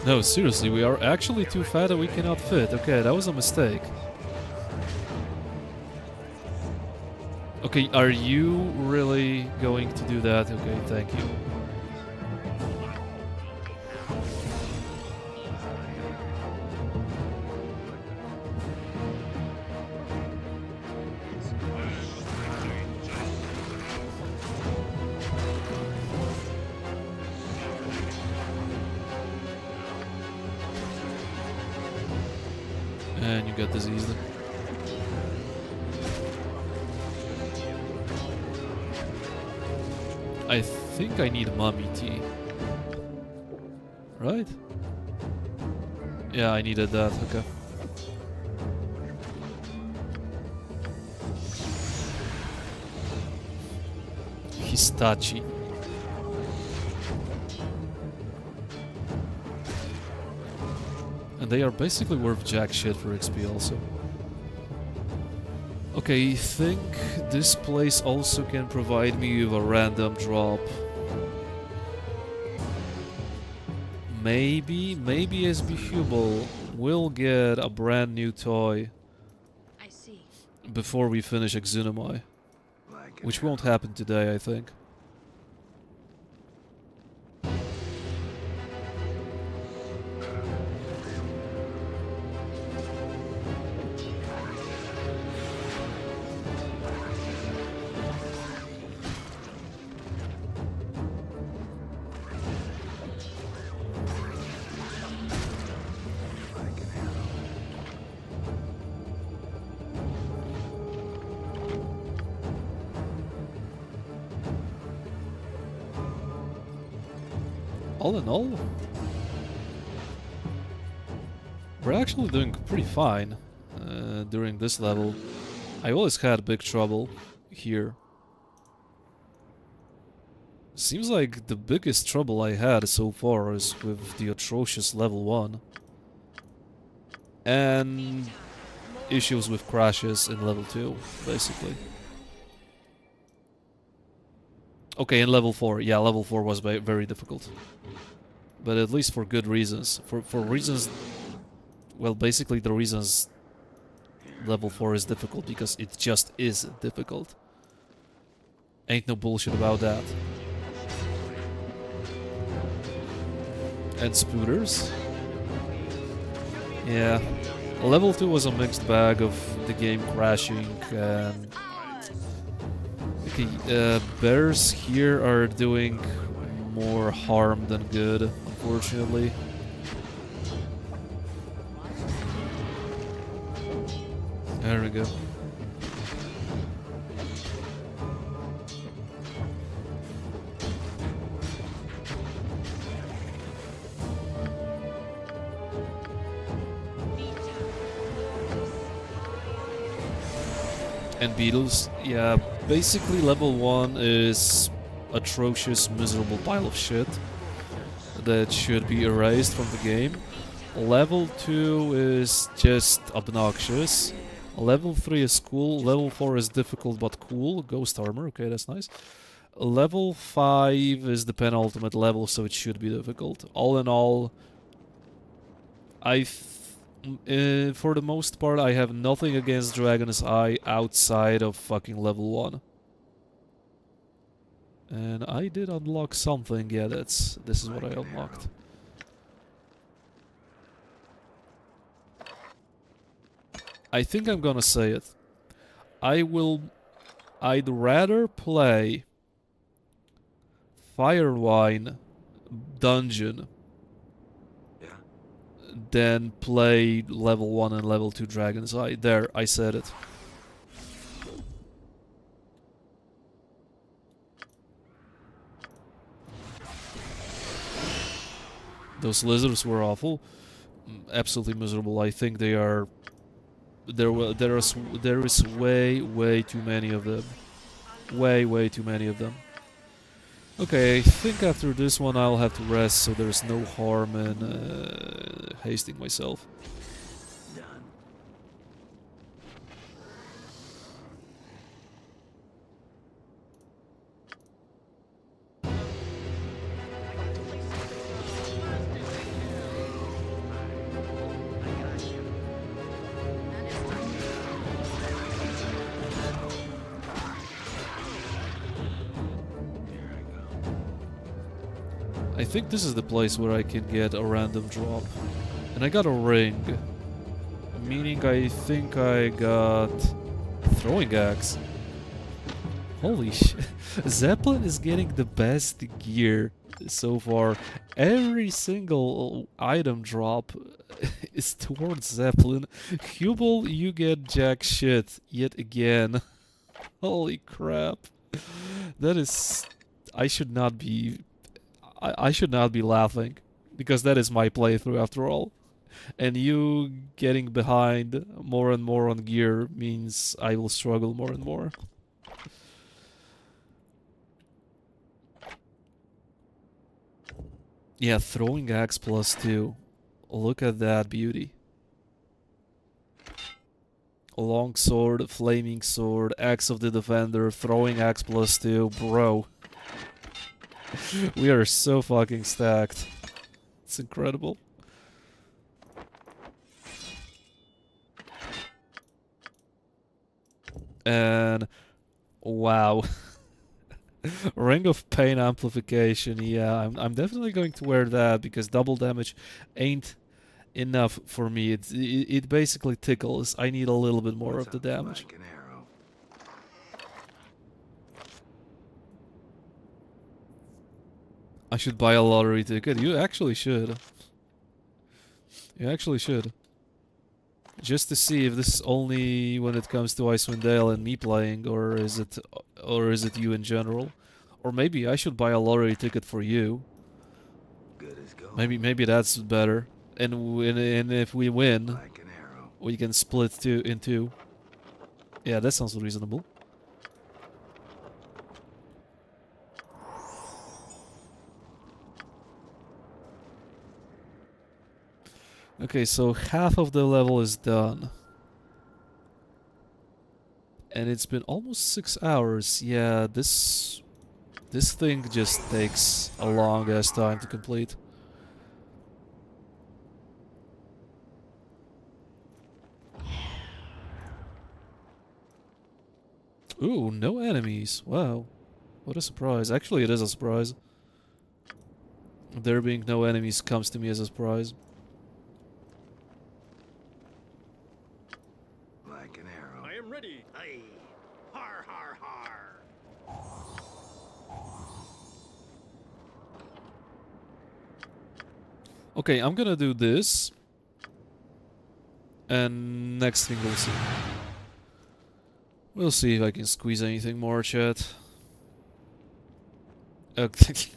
No, seriously, we are actually too fat and we cannot fit. Okay, that was a mistake. Okay, are you really going to do that? Okay, thank you. And you got diseased. I think I need mummy tea. Right? Yeah, I needed that, okay. Histachi. And they are basically worth jack shit for XP also. Okay, I think this place also can provide me with a random drop. Maybe SB Hubel will get a brand new toy I see. before we finish Exunomai. Like it. Which won't happen today, I think. I can handle. All in all, we're actually doing pretty fine during this level. I always had big trouble here. Seems like the biggest trouble I had so far is with the atrocious level 1. And issues with crashes in level 2, basically. Okay, in level 4. Yeah, level 4 was very difficult. But at least for good reasons. For reasons... Well, basically the reasons level 4 is difficult, because it just is difficult. Ain't no bullshit about that. And spooters. Yeah. Level 2 was a mixed bag of the game crashing and... Okay, bears here are doing more harm than good, unfortunately. There we go. And beetles, yeah, basically level 1 is atrocious, miserable pile of shit that should be erased from the game. Level 2 is just obnoxious. Level 3 is cool. Level 4 is difficult but cool. Ghost armor, okay, that's nice. Level 5 is the penultimate level, so it should be difficult. All in all, for the most part, I have nothing against Dragon's Eye outside of fucking level 1. And I did unlock something, yeah, this is what I unlocked. I think I'm gonna say it. I'd rather play Firewine Dungeon than play level 1 and level 2 Dragon's Eye. There, I said it. Those lizards were awful. Absolutely miserable. I think they are... There is way too many of them. Way too many of them. Okay, I think after this one I'll have to rest, so there's no harm in hasting myself. I think this is the place where I can get a random drop. And I got a ring. Meaning I think I got... throwing axe. Holy shit. Zeppelin is getting the best gear so far. Every single item drop is towards Zeppelin. Hubel, you get jack shit yet again. Holy crap. That is... I should not be laughing, because that is my playthrough after all. And you getting behind more and more on gear means I will struggle more and more. Yeah, throwing axe +2. Look at that beauty. Long sword, flaming sword, axe of the defender, throwing axe +2, bro. We are so fucking stacked. It's incredible. And wow. Ring of Pain amplification. Yeah, I'm definitely going to wear that because double damage ain't enough for me. It basically tickles. I need a little bit more of the damage. I should buy a lottery ticket. You actually should. You actually should. Just to see if this is only when it comes to Icewind Dale and me playing, or is it you in general? Or maybe I should buy a lottery ticket for you. Good as gold. Maybe that's better. And if we win, Like an arrow. we can split in two. Yeah, that sounds reasonable. Okay, so half of the level is done. And it's been almost 6 hours. Yeah, this thing just takes a long ass time to complete. Ooh, no enemies. Wow. What a surprise. Actually, it is a surprise. There being no enemies comes to me as a surprise. Like an arrow. I am ready. Aye. Har har har. Okay, I'm gonna do this. And next thing we'll see. We'll see if I can squeeze anything more, chat. Okay.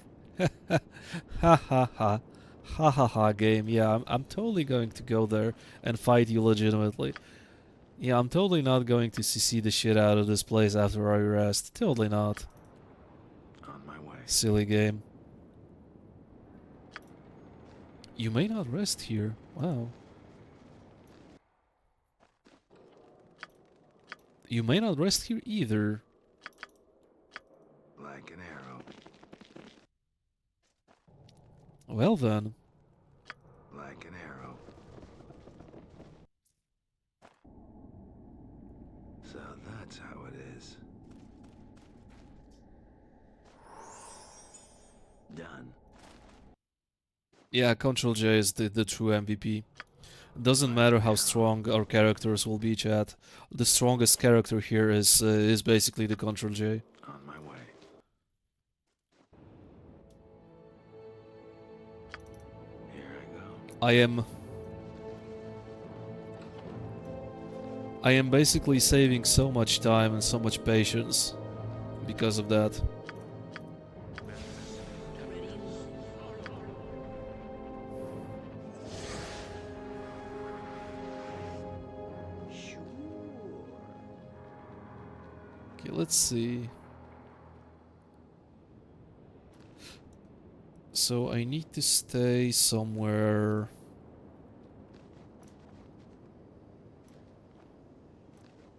Ha ha ha. Ha ha ha game. Yeah, I'm totally going to go there and fight you legitimately. Yeah, I'm totally not going to CC the shit out of this place after I rest. Totally not. On my way. Silly game. You may not rest here. Wow. You may not rest here either. Like an arrow. Well then. Like an arrow. So that's how it is. Done. Yeah, Control J is the true MVP. Doesn't matter how strong our characters will be, chat. The strongest character here is basically the Control J. On my way. Here I go. I am basically saving so much time and so much patience because of that. Sure. Okay, let's see. So I need to stay somewhere.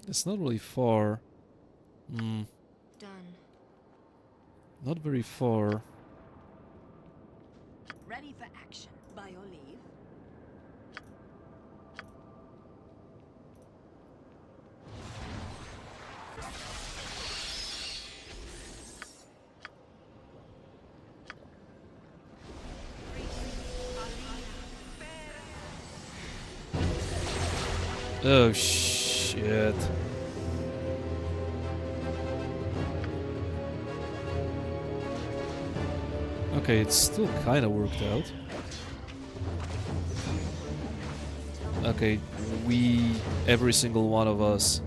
It's not really far. Done. Not very far. Ready for action. By your leave. Oh shit. Okay, it's still kind of worked out. Okay, every single one of us,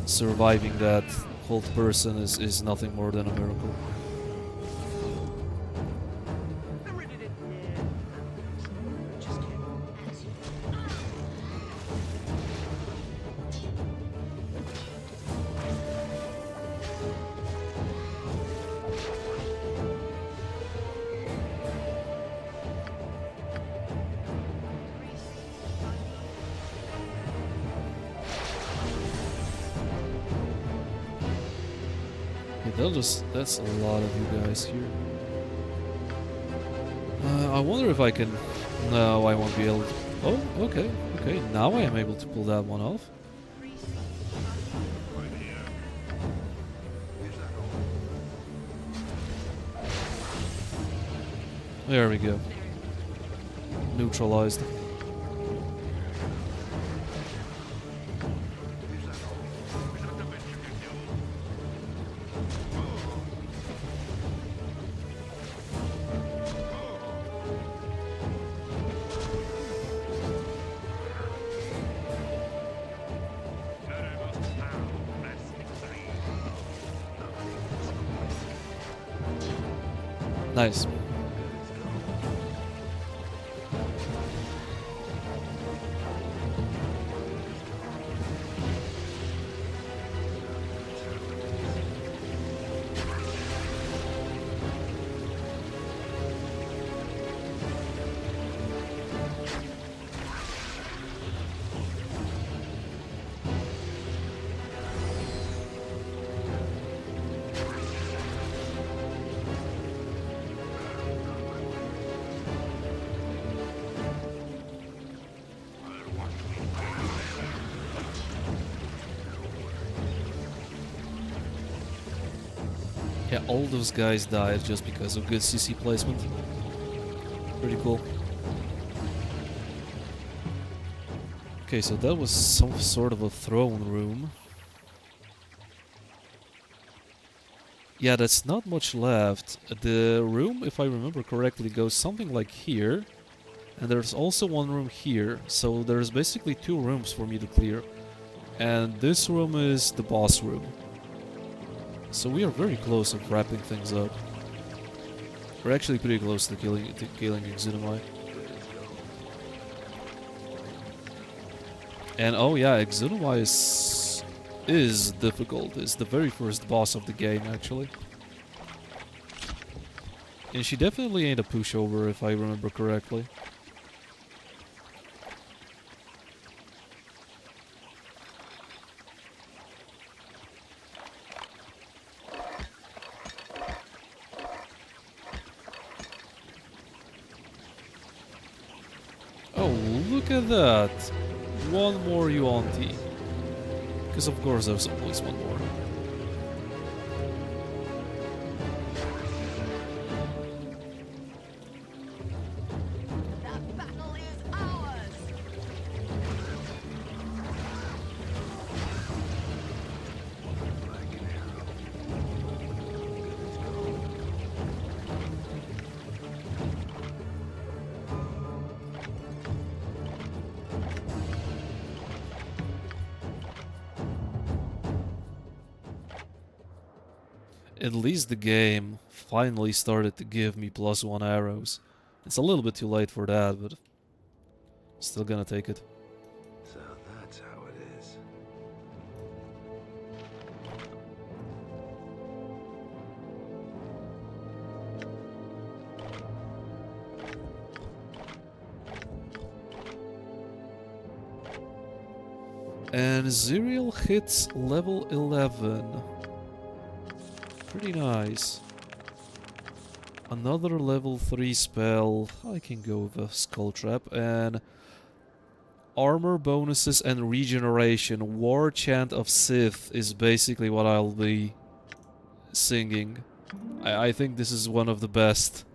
surviving that hold person is nothing more than a miracle. I'm ready to. Just kidding. As you Okay, that's a lot of you guys here. I wonder if I can... No, I won't be able to... Oh, okay, okay, now I am able to pull that one off. Right here. Is that all? There we go. Neutralized. Is that the best you can do? Nice. Yeah, all those guys died just because of good CC placement. pretty cool. Okay, so that was some sort of a throne room. Yeah, that's not much left. The room, if I remember correctly, goes something like here. And there's also one room here. So there's basically 2 rooms for me to clear. And this room is the boss room. So we are very close to wrapping things up. We're actually pretty close to killing Exunamai. And oh yeah, Exunamai is difficult. It's the very first boss of the game, actually. And she definitely ain't a pushover, if I remember correctly. Oh, look at that! One more Yuan-Ti. Because of course there's always one more. That battle is ours. Like an arrow. Good as gold. At least the game finally started to give me +1 arrows. It's a little bit too late for that, but still gonna take it. So that's how it is. And Ziriel hits level 11. Pretty nice. Another level 3 spell. I can go with a Skull Trap. And armor bonuses and regeneration. War Chant of Sith is basically what I'll be singing. I think this is one of the best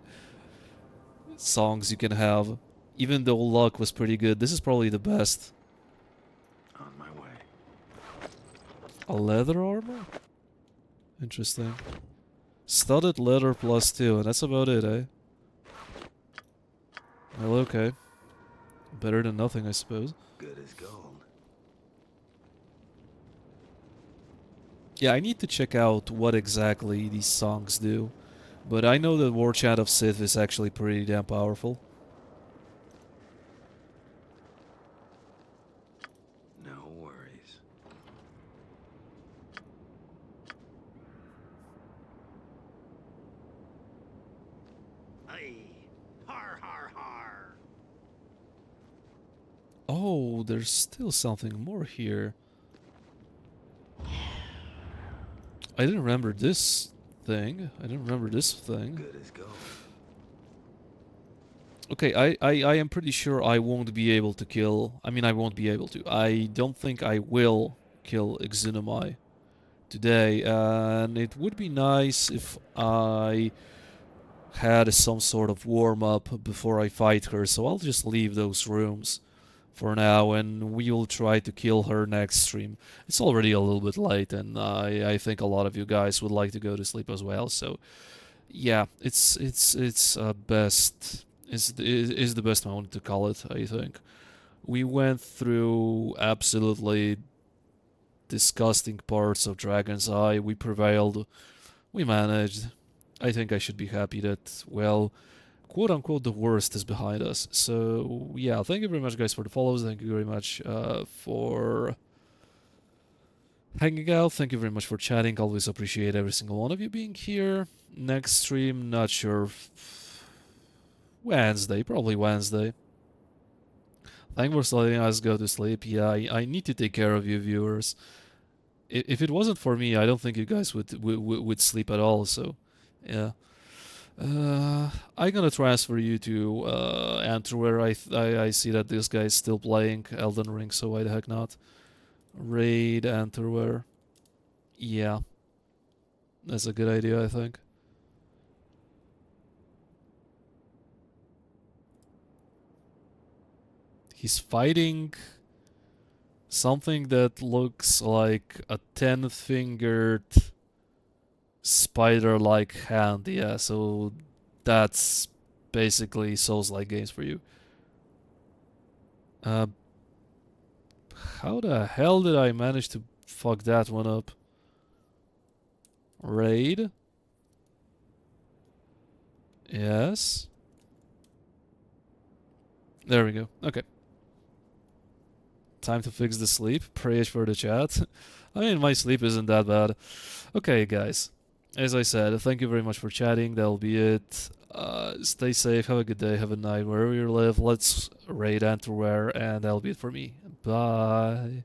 songs you can have. Even though Luck was pretty good, this is probably the best. On my way. A leather armor? Interesting. Studded leather +2, and that's about it, eh? Well, okay. Better than nothing, I suppose. Good as gold. Yeah, I need to check out what exactly these songs do. But I know that War Chant of Sith is actually pretty damn powerful. No worries. Aye. Har har har. Oh, there's still something more here. I didn't remember this thing. I didn't remember this thing. Good as gold. Okay, I am pretty sure I won't be able to kill... I mean, I won't be able to. I don't think I will kill Exunamai today. And it would be nice if I had some sort of warm-up before I fight her. So I'll just leave those rooms for now, and we will try to kill her next stream. It's already a little bit late, and I think a lot of you guys would like to go to sleep as well. So, yeah, it's best is the best moment to call it. I think we went through absolutely disgusting parts of Dragon's Eye. We prevailed. We managed. I think I should be happy that, well, quote-unquote, the worst is behind us. So, yeah, thank you very much, guys, for the follows. Thank you very much for hanging out. Thank you very much for chatting. Always appreciate every single one of you being here. Next stream, not sure. Wednesday, probably Wednesday. Thank you for letting us go to sleep. Yeah, I need to take care of you, viewers. If it wasn't for me, I don't think you guys would sleep at all, so, yeah. I'm gonna transfer you to Antwerp. I see that this guy is still playing Elden Ring, so why the heck not? Raid Antwerp. Yeah. That's a good idea, I think. He's fighting something that looks like a 10-fingered spider-like hand. Yeah, so that's basically Souls-like games for you. How the hell did I manage to fuck that one up? Raid. Yes. There we go. Okay. Time to fix the sleep. Praise for the chat. I mean, my sleep isn't that bad. Okay, guys. As I said, thank you very much for chatting. That'll be it. Stay safe. Have a good day. Have a night. Wherever you live, let's raid Antwerp, and that'll be it for me. Bye.